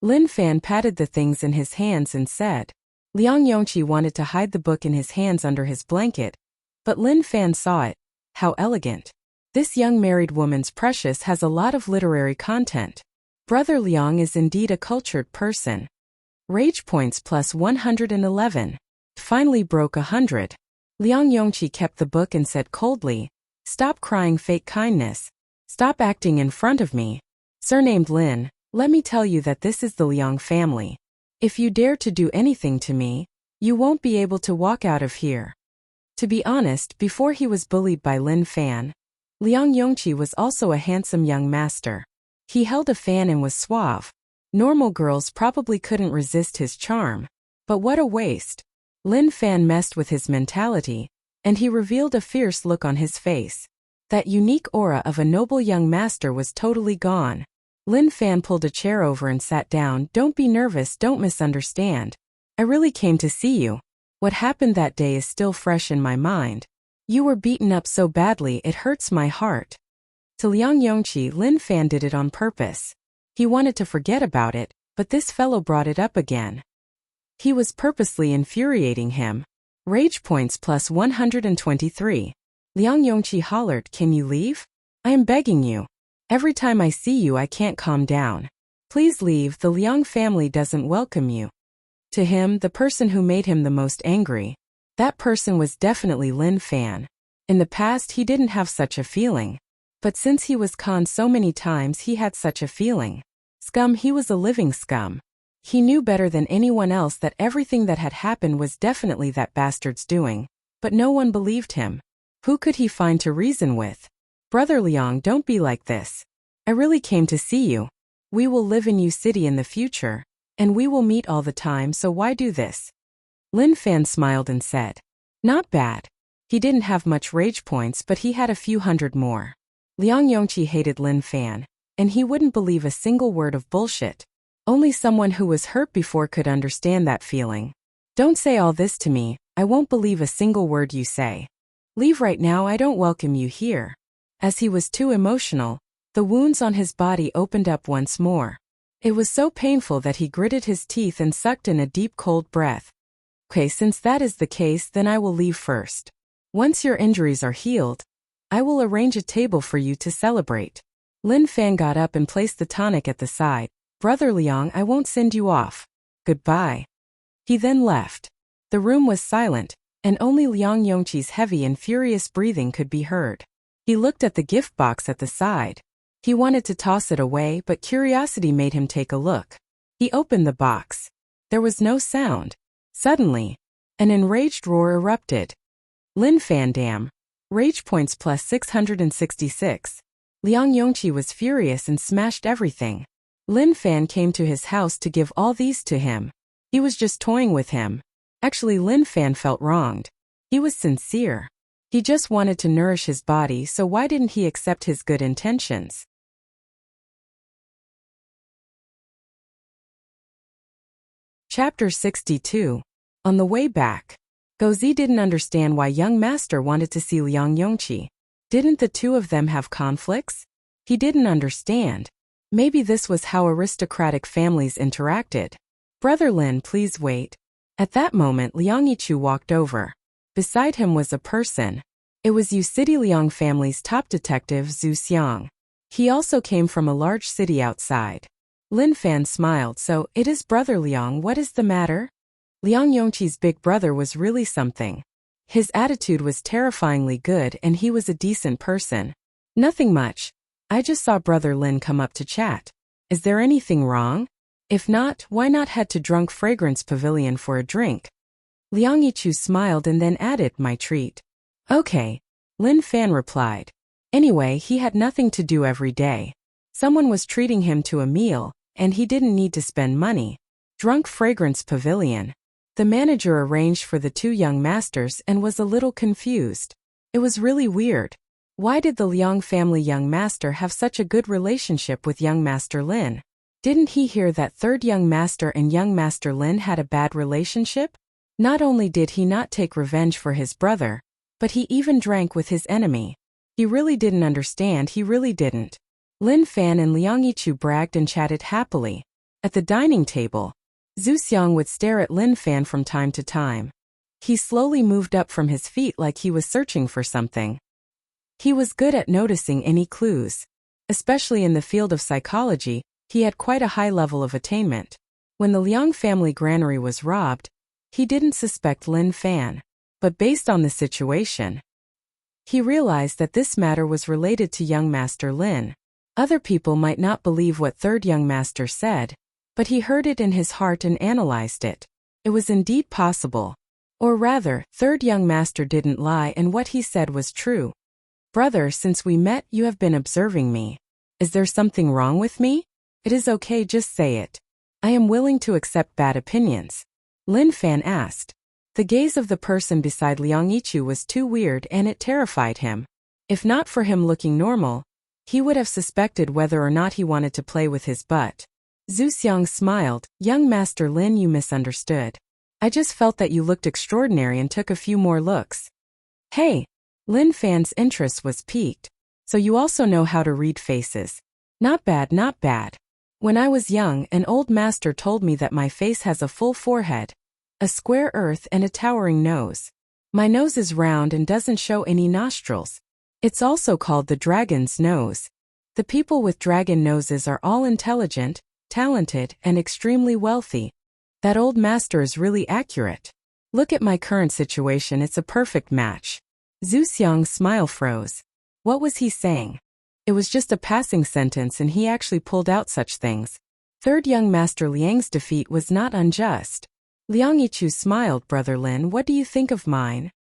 Lin Fan patted the things in his hands and said. Liang Yongqi wanted to hide the book in his hands under his blanket, but Lin Fan saw it. How elegant. This young married woman's precious has a lot of literary content. Brother Liang is indeed a cultured person. Rage points plus 111. Finally broke 100. Liang Yongqi kept the book and said coldly, Stop crying fake kindness. Stop acting in front of me. Surnamed Lin, let me tell you that this is the Liang family. If you dare to do anything to me, you won't be able to walk out of here. To be honest, before he was bullied by Lin Fan, Liang Yongqi was also a handsome young master. He held a fan and was suave. Normal girls probably couldn't resist his charm. But what a waste. Lin Fan messed with his mentality, and he revealed a fierce look on his face. That unique aura of a noble young master was totally gone. Lin Fan pulled a chair over and sat down. Don't be nervous, don't misunderstand. I really came to see you. What happened that day is still fresh in my mind. You were beaten up so badly it hurts my heart. To Liang Yongqi, Lin Fan did it on purpose. He wanted to forget about it, but this fellow brought it up again. He was purposely infuriating him. Rage points plus 123. Liang Yongqi hollered, Can you leave? I am begging you. Every time I see you I can't calm down. Please leave, the Liang family doesn't welcome you. To him, the person who made him the most angry, that person was definitely Lin Fan. In the past he didn't have such a feeling. But since he was conned so many times he had such a feeling. Scum, he was a living scum. He knew better than anyone else that everything that had happened was definitely that bastard's doing. But no one believed him. Who could he find to reason with? Brother Liang, don't be like this. I really came to see you. We will live in Yu City in the future, and we will meet all the time, so why do this? Lin Fan smiled and said. Not bad. He didn't have much rage points, but he had a few hundred more. Liang Yongqi hated Lin Fan, and he wouldn't believe a single word of bullshit. Only someone who was hurt before could understand that feeling. Don't say all this to me, I won't believe a single word you say. Leave right now, I don't welcome you here. As he was too emotional, the wounds on his body opened up once more. It was so painful that he gritted his teeth and sucked in a deep cold breath. Okay, since that is the case, then I will leave first. Once your injuries are healed, I will arrange a table for you to celebrate. Lin Fan got up and placed the tonic at the side. Brother Liang, I won't send you off. Goodbye. He then left. The room was silent, and only Liang Yongqi's heavy and furious breathing could be heard. He looked at the gift box at the side. He wanted to toss it away, but curiosity made him take a look. He opened the box. There was no sound. Suddenly, an enraged roar erupted. Lin Fan damn. Rage points plus 666. Liang Yongqi was furious and smashed everything. Lin Fan came to his house to give all these to him. He was just toying with him. Actually, Lin Fan felt wronged. He was sincere. He just wanted to nourish his body, so why didn't he accept his good intentions? Chapter 62. On the way back. Gozi didn't understand why young master wanted to see Liang Yongqi. Didn't the two of them have conflicts? He didn't understand. Maybe this was how aristocratic families interacted. Brother Lin, please wait. At that moment, Liang Yichu walked over. Beside him was a person. It was Yu City Liang family's top detective, Zhu Xiang. He also came from a large city outside. Lin Fan smiled. So, it is Brother Liang, what is the matter? Liang Yongqi's big brother was really something. His attitude was terrifyingly good and he was a decent person. Nothing much. I just saw Brother Lin come up to chat. Is there anything wrong? If not, why not head to Drunk Fragrance Pavilion for a drink? Liang Yichu smiled and then added, my treat. Okay. Lin Fan replied. Anyway, he had nothing to do every day. Someone was treating him to a meal, and he didn't need to spend money. Drunk Fragrance Pavilion. The manager arranged for the two young masters and was a little confused. It was really weird. Why did the Liang family young master have such a good relationship with young master Lin? Didn't he hear that third young master and young master Lin had a bad relationship? Not only did he not take revenge for his brother, but he even drank with his enemy. He really didn't understand, he really didn't. Lin Fan and Liang Yichu bragged and chatted happily. At the dining table, Zhu Xiang would stare at Lin Fan from time to time. He slowly moved up from his feet like he was searching for something. He was good at noticing any clues. Especially in the field of psychology, he had quite a high level of attainment. When the Liang family granary was robbed, he didn't suspect Lin Fan. But based on the situation, he realized that this matter was related to young master Lin. Other people might not believe what third young master said, but he heard it in his heart and analyzed it. It was indeed possible. Or rather, third young master didn't lie and what he said was true. Brother, since we met, you have been observing me. Is there something wrong with me? It is okay, just say it. I am willing to accept bad opinions. Lin Fan asked. The gaze of the person beside Liang Yichu was too weird and it terrified him. If not for him looking normal, he would have suspected whether or not he wanted to play with his butt. Zhu Xiang smiled. Young Master Lin, you misunderstood. I just felt that you looked extraordinary and took a few more looks. Hey! Lin Fan's interest was piqued. So you also know how to read faces. Not bad, not bad. When I was young, an old master told me that my face has a full forehead, a square earth and a towering nose. My nose is round and doesn't show any nostrils. It's also called the dragon's nose. The people with dragon noses are all intelligent, talented, and extremely wealthy. That old master is really accurate. Look at my current situation, it's a perfect match. Zhu Xiang's smile froze. What was he saying? It was just a passing sentence and he actually pulled out such things. Third young master Liang's defeat was not unjust. Liang Yichu smiled. Brother Lin, what do you think of mine?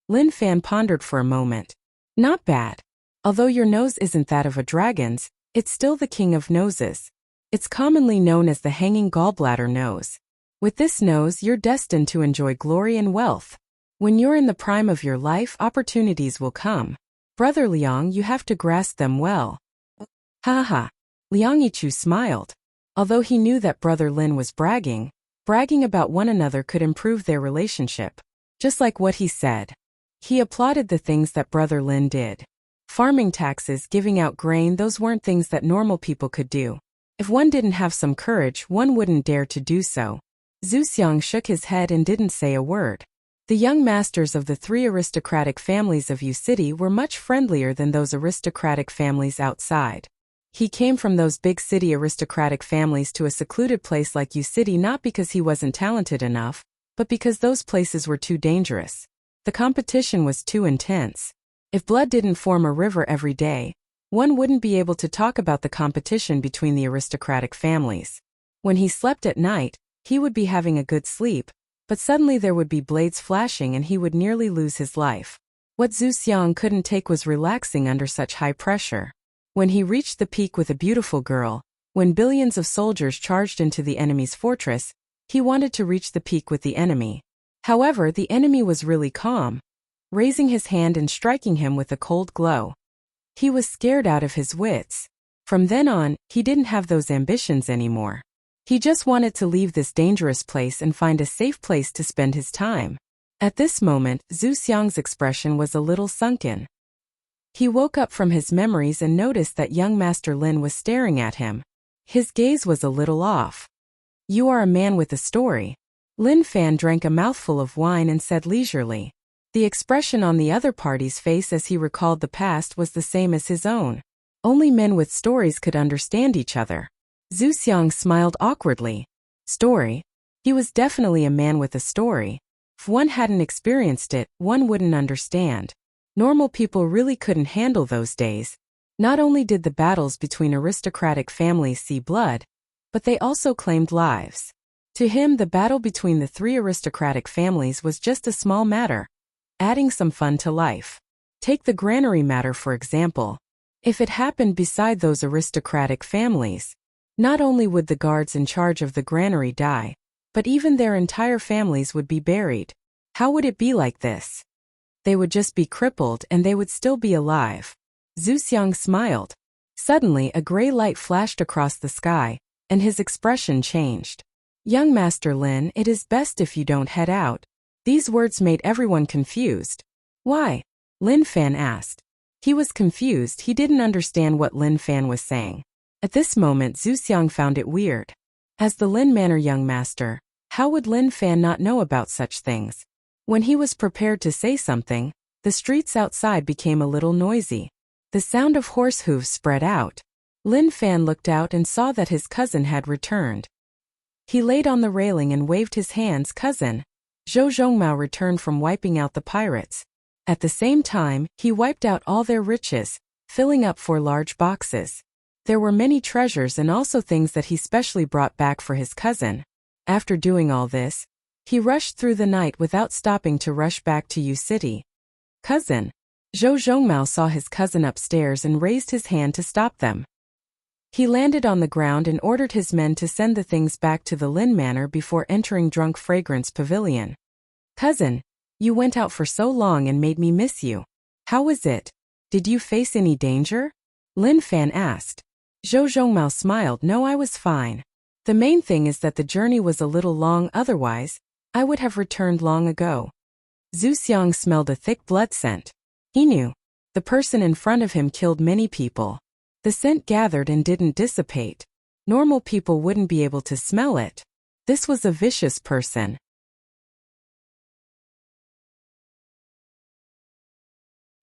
Lin Fan pondered for a moment. Not bad. Although your nose isn't that of a dragon's, it's still the king of noses. It's commonly known as the hanging gallbladder nose. With this nose, you're destined to enjoy glory and wealth. When you're in the prime of your life, opportunities will come. Brother Liang, you have to grasp them well. Ha ha. Liang Yichu smiled. Although he knew that Brother Lin was bragging about one another could improve their relationship. Just like what he said. He applauded the things that Brother Lin did. Farming taxes, giving out grain, those weren't things that normal people could do. If one didn't have some courage, one wouldn't dare to do so. Zhu Xiang shook his head and didn't say a word. The young masters of the three aristocratic families of Yu City were much friendlier than those aristocratic families outside. He came from those big city aristocratic families to a secluded place like U City not because he wasn't talented enough, but because those places were too dangerous. The competition was too intense. If blood didn't form a river every day, one wouldn't be able to talk about the competition between the aristocratic families. When he slept at night, he would be having a good sleep, but suddenly there would be blades flashing and he would nearly lose his life. What Zhu Xiang couldn't take was relaxing under such high pressure. When he reached the peak with a beautiful girl, when billions of soldiers charged into the enemy's fortress, he wanted to reach the peak with the enemy. However, the enemy was really calm, raising his hand and striking him with a cold glow. He was scared out of his wits. From then on, he didn't have those ambitions anymore. He just wanted to leave this dangerous place and find a safe place to spend his time. At this moment, Zhu Xiang's expression was a little sunken. He woke up from his memories and noticed that young Master Lin was staring at him. His gaze was a little off. "You are a man with a story." Lin Fan drank a mouthful of wine and said leisurely. The expression on the other party's face as he recalled the past was the same as his own. Only men with stories could understand each other. Zhu Xiang smiled awkwardly. Story? He was definitely a man with a story. If one hadn't experienced it, one wouldn't understand. Normal people really couldn't handle those days. Not only did the battles between aristocratic families see blood, but they also claimed lives. To him, the battle between the three aristocratic families was just a small matter, adding some fun to life. Take the granary matter for example. If it happened beside those aristocratic families, not only would the guards in charge of the granary die, but even their entire families would be buried. How would it be like this? They would just be crippled and they would still be alive. Zhu Xiang smiled. Suddenly a gray light flashed across the sky, and his expression changed. "Young Master Lin, it is best if you don't head out." These words made everyone confused. "Why?" Lin Fan asked. He was confused, he didn't understand what Lin Fan was saying. At this moment Zhu Xiang found it weird. As the Lin Manor young master, how would Lin Fan not know about such things? When he was prepared to say something, the streets outside became a little noisy. The sound of horse hooves spread out. Lin Fan looked out and saw that his cousin had returned. He laid on the railing and waved his hands. "Cousin." Zhou Zhongmao returned from wiping out the pirates. At the same time, he wiped out all their riches, filling up 4 large boxes. There were many treasures and also things that he specially brought back for his cousin. After doing all this, he rushed through the night without stopping to rush back to U City. "Cousin." Zhou Zhongmao saw his cousin upstairs and raised his hand to stop them. He landed on the ground and ordered his men to send the things back to the Lin Manor before entering Drunk Fragrance Pavilion. "Cousin, you went out for so long and made me miss you. How was it? Did you face any danger?" Lin Fan asked. Zhou Zhongmao smiled. "No, I was fine. The main thing is that the journey was a little long, otherwise, I would have returned long ago." Zhu Xiang smelled a thick blood scent. He knew. The person in front of him killed many people. The scent gathered and didn't dissipate. Normal people wouldn't be able to smell it. This was a vicious person.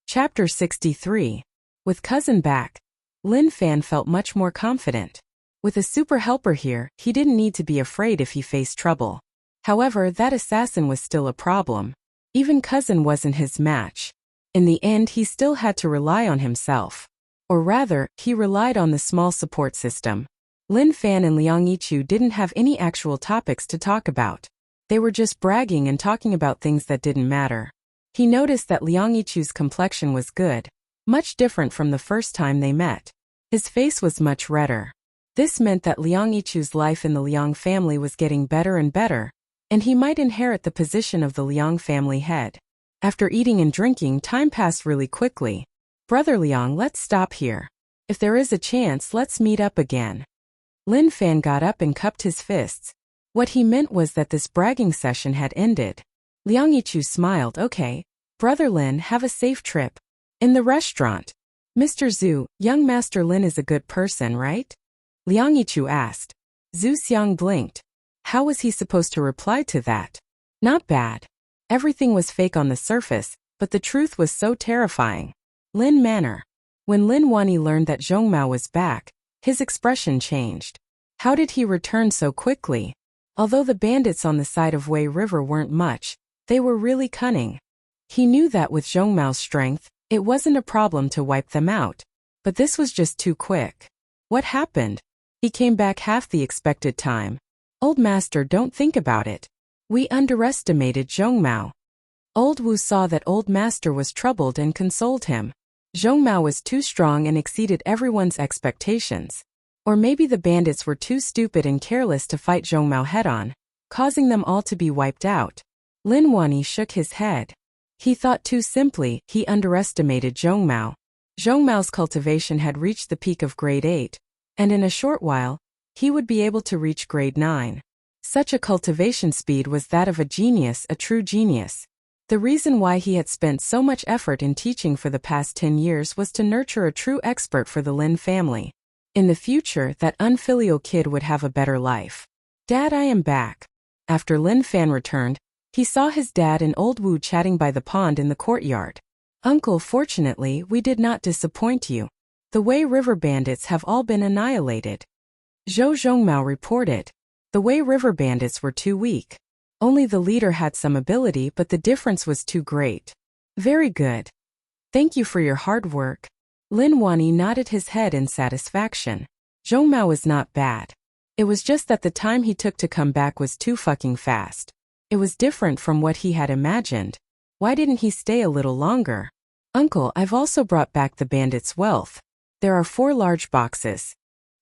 Chapter 63. With cousin back, Lin Fan felt much more confident. With a super helper here, he didn't need to be afraid if he faced trouble. However, that assassin was still a problem. Even cousin wasn't his match. In the end, he still had to rely on himself. Or rather, he relied on the small support system. Lin Fan and Liang Yichu didn't have any actual topics to talk about. They were just bragging and talking about things that didn't matter. He noticed that Liang Yichu's complexion was good, much different from the first time they met. His face was much redder. This meant that Liang Yichu's life in the Liang family was getting better and better, and he might inherit the position of the Liang family head. After eating and drinking, time passed really quickly. "Brother Liang, let's stop here. If there is a chance, let's meet up again." Lin Fan got up and cupped his fists. What he meant was that this bragging session had ended. Liang Yichu smiled. "Okay, Brother Lin, have a safe trip." In the restaurant, "Mr. Zhu, young Master Lin is a good person, right?" Liang Yichu asked. Zhu Xiang blinked. How was he supposed to reply to that? Not bad. Everything was fake on the surface, but the truth was so terrifying. Lin Manor. When Lin Wani learned that Zhongmao was back, His expression changed. How did he return so quickly? Although the bandits on the side of Wei River weren't much, they were really cunning. He knew that with Zhongmao's strength, it wasn't a problem to wipe them out. But this was just too quick. What happened? He came back half the expected time. Old Master, don't think about it. We underestimated Zhongmao. Old Wu saw that Old Master was troubled and consoled him. Zhongmao was too strong and exceeded everyone's expectations. Or maybe the bandits were too stupid and careless to fight Zhongmao head-on, causing them all to be wiped out. Lin Wani shook his head. He thought too simply. He underestimated Zhongmao. Zhongmao's cultivation had reached the peak of grade 8, and in a short while, he would be able to reach grade 9. Such a cultivation speed was that of a genius, a true genius. The reason why he had spent so much effort in teaching for the past 10 years was to nurture a true expert for the Lin family. In the future, that unfilial kid would have a better life. Dad, I am back. After Lin Fan returned, he saw his dad and old Wu chatting by the pond in the courtyard. Uncle, fortunately, we did not disappoint you. The Wei River bandits have all been annihilated. Zhou Zhongmao reported. The Wei River bandits were too weak. Only the leader had some ability, but the difference was too great. Very good. Thank you for your hard work. Lin Wani nodded his head in satisfaction. Zhongmao was not bad. It was just that the time he took to come back was too fucking fast. It was different from what he had imagined. Why didn't he stay a little longer? Uncle, I've also brought back the bandits' wealth. There are 4 large boxes.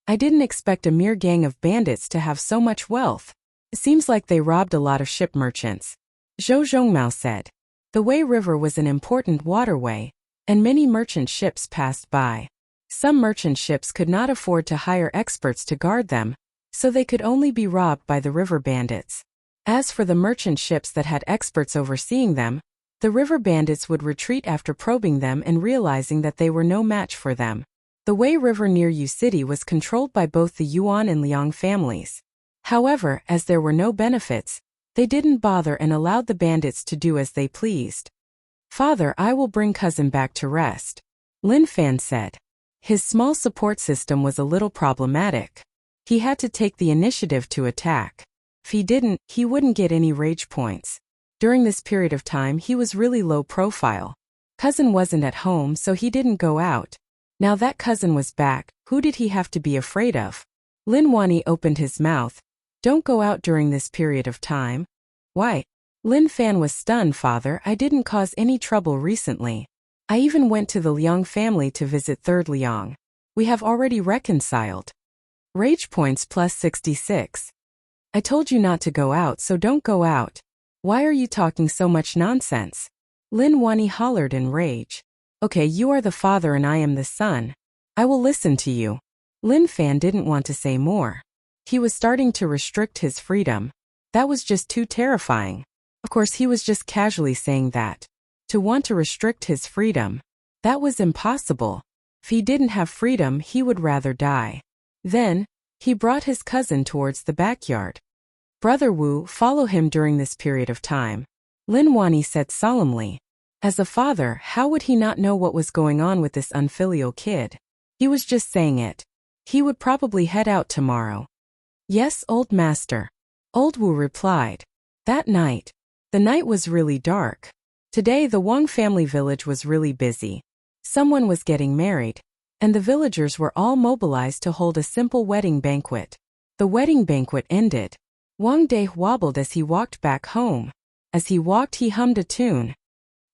I didn't expect a mere gang of bandits to have so much wealth. It seems like they robbed a lot of ship merchants. Zhou Zhongmao said. The Wei River was an important waterway, and many merchant ships passed by. Some merchant ships could not afford to hire experts to guard them, so they could only be robbed by the river bandits. As for the merchant ships that had experts overseeing them, the river bandits would retreat after probing them and realizing that they were no match for them. The Wei River near Yu City was controlled by both the Yuan and Liang families. However, as there were no benefits, they didn't bother and allowed the bandits to do as they pleased. Father, I will bring cousin back to rest, Lin Fan said. His small support system was a little problematic. He had to take the initiative to attack. If he didn't, he wouldn't get any rage points. During this period of time, he was really low profile. Cousin wasn't at home, so he didn't go out. Now that cousin was back, who did he have to be afraid of? Lin Wani opened his mouth. Don't go out during this period of time. Why? Lin Fan was stunned. Father, I didn't cause any trouble recently. I even went to the Liang family to visit Third Liang. We have already reconciled. Rage points plus 66. I told you not to go out, so don't go out. Why are you talking so much nonsense? Lin Wani hollered in rage. Okay, you are the father and I am the son. I will listen to you. Lin Fan didn't want to say more. He was starting to restrict his freedom. That was just too terrifying. Of course, he was just casually saying that. To want to restrict his freedom. That was impossible. If he didn't have freedom, he would rather die. Then, he brought his cousin towards the backyard. Brother Wu, follow him during this period of time. Lin Wani said solemnly. As a father, how would he not know what was going on with this unfilial kid? He was just saying it. He would probably head out tomorrow. Yes, old master. Old Wu replied. That night. The night was really dark. Today the Wang family village was really busy. Someone was getting married, and the villagers were all mobilized to hold a simple wedding banquet. The wedding banquet ended. Wang Dai wobbled as he walked back home. As he walked, he hummed a tune.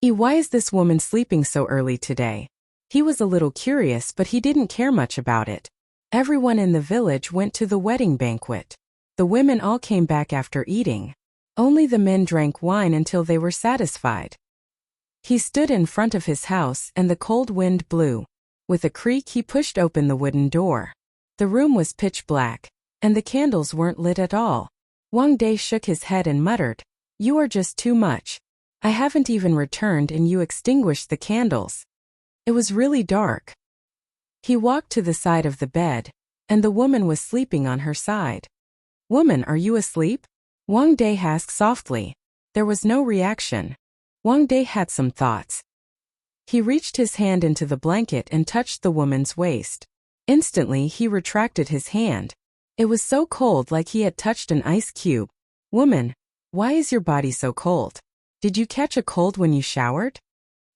Why is this woman sleeping so early today? He was a little curious, but he didn't care much about it. Everyone in the village went to the wedding banquet. The women all came back after eating. Only the men drank wine until they were satisfied. He stood in front of his house and the cold wind blew. With a creak, he pushed open the wooden door. The room was pitch black, and the candles weren't lit at all. Wang Dai shook his head and muttered, You are just too much. I haven't even returned and you extinguished the candles. It was really dark. He walked to the side of the bed, and the woman was sleeping on her side. Woman, are you asleep? Wang Dai asked softly. There was no reaction. Wang Dai had some thoughts. He reached his hand into the blanket and touched the woman's waist. Instantly he retracted his hand. It was so cold, like he had touched an ice cube. Woman, why is your body so cold? Did you catch a cold when you showered?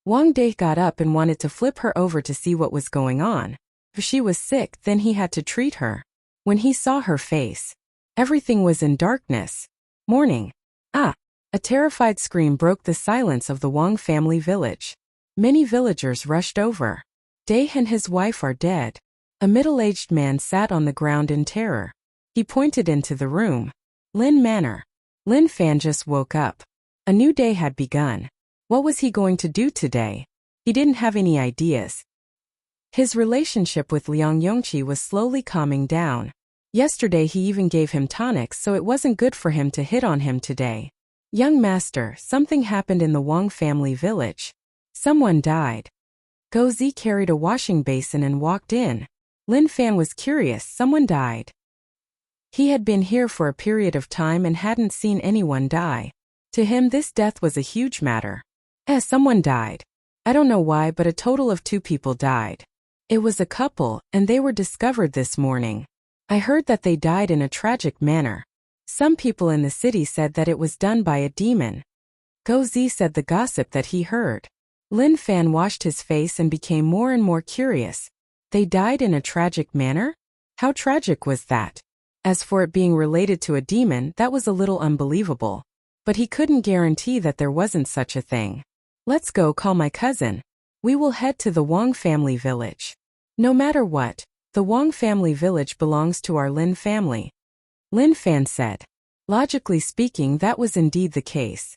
Wang Dai got up and wanted to flip her over to see what was going on. If she was sick, then he had to treat her. When he saw her face, everything was in darkness. Morning. Ah! A terrified scream broke the silence of the Wang family village. Many villagers rushed over. Dai and his wife are dead. A middle-aged man sat on the ground in terror. He pointed into the room. Lin Manor. Lin Fan just woke up. A new day had begun. What was he going to do today? He didn't have any ideas. His relationship with Liang Yongqi was slowly calming down. Yesterday he even gave him tonics, so it wasn't good for him to hit on him today. Young master, something happened in the Wang family village. Someone died. Go Zi carried a washing basin and walked in. Lin Fan was curious. Someone died. He had been here for a period of time and hadn't seen anyone die. To him this death was a huge matter. Someone died. I don't know why, but a total of 2 people died. It was a couple, and they were discovered this morning. I heard that they died in a tragic manner. Some people in the city said that it was done by a demon. Go Zi said the gossip that he heard. Lin Fan washed his face and became more and more curious. They died in a tragic manner? How tragic was that? As for it being related to a demon, that was a little unbelievable. But he couldn't guarantee that there wasn't such a thing. Let's go call my cousin. We will head to the Wang family village. No matter what, the Wang family village belongs to our Lin family. Lin Fan said. Logically speaking, that was indeed the case.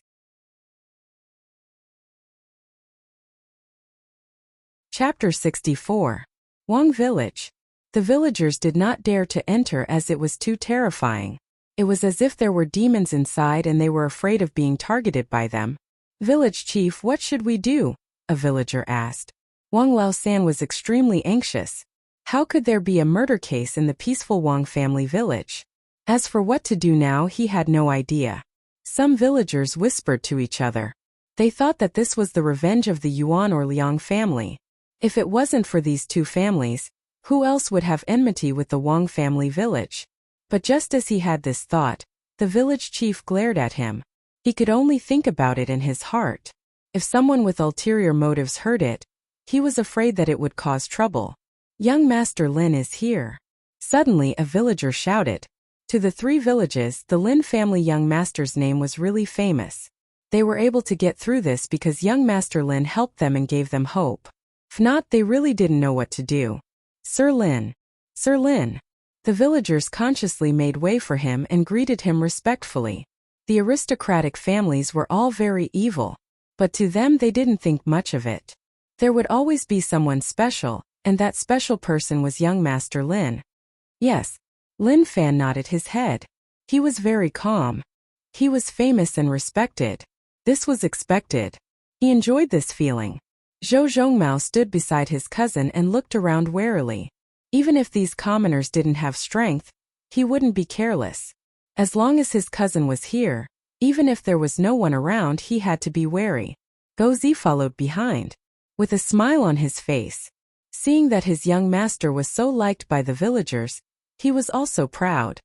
Chapter 64. Wang Village. The villagers did not dare to enter as it was too terrifying. It was as if there were demons inside and they were afraid of being targeted by them. Village chief, what should we do? A villager asked. Wang Laosan was extremely anxious. How could there be a murder case in the peaceful Wang family village? As for what to do now, he had no idea. Some villagers whispered to each other. They thought that this was the revenge of the Yuan or Liang family. If it wasn't for these 2 families, who else would have enmity with the Wang family village? But just as he had this thought, the village chief glared at him. He could only think about it in his heart. If someone with ulterior motives heard it, he was afraid that it would cause trouble. Young Master Lin is here. Suddenly a villager shouted. To the 3 villages, the Lin family young master's name was really famous. They were able to get through this because young Master Lin helped them and gave them hope. If not, they really didn't know what to do. Sir Lin. Sir Lin. The villagers consciously made way for him and greeted him respectfully. The aristocratic families were all very evil, but to them they didn't think much of it. There would always be someone special, and that special person was young Master Lin. Yes. Lin Fan nodded his head. He was very calm. He was famous and respected. This was expected. He enjoyed this feeling. Zhou Zhongmao stood beside his cousin and looked around warily. Even if these commoners didn't have strength, he wouldn't be careless. As long as his cousin was here, even if there was no one around, he had to be wary. Go Zi followed behind, with a smile on his face. Seeing that his young master was so liked by the villagers, he was also proud.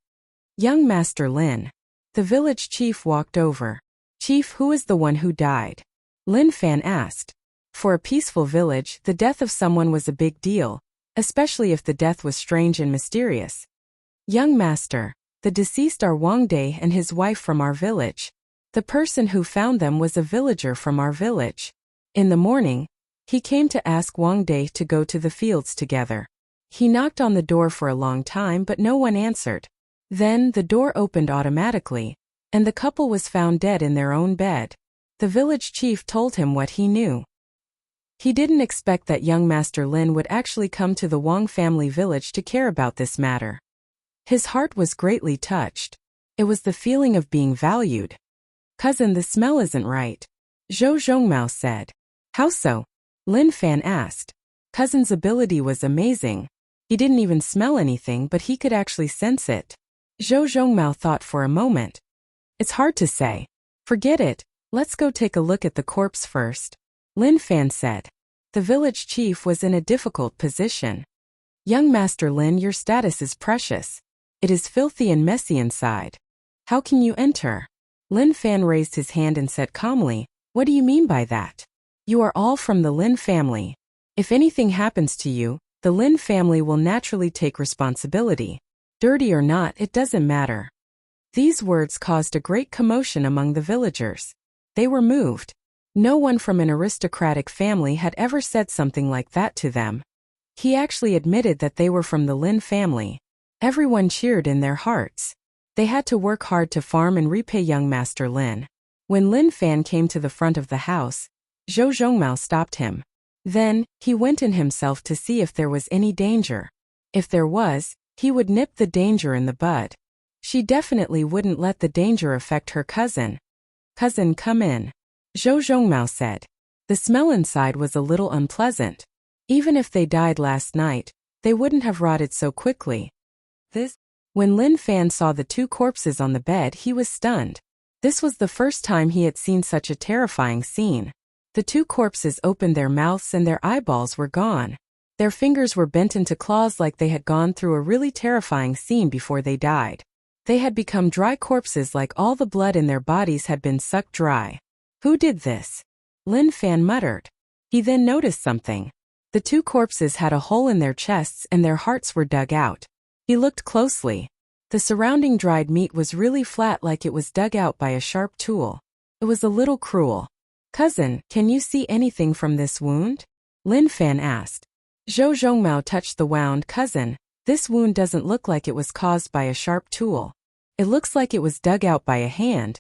Young Master Lin. The village chief walked over. Chief, who is the one who died? Lin Fan asked. For a peaceful village, the death of someone was a big deal, especially if the death was strange and mysterious. Young Master, the deceased are Wang Dai and his wife from our village. The person who found them was a villager from our village. In the morning, he came to ask Wang Dai to go to the fields together. He knocked on the door for a long time but no one answered. Then the door opened automatically, and the couple was found dead in their own bed. The village chief told him what he knew. He didn't expect that young Master Lin would actually come to the Wang family village to care about this matter. His heart was greatly touched. It was the feeling of being valued. Cousin, the smell isn't right, Zhou Zhongmao said. How so? Lin Fan asked. Cousin's ability was amazing. He didn't even smell anything, but he could actually sense it. Zhou Zhongmao thought for a moment. It's hard to say. Forget it. Let's go take a look at the corpse first, Lin Fan said. The village chief was in a difficult position. Young Master Lin, your status is precious. It is filthy and messy inside. How can you enter? Lin Fan raised his hand and said calmly, what do you mean by that? You are all from the Lin family. If anything happens to you, the Lin family will naturally take responsibility. Dirty or not, it doesn't matter. These words caused a great commotion among the villagers. They were moved. No one from an aristocratic family had ever said something like that to them. He actually admitted that they were from the Lin family. Everyone cheered in their hearts. They had to work hard to farm and repay young Master Lin. When Lin Fan came to the front of the house, Zhou Zhongmao stopped him. Then, he went in himself to see if there was any danger. If there was, he would nip the danger in the bud. She definitely wouldn't let the danger affect her cousin. Cousin, come in. Zhou Zhongmao said. The smell inside was a little unpleasant. Even if they died last night, they wouldn't have rotted so quickly. When Lin Fan saw the two corpses on the bed, he was stunned. This was the first time he had seen such a terrifying scene. The two corpses opened their mouths and their eyeballs were gone. Their fingers were bent into claws like they had gone through a really terrifying scene before they died. They had become dry corpses, like all the blood in their bodies had been sucked dry. Who did this? Lin Fan muttered. He then noticed something. The two corpses had a hole in their chests and their hearts were dug out. He looked closely. The surrounding dried meat was really flat, like it was dug out by a sharp tool. It was a little cruel. Cousin, can you see anything from this wound? Lin Fan asked. Zhou Zhongmao touched the wound. Cousin, this wound doesn't look like it was caused by a sharp tool. It looks like it was dug out by a hand.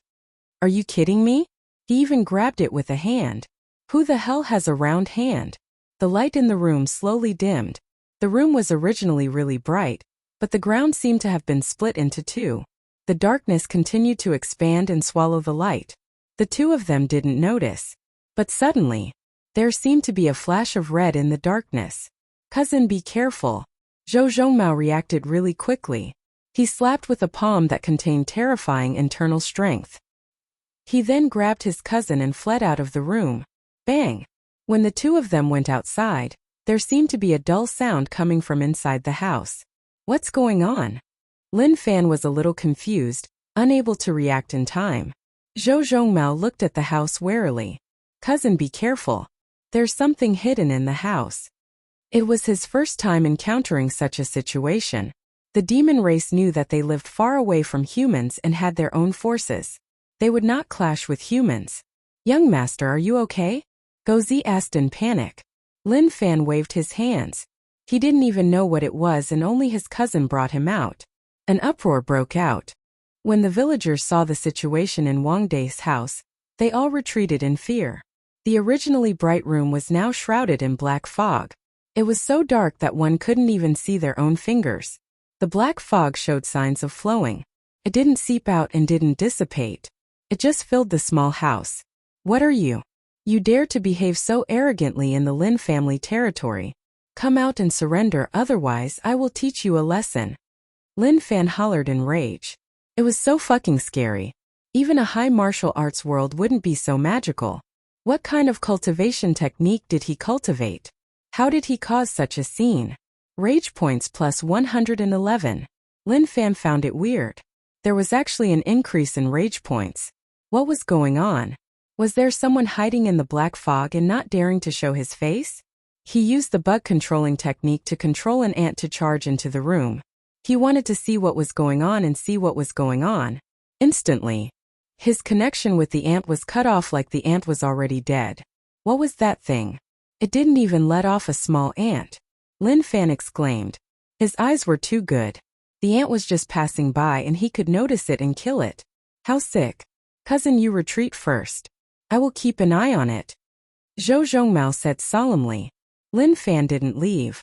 Are you kidding me? He even grabbed it with a hand. Who the hell has a round hand? The light in the room slowly dimmed. The room was originally really bright, but the ground seemed to have been split into two. The darkness continued to expand and swallow the light. The two of them didn't notice. But suddenly, there seemed to be a flash of red in the darkness. Cousin, be careful. Zhou Zhongmao reacted really quickly. He slapped with a palm that contained terrifying internal strength. He then grabbed his cousin and fled out of the room. Bang! When the two of them went outside, there seemed to be a dull sound coming from inside the house. What's going on? Lin Fan was a little confused, unable to react in time. Zhou Zhongmao looked at the house warily. Cousin, be careful. There's something hidden in the house. It was his first time encountering such a situation. The demon race knew that they lived far away from humans and had their own forces. They would not clash with humans. Young master, are you okay? Gozi asked in panic. Lin Fan waved his hands. He didn't even know what it was, and only his cousin brought him out. An uproar broke out. When the villagers saw the situation in Wang Dai's house, they all retreated in fear. The originally bright room was now shrouded in black fog. It was so dark that one couldn't even see their own fingers. The black fog showed signs of flowing. It didn't seep out and didn't dissipate. It just filled the small house. What are you? You dare to behave so arrogantly in the Lin family territory. Come out and surrender, otherwise I will teach you a lesson. Lin Fan hollered in rage. It was so fucking scary. Even a high martial arts world wouldn't be so magical. What kind of cultivation technique did he cultivate? How did he cause such a scene? Rage points plus 111. Lin Fan found it weird. There was actually an increase in rage points. What was going on? Was there someone hiding in the black fog and not daring to show his face? He used the bug controlling technique to control an ant to charge into the room. He wanted to see what was going on and see what was going on. Instantly, his connection with the ant was cut off, like the ant was already dead. What was that thing? It didn't even let off a small ant. Lin Fan exclaimed. His eyes were too good. The ant was just passing by and he could notice it and kill it. How sick. Cousin, you retreat first. I will keep an eye on it. Zhou Zhongmao said solemnly. Lin Fan didn't leave.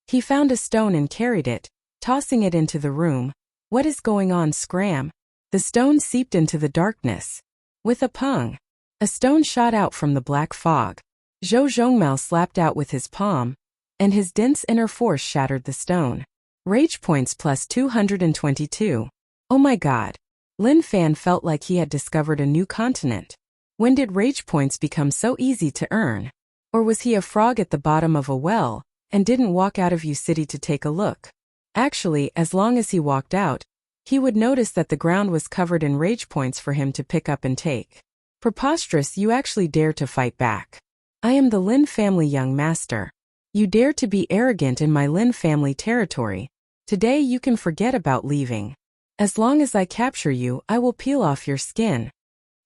He found a stone and carried it, tossing it into the room. What is going on? Scram. The stone seeped into the darkness. With a pung, a stone shot out from the black fog. Zhou Zhongmao slapped out with his palm, and his dense inner force shattered the stone. Rage points plus 222. Oh my god. Lin Fan felt like he had discovered a new continent. When did rage points become so easy to earn? Or was he a frog at the bottom of a well, and didn't walk out of Yu City to take a look. Actually, as long as he walked out, he would notice that the ground was covered in rage points for him to pick up and take. Preposterous, you actually dare to fight back. I am the Lin family young master. You dare to be arrogant in my Lin family territory. Today you can forget about leaving. As long as I capture you, I will peel off your skin.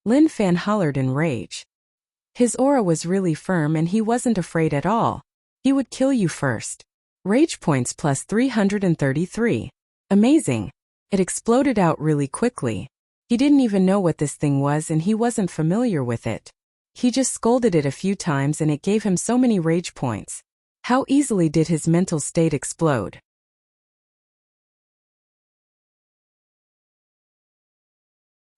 Lin Fan hollered in rage. His aura was really firm and he wasn't afraid at all. He would kill you first. Rage points plus 333. Amazing. It exploded out really quickly. He didn't even know what this thing was and he wasn't familiar with it. He just scolded it a few times and it gave him so many rage points. How easily did his mental state explode?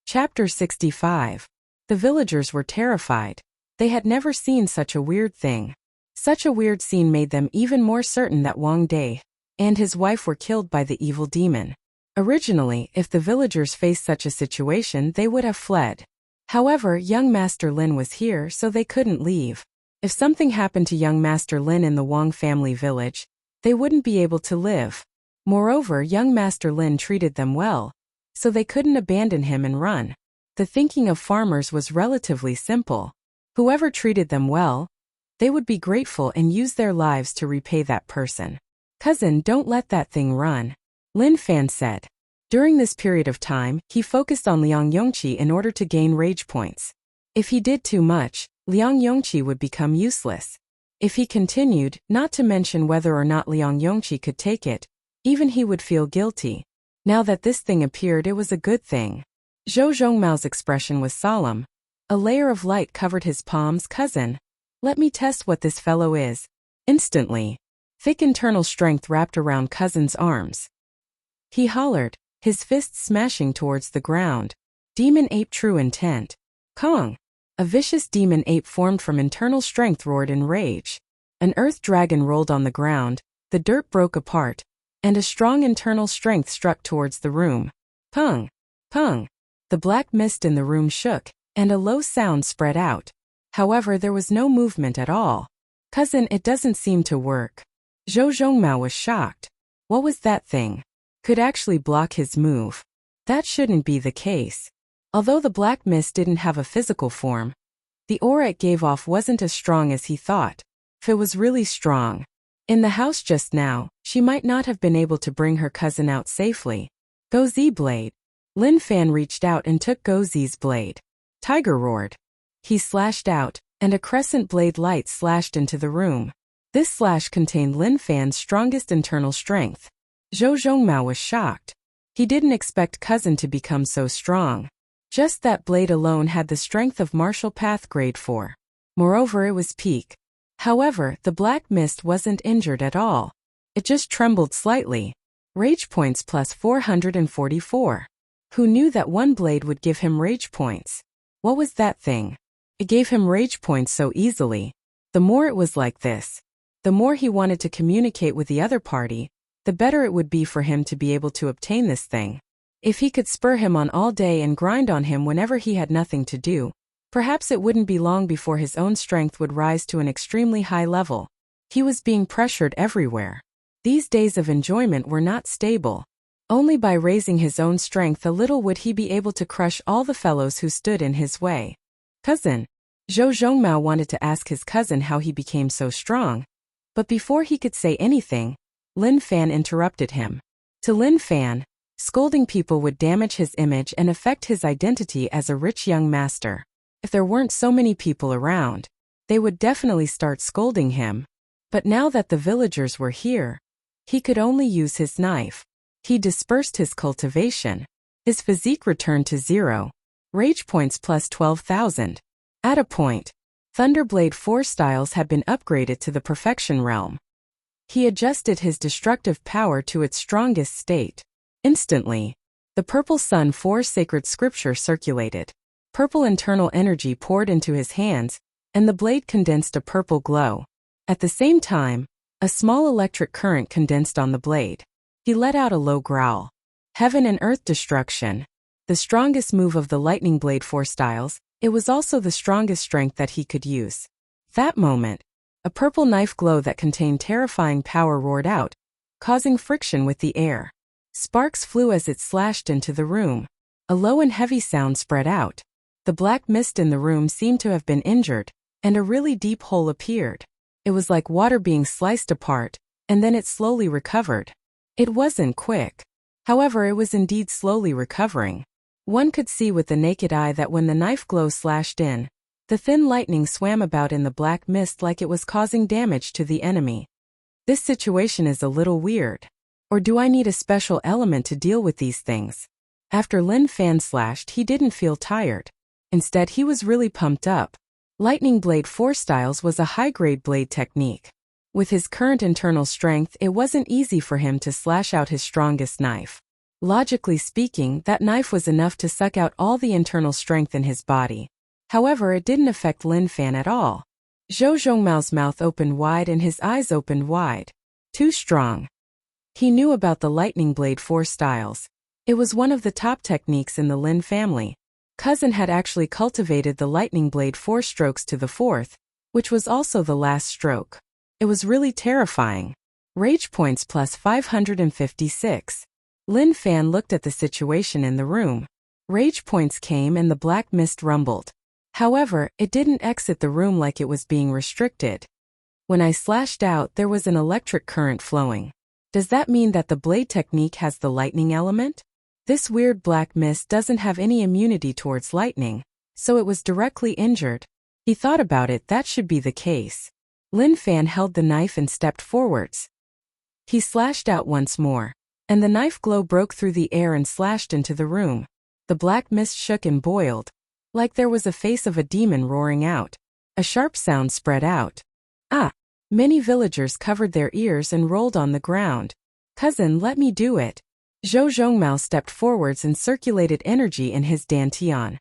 Chapter 65. The villagers were terrified. They had never seen such a weird thing. Such a weird scene made them even more certain that Wang Dai and his wife were killed by the evil demon. Originally, if the villagers faced such a situation, they would have fled. However, young Master Lin was here, so they couldn't leave. If something happened to young Master Lin in the Wang family village, they wouldn't be able to live. Moreover, young Master Lin treated them well, so they couldn't abandon him and run. The thinking of farmers was relatively simple. Whoever treated them well, they would be grateful and use their lives to repay that person. Cousin, don't let that thing run, Lin Fan said. During this period of time, he focused on Liang Yongqi in order to gain rage points. If he did too much, Liang Yongqi would become useless. If he continued, not to mention whether or not Liang Yongqi could take it, even he would feel guilty. Now that this thing appeared, it was a good thing. Zhou Zhongmao's expression was solemn. A layer of light covered his palms. Cousin, let me test what this fellow is. Instantly, thick internal strength wrapped around Cousin's arms. He hollered, his fists smashing towards the ground. Demon ape true intent. Kong. A vicious demon ape formed from internal strength roared in rage. An earth dragon rolled on the ground, the dirt broke apart, and a strong internal strength struck towards the room. Pung! Pung! The black mist in the room shook, and a low sound spread out. However, there was no movement at all. Cousin, it doesn't seem to work. Zhou Zhongmao was shocked. What was that thing? Could actually block his move. That shouldn't be the case. Although the black mist didn't have a physical form, the aura it gave off wasn't as strong as he thought. If it was really strong. In the house just now, she might not have been able to bring her cousin out safely. Gozi blade. Lin Fan reached out and took Gozi's blade. Tiger roared. He slashed out, and a crescent blade light slashed into the room. This slash contained Lin Fan's strongest internal strength. Zhou Zhongmao was shocked. He didn't expect cousin to become so strong. Just that blade alone had the strength of martial path grade 4. Moreover, it was peak. However, the black mist wasn't injured at all. It just trembled slightly. Rage points plus 444. Who knew that one blade would give him rage points? What was that thing? It gave him rage points so easily. The more it was like this, the more he wanted to communicate with the other party, the better it would be for him to be able to obtain this thing. If he could spur him on all day and grind on him whenever he had nothing to do, perhaps it wouldn't be long before his own strength would rise to an extremely high level. He was being pressured everywhere. These days of enjoyment were not stable. Only by raising his own strength a little would he be able to crush all the fellows who stood in his way. Cousin. Zhou Zhongmao wanted to ask his cousin how he became so strong. But before he could say anything, Lin Fan interrupted him. To Lin Fan, scolding people would damage his image and affect his identity as a rich young master. If there weren't so many people around, they would definitely start scolding him. But now that the villagers were here, he could only use his knife. He dispersed his cultivation. His physique returned to 0. Rage points plus 12,000. At a point, Thunderblade 4 styles had been upgraded to the perfection realm. He adjusted his destructive power to its strongest state. Instantly, the Purple Sun 4 sacred scripture circulated. Purple internal energy poured into his hands, and the blade condensed a purple glow. At the same time, a small electric current condensed on the blade. He let out a low growl. Heaven and earth destruction. The strongest move of the Lightning Blade 4 styles, it was also the strongest strength that he could use. That moment, A purple knife glow that contained terrifying power roared out, causing friction with the air. Sparks flew as it slashed into the room. A low and heavy sound spread out. The black mist in the room seemed to have been injured, and a really deep hole appeared. It was like water being sliced apart, and then it slowly recovered. It wasn't quick. However, it was indeed slowly recovering. One could see with the naked eye that when the knife glow slashed in, the thin lightning swam about in the black mist like it was causing damage to the enemy. This situation is a little weird. Or do I need a special element to deal with these things? After Lin Fan slashed, he didn't feel tired. Instead, he was really pumped up. Lightning Blade 4 Styles was a high-grade blade technique. With his current internal strength, it wasn't easy for him to slash out his strongest knife. Logically speaking, that knife was enough to suck out all the internal strength in his body. However, it didn't affect Lin Fan at all. Zhou Zhongmao's mouth opened wide and his eyes opened wide. Too strong. He knew about the Lightning Blade 4 Styles. It was one of the top techniques in the Lin family. Cousin had actually cultivated the Lightning Blade 4 strokes to the fourth, which was also the last stroke. It was really terrifying. Rage points plus 556. Lin Fan looked at the situation in the room. Rage points came and the black mist rumbled. However, it didn't exit the room like it was being restricted. When I slashed out, there was an electric current flowing. Does that mean that the blade technique has the lightning element? This weird black mist doesn't have any immunity towards lightning, so it was directly injured. He thought about it, that should be the case. Lin Fan held the knife and stepped forwards. He slashed out once more, and the knife glow broke through the air and slashed into the room. The black mist shook and boiled, like there was a face of a demon roaring out. A sharp sound spread out. Ah! Many villagers covered their ears and rolled on the ground. Cousin, let me do it. Zhou Zhongmao stepped forwards and circulated energy in his dantian.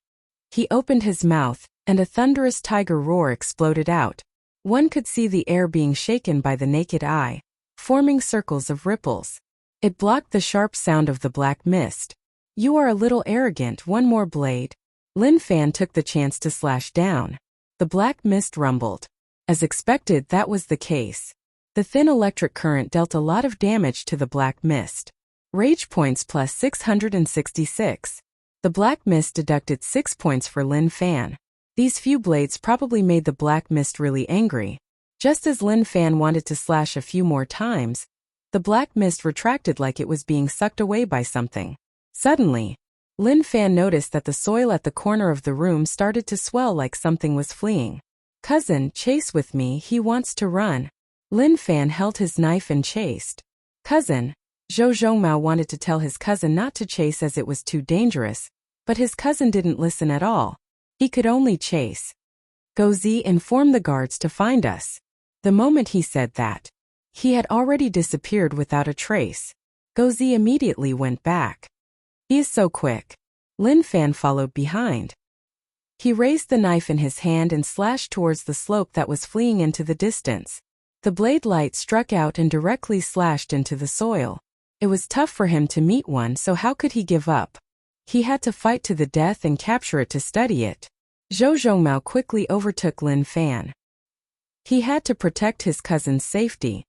He opened his mouth, and a thunderous tiger roar exploded out. One could see the air being shaken by the naked eye, forming circles of ripples. It blocked the sharp sound of the black mist. You are a little arrogant, one more blade. Lin Fan took the chance to slash down. The black mist rumbled. As expected, that was the case. The thin electric current dealt a lot of damage to the black mist. Rage points plus 666. The black mist deducted 6 points for Lin Fan. These few blades probably made the black mist really angry. Just as Lin Fan wanted to slash a few more times, the black mist retracted like it was being sucked away by something. Suddenly, Lin Fan noticed that the soil at the corner of the room started to swell like something was fleeing. Cousin, chase with me, he wants to run. Lin Fan held his knife and chased. Cousin. Zhou Zhongmao wanted to tell his cousin not to chase as it was too dangerous, but his cousin didn't listen at all. He could only chase. Go Z, inform the guards to find us. The moment he said that, he had already disappeared without a trace. Go Z immediately went back. He is so quick. Lin Fan followed behind. He raised the knife in his hand and slashed towards the slope that was fleeing into the distance. The blade light struck out and directly slashed into the soil. It was tough for him to meet one, so how could he give up? He had to fight to the death and capture it to study it. Zhou Zhongmao quickly overtook Lin Fan. He had to protect his cousin's safety.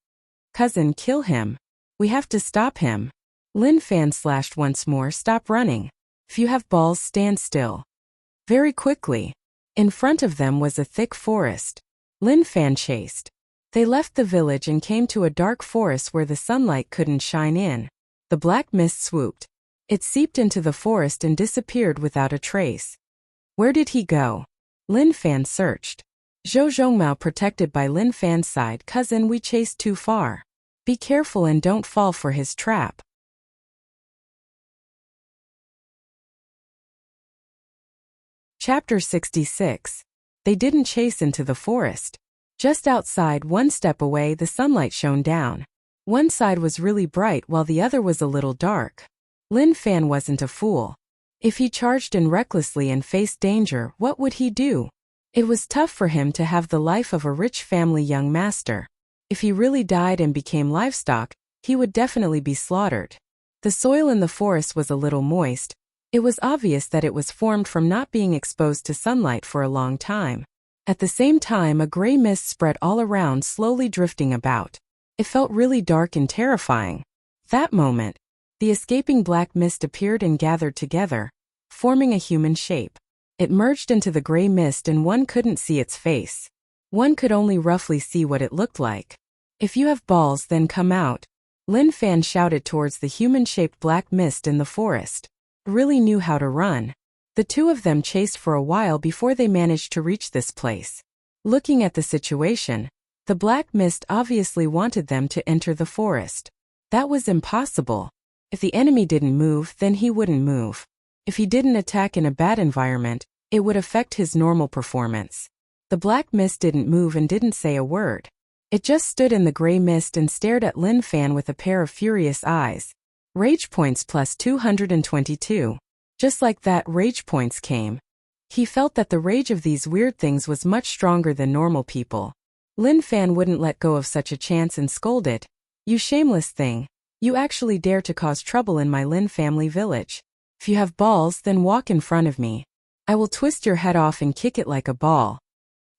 Cousin, kill him. We have to stop him. Lin Fan slashed once more. Stop running. If you have balls, stand still. Very quickly. In front of them was a thick forest. Lin Fan chased. They left the village and came to a dark forest where the sunlight couldn't shine in. The black mist swooped. It seeped into the forest and disappeared without a trace. Where did he go? Lin Fan searched. Zhou Zhongmao protected by Lin Fan's side. Cousin, we chased too far. Be careful and don't fall for his trap. Chapter 66. They didn't chase into the forest. Just outside, one step away, the sunlight shone down. One side was really bright while the other was a little dark. Lin Fan wasn't a fool. If he charged in recklessly and faced danger, what would he do? It was tough for him to have the life of a rich family young master. If he really died and became livestock, he would definitely be slaughtered. The soil in the forest was a little moist. It was obvious that it was formed from not being exposed to sunlight for a long time. At the same time, a gray mist spread all around, slowly drifting about. It felt really dark and terrifying. That moment, the escaping black mist appeared and gathered together, forming a human shape. It merged into the gray mist and one couldn't see its face. One could only roughly see what it looked like. "If you have balls, then come out," Lin Fan shouted towards the human-shaped black mist in the forest. Really knew how to run. The two of them chased for a while before they managed to reach this place. Looking at the situation, the black mist obviously wanted them to enter the forest. That was impossible. If the enemy didn't move, then he wouldn't move. If he didn't attack in a bad environment, it would affect his normal performance. The black mist didn't move and didn't say a word. It just stood in the gray mist and stared at Lin Fan with a pair of furious eyes. Rage points plus 222. Just like that, rage points came. He felt that the rage of these weird things was much stronger than normal people. Lin Fan wouldn't let go of such a chance and scolded, "You shameless thing. You actually dare to cause trouble in my Lin family village. If you have balls, then walk in front of me. I will twist your head off and kick it like a ball.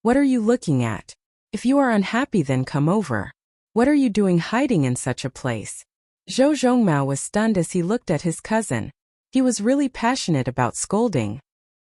What are you looking at? If you are unhappy, then come over. What are you doing hiding in such a place?" Zhou Zhongmao was stunned as he looked at his cousin. He was really passionate about scolding.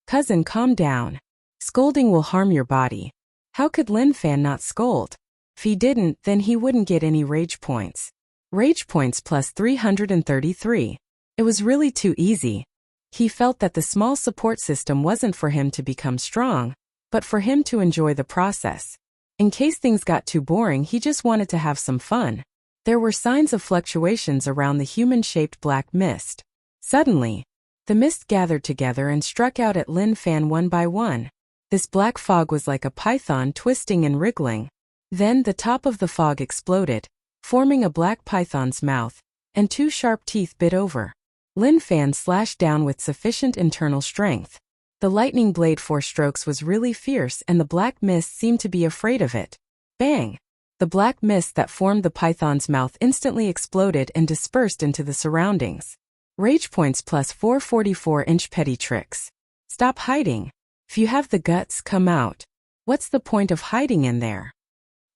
"Cousin, calm down. Scolding will harm your body." How could Lin Fan not scold? If he didn't, then he wouldn't get any rage points. Rage points plus 333. It was really too easy. He felt that the small support system wasn't for him to become strong, but for him to enjoy the process. In case things got too boring, he just wanted to have some fun. There were signs of fluctuations around the human-shaped black mist. Suddenly, the mist gathered together and struck out at Lin Fan one by one. This black fog was like a python twisting and wriggling. Then the top of the fog exploded, forming a black python's mouth, and two sharp teeth bit over. Lin Fan slashed down with sufficient internal strength. The lightning blade 4 strokes was really fierce and the black mist seemed to be afraid of it. Bang! The black mist that formed the python's mouth instantly exploded and dispersed into the surroundings. Rage points plus 444. Petty tricks. Stop hiding. If you have the guts, come out. What's the point of hiding in there?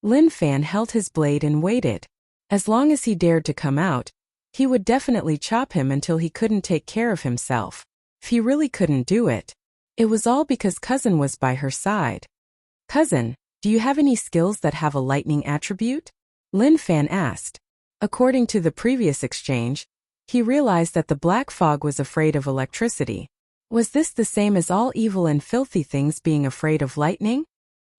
Lin Fan held his blade and waited. As long as he dared to come out, he would definitely chop him until he couldn't take care of himself. If he really couldn't do it, it was all because cousin was by her side. "Cousin, do you have any skills that have a lightning attribute?" Lin Fan asked. According to the previous exchange, he realized that the black fog was afraid of electricity. Was this the same as all evil and filthy things being afraid of lightning?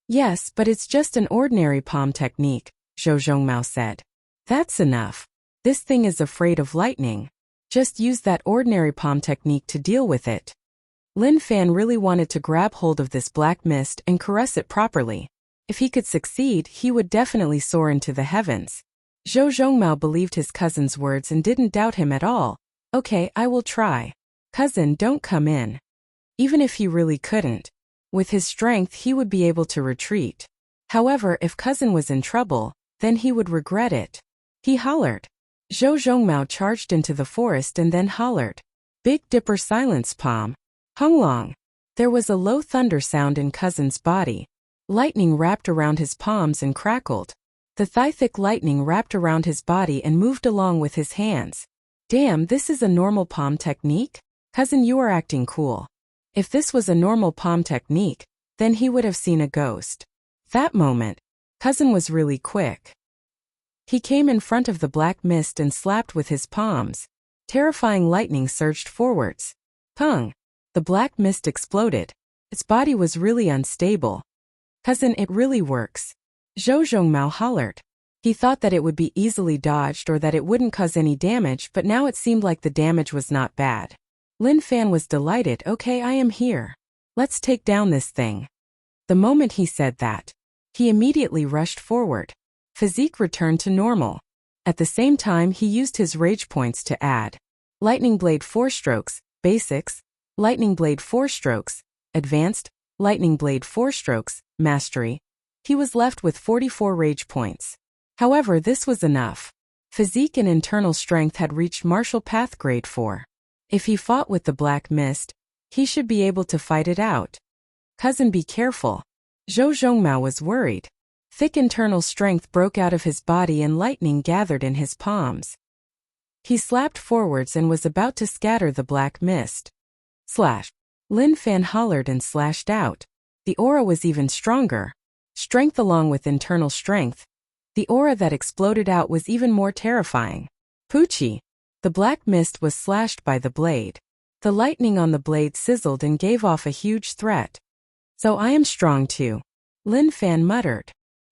"Yes, but it's just an ordinary palm technique," Zhou Zhongmao said. "That's enough. This thing is afraid of lightning. Just use that ordinary palm technique to deal with it." Lin Fan really wanted to grab hold of this black mist and caress it properly. If he could succeed, he would definitely soar into the heavens. Zhou Zhongmao believed his cousin's words and didn't doubt him at all. "Okay, I will try. Cousin, don't come in." Even if he really couldn't, with his strength he would be able to retreat. However, if cousin was in trouble, then he would regret it. He hollered. Zhou Zhongmao charged into the forest and then hollered, "Big Dipper silence palm. Honglong." There was a low thunder sound in cousin's body. Lightning wrapped around his palms and crackled. The thigh-thick lightning wrapped around his body and moved along with his hands. "Damn, this is a normal palm technique? Cousin, you are acting cool." If this was a normal palm technique, then he would have seen a ghost. That moment, cousin was really quick. He came in front of the black mist and slapped with his palms. Terrifying lightning surged forwards. Pung! The black mist exploded. Its body was really unstable. "Cousin, it really works." Zhou Zhongmao hollered. He thought that it would be easily dodged or that it wouldn't cause any damage, but now it seemed like the damage was not bad. Lin Fan was delighted. "Okay, I am here. Let's take down this thing." The moment he said that, he immediately rushed forward. Physique returned to normal. At the same time, he used his rage points to add Lightning Blade 4 strokes, Basics, Lightning Blade 4 strokes, Advanced, Lightning Blade 4 strokes, Mastery. He was left with 44 rage points. However, this was enough. Physique and internal strength had reached Martial Path Grade 4. If he fought with the black mist, he should be able to fight it out. "Cousin, be careful. Zhou Zhongmao was worried. Thick internal strength broke out of his body and lightning gathered in his palms. He slapped forwards and was about to scatter the black mist. Slash! Lin Fan hollered and slashed out. The aura was even stronger. Strength along with internal strength. The aura that exploded out was even more terrifying. Poochie! The black mist was slashed by the blade. The lightning on the blade sizzled and gave off a huge threat. So I am strong too, Lin Fan muttered.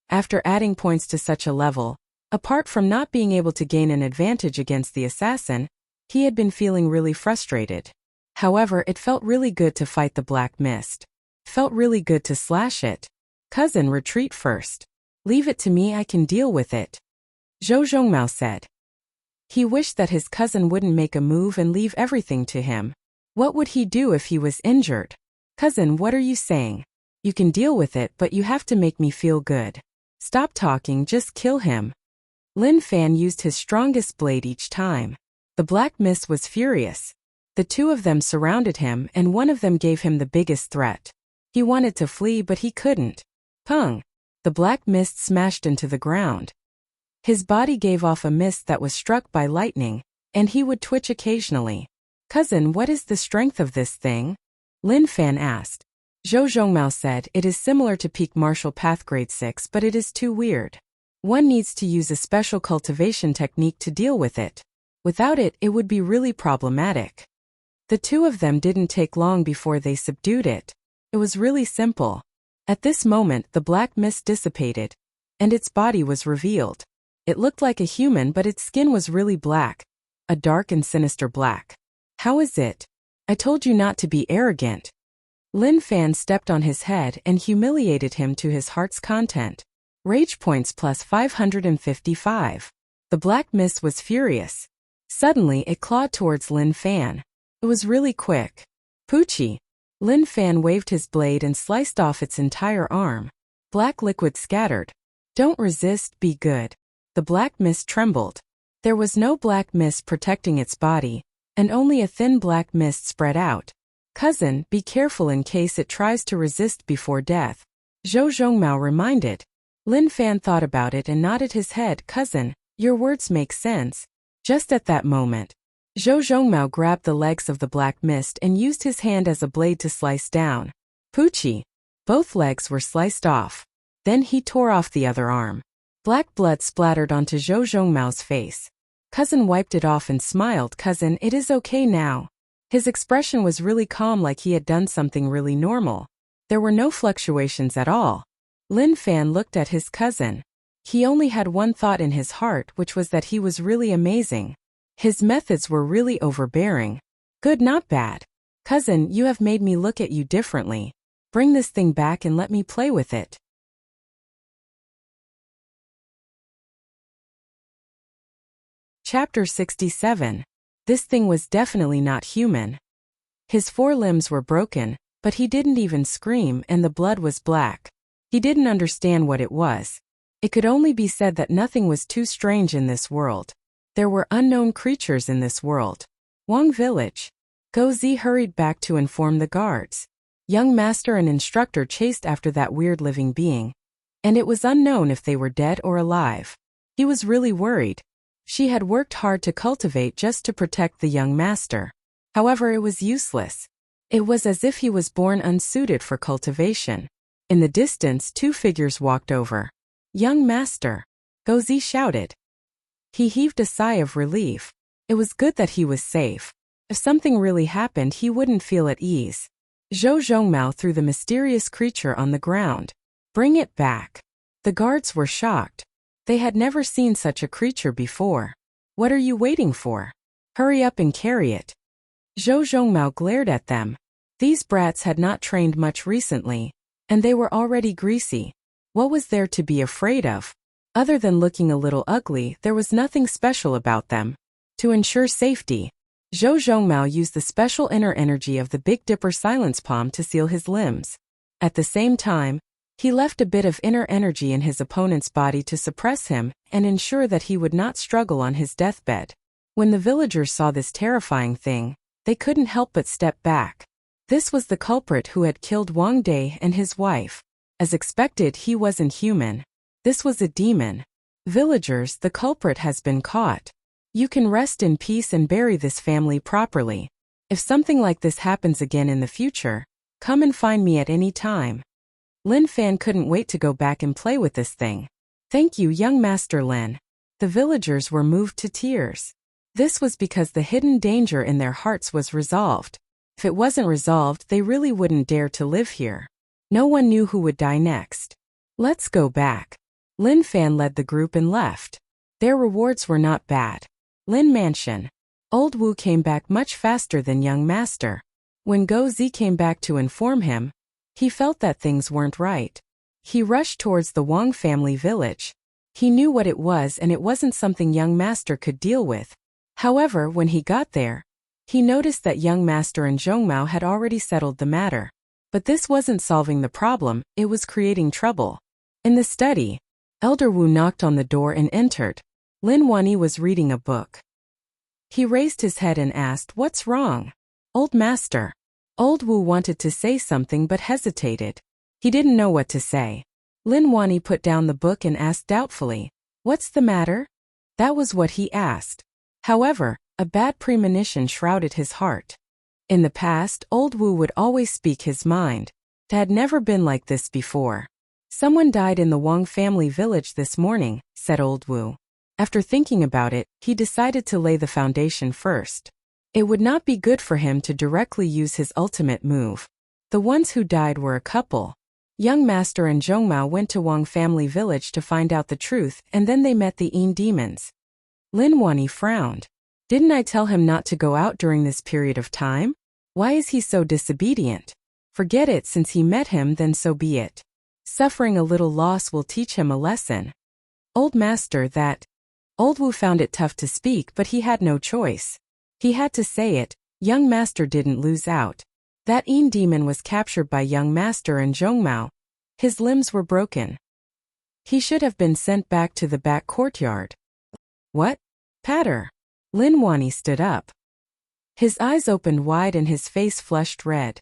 After adding points to such a level, apart from not being able to gain an advantage against the assassin, he had been feeling really frustrated. However, it felt really good to fight the black mist. Felt really good to slash it. Cousin, retreat first. Leave it to me, I can deal with it, Zhou Zhongmao said. He wished that his cousin wouldn't make a move and leave everything to him. What would he do if he was injured? Cousin, what are you saying? You can deal with it, but you have to make me feel good. Stop talking, just kill him. Lin Fan used his strongest blade each time. The black mist was furious. The two of them surrounded him and one of them gave him the biggest threat. He wanted to flee but he couldn't. Pung! The black mist smashed into the ground. His body gave off a mist that was struck by lightning, and he would twitch occasionally. Cousin, what is the strength of this thing? Lin Fan asked. Zhou Zhongmao said, it is similar to peak martial path grade 6 but it is too weird. One needs to use a special cultivation technique to deal with it. Without it, it would be really problematic. The two of them didn't take long before they subdued it. It was really simple. At this moment, the black mist dissipated, and its body was revealed. It looked like a human but its skin was really black. A dark and sinister black. How is it? I told you not to be arrogant. Lin Fan stepped on his head and humiliated him to his heart's content. Rage points plus 555. The black mist was furious. Suddenly it clawed towards Lin Fan. It was really quick. Poochie! Lin Fan waved his blade and sliced off its entire arm. Black liquid scattered. Don't resist, be good. The black mist trembled. There was no black mist protecting its body, and only a thin black mist spread out. Cousin, be careful in case it tries to resist before death, Zhou Zhongmao reminded. Lin Fan thought about it and nodded his head. Cousin, your words make sense. Just at that moment, Zhou Zhongmao grabbed the legs of the black mist and used his hand as a blade to slice down. Poochie! Both legs were sliced off. Then he tore off the other arm. Black blood splattered onto Zhou Zhongmao's face. Cousin wiped it off and smiled. Cousin, it is okay now. His expression was really calm, like he had done something really normal. There were no fluctuations at all. Lin Fan looked at his cousin. He only had one thought in his heart, which was that he was really amazing. His methods were really overbearing. Good, not bad. Cousin, you have made me look at you differently. Bring this thing back and let me play with it. Chapter 67. This thing was definitely not human. His four limbs were broken, but he didn't even scream and the blood was black. He didn't understand what it was. It could only be said that nothing was too strange in this world. There were unknown creatures in this world. Wang Village. Gozi hurried back to inform the guards. Young master and instructor chased after that weird living being, and it was unknown if they were dead or alive. He was really worried. She had worked hard to cultivate just to protect the young master. However, it was useless. It was as if he was born unsuited for cultivation. In the distance, two figures walked over. Young master, Gozi shouted. He heaved a sigh of relief. It was good that he was safe. If something really happened, he wouldn't feel at ease. Zhou Zhongmao threw the mysterious creature on the ground. Bring it back. The guards were shocked. They had never seen such a creature before. What are you waiting for? Hurry up and carry it. Zhou Zhongmao glared at them. These brats had not trained much recently, and they were already greasy. What was there to be afraid of? Other than looking a little ugly, there was nothing special about them. To ensure safety, Zhou Zhongmao used the special inner energy of the Big Dipper Silence Palm to seal his limbs. At the same time, he left a bit of inner energy in his opponent's body to suppress him and ensure that he would not struggle on his deathbed. When the villagers saw this terrifying thing, they couldn't help but step back. This was the culprit who had killed Wang Dai and his wife. As expected, he wasn't human. This was a demon. Villagers, the culprit has been caught. You can rest in peace and bury this family properly. If something like this happens again in the future, come and find me at any time. Lin Fan couldn't wait to go back and play with this thing. Thank you, young Master Lin. The villagers were moved to tears. This was because the hidden danger in their hearts was resolved. If it wasn't resolved, they really wouldn't dare to live here. No one knew who would die next. Let's go back. Lin Fan led the group and left. Their rewards were not bad. Lin Mansion. Old Wu came back much faster than young Master. When Go Zi came back to inform him, he felt that things weren't right. He rushed towards the Wang family village. He knew what it was and it wasn't something young Master could deal with. However, when he got there, he noticed that young Master and Zhongmao had already settled the matter. But this wasn't solving the problem, it was creating trouble. In the study, Elder Wu knocked on the door and entered. Lin Wanyi was reading a book. He raised his head and asked, "What's wrong?" "Old Master." Old Wu wanted to say something but hesitated. He didn't know what to say. Lin Wanyi put down the book and asked doubtfully, "What's the matter?" That was what he asked. However, a bad premonition shrouded his heart. In the past, Old Wu would always speak his mind. It had never been like this before. "Someone died in the Wang family village this morning," said Old Wu. After thinking about it, he decided to lay the foundation first. It would not be good for him to directly use his ultimate move. The ones who died were a couple. Young Master and Zhongmao went to Wang family village to find out the truth, and then they met the Yin demons. Lin Wanyi frowned. Didn't I tell him not to go out during this period of time? Why is he so disobedient? Forget it, since he met him, then so be it. Suffering a little loss will teach him a lesson. Old Master, that. Old Wu found it tough to speak, but he had no choice. He had to say it. Young Master didn't lose out. That Yin demon was captured by Young Master and Zhongmao. His limbs were broken. He should have been sent back to the back courtyard. What? Patter. Lin Wanyi stood up. His eyes opened wide and his face flushed red.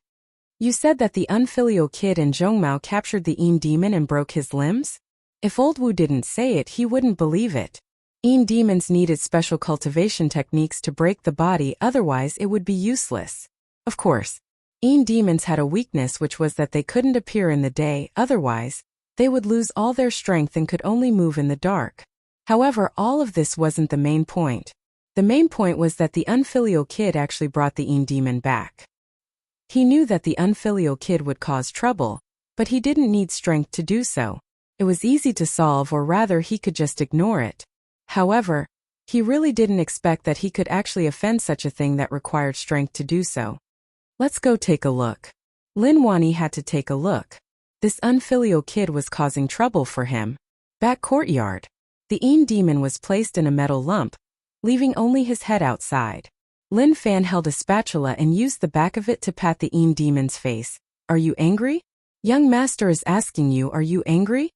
You said that the unfilial kid and Zhongmao captured the Yin demon and broke his limbs? If Old Wu didn't say it, he wouldn't believe it. Yin demons needed special cultivation techniques to break the body, otherwise it would be useless. Of course, Yin demons had a weakness, which was that they couldn't appear in the day, otherwise, they would lose all their strength and could only move in the dark. However, all of this wasn't the main point. The main point was that the unfilial kid actually brought the Yin demon back. He knew that the unfilial kid would cause trouble, but he didn't need strength to do so. It was easy to solve, or rather he could just ignore it. However, he really didn't expect that he could actually offend such a thing that required strength to do so. Let's go take a look. Lin Wanyi had to take a look. This unfilial kid was causing trouble for him. Back courtyard. The Yin demon was placed in a metal lump, leaving only his head outside. Lin Fan held a spatula and used the back of it to pat the Yin demon's face. Are you angry? Young Master is asking you, are you angry?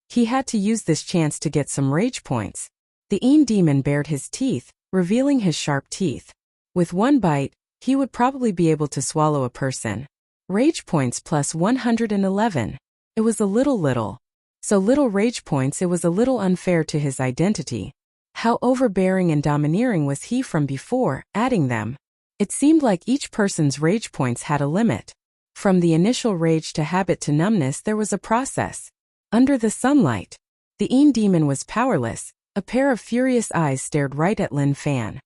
He had to use this chance to get some rage points. The Yin demon bared his teeth, revealing his sharp teeth. With one bite, he would probably be able to swallow a person. Rage points plus 111. It was a little. So little rage points, it was a little unfair to his identity. How overbearing and domineering was he from before, adding them? It seemed like each person's rage points had a limit. From the initial rage to habit to numbness, there was a process. Under the sunlight, the Yin demon was powerless. A pair of furious eyes stared right at Lin Fan.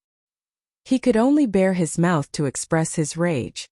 He could only bare his mouth to express his rage.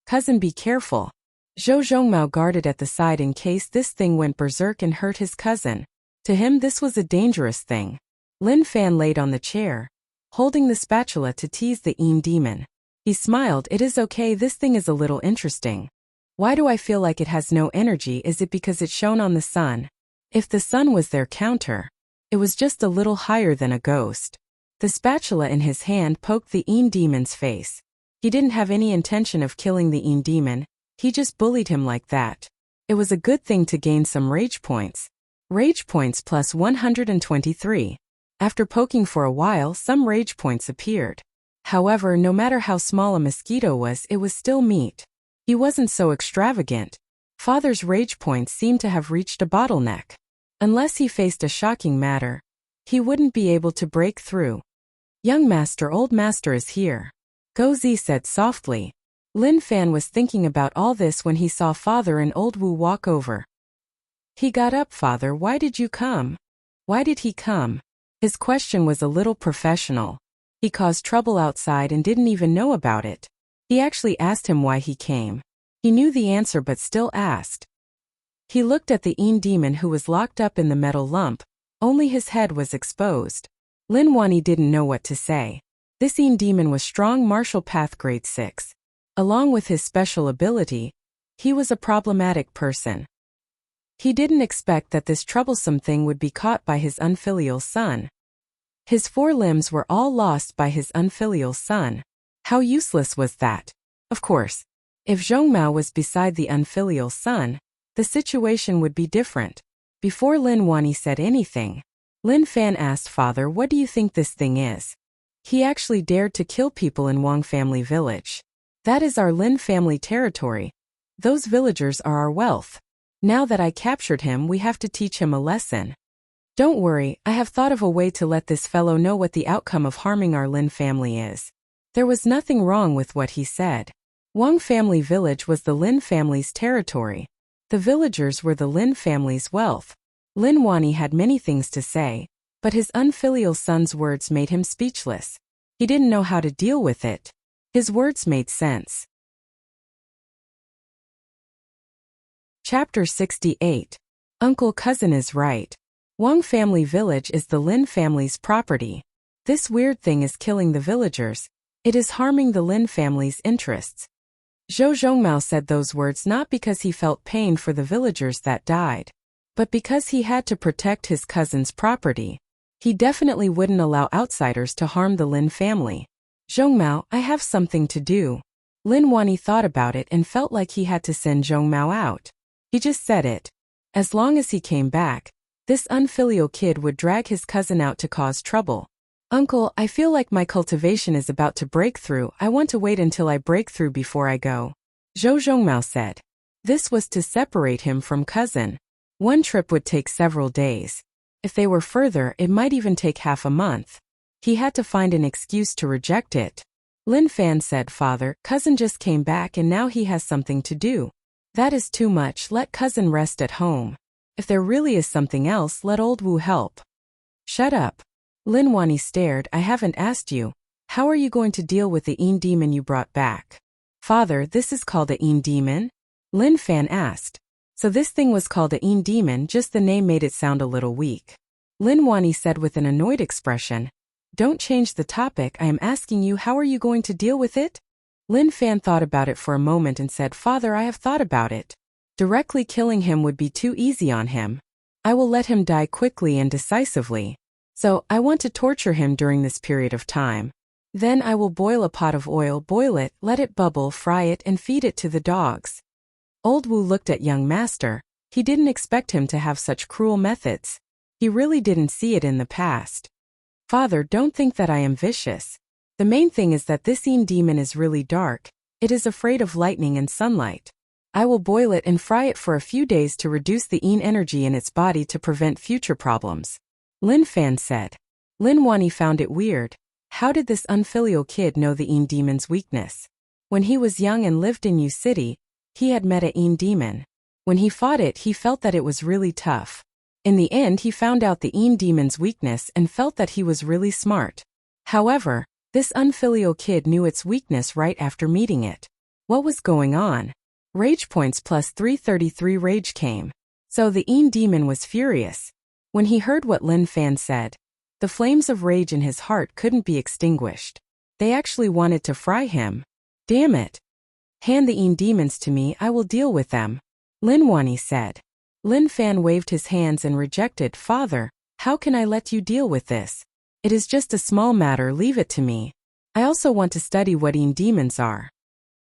Cousin, be careful. Zhou Zhongmao guarded at the side in case this thing went berserk and hurt his cousin. To him, this was a dangerous thing. Lin Fan laid on the chair, holding the spatula to tease the Yin demon. He smiled. It is okay, this thing is a little interesting. Why do I feel like it has no energy? Is it because it shone on the sun? If the sun was their counter, it was just a little higher than a ghost. The spatula in his hand poked the Yin demon's face. He didn't have any intention of killing the Yin demon, he just bullied him like that. It was a good thing to gain some rage points. Rage points plus 123. After poking for a while, some rage points appeared. However, no matter how small a mosquito was, it was still meat. He wasn't so extravagant. Father's rage points seemed to have reached a bottleneck. Unless he faced a shocking matter, he wouldn't be able to break through. Young master, old master is here. Gozi said softly. Lin Fan was thinking about all this when he saw father and old Wu walk over. He got up. Father, why did you come? Why did he come? His question was a little professional. He caused trouble outside and didn't even know about it. He actually asked him why he came. He knew the answer but still asked. He looked at the Yin demon who was locked up in the metal lump. Only his head was exposed. Lin Wani didn't know what to say. This Yin demon was strong martial path grade 6. Along with his special ability, he was a problematic person. He didn't expect that this troublesome thing would be caught by his unfilial son. His 4 limbs were all lost by his unfilial son. How useless was that? Of course, if Zhong Mao was beside the unfilial son, the situation would be different. Before Lin Wani said anything, Lin Fan asked father, what do you think this thing is? He actually dared to kill people in Wang family village. That is our Lin family territory. Those villagers are our wealth. Now that I captured him, we have to teach him a lesson. Don't worry, I have thought of a way to let this fellow know what the outcome of harming our Lin family is. There was nothing wrong with what he said. Wang family village was the Lin family's territory. The villagers were the Lin family's wealth. Lin Wani had many things to say, but his unfilial son's words made him speechless. He didn't know how to deal with it. His words made sense. Chapter 68. Uncle Cousin is right. Wang family village is the Lin family's property. This weird thing is killing the villagers. It is harming the Lin family's interests. Zhou Zhongmao said those words not because he felt pain for the villagers that died, but because he had to protect his cousin's property. He definitely wouldn't allow outsiders to harm the Lin family. Zhongmao, I have something to do. Lin Wani thought about it and felt like he had to send Zhongmao out. He just said it. As long as he came back, this unfilial kid would drag his cousin out to cause trouble. Uncle, I feel like my cultivation is about to break through. I want to wait until I break through before I go. Zhou Zhongmao said. This was to separate him from cousin. One trip would take several days. If they were further, it might even take half a month. He had to find an excuse to reject it. Lin Fan said, Father, cousin just came back and now he has something to do. That is too much. Let cousin rest at home. If there really is something else, let old Wu help. Shut up. Lin Wani stared. I haven't asked you. How are you going to deal with the Yin demon you brought back? Father, this is called a Yin demon? Lin Fan asked. So this thing was called a Yin demon, just the name made it sound a little weak. Lin Wani said with an annoyed expression. Don't change the topic. I am asking you, how are you going to deal with it? Lin Fan thought about it for a moment and said, Father, I have thought about it. Directly killing him would be too easy on him. I will let him die quickly and decisively. So, I want to torture him during this period of time. Then I will boil a pot of oil, boil it, let it bubble, fry it, and feed it to the dogs. Old Wu looked at young master. He didn't expect him to have such cruel methods. He really didn't see it in the past. Father, don't think that I am vicious. The main thing is that this Yin demon is really dark. It is afraid of lightning and sunlight. I will boil it and fry it for a few days to reduce the Yin energy in its body to prevent future problems. Lin Fan said. Lin Wani found it weird. How did this unfilial kid know the Yin demon's weakness? When he was young and lived in Yu City, he had met a Yin demon. When he fought it, he felt that it was really tough. In the end, he found out the Yin demon's weakness and felt that he was really smart. However, this unfilial kid knew its weakness right after meeting it. What was going on? Rage points plus 333 rage came. So the Yin demon was furious. When he heard what Lin Fan said, the flames of rage in his heart couldn't be extinguished. They actually wanted to fry him. Damn it. Hand the Yin demons to me, I will deal with them. Lin Wani said. Lin Fan waved his hands and rejected. Father, how can I let you deal with this? It is just a small matter, leave it to me. I also want to study what Yin demons are.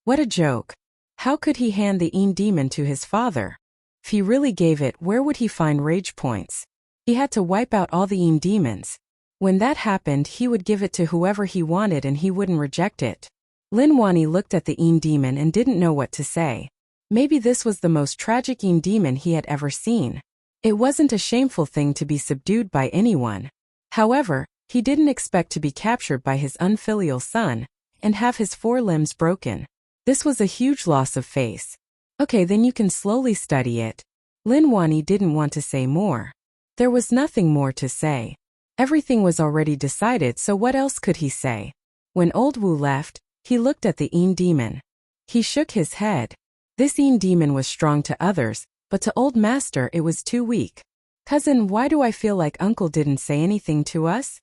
What a joke. How could he hand the Yin demon to his father? If he really gave it, where would he find rage points? He had to wipe out all the Yin demons. When that happened, he would give it to whoever he wanted and he wouldn't reject it. Lin Wani looked at the Yin demon and didn't know what to say. Maybe this was the most tragic demon he had ever seen. It wasn't a shameful thing to be subdued by anyone. However, he didn't expect to be captured by his unfilial son and have his 4 limbs broken. This was a huge loss of face. Okay, then you can slowly study it. Lin Wani didn't want to say more. There was nothing more to say. Everything was already decided, so what else could he say? When old Wu left, he looked at the demon. He shook his head. This demon was strong to others, but to old master it was too weak. Cousin, why do I feel like uncle didn't say anything to us?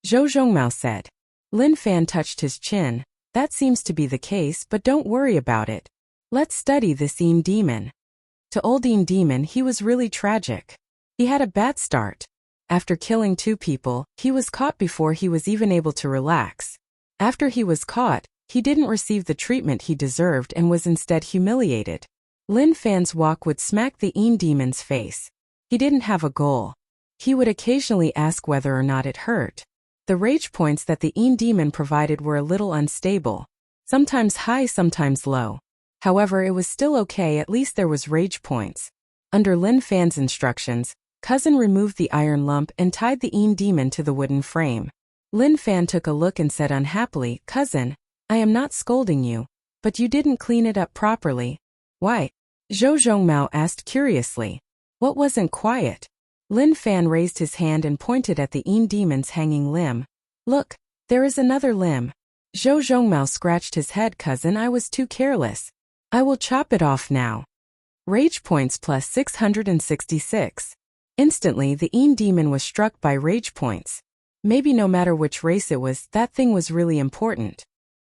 Zhou Zhongmao said. Lin Fan touched his chin. That seems to be the case, but don't worry about it. Let's study this demon. To old demon, he was really tragic. He had a bad start. After killing 2 people, he was caught before he was even able to relax. After he was caught, he didn't receive the treatment he deserved and was instead humiliated. Lin Fan's walk would smack the demon's face. He didn't have a goal. He would occasionally ask whether or not it hurt. The rage points that the demon provided were a little unstable. Sometimes high, sometimes low. However, it was still okay, at least there was rage points. Under Lin Fan's instructions, Cousin removed the iron lump and tied the demon to the wooden frame. Lin Fan took a look and said unhappily, Cousin, I am not scolding you, but you didn't clean it up properly. Why? Zhou Zhongmao asked curiously. What wasn't quiet? Lin Fan raised his hand and pointed at the demon's hanging limb. Look, there is another limb. Zhou Zhongmao scratched his head. Cousin, I was too careless. I will chop it off now. Rage points plus 666. Instantly, the demon was struck by rage points. Maybe no matter which race it was, that thing was really important.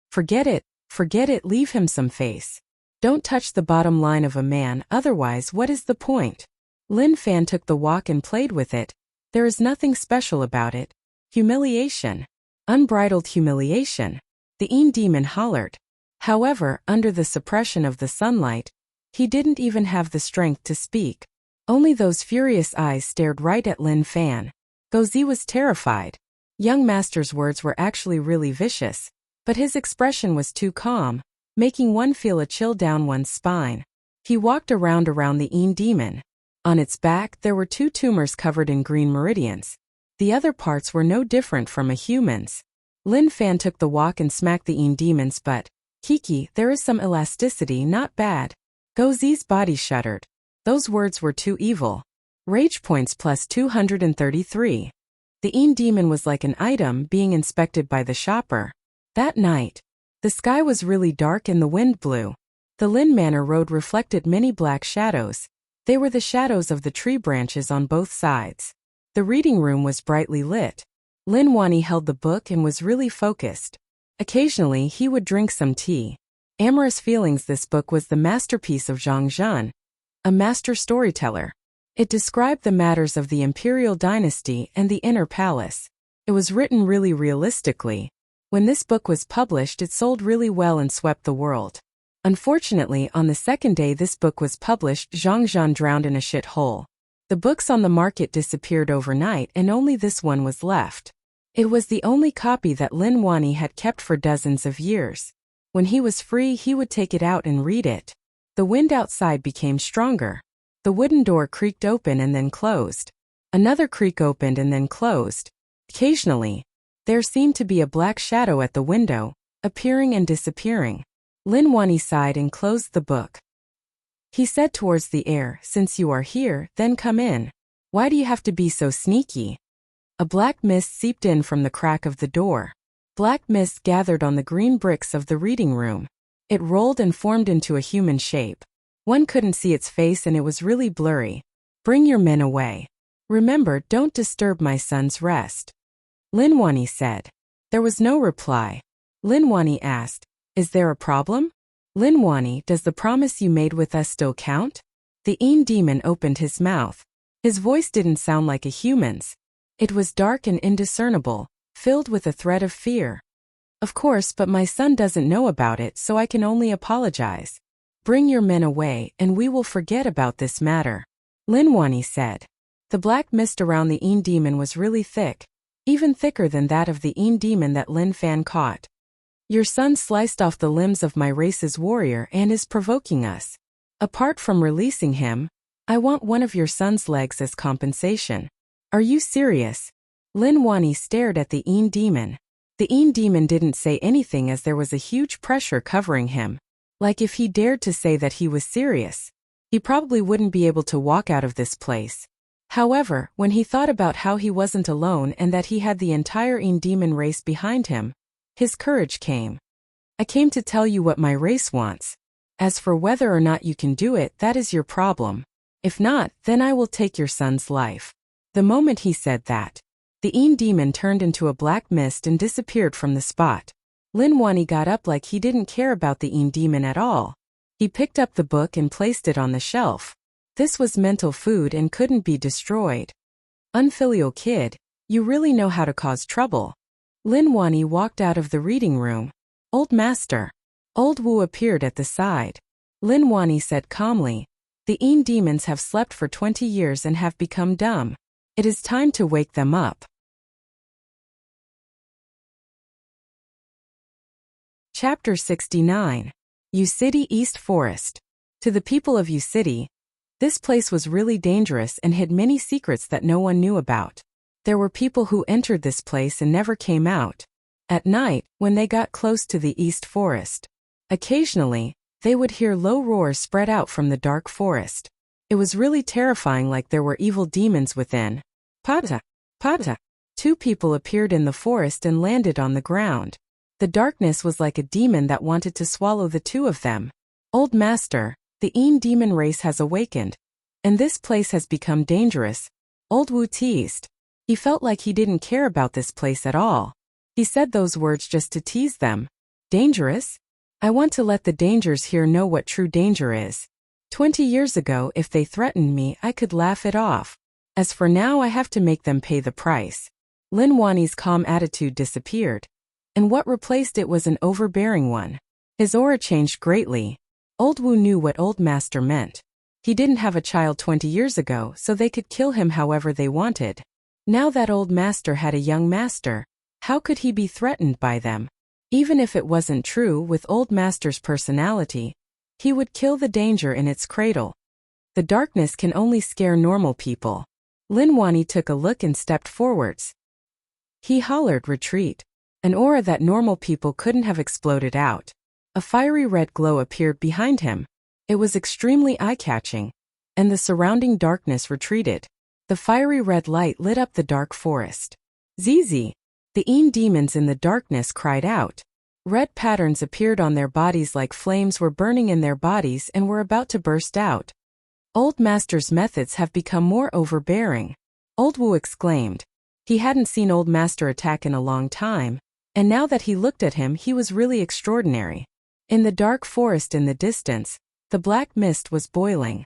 Forget it, leave him some face. Don't touch the bottom line of a man, otherwise what is the point? Lin Fan took the wok and played with it. There is nothing special about it. Humiliation. Unbridled humiliation. The demon hollered. However, under the suppression of the sunlight, he didn't even have the strength to speak. Only those furious eyes stared right at Lin Fan. Gozi was terrified. Young master's words were actually really vicious, but his expression was too calm, making one feel a chill down one's spine. He walked around the demon. On its back there were 2 tumors covered in green meridians. The other parts were no different from a human's. Lin Fan took the wok and smacked the demon's butt. Kiki, there is some elasticity, not bad. Gozi's body shuddered. Those words were too evil. Rage points plus 233. The demon was like an item being inspected by the shopper. That night, the sky was really dark and the wind blew. The Lin Manor Road reflected many black shadows. They were the shadows of the tree branches on both sides. The reading room was brightly lit. Lin Wani held the book and was really focused. Occasionally, he would drink some tea. Amorous Feelings. This book was the masterpiece of Zhang Zhan, a master storyteller. It described the matters of the imperial dynasty and the inner palace. It was written really realistically. When this book was published, it sold really well and swept the world. Unfortunately, on the second day this book was published, Zhang Zhan drowned in a shithole. The books on the market disappeared overnight and only this one was left. It was the only copy that Lin Wani had kept for dozens of years. When he was free, he would take it out and read it. The wind outside became stronger. The wooden door creaked open and then closed. Another creak opened and then closed. Occasionally, there seemed to be a black shadow at the window, appearing and disappearing. Lin Wani sighed and closed the book. He said towards the air, since you are here, then come in. Why do you have to be so sneaky? A black mist seeped in from the crack of the door. Black mist gathered on the green bricks of the reading room. It rolled and formed into a human shape. One couldn't see its face and it was really blurry. Bring your men away. Remember, don't disturb my son's rest. Lin Wani said. There was no reply. Lin Wani asked, is there a problem? Lin Wani, does the promise you made with us still count? The demon opened his mouth. His voice didn't sound like a human's. It was dark and indiscernible, filled with a threat of fear. Of course, but my son doesn't know about it, so I can only apologize. Bring your men away and we will forget about this matter. Lin Wani said. The black mist around the demon was really thick, even thicker than that of the demon that Lin Fan caught. Your son sliced off the limbs of my race's warrior and is provoking us. Apart from releasing him, I want one of your son's legs as compensation. Are you serious? Lin Wani stared at the Een demon. The Een demon didn't say anything as there was a huge pressure covering him. Like if he dared to say that he was serious, he probably wouldn't be able to walk out of this place. However, when he thought about how he wasn't alone and that he had the entire Een demon race behind him, his courage came. I came to tell you what my race wants. As for whether or not you can do it, that is your problem. If not, then I will take your son's life. The moment he said that, the Een demon turned into a black mist and disappeared from the spot. Lin Wani got up like he didn't care about the Een demon at all. He picked up the book and placed it on the shelf. This was mental food and couldn't be destroyed. Unfilial kid, you really know how to cause trouble. Lin Wani walked out of the reading room. Old master. Old Wu appeared at the side. Lin Wani said calmly, the Een demons have slept for 20 years and have become dumb. It is time to wake them up. Chapter 69. Yu City East Forest. To the people of Yu City, this place was really dangerous and hid many secrets that no one knew about. There were people who entered this place and never came out. At night, when they got close to the East Forest, occasionally, they would hear low roars spread out from the dark forest. It was really terrifying, like there were evil demons within. Pata! Pata! Two people appeared in the forest and landed on the ground. The darkness was like a demon that wanted to swallow the two of them. Old master, the Een demon race has awakened. And this place has become dangerous. Old Wu teased. He felt like he didn't care about this place at all. He said those words just to tease them. Dangerous? I want to let the dangers here know what true danger is. 20 years ago, if they threatened me, I could laugh it off. As for now, I have to make them pay the price. Lin Wani's calm attitude disappeared. And what replaced it was an overbearing one. His aura changed greatly. Old Wu knew what old master meant. He didn't have a child 20 years ago, so they could kill him however they wanted. Now that old master had a young master, how could he be threatened by them? Even if it wasn't true, with old master's personality, he would kill the danger in its cradle. The darkness can only scare normal people. Lin Wani took a look and stepped forwards. He hollered, retreat. An aura that normal people couldn't have exploded out. A fiery red glow appeared behind him. It was extremely eye-catching, and the surrounding darkness retreated. The fiery red light lit up the dark forest. Zizi! The Een demons in the darkness cried out. Red patterns appeared on their bodies like flames were burning in their bodies and were about to burst out. Old master's methods have become more overbearing. Old Wu exclaimed. He hadn't seen old master attack in a long time, and now that he looked at him, he was really extraordinary. In the dark forest in the distance, the black mist was boiling.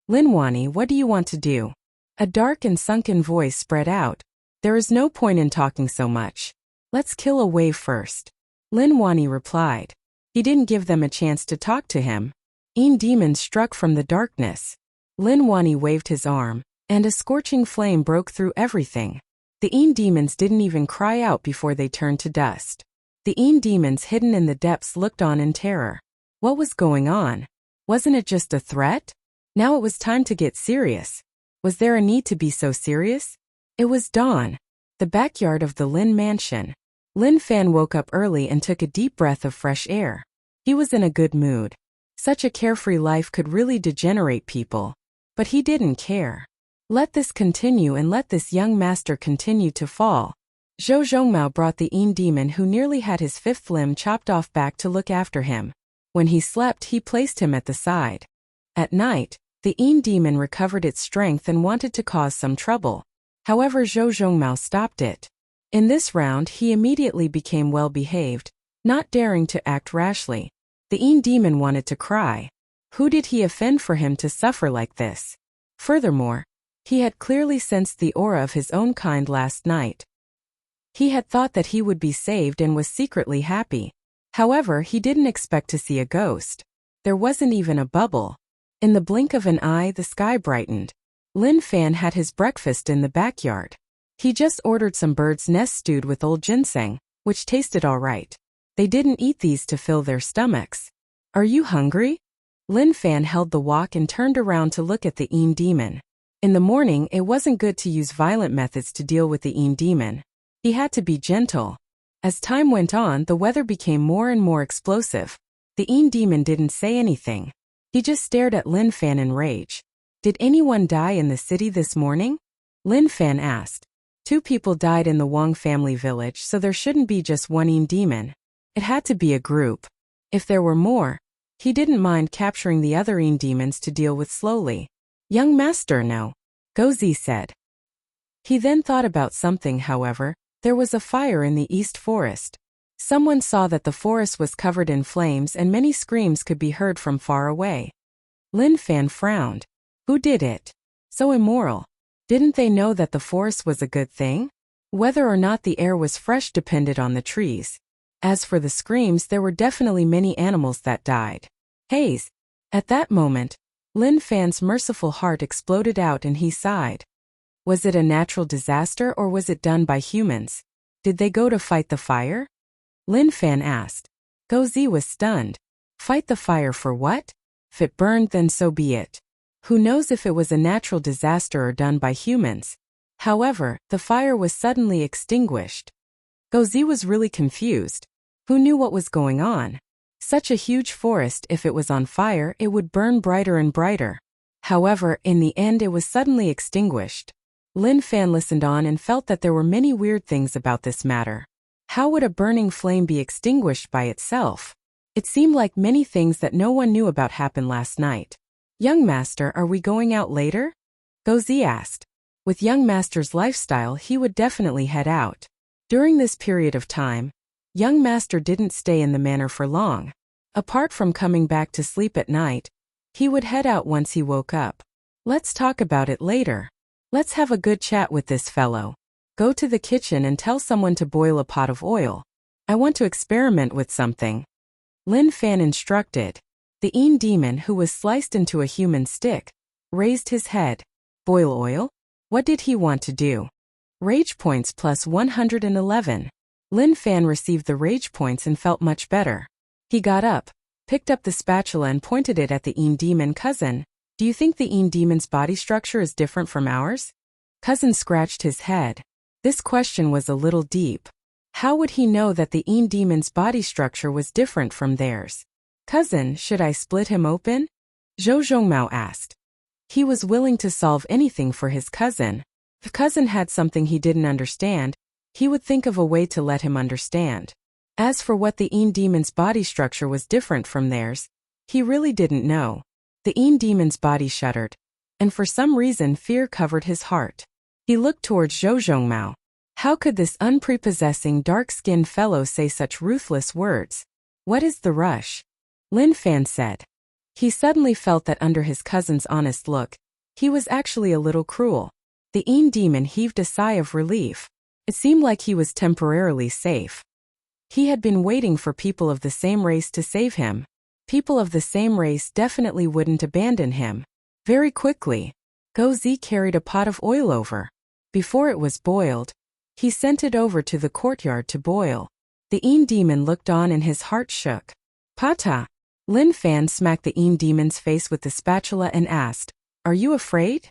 Lin Wani, what do you want to do? A dark and sunken voice spread out. There is no point in talking so much. Let's kill a wave first. Lin Wani replied. He didn't give them a chance to talk to him. Een demons struck from the darkness. Lin Wani waved his arm, and a scorching flame broke through everything. The Een demons didn't even cry out before they turned to dust. The Een demons hidden in the depths looked on in terror. What was going on? Wasn't it just a threat? Now it was time to get serious. Was there a need to be so serious? It was dawn. The backyard of the Lin mansion. Lin Fan woke up early and took a deep breath of fresh air. He was in a good mood. Such a carefree life could really degenerate people. But he didn't care. Let this continue and let this young master continue to fall. Zhou Zhongmao brought the Een demon who nearly had his fifth limb chopped off back to look after him. When he slept, he placed him at the side. At night, the Een demon recovered its strength and wanted to cause some trouble. However, Zhou Zhongmao stopped it. In this round, he immediately became well-behaved, not daring to act rashly. The Een demon wanted to cry. Who did he offend for him to suffer like this? Furthermore, he had clearly sensed the aura of his own kind last night. He had thought that he would be saved and was secretly happy. However, he didn't expect to see a ghost. There wasn't even a bubble. In the blink of an eye, the sky brightened. Lin Fan had his breakfast in the backyard. He just ordered some bird's nest stewed with old ginseng, which tasted all right. They didn't eat these to fill their stomachs. Are you hungry? Lin Fan held the wok and turned around to look at the Yin demon. In the morning, it wasn't good to use violent methods to deal with the Yin demon. He had to be gentle. As time went on, the weather became more and more explosive. The Yin demon didn't say anything. He just stared at Lin Fan in rage. Did anyone die in the city this morning? Lin Fan asked. 2 people died in the Wang family village, so there shouldn't be just one Yin demon. It had to be a group. If there were more, he didn't mind capturing the other Yin demons to deal with slowly. Young master, no. Gozi said. He then thought about something, however. There was a fire in the east forest. Someone saw that the forest was covered in flames and many screams could be heard from far away. Lin Fan frowned. Who did it? So immoral. Didn't they know that the forest was a good thing? Whether or not the air was fresh depended on the trees. As for the screams, there were definitely many animals that died. Haze. At that moment, Lin Fan's merciful heart exploded out and he sighed. Was it a natural disaster or was it done by humans? Did they go to fight the fire? Lin Fan asked. Gozi was stunned. Fight the fire for what? If it burned, then so be it. Who knows if it was a natural disaster or done by humans? However, the fire was suddenly extinguished. Gozi was really confused. Who knew what was going on? Such a huge forest, if it was on fire, it would burn brighter and brighter. However, in the end it was suddenly extinguished. Lin Fan listened on and felt that there were many weird things about this matter. How would a burning flame be extinguished by itself? It seemed like many things that no one knew about happened last night. Young master, are we going out later? Gozi asked. With young master's lifestyle, he would definitely head out. During this period of time, young master didn't stay in the manor for long. Apart from coming back to sleep at night, he would head out once he woke up. Let's talk about it later. Let's have a good chat with this fellow. Go to the kitchen and tell someone to boil a pot of oil. I want to experiment with something. Lin Fan instructed. The Yin demon, who was sliced into a human stick, raised his head. Boil oil? What did he want to do? Rage points plus 111. Lin Fan received the rage points and felt much better. He got up, picked up the spatula and pointed it at the Yin demon. Cousin, do you think the Yin demon's body structure is different from ours? Cousin scratched his head. This question was a little deep. How would he know that the Yin demon's body structure was different from theirs? Cousin, should I split him open? Zhou Zhongmao asked. He was willing to solve anything for his cousin. If cousin had something he didn't understand, he would think of a way to let him understand. As for what the Yin demon's body structure was different from theirs, he really didn't know. The Yin demon's body shuddered, and for some reason fear covered his heart. He looked towards Zhou Zhongmao. How could this unprepossessing dark-skinned fellow say such ruthless words? What is the rush? Lin Fan said. He suddenly felt that under his cousin's honest look, he was actually a little cruel. The Yin demon heaved a sigh of relief. It seemed like he was temporarily safe. He had been waiting for people of the same race to save him. People of the same race definitely wouldn't abandon him. Very quickly, Gozi carried a pot of oil over. Before it was boiled, he sent it over to the courtyard to boil. The Yin demon looked on and his heart shook. Pata! Lin Fan smacked the Yin demon's face with the spatula and asked, Are you afraid?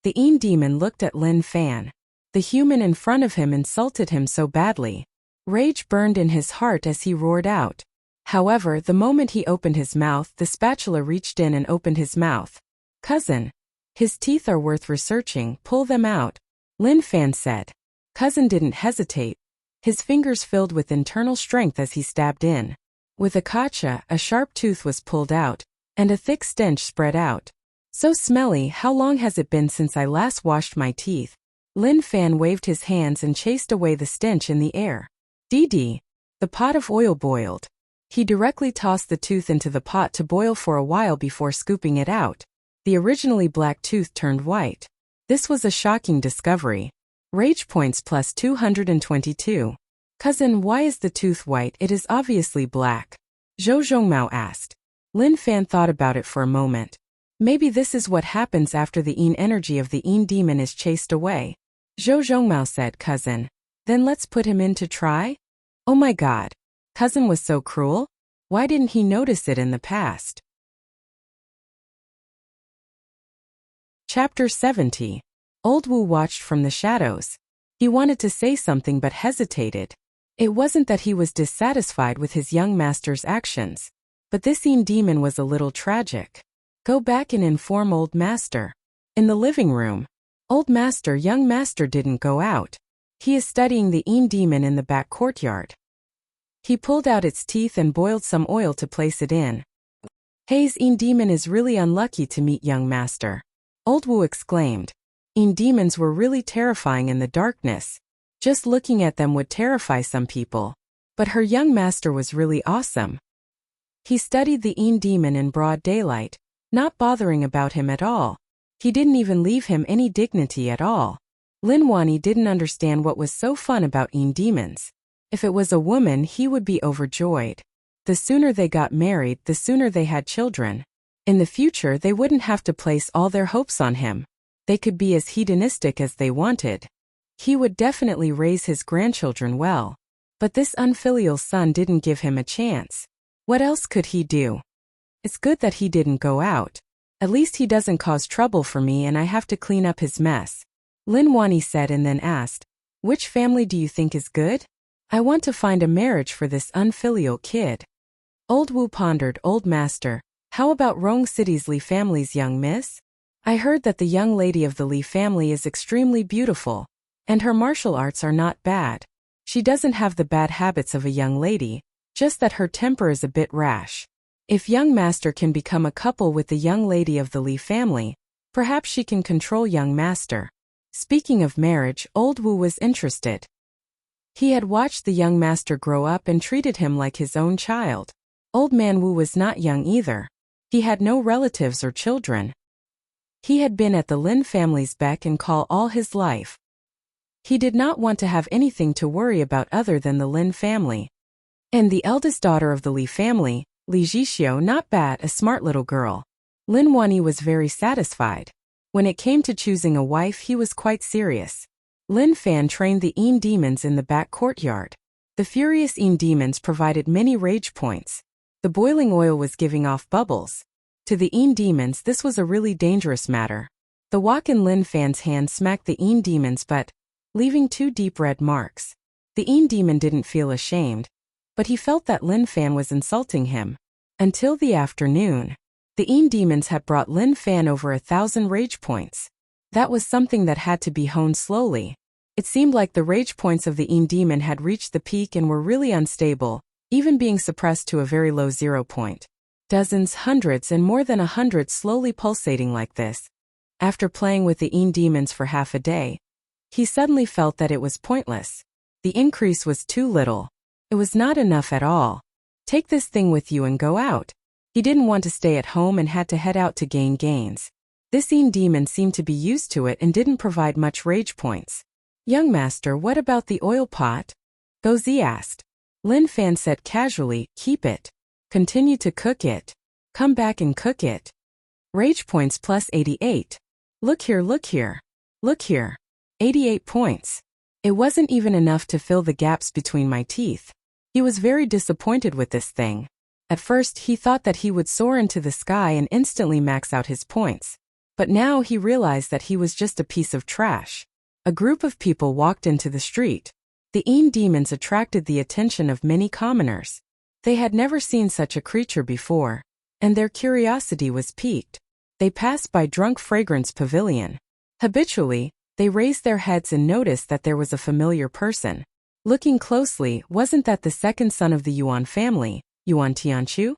The Yin demon looked at Lin Fan. The human in front of him insulted him so badly. Rage burned in his heart as he roared out. However, the moment he opened his mouth, the spatula reached in and opened his mouth. Cousin. His teeth are worth researching, pull them out. Lin Fan said. Cousin didn't hesitate. His fingers filled with internal strength as he stabbed in. With a kacha, a sharp tooth was pulled out, and a thick stench spread out. So smelly, how long has it been since I last washed my teeth? Lin Fan waved his hands and chased away the stench in the air. Dee. The pot of oil boiled. He directly tossed the tooth into the pot to boil for a while before scooping it out. The originally black tooth turned white. This was a shocking discovery. Rage points plus 222. Cousin, why is the tooth white? It is obviously black. Zhou Zhongmao asked. Lin Fan thought about it for a moment. Maybe this is what happens after the Yin energy of the Yin demon is chased away. Zhou Zhongmao said, Cousin. Then let's put him in to try? Oh my god. Cousin was so cruel? Why didn't he notice it in the past? Chapter 70. Old Wu watched from the shadows. He wanted to say something but hesitated. It wasn't that he was dissatisfied with his young master's actions, but this demon was a little tragic. Go back and inform old master. In the living room. Young master didn't go out. He is studying the demon in the back courtyard. He pulled out its teeth and boiled some oil to place it in. His demon is really unlucky to meet young master. Old Wu exclaimed. Demons were really terrifying in the darkness. Just looking at them would terrify some people. But her young master was really awesome. He studied the demon in broad daylight, not bothering about him at all. He didn't even leave him any dignity at all. Lin Wani didn't understand what was so fun about demons. If it was a woman, he would be overjoyed. The sooner they got married, the sooner they had children. In the future, they wouldn't have to place all their hopes on him. They could be as hedonistic as they wanted. He would definitely raise his grandchildren well. But this unfilial son didn't give him a chance. What else could he do? It's good that he didn't go out. At least he doesn't cause trouble for me and I have to clean up his mess. Lin Wani said and then asked, which family do you think is good? I want to find a marriage for this unfilial kid. Old Wu pondered. Old master, how about Rong City's Li family's young miss? I heard that the young lady of the Li family is extremely beautiful, and her martial arts are not bad. She doesn't have the bad habits of a young lady, just that her temper is a bit rash. If young master can become a couple with the young lady of the Li family, perhaps she can control young master. Speaking of marriage, old Wu was interested. He had watched the young master grow up and treated him like his own child. Old man Wu was not young either. He had no relatives or children. He had been at the Lin family's beck and call all his life. He did not want to have anything to worry about other than the Lin family. And the eldest daughter of the Li family, Li Zhixiu, not bad, a smart little girl. Lin Wani was very satisfied. When it came to choosing a wife, he was quite serious. Lin Fan trained the demons in the back courtyard. The furious demons provided many rage points. The boiling oil was giving off bubbles. To the demons, this was a really dangerous matter. The wok in Lin Fan's hand smacked the demons but, leaving 2 deep red marks. The demon didn't feel ashamed, but he felt that Lin Fan was insulting him. Until the afternoon, the demons had brought Lin Fan over 1,000 rage points. That was something that had to be honed slowly. It seemed like the rage points of the demon had reached the peak and were really unstable, even being suppressed to a very low 0 point. Dozens, hundreds, and more than 100 slowly pulsating like this. After playing with the demons for half a day, he suddenly felt that it was pointless. The increase was too little. It was not enough at all. Take this thing with you and go out. He didn't want to stay at home and had to head out to gain gains. This demon seemed to be used to it and didn't provide much rage points. Young master, what about the oil pot? Gozi asked. Lin Fan said casually, keep it. Continue to cook it. Come back and cook it. Rage points plus 88. Look here, look here. Look here. 88 points. It wasn't even enough to fill the gaps between my teeth. He was very disappointed with this thing. At first he thought that he would soar into the sky and instantly max out his points. But now he realized that he was just a piece of trash. A group of people walked into the street. The demons attracted the attention of many commoners. They had never seen such a creature before, and their curiosity was piqued. They passed by Drunk Fragrance Pavilion. Habitually, they raised their heads and noticed that there was a familiar person. Looking closely, wasn't that the second son of the Yuan family, Yuan Tianchu?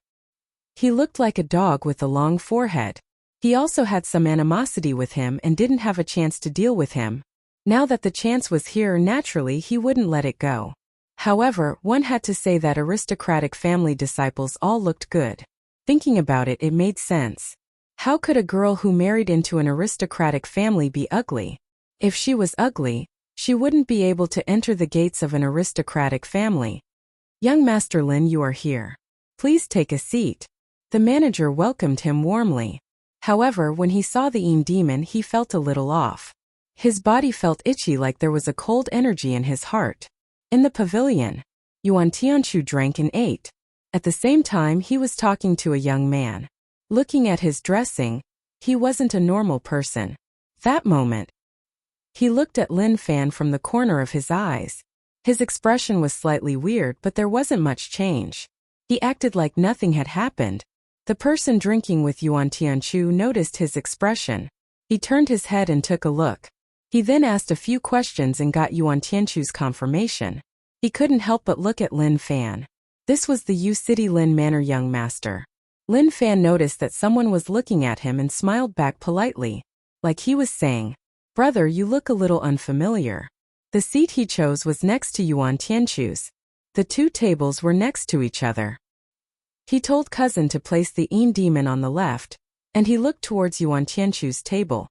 He looked like a dog with a long forehead. He also had some animosity with him and didn't have a chance to deal with him. Now that the chance was here, naturally he wouldn't let it go. However, one had to say that aristocratic family disciples all looked good. Thinking about it, it made sense. How could a girl who married into an aristocratic family be ugly? If she was ugly, she wouldn't be able to enter the gates of an aristocratic family. Young Master Lin, you are here. Please take a seat. The manager welcomed him warmly. However, when he saw the demon, he felt a little off. His body felt itchy, like there was a cold energy in his heart. In the pavilion, Yuan Tianchu drank and ate. At the same time, he was talking to a young man. Looking at his dressing, he wasn't a normal person. That moment, he looked at Lin Fan from the corner of his eyes. His expression was slightly weird, but there wasn't much change. He acted like nothing had happened. The person drinking with Yuan Tianchu noticed his expression. He turned his head and took a look. He then asked a few questions and got Yuan Tianchu's confirmation. He couldn't help but look at Lin Fan. This was the U City Lin Manor young master. Lin Fan noticed that someone was looking at him and smiled back politely, like he was saying, "Brother, you look a little unfamiliar." The seat he chose was next to Yuan Tianchu's. The two tables were next to each other. He told cousin to place the Yin demon on the left, and he looked towards Yuan Tianchu's table.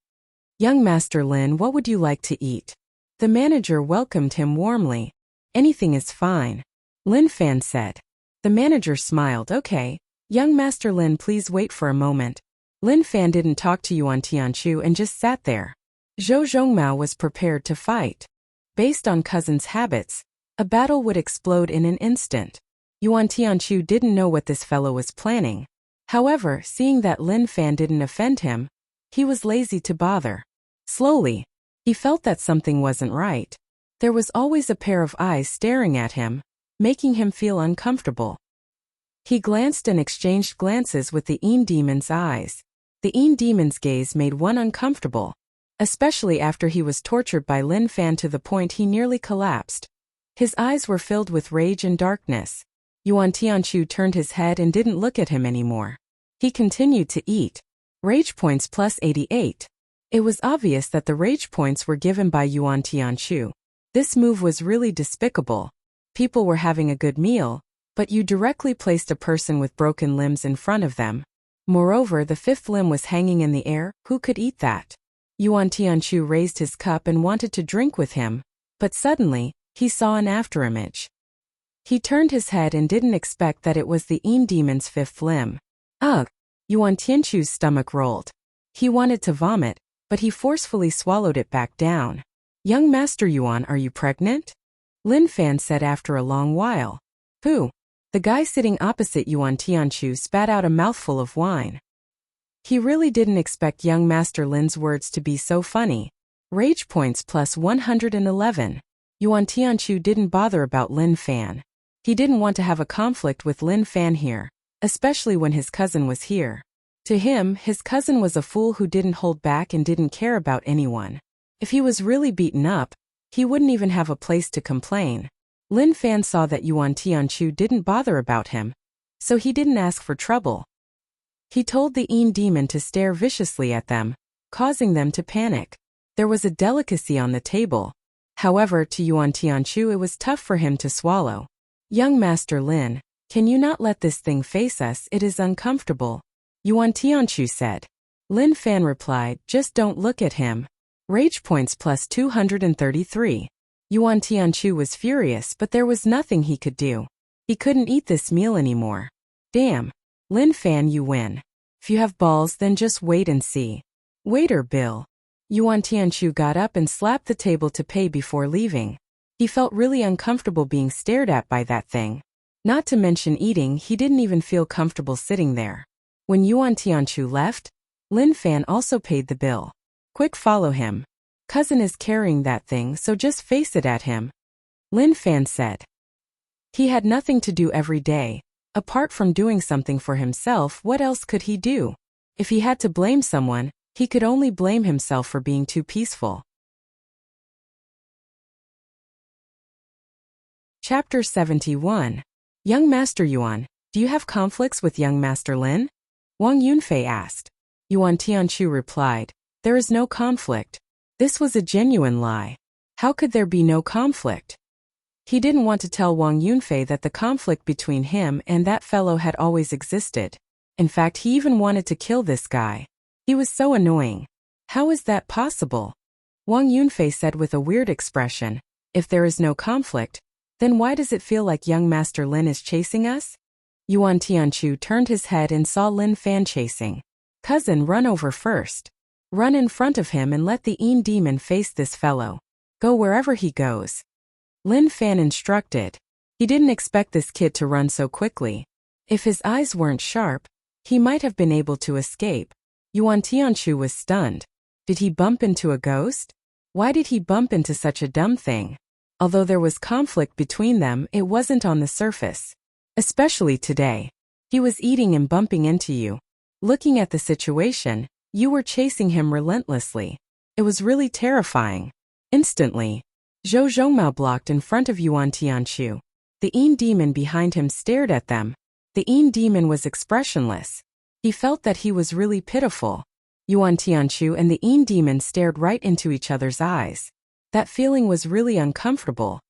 "Young Master Lin, what would you like to eat?" The manager welcomed him warmly. "Anything is fine," Lin Fan said. The manager smiled. "Okay, young Master Lin, please wait for a moment." Lin Fan didn't talk to Yuan Tianchu and just sat there. Zhou Zhongmao was prepared to fight. Based on cousin's habits, a battle would explode in an instant. Yuan Tianchu didn't know what this fellow was planning. However, seeing that Lin Fan didn't offend him, he was lazy to bother. Slowly, he felt that something wasn't right. There was always a pair of eyes staring at him, making him feel uncomfortable. He glanced and exchanged glances with the Yin demon's eyes. The Yin demon's gaze made one uncomfortable, especially after he was tortured by Lin Fan to the point he nearly collapsed. His eyes were filled with rage and darkness. Yuan Tianchu turned his head and didn't look at him anymore. He continued to eat. Rage points plus 88. It was obvious that the rage points were given by Yuan Tianchu. This move was really despicable. People were having a good meal, but you directly placed a person with broken limbs in front of them. Moreover, the fifth limb was hanging in the air. Who could eat that? Yuan Tianchu raised his cup and wanted to drink with him, but suddenly, he saw an afterimage. He turned his head and didn't expect that it was the Yin demon's fifth limb. Ugh! Yuan Tianchu's stomach rolled. He wanted to vomit, but he forcefully swallowed it back down. "Young Master Yuan, are you pregnant?" Lin Fan said after a long while. "Who?" The guy sitting opposite Yuan Tianchu spat out a mouthful of wine. He really didn't expect young Master Lin's words to be so funny. Rage points plus 111. Yuan Tianchu didn't bother about Lin Fan. He didn't want to have a conflict with Lin Fan here, especially when his cousin was here. To him, his cousin was a fool who didn't hold back and didn't care about anyone. If he was really beaten up, he wouldn't even have a place to complain. Lin Fan saw that Yuan Tianchu didn't bother about him, so he didn't ask for trouble. He told the Yin demon to stare viciously at them, causing them to panic. There was a delicacy on the table. However, to Yuan Tianchu it was tough for him to swallow. "Young Master Lin, can you not let this thing face us? It is uncomfortable," Yuan Tianchu said. Lin Fan replied, "Just don't look at him." Rage points plus 233. Yuan Tianchu was furious, but there was nothing he could do. He couldn't eat this meal anymore. "Damn. Lin Fan, you win. If you have balls, then just wait and see." "Waiter bill." Yuan Tianchu got up and slapped the table to pay before leaving. He felt really uncomfortable being stared at by that thing. Not to mention eating, he didn't even feel comfortable sitting there. When Yuan Tianchu left, Lin Fan also paid the bill. "Quick, follow him. Cousin is carrying that thing, so just face it at him," Lin Fan said. He had nothing to do every day. Apart from doing something for himself, what else could he do? If he had to blame someone, he could only blame himself for being too peaceful. Chapter 71. Young Master Yuan, do you have conflicts with young Master Lin? Wang Yunfei asked. Yuan Tianchu replied, "There is no conflict." This was a genuine lie. How could there be no conflict? He didn't want to tell Wang Yunfei that the conflict between him and that fellow had always existed. In fact, he even wanted to kill this guy. He was so annoying. How is that possible? Wang Yunfei said with a weird expression, "If there is no conflict, then why does it feel like young Master Lin is chasing us?" Yuan Tianchu turned his head and saw Lin Fan chasing. "Cousin, run over first. Run in front of him and let the Yin demon face this fellow. Go wherever he goes," Lin Fan instructed. He didn't expect this kid to run so quickly. If his eyes weren't sharp, he might have been able to escape. Yuan Tianchu was stunned. Did he bump into a ghost? Why did he bump into such a dumb thing? Although there was conflict between them, it wasn't on the surface. Especially today. He was eating and bumping into you. Looking at the situation, you were chasing him relentlessly. It was really terrifying. Instantly, Zhou Zhongmao blocked in front of Yuan Tianqiu. The Yin demon behind him stared at them. The Yin demon was expressionless. He felt that he was really pitiful. Yuan Tianqiu and the Yin demon stared right into each other's eyes. That feeling was really uncomfortable.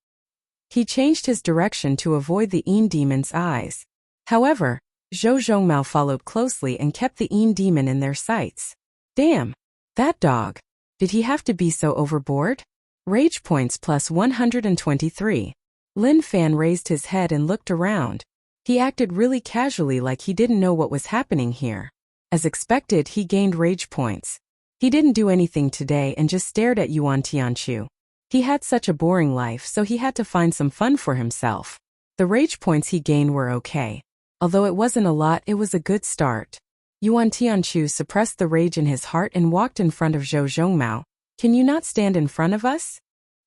He changed his direction to avoid the Yin demon's eyes. However, Zhou Zhongmao followed closely and kept the Yin demon in their sights. Damn! That dog! Did he have to be so overboard? Rage points plus 123. Lin Fan raised his head and looked around. He acted really casually like he didn't know what was happening here. As expected, he gained rage points. He didn't do anything today and just stared at Yuan Tianqiu. He had such a boring life, so he had to find some fun for himself. The rage points he gained were okay. Although it wasn't a lot, it was a good start. Yuan Tianqiu suppressed the rage in his heart and walked in front of Zhou Zhongmao. Can you not stand in front of us?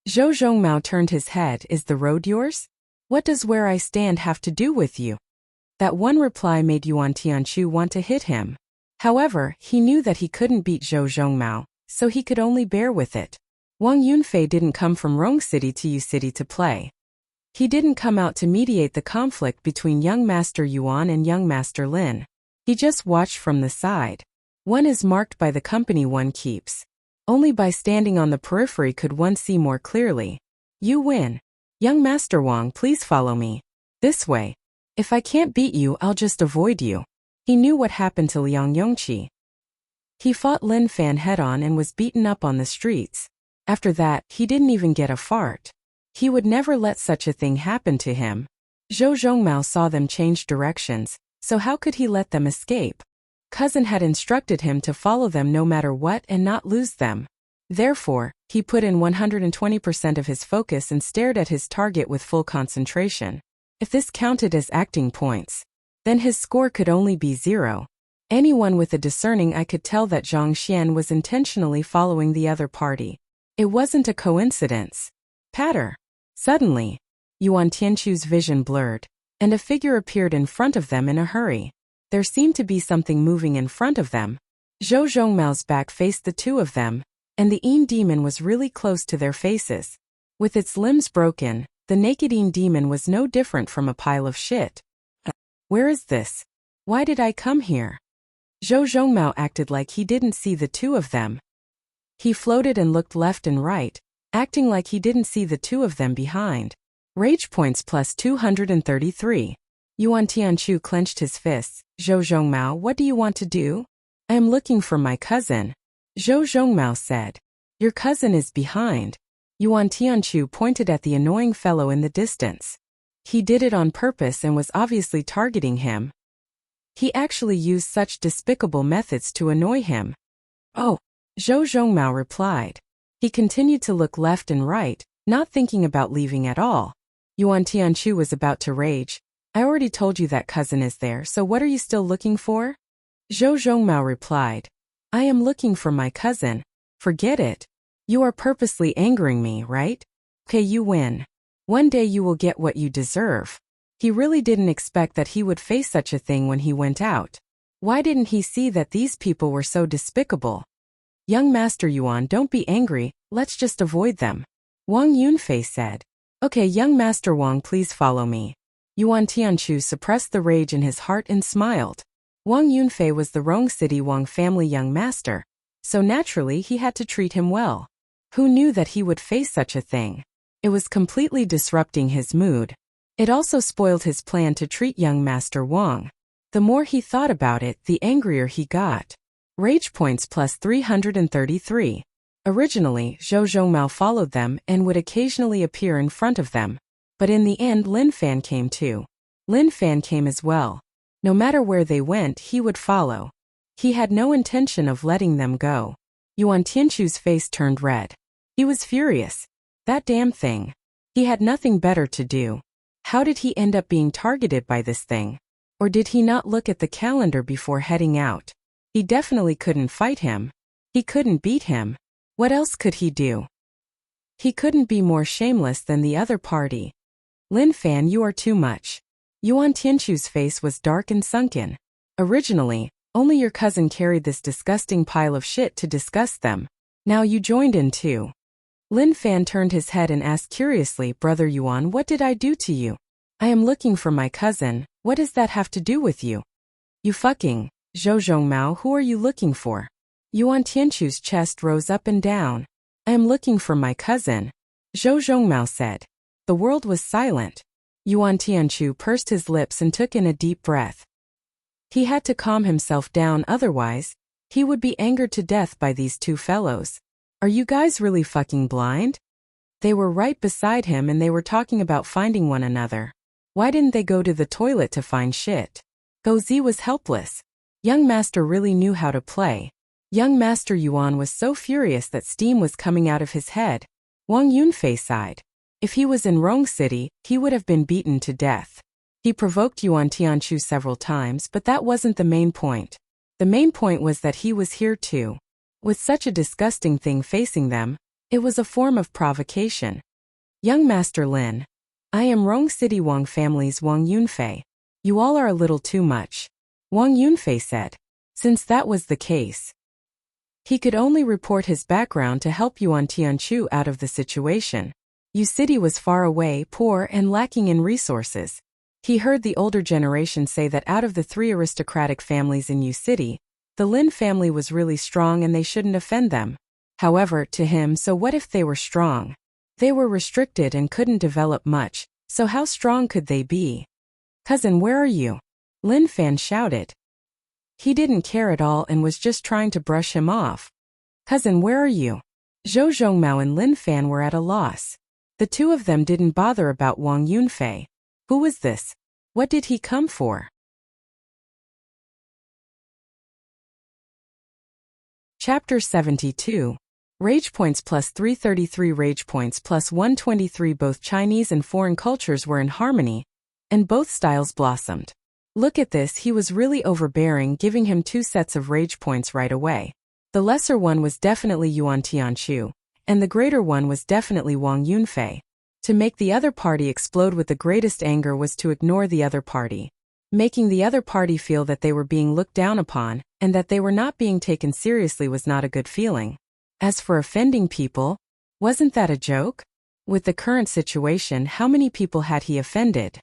Zhou Zhongmao turned his head. Is the road yours? What does where I stand have to do with you? That one reply made Yuan Tianqiu want to hit him. However, he knew that he couldn't beat Zhou Zhongmao, so he could only bear with it. Wang Yunfei didn't come from Rong City to Yu City to play. He didn't come out to mediate the conflict between young Master Yuan and young Master Lin. He just watched from the side. One is marked by the company one keeps. Only by standing on the periphery could one see more clearly. You win. Young Master Wang, please follow me. This way. If I can't beat you, I'll just avoid you. He knew what happened to Liang Yongqi. He fought Lin Fan head-on and was beaten up on the streets. After that, he didn't even get a fart. He would never let such a thing happen to him. Zhou Zhongmao saw them change directions, so how could he let them escape? Cousin had instructed him to follow them no matter what and not lose them. Therefore, he put in 120% of his focus and stared at his target with full concentration. If this counted as acting points, then his score could only be 0. Anyone with a discerning eye could tell that Zhang Xian was intentionally following the other party. It wasn't a coincidence. Patter. Suddenly, Yuan Tianqiu's vision blurred, and a figure appeared in front of them in a hurry. There seemed to be something moving in front of them. Zhou Zhongmao's back faced the two of them, and the Yin demon was really close to their faces. With its limbs broken, the naked Yin demon was no different from a pile of shit. Where is this? Why did I come here? Zhou Zhongmao acted like he didn't see the two of them. He floated and looked left and right, acting like he didn't see the two of them behind. Rage points plus 233. Yuan Tianqiu clenched his fists. Zhou Zhongmao, what do you want to do? I am looking for my cousin. Zhou Zhongmao said. Your cousin is behind. Yuan Tianqiu pointed at the annoying fellow in the distance. He did it on purpose and was obviously targeting him. He actually used such despicable methods to annoy him. Oh, Zhou Zhongmao replied. He continued to look left and right, not thinking about leaving at all. Yuan Tianqiu was about to rage. I already told you that cousin is there, so what are you still looking for? Zhou Zhongmao replied. I am looking for my cousin. Forget it. You are purposely angering me, right? Okay, you win. One day you will get what you deserve. He really didn't expect that he would face such a thing when he went out. Why didn't he see that these people were so despicable? Young Master Yuan, don't be angry, let's just avoid them. Wang Yunfei said. Okay, young Master Wang, please follow me. Yuan Tianqiu suppressed the rage in his heart and smiled. Wang Yunfei was the Rong City Wang family young master, so naturally he had to treat him well. Who knew that he would face such a thing? It was completely disrupting his mood. It also spoiled his plan to treat young Master Wang. The more he thought about it, the angrier he got. Rage points plus 333. Originally, Zhou Zhongmao followed them and would occasionally appear in front of them. But in the end, Lin Fan came too. Lin Fan came as well. No matter where they went, he would follow. He had no intention of letting them go. Yuan Tianqiu's face turned red. He was furious. That damn thing. He had nothing better to do. How did he end up being targeted by this thing? Or did he not look at the calendar before heading out? He definitely couldn't fight him. He couldn't beat him. What else could he do? He couldn't be more shameless than the other party. Lin Fan, you are too much. Yuan Tianchu's face was dark and sunken. Originally, only your cousin carried this disgusting pile of shit to discuss them. Now you joined in too. Lin Fan turned his head and asked curiously, Brother Yuan, what did I do to you? I am looking for my cousin, what does that have to do with you? You fucking, Zhou Zhongmao, who are you looking for? Yuan Tianchu's chest rose up and down. I am looking for my cousin, Zhou Zhongmao said. The world was silent. Yuan Tianchu pursed his lips and took in a deep breath. He had to calm himself down, otherwise, he would be angered to death by these two fellows. Are you guys really fucking blind? They were right beside him and they were talking about finding one another. Why didn't they go to the toilet to find shit? Gozi was helpless. Young Master really knew how to play. Young Master Yuan was so furious that steam was coming out of his head. Wang Yunfei sighed. If he was in Rong City, he would have been beaten to death. He provoked Yuan Tianchu several times, but that wasn't the main point. The main point was that he was here too. With such a disgusting thing facing them, it was a form of provocation. Young Master Lin. I am Rong City Wang family's Wang Yunfei. You all are a little too much. Wang Yunfei said. Since that was the case, he could only report his background to help Yuan Tianchu out of the situation. Yu City was far away, poor, and lacking in resources. He heard the older generation say that out of the 3 aristocratic families in Yu City, the Lin family was really strong and they shouldn't offend them. However, to him, so what if they were strong? They were restricted and couldn't develop much, so how strong could they be? Cousin, where are you? Lin Fan shouted. He didn't care at all and was just trying to brush him off. Cousin, where are you? Zhou Zhongmao and Lin Fan were at a loss. The two of them didn't bother about Wang Yunfei. Who was this? What did he come for? Chapter 72. Rage points plus 333 rage points plus 123. Both Chinese and foreign cultures were in harmony, and both styles blossomed. Look at this, he was really overbearing, giving him 2 sets of rage points right away. The lesser one was definitely Yuan Tianchu, and the greater one was definitely Wang Yunfei. To make the other party explode with the greatest anger was to ignore the other party, making the other party feel that they were being looked down upon, and that they were not being taken seriously was not a good feeling. As for offending people, wasn't that a joke? With the current situation, how many people had he offended?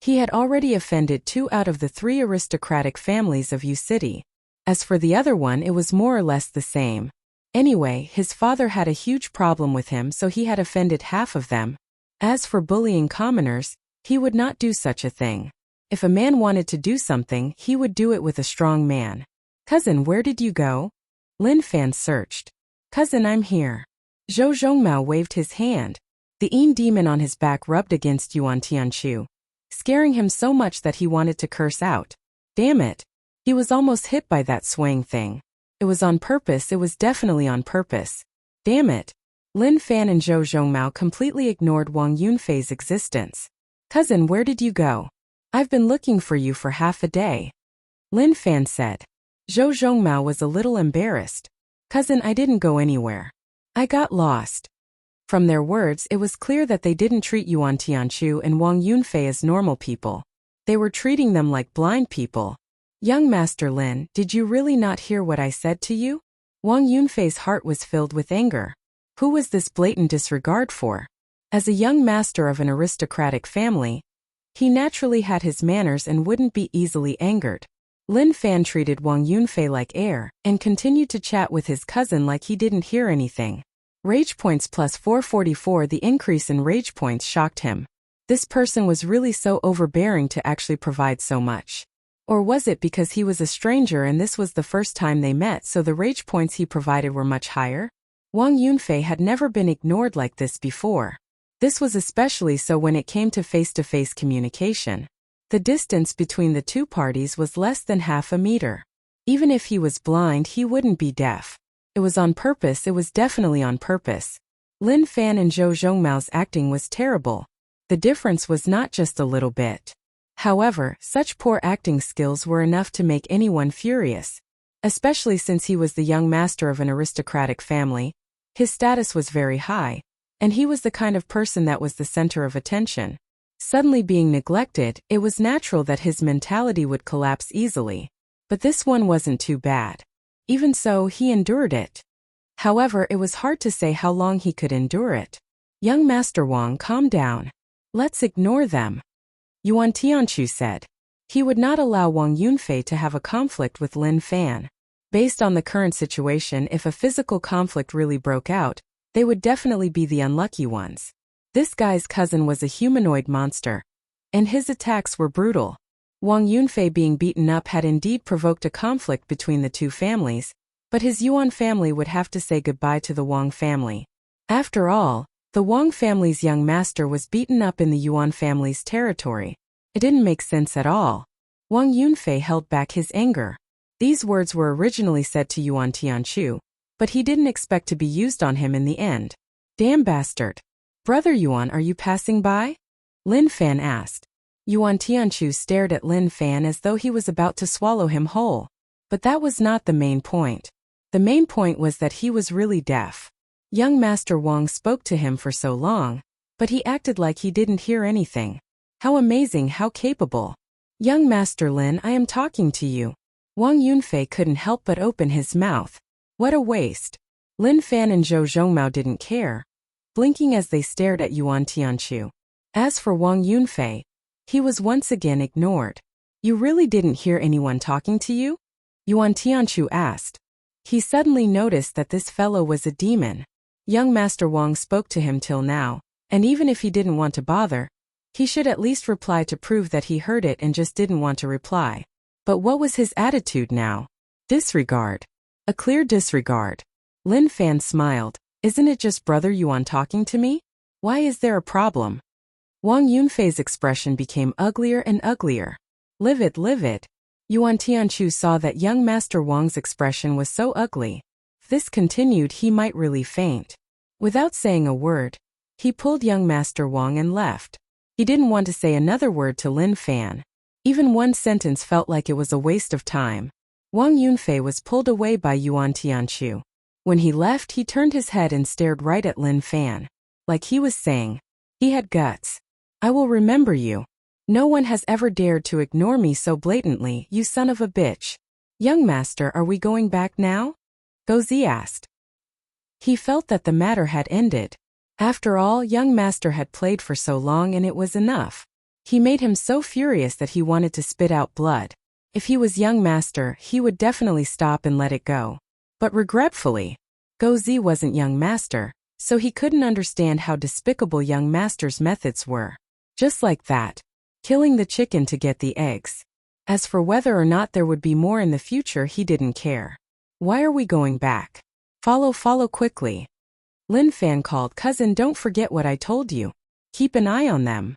He had already offended 2 out of the 3 aristocratic families of Yu City. As for the other one, it was more or less the same. Anyway, his father had a huge problem with him, so he had offended half of them. As for bullying commoners, he would not do such a thing. If a man wanted to do something, he would do it with a strong man. Cousin, where did you go? Lin Fan searched. Cousin, I'm here. Zhou Zhongmao waved his hand. The Yin demon on his back rubbed against Yuan Tianchu, scaring him so much that he wanted to curse out. Damn it. He was almost hit by that swaying thing. It was on purpose, it was definitely on purpose. Damn it. Lin Fan and Zhou Zhongmao completely ignored Wang Yunfei's existence. Cousin, where did you go? I've been looking for you for half a day. Lin Fan said. Zhou Zhongmao was a little embarrassed. Cousin, I didn't go anywhere. I got lost. From their words, it was clear that they didn't treat Yuan Tianchu and Wang Yunfei as normal people. They were treating them like blind people. Young Master Lin, did you really not hear what I said to you? Wang Yunfei's heart was filled with anger. Who was this blatant disregard for? As a young master of an aristocratic family, he naturally had his manners and wouldn't be easily angered. Lin Fan treated Wang Yunfei like air, and continued to chat with his cousin like he didn't hear anything. Rage points plus 444. The increase in rage points shocked him. This person was really so overbearing to actually provide so much. Or was it because he was a stranger and this was the first time they met, so the rage points he provided were much higher? Wang Yunfei had never been ignored like this before. This was especially so when it came to face-to-face communication. The distance between the two parties was less than half a meter. Even if he was blind, he wouldn't be deaf. It was on purpose, it was definitely on purpose. Lin Fan and Zhou Zhongmao's acting was terrible. The difference was not just a little bit. However, such poor acting skills were enough to make anyone furious. especially since he was the young master of an aristocratic family. His status was very high, and he was the kind of person that was the center of attention. Suddenly being neglected, it was natural that his mentality would collapse easily. But this one wasn't too bad. Even so, he endured it. However, it was hard to say how long he could endure it. Young Master Wang, calm down. Let's ignore them, Yuan Tianchu said. He would not allow Wang Yunfei to have a conflict with Lin Fan. Based on the current situation, if a physical conflict really broke out, they would definitely be the unlucky ones. This guy's cousin was a humanoid monster, and his attacks were brutal. Wang Yunfei being beaten up had indeed provoked a conflict between the two families, but his Yuan family would have to say goodbye to the Wang family. After all, the Wang family's young master was beaten up in the Yuan family's territory. It didn't make sense at all. Wang Yunfei held back his anger. These words were originally said to Yuan Tianchu, but he didn't expect to be used on him in the end. Damn bastard. Brother Yuan, are you passing by? Lin Fan asked. Yuan Tianchu stared at Lin Fan as though he was about to swallow him whole. But that was not the main point. The main point was that he was really deaf. Young Master Wang spoke to him for so long, but he acted like he didn't hear anything. How amazing, how capable. Young Master Lin, I am talking to you. Wang Yunfei couldn't help but open his mouth. What a waste. Lin Fan and Zhou Zhongmao didn't care, blinking as they stared at Yuan Tianchu. As for Wang Yunfei, he was once again ignored. You really didn't hear anyone talking to you? Yuan Tianchu asked. He suddenly noticed that this fellow was a demon. Young Master Wang spoke to him till now, and even if he didn't want to bother, he should at least reply to prove that he heard it and just didn't want to reply. But what was his attitude now? Disregard. A clear disregard. Lin Fan smiled. Isn't it just Brother Yuan talking to me? Why is there a problem? Wang Yunfei's expression became uglier and uglier. Livid, livid. Yuan Tianchu saw that young Master Wang's expression was so ugly. If this continued, he might really faint. Without saying a word, he pulled young Master Wang and left. He didn't want to say another word to Lin Fan. Even one sentence felt like it was a waste of time. Wang Yunfei was pulled away by Yuan Tianchu. When he left, he turned his head and stared right at Lin Fan. Like he was saying, he had guts. I will remember you. No one has ever dared to ignore me so blatantly, you son of a bitch. Young master, are we going back now? Gozi asked. He felt that the matter had ended. After all, young master had played for so long and it was enough. He made him so furious that he wanted to spit out blood. If he was young master, he would definitely stop and let it go. But regretfully, Gozi wasn't young master, so he couldn't understand how despicable young master's methods were. Just like that. Killing the chicken to get the eggs. As for whether or not there would be more in the future, he didn't care. Why are we going back? Follow quickly. Lin Fan called, cousin, don't forget what I told you. Keep an eye on them.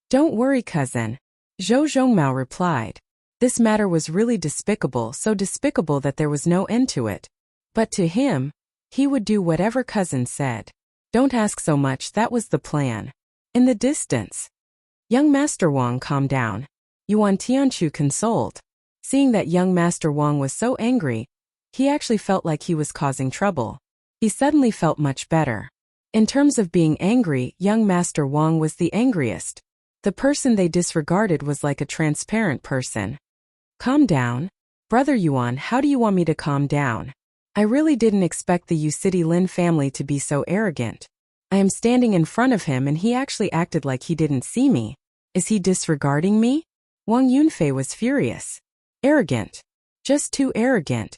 Don't worry, cousin. Zhou Zhongmao replied. This matter was really despicable, so despicable that there was no end to it. But to him, he would do whatever cousin said. Don't ask so much, that was the plan. In the distance. Young Master Wang, calm down. Yuan Tianchu consoled. Seeing that young Master Wang was so angry, he actually felt like he was causing trouble. He suddenly felt much better. In terms of being angry, young Master Wang was the angriest. The person they disregarded was like a transparent person. Calm down. Brother Yuan, how do you want me to calm down? I really didn't expect the Yu City Lin family to be so arrogant. I am standing in front of him and he actually acted like he didn't see me. Is he disregarding me? Wang Yunfei was furious. Arrogant. Just too arrogant.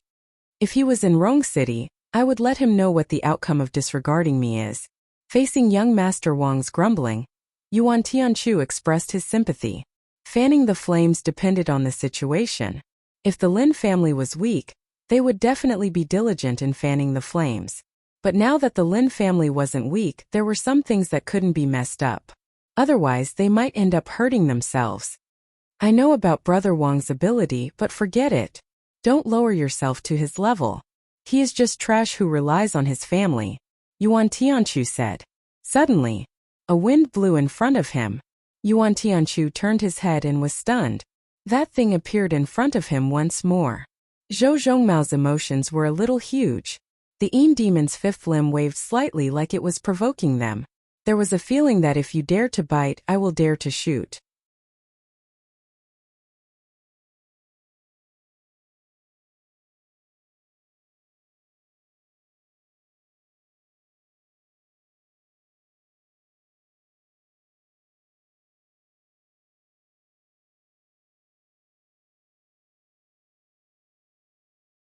If he was in Rong City, I would let him know what the outcome of disregarding me is. Facing young Master Wang's grumbling, Yuan Tianchu expressed his sympathy. Fanning the flames depended on the situation. If the Lin family was weak, they would definitely be diligent in fanning the flames. But now that the Lin family wasn't weak, there were some things that couldn't be messed up. Otherwise, they might end up hurting themselves. I know about Brother Wang's ability, but forget it. Don't lower yourself to his level. He is just trash who relies on his family, Yuan Tianchu said. Suddenly, a wind blew in front of him. Yuan Tianchu turned his head and was stunned. That thing appeared in front of him once more. Zhou Zhongmao's emotions were a little huge. The Yin demon's fifth limb waved slightly like it was provoking them. There was a feeling that if you dare to bite, I will dare to shoot.